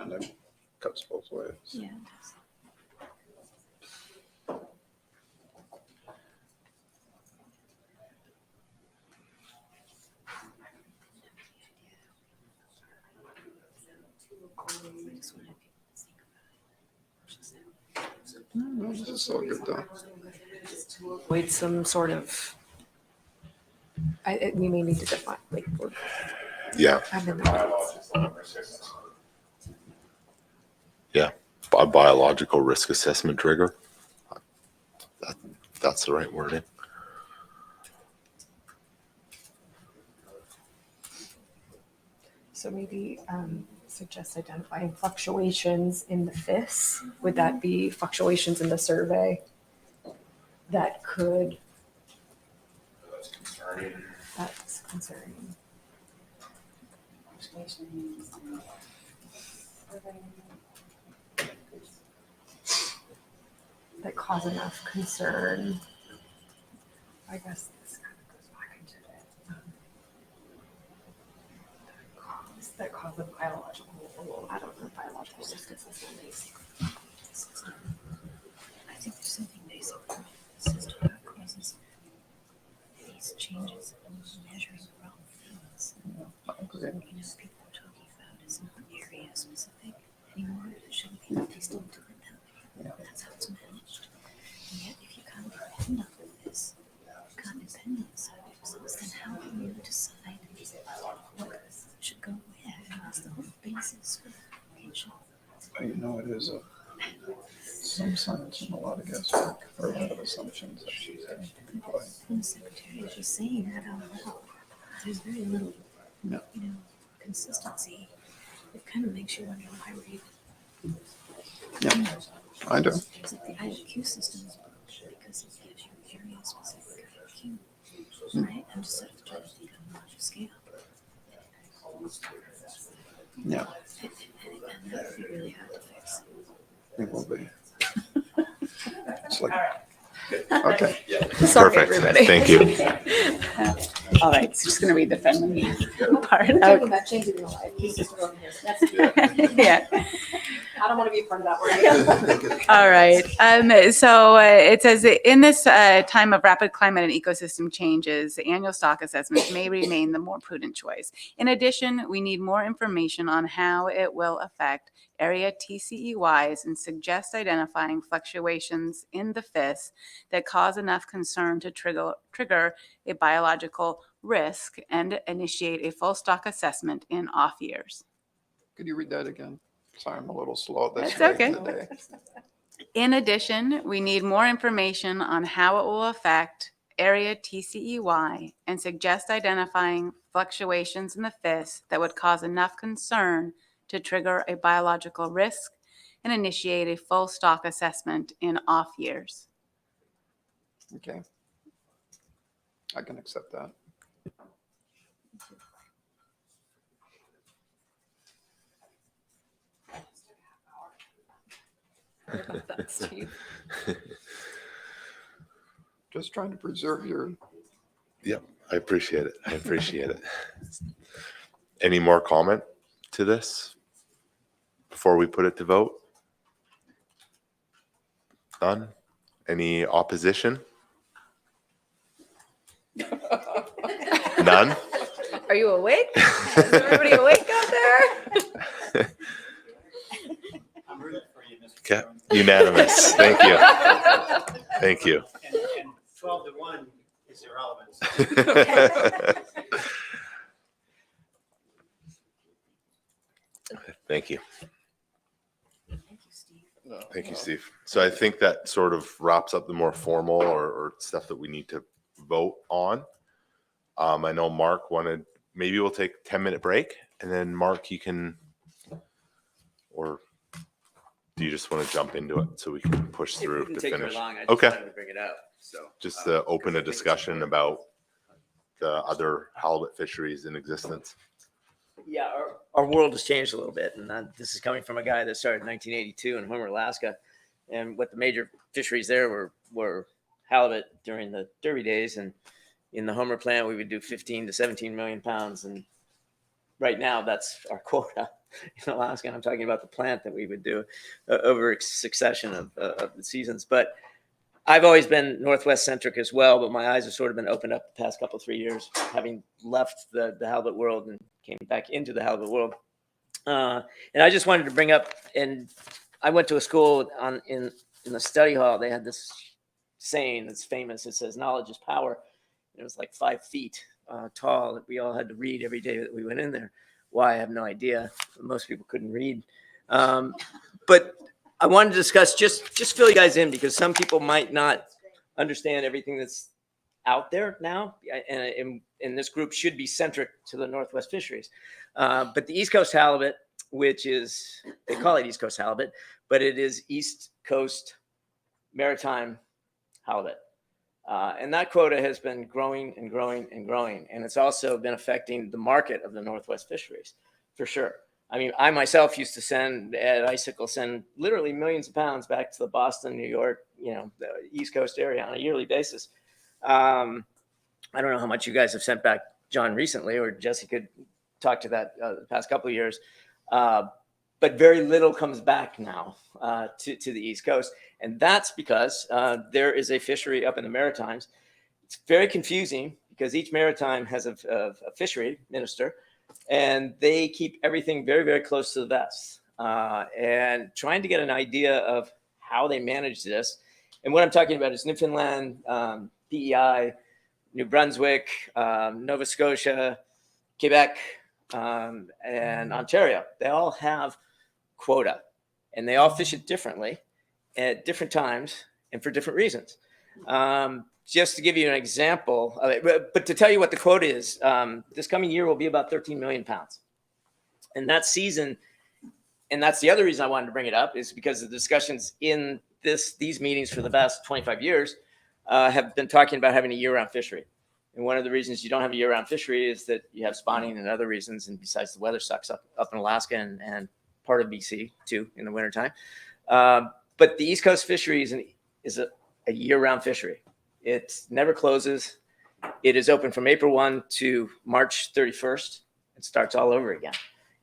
kind of cuts both ways. Yeah. No, this is all good though. Avoid some sort of, we may need to define, like, Yeah. I'm in the Yeah. A biological risk assessment trigger. That's the right wording. So maybe suggest identifying fluctuations in the FIS. Would that be fluctuations in the survey that could? That's concerning. That cause enough concern. I guess this kind of goes back into it. That cause a biological, well, I don't know, biological risk assessment. I think there's something basic about the system that causes these changes in measuring the wrong things. You know, people are talking about it's not area specific anymore. It shouldn't be, but they still do it that way. That's how it's managed. And yet, if you can't depend on this, you can't depend on services, then how can you decide what should go where? And that's the whole basis for application. You know, it is some science and a lot of guesswork, or a lot of assumptions. I should say. And the secretary is just saying that out loud. There's very little, consistency. It kind of makes you wonder why we're even. Yeah, I do. It's like the IQ system is broken because it gives you area specific IQ, right? I'm just sort of trying to think on a larger scale. Yeah, And that would be really hard to fix. it will be. It's like, okay. Sorry, Perfect. everybody. Thank you. All right, so just going to read the friendly part. Talking about changing your life. He's just throwing his. That's Yeah. I don't want to be a part of that word. All right. So it says that in this time of rapid climate and ecosystem changes, annual stock assessments may remain the more prudent choice. In addition, we need more information on how it will affect area TCEYs and suggest identifying fluctuations in the FIS that cause enough concern to trigger a biological risk and initiate a full stock assessment in off years. Could you read that again? Sorry, I'm a little slow this That's late okay. today. In addition, we need more information on how it will affect area TCEY and suggest identifying fluctuations in the FIS that would cause enough concern to trigger a biological risk and initiate a full stock assessment in off years. Okay. I can accept that. Just trying to preserve your. Yep. I appreciate it. I appreciate it. Any more comment to this before we put it to vote? None? Any opposition? None? Are you awake? Is everybody awake out there? I'm rooting for you, Mr. Okay. Chairman. Unanimous. Thank you. Thank you. And 12-1 is irrelevant. Thank you. Thank you, Steve. Thank you, Steve. So I think that sort of wraps up the more formal or stuff that we need to vote on. I know Mark wanted, maybe we'll take a 10-minute break and then Mark, you can, or do you just want to jump into it so we can push through It to didn't take finish? very long. I just Okay. wanted to bring it up. So Just to open a discussion about the other halibut fisheries in existence. yeah, our world has changed a little bit, and this is coming from a guy that started in 1982 in Homer, Alaska, and what the major fisheries there were halibut during the Derby days, and in the Homer plant we would do 15 to 17 million pounds, and right now that's our quota. in Alaska. I'm talking about the plant that we would do over a succession of the seasons. But I've always been Northwest centric as well, but my eyes have sort of been opened up the past couple, 3 years, having left the halibut world and came back into the halibut world. And I just wanted to bring up, and I went to a school in the study hall. They had this saying that's famous. It says, knowledge is power. And it was like 5 feet tall that we all had to read every day that we went in there. Why, I have no idea. Most people couldn't read. But I wanted to discuss, just fill you guys in, because some people might not understand everything that's out there now. And this group should be centric to the Northwest fisheries. But the East Coast halibut, which is, they call it East Coast halibut, but it is East Coast maritime halibut. And that quota has been growing and growing and growing. And it's also been affecting the market of the Northwest fisheries, for sure. I mean, I myself used to send literally millions of pounds back to the Boston, New York, the East Coast area on a yearly basis. I don't know how much you guys have sent back, John, recently, or Jessie could talk to that the past couple of years. But very little comes back now to the East Coast. And that's because there is a fishery up in the Maritimes. It's very confusing because each maritime has a fishery minister, and they keep everything very, very close to the vest. And trying to get an idea of how they manage this. And what I'm talking about is Newfoundland, PEI, New Brunswick, Nova Scotia, Quebec, and Ontario. They all have quota, and they all fish it differently at different times and for different reasons. Just to give you an example of it, but to tell you what the quota is, this coming year will be about 13 million pounds. And that season, and that's the other reason I wanted to bring it up, is because the discussions in these meetings for the past 25 years have been talking about having a year-round fishery. And one of the reasons you don't have a year-round fishery is that you have spawning and other reasons, and besides the weather sucks up in Alaska and part of BC too in the wintertime. But the East Coast fishery is a year-round fishery. It never closes. It is open from April 1 to March 31st. It starts all over again.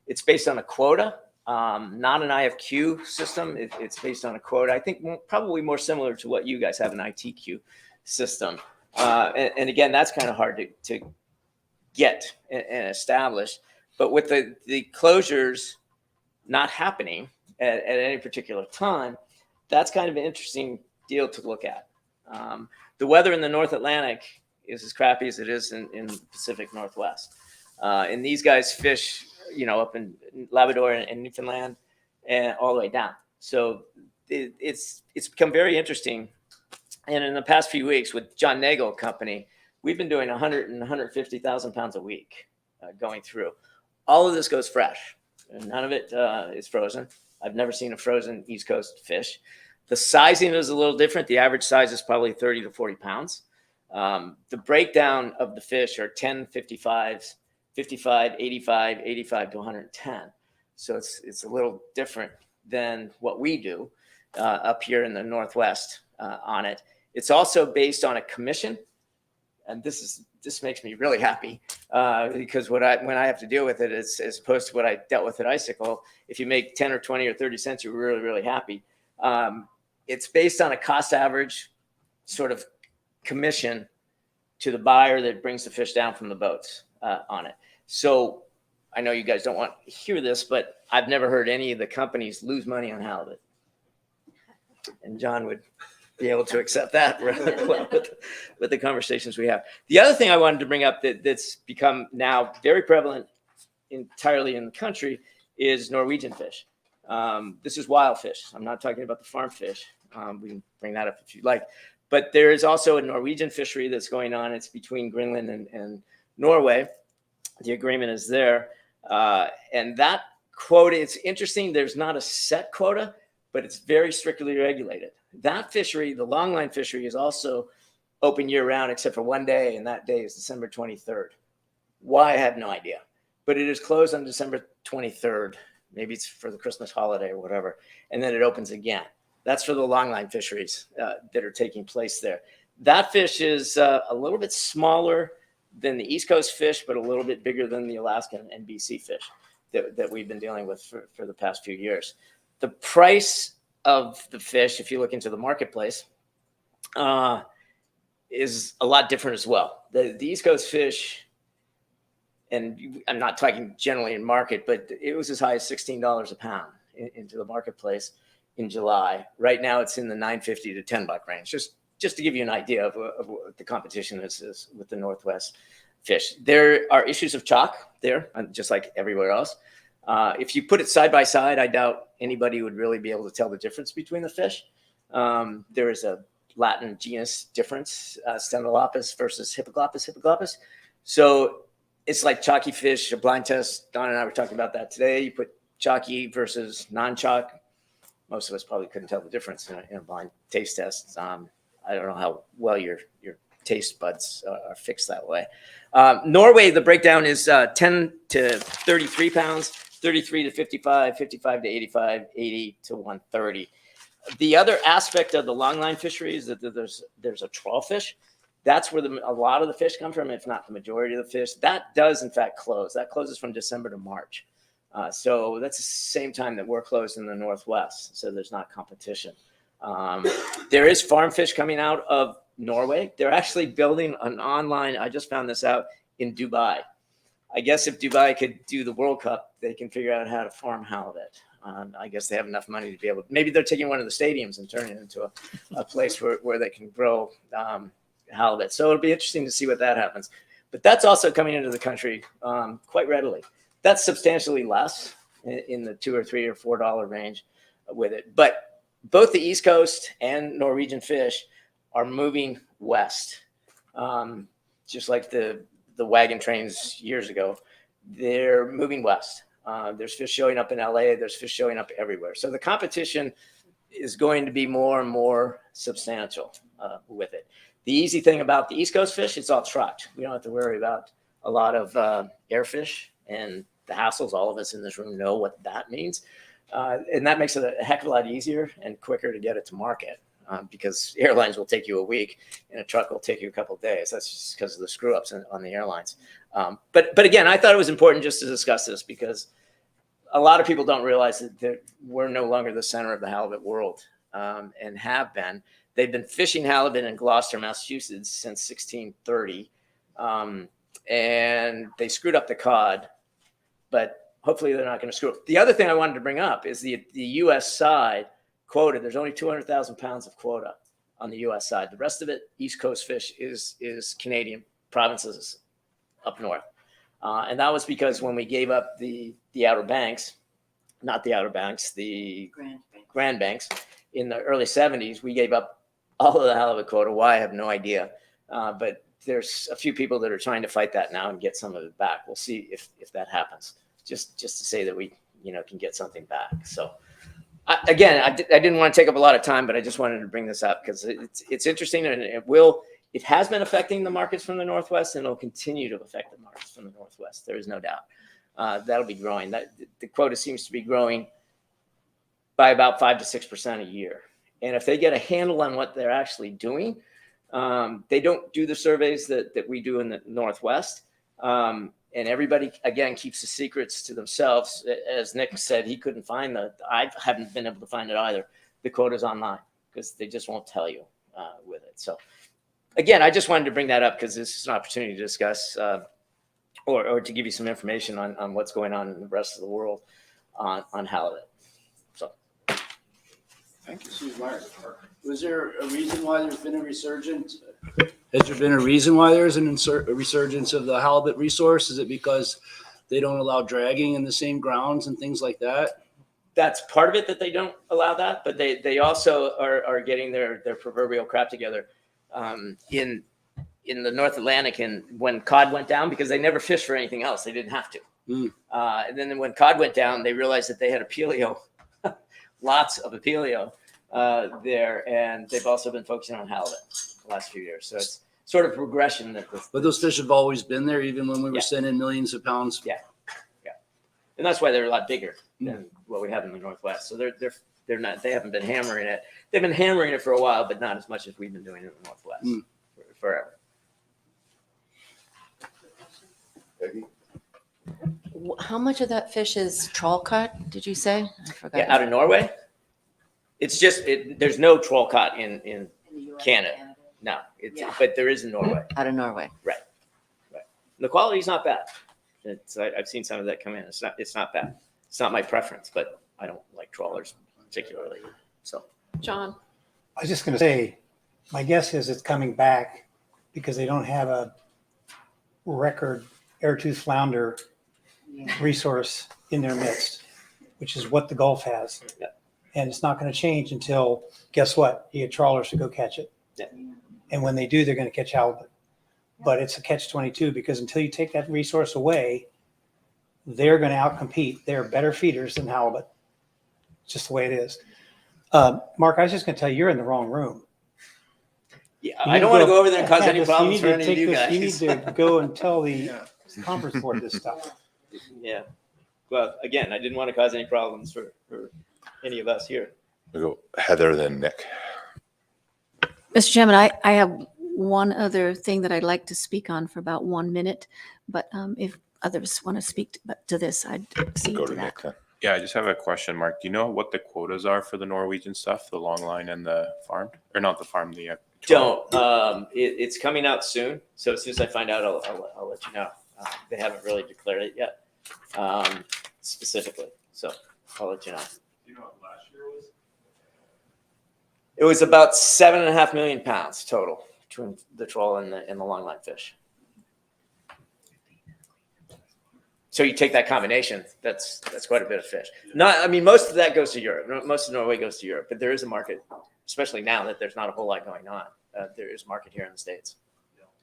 It's based on a quota, not an IFQ system. It's based on a quota. I think probably more similar to what you guys have, an ITQ system. And again, that's kind of hard to get and establish. But with the closures not happening at any particular time, that's kind of an interesting deal to look at. The weather in the North Atlantic is as crappy as it is in the Pacific Northwest. And these guys fish, up in Labrador and Newfoundland and all the way down. So it's become very interesting. And in the past few weeks with John Nagel Company, we've been doing 100 and 150,000 pounds a week going through. All of this goes fresh. And none of it is frozen. I've never seen a frozen East Coast fish. The sizing is a little different. The average size is probably 30 to 40 pounds. The breakdown of the fish are 10, 55s, 55, 85, 85 to 110. So it's a little different than what we do up here in the Northwest on it. It's also based on a commission. And this makes me really happy because when I have to deal with it, as opposed to what I dealt with at Icicle, if you make 10 or 20 or 30 cents, you're really, really happy. It's based on a cost average sort of commission to the buyer that brings the fish down from the boats on it. So I know you guys don't want to hear this, but I've never heard any of the companies lose money on halibut. And John would be able to accept that really well with the conversations we have. The other thing I wanted to bring up that's become now very prevalent entirely in the country is Norwegian fish. This is wild fish. I'm not talking about the farm fish. We can bring that up if you'd like. But there is also a Norwegian fishery that's going on. It's between Greenland and Norway. The agreement is there. And that quota, it's interesting. There's not a set quota, but it's very strictly regulated. That fishery, the longline fishery, is also open year round except for one day, and that day is December 23rd. Why, I have no idea. But it is closed on December 23rd. Maybe it's for the Christmas holiday or whatever. And then it opens again. That's for the longline fisheries that are taking place there. That fish is a little bit smaller than the East Coast fish, but a little bit bigger than the Alaskan and BC fish. that we've been dealing with for the past few years. The price of the fish, if you look into the marketplace, is a lot different as well. The East Coast fish, and I'm not talking generally in market, but it was as high as $16 a pound into the marketplace in July. Right now it's in the $9.50 to $10 range, just to give you an idea of what the competition is with the Northwest fish. There are issues of chalk there, just like everywhere else. If you put it side by side, I doubt anybody would really be able to tell the difference between the fish. There is a Latin genus difference, Stenolapis versus Hippogloppus. So it's like chalky fish, a blind test. Don and I were talking about that today. You put chalky versus non-chalk. Most of us probably couldn't tell the difference in a blind taste test. I don't know how well your taste buds are fixed that way. Norway, the breakdown is 10 to 33 pounds, 33 to 55, 55 to 85, 80 to 130. The other aspect of the longline fishery is that there's a trawl fish. That's where a lot of the fish come from, if not the majority of the fish. That does, in fact, close. That closes from December to March. So that's the same time that we're closed in the Northwest. So there's not competition. There is farm fish coming out of Norway. They're actually building an online, I just found this out, in Dubai. I guess if Dubai could do the World Cup, they can figure out how to farm halibut. I guess they have enough money to be able to, maybe they're taking one of the stadiums and turning it into a place where they can grow halibut. So it'll be interesting to see what that happens. But that's also coming into the country quite readily. That's substantially less in the $2 or $3 or $4 range with it. But both the East Coast and Norwegian fish are moving west, just like the wagon trains years ago. They're moving west. There's fish showing up in LA. There's fish showing up everywhere. So the competition is going to be more and more substantial with it. The easy thing about the East Coast fish, it's all trucked. We don't have to worry about a lot of air fish and the hassles. All of us in this room know what that means. And that makes it a heck of a lot easier and quicker to get it to market because airlines will take you a week and a truck will take you a couple of days. That's just because of the screw ups on the airlines. But again, I thought it was important just to discuss this because a lot of people don't realize that we're no longer the center of the halibut world and have been. They've been fishing halibut in Gloucester, Massachusetts since 1630. And they screwed up the cod, but hopefully they're not going to screw up. The other thing I wanted to bring up is the U.S. side quota. There's only 200,000 pounds of quota on the U.S. side. The rest of it, East Coast fish, is Canadian provinces up north. And that was because when we gave up the Outer Banks, not the Outer Banks, the Grand Banks, in the early 70s, we gave up all of the halibut quota. Why, I have no idea. But there's a few people that are trying to fight that now and get some of it back. We'll see if that happens. Just to say that we can get something back. So I didn't want to take up a lot of time, but I just wanted to bring this up because it's interesting and it has been affecting the markets from the Northwest and it'll continue to affect the markets from the Northwest. There is no doubt. That'll be growing. The quota seems to be growing by about 5 to 6% a year. And if they get a handle on what they're actually doing, they don't do the surveys that we do in the Northwest. And everybody, again, keeps the secrets to themselves. As Nick said, he couldn't find I haven't been able to find it either. The quota's online because they just won't tell you with it. So again, I just wanted to bring that up because this is an opportunity to discuss or to give you some information on what's going on in the rest of the world on halibut. So. Thank you, Steve Myers. Was there a reason why there's been a resurgence? Has there been a reason why there's a resurgence of the halibut resource? Is it because they don't allow dragging in the same grounds and things like that? That's part of it that they don't allow that, but they also are getting their proverbial crap together in the North Atlantic. And when cod went down, because they never fished for anything else, they didn't have to. And then when cod went down, they realized that they had apelio, lots of apelio there, and they've also been focusing on halibut the last few years. So it's sort of progression. But those fish have always been there, even when we were sending millions of pounds. Yeah. And that's why they're a lot bigger than what we have in the Northwest. So they're not. They haven't been hammering it. They've been hammering it for a while, but not as much as we've been doing in the Northwest forever. Peggy? How much of that fish is trawl caught, did you say? I forgot. Yeah, out of Norway. It's just, there's no troll caught in Canada. No, but there is in Norway. Out of Norway. Right. The quality's not bad. I've seen some of that come in. It's not bad. It's not my preference, but I don't like trawlers particularly. So, John. I was just going to say, my guess is it's coming back because they don't have a record air-tooth flounder resource in their midst, which is what the Gulf has. Yeah. And it's not going to change until, guess what? You get trawlers to go catch it. Yeah. And when they do, they're going to catch halibut. But it's a catch-22 because until you take that resource away, they're going to outcompete. They're better feeders than halibut. It's just the way it is. Mark, I was just going to tell you, you're in the wrong room. yeah, I don't want to go over there and cause any problems for any of you guys. You need to go and tell the conference board this stuff. Yeah. Well, again, I didn't want to cause any problems for any of us here. We go Heather, then Nick. Mr. Chairman, I have one other thing that I'd like to speak on for about 1 minute, but if others want to speak to this, I'd see Go to to that. Nick then. Yeah, I just have a question, Mark. Do you know what the quotas are for the Norwegian stuff, the long line and the farm? Or not the farm, the Don't. It's coming out soon. So as soon as I find out, I'll let you know. They haven't really declared it yet specifically. So I'll let you know. Do you know what last year was? It was about 7.5 million pounds total between the trawl and the longline fish. So you take that combination, that's quite a bit of fish. I mean, most of that goes to Europe. Most of Norway goes to Europe, but there is a market, especially now that there's not a whole lot going on. There is a market here in the States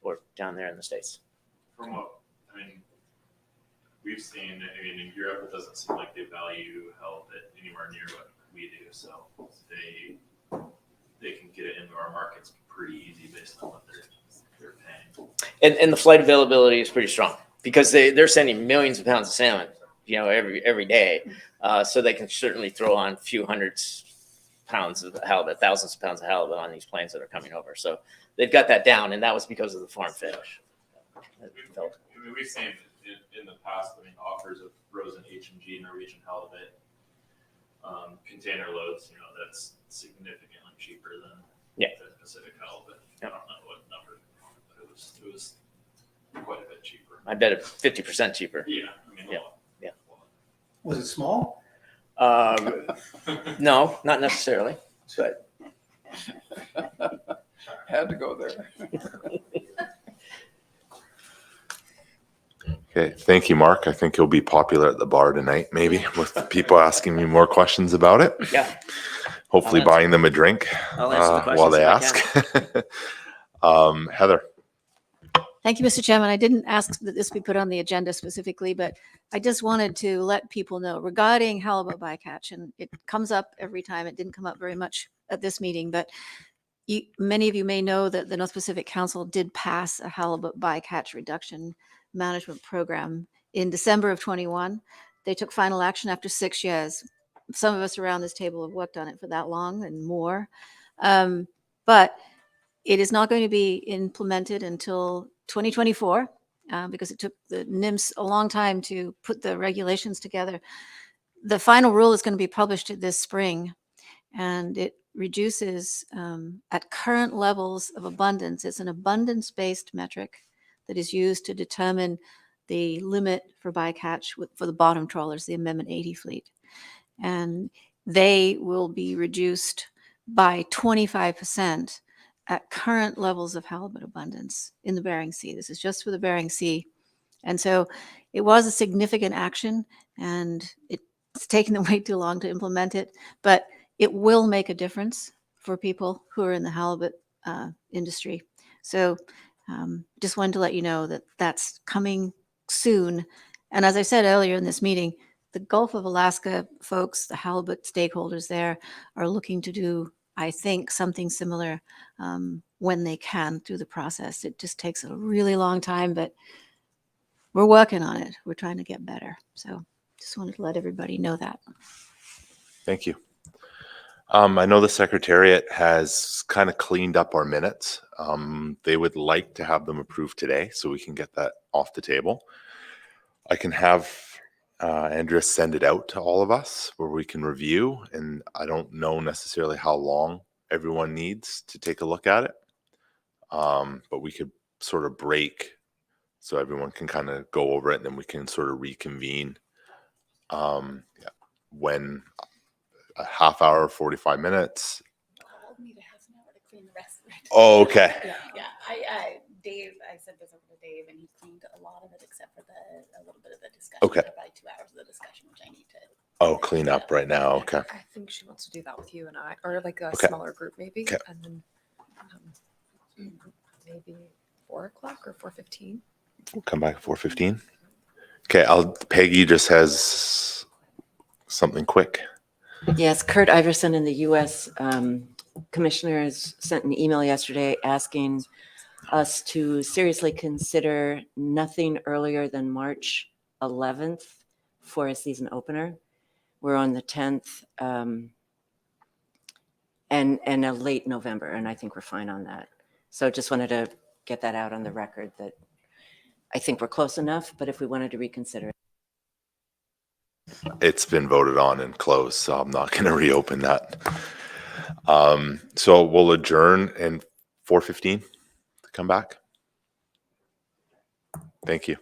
or down there in the States. From what, I mean, we've seen, I mean, in Europe, it doesn't seem like they value halibut anywhere near what we do. So they can get it into our markets pretty easy based on what they're paying. And the flight availability is pretty strong because they're sending millions of pounds of salmon, every day. So they can certainly throw on a few hundreds pounds of halibut, thousands of pounds of halibut on these planes that are coming over. So they've got that down, and that was because of the farm fish. We've seen in the past, I mean, offers of frozen H&G Norwegian halibut container loads, that's significantly cheaper than the Pacific halibut. I don't know what number, but it was quite a bit cheaper. I bet it's 50% cheaper. Yeah, I mean, yeah. Was it small? No, not necessarily, but Had to go there. Okay, thank you, Mark. I think you'll be popular at the bar tonight, maybe, with people asking me more questions about it. Yeah. Hopefully buying them a drink I'll answer the while they questions ask. Heather. Thank you, Mr. Chairman. I didn't ask that this be put on the agenda specifically, but I just wanted to let people know regarding halibut bycatch, and it comes up every time. It didn't come up very much at this meeting, but many of you may know that the North Pacific Council did pass a halibut bycatch reduction management program in December of 21. They took final action after 6 years. Some of us around this table have worked on it for that long and more. But it is not going to be implemented until 2024 because it took the NIMS a long time to put the regulations together. The final rule is going to be published this spring, and it reduces at current levels of abundance. It's an abundance-based metric that is used to determine the limit for bycatch for the bottom trawlers, the Amendment 80 fleet. And they will be reduced by 25% at current levels of halibut abundance in the Bering Sea. This is just for the Bering Sea. And so it was a significant action, and it's taken them way too long to implement it, but it will make a difference for people who are in the halibut industry. So just wanted to let you know that that's coming soon. And as I said earlier in this meeting, the Gulf of Alaska folks, the halibut stakeholders there, are looking to do, I think, something similar when they can through the process. It just takes a really long time, but we're working on it. We're trying to get better. So just wanted to let everybody know that. Thank you. I know the Secretariat has kind of cleaned up our minutes. They would like to have them approved today so we can get that off the table. I can have Andrea send it out to all of us where we can review, and I don't know necessarily how long everyone needs to take a look at it. But we could sort of break so everyone can kind of go over it, and then we can sort of reconvene when a half hour, 45 minutes. Oh, okay. Dave, I said this over to Dave, and he cleaned a lot of it except for a little bit of the discussion. Okay. Probably 2 hours of the discussion, which I need to. Oh, clean up right now. Okay. I think she wants to do that with you and I, or like a Okay. smaller group maybe, Okay. and then maybe 4 o'clock or 4:15. We'll come back at 4:15. Okay. Peggy just has something quick. Yes, Kurt Iverson in the U.S. Commissioners sent an email yesterday asking us to seriously consider nothing earlier than March 11th for a season opener. We're on the 10th and a late November, and I think we're fine on that. So just wanted to get that out on the record that I think we're close enough, but if we wanted to reconsider it. It's been voted on and closed, so I'm not going to reopen that. So we'll adjourn in 4:15 to come back. Thank you.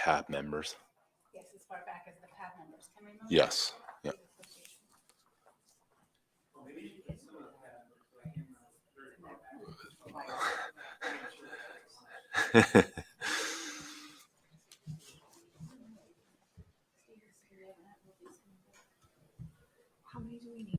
PAB members. Yes, as far back as the PAB members can remember. Yes. Yeah. How many do we need?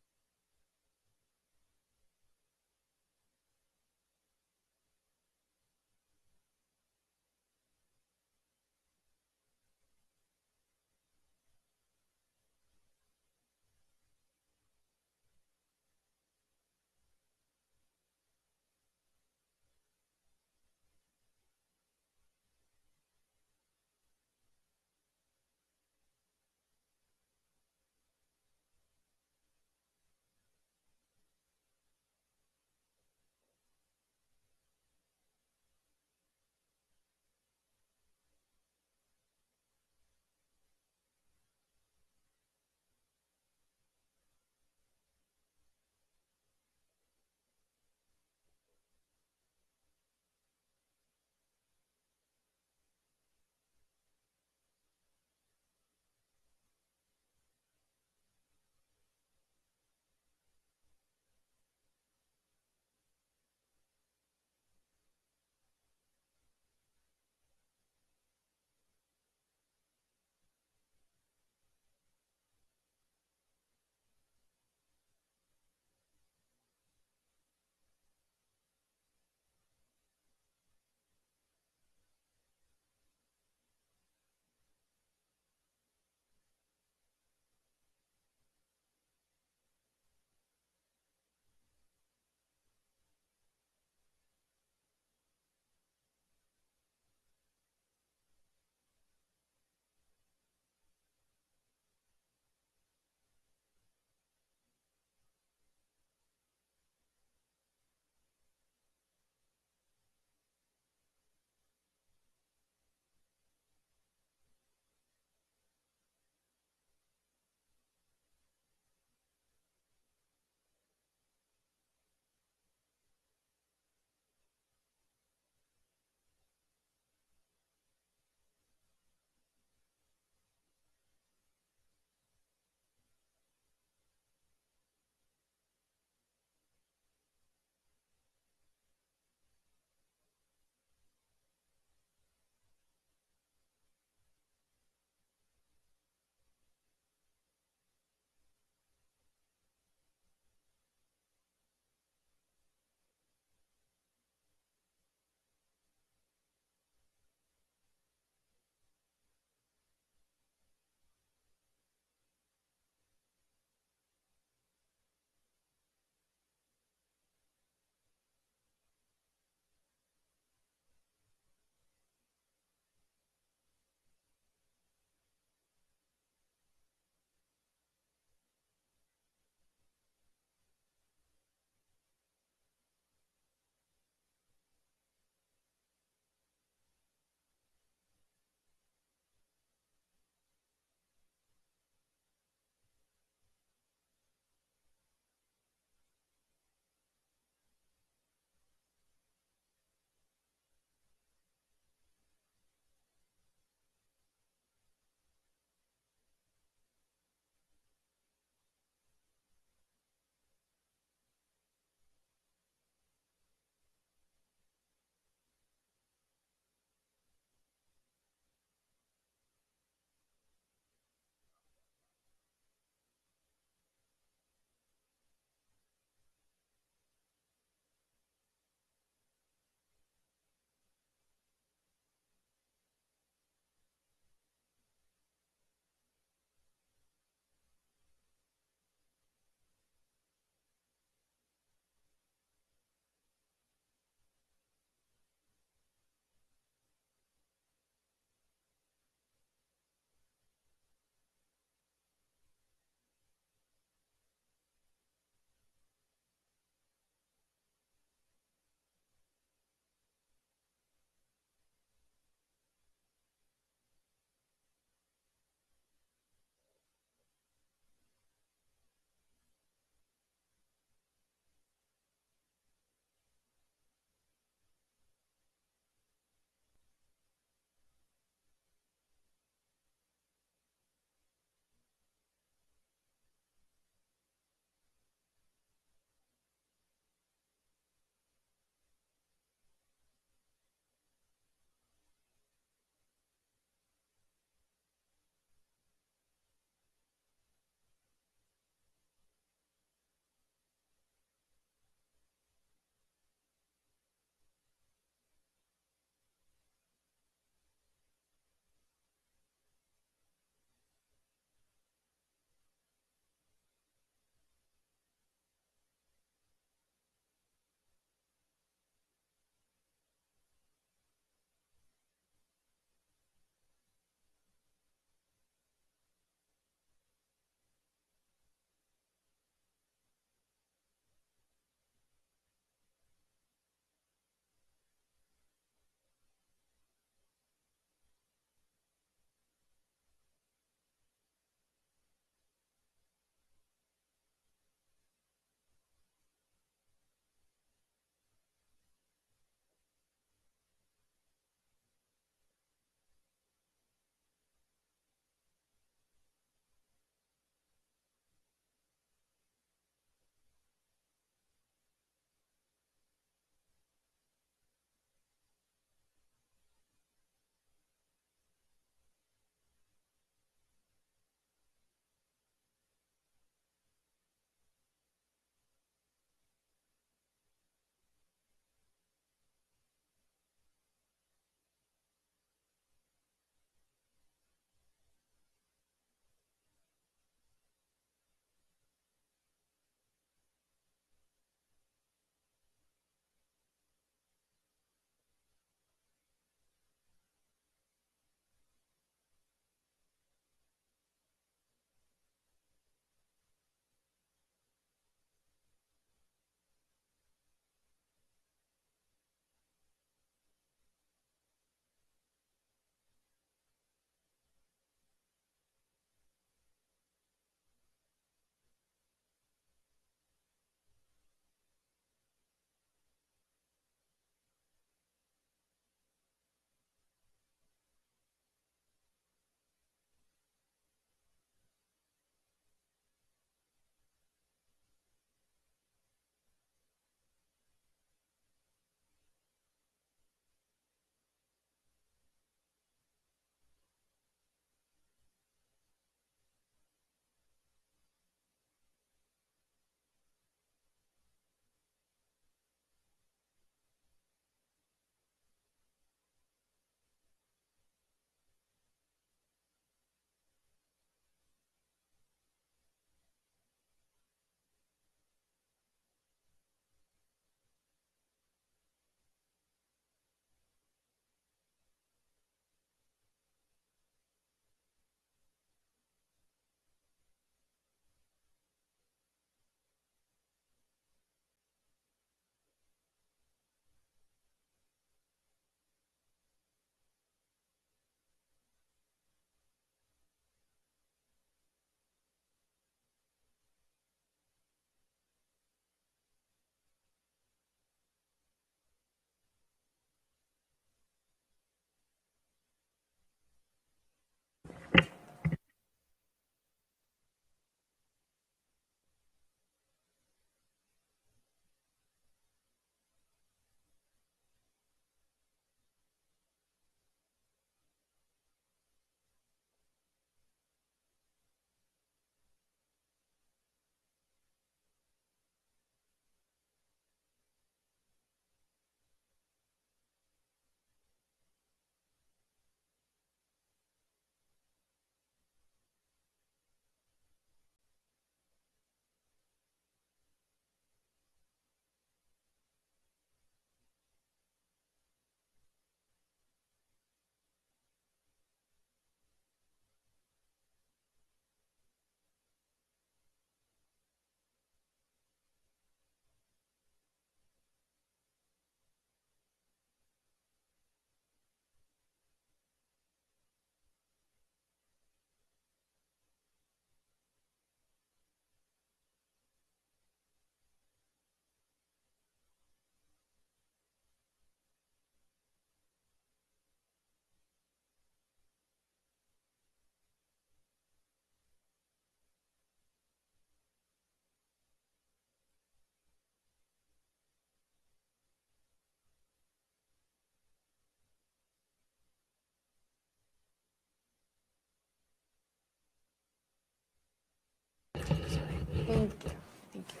Thank you. Thank you.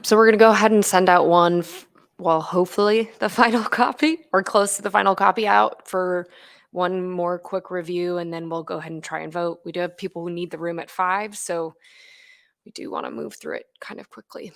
So we're going to go ahead and send out one, well, hopefully the final copy or close to the final copy out for one more quick review, and then we'll go ahead and try and vote. We do have people who need the room at 5, so we do want to move through it kind of quickly.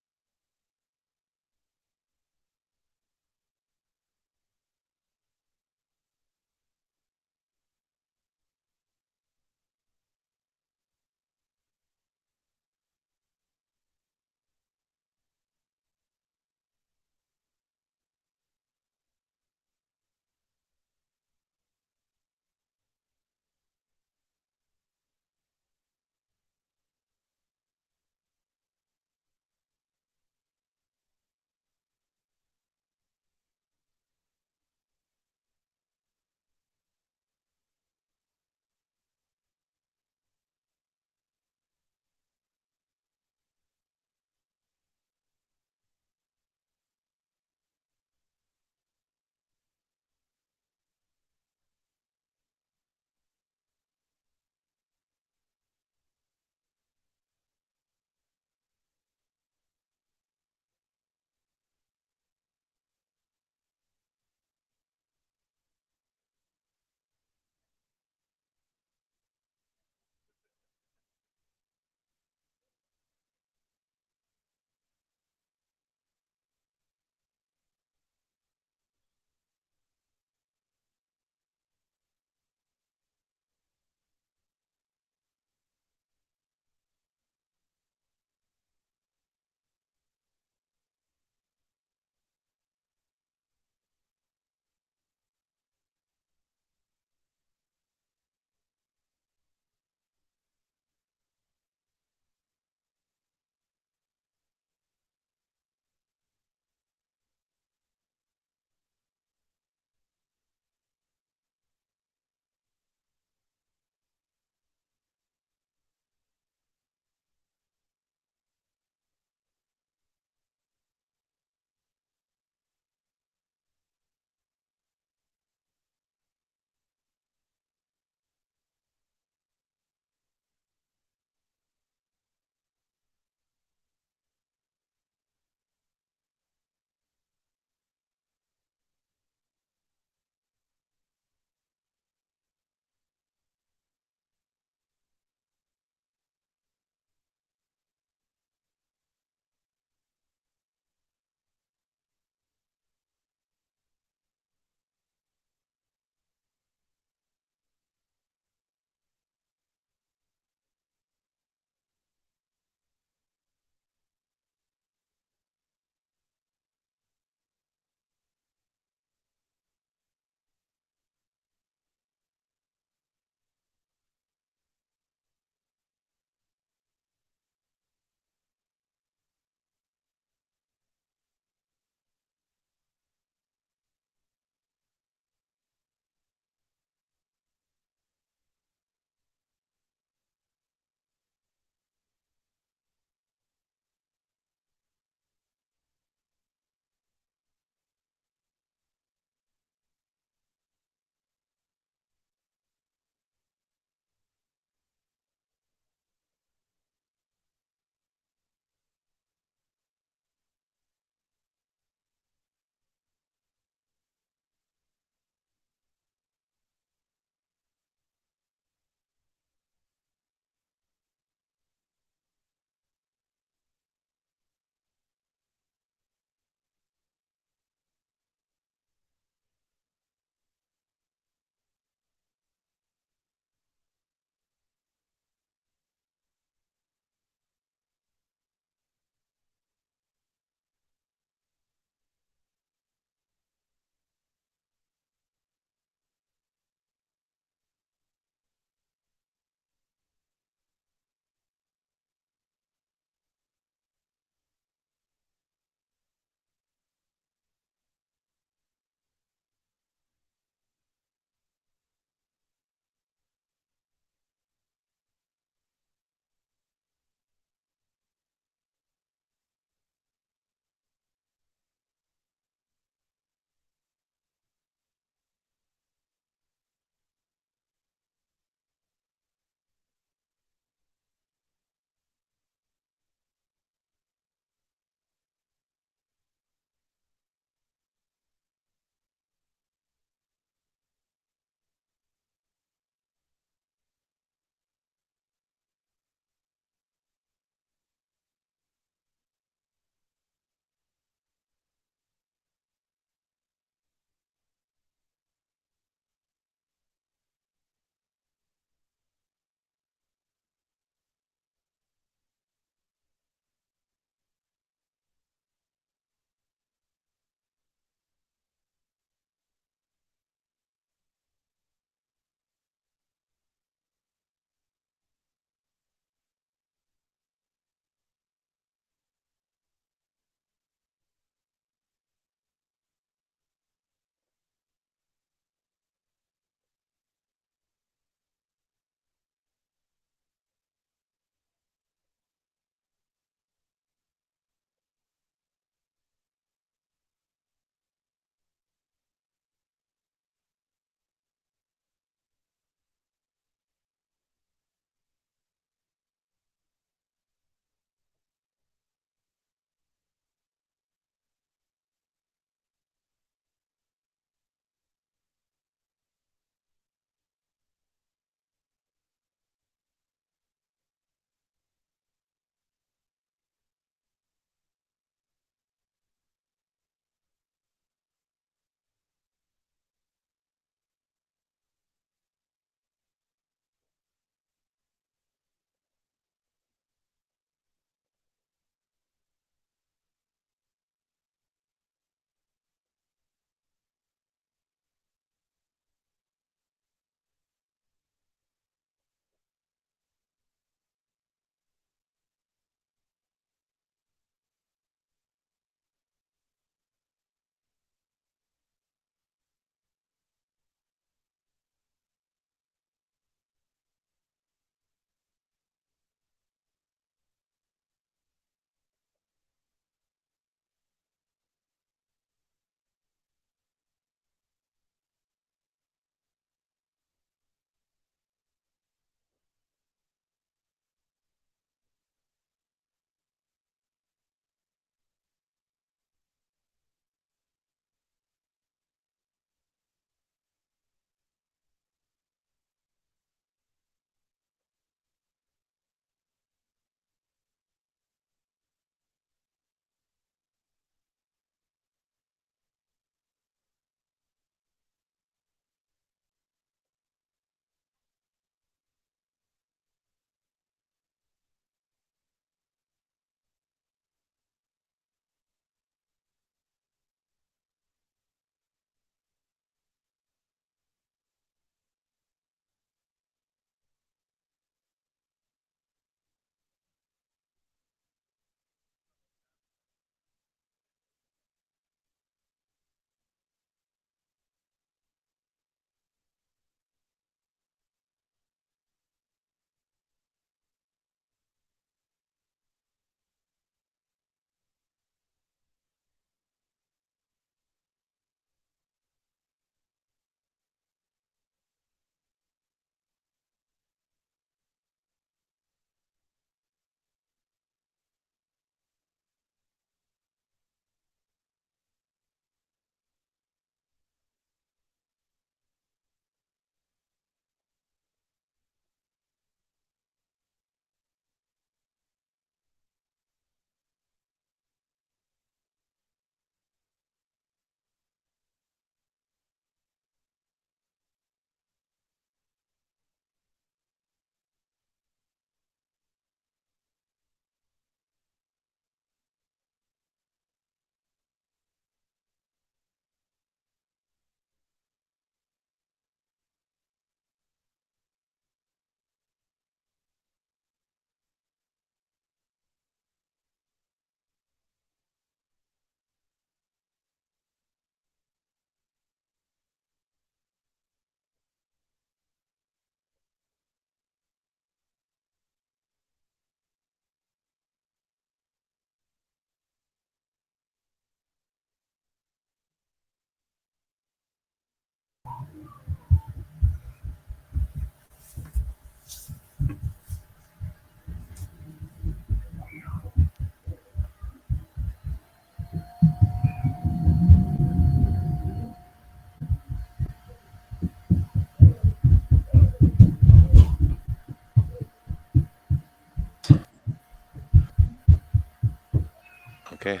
Okay,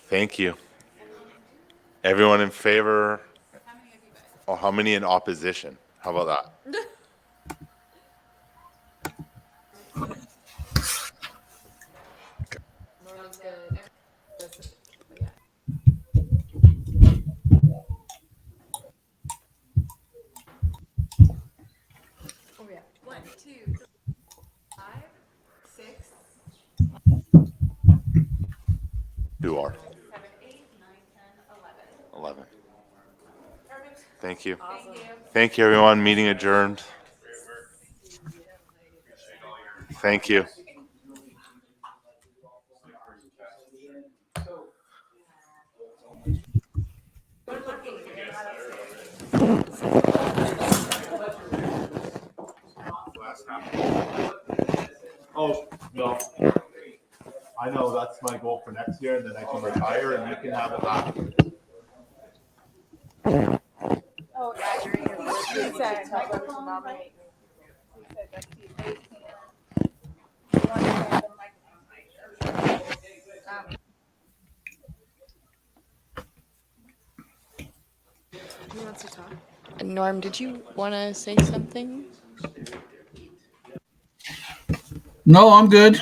thank you. Everyone in favor? Oh, how many in opposition? How about that? Who are? 11. Thank you. Thank you, everyone. Meeting adjourned. Thank you. Oh, no. I know that's my goal for next year, and then I can retire and you can have it back. Oh, yeah. He said, nominate. He said that they Who wants to talk? Norm, did you want to say something? No, I'm good.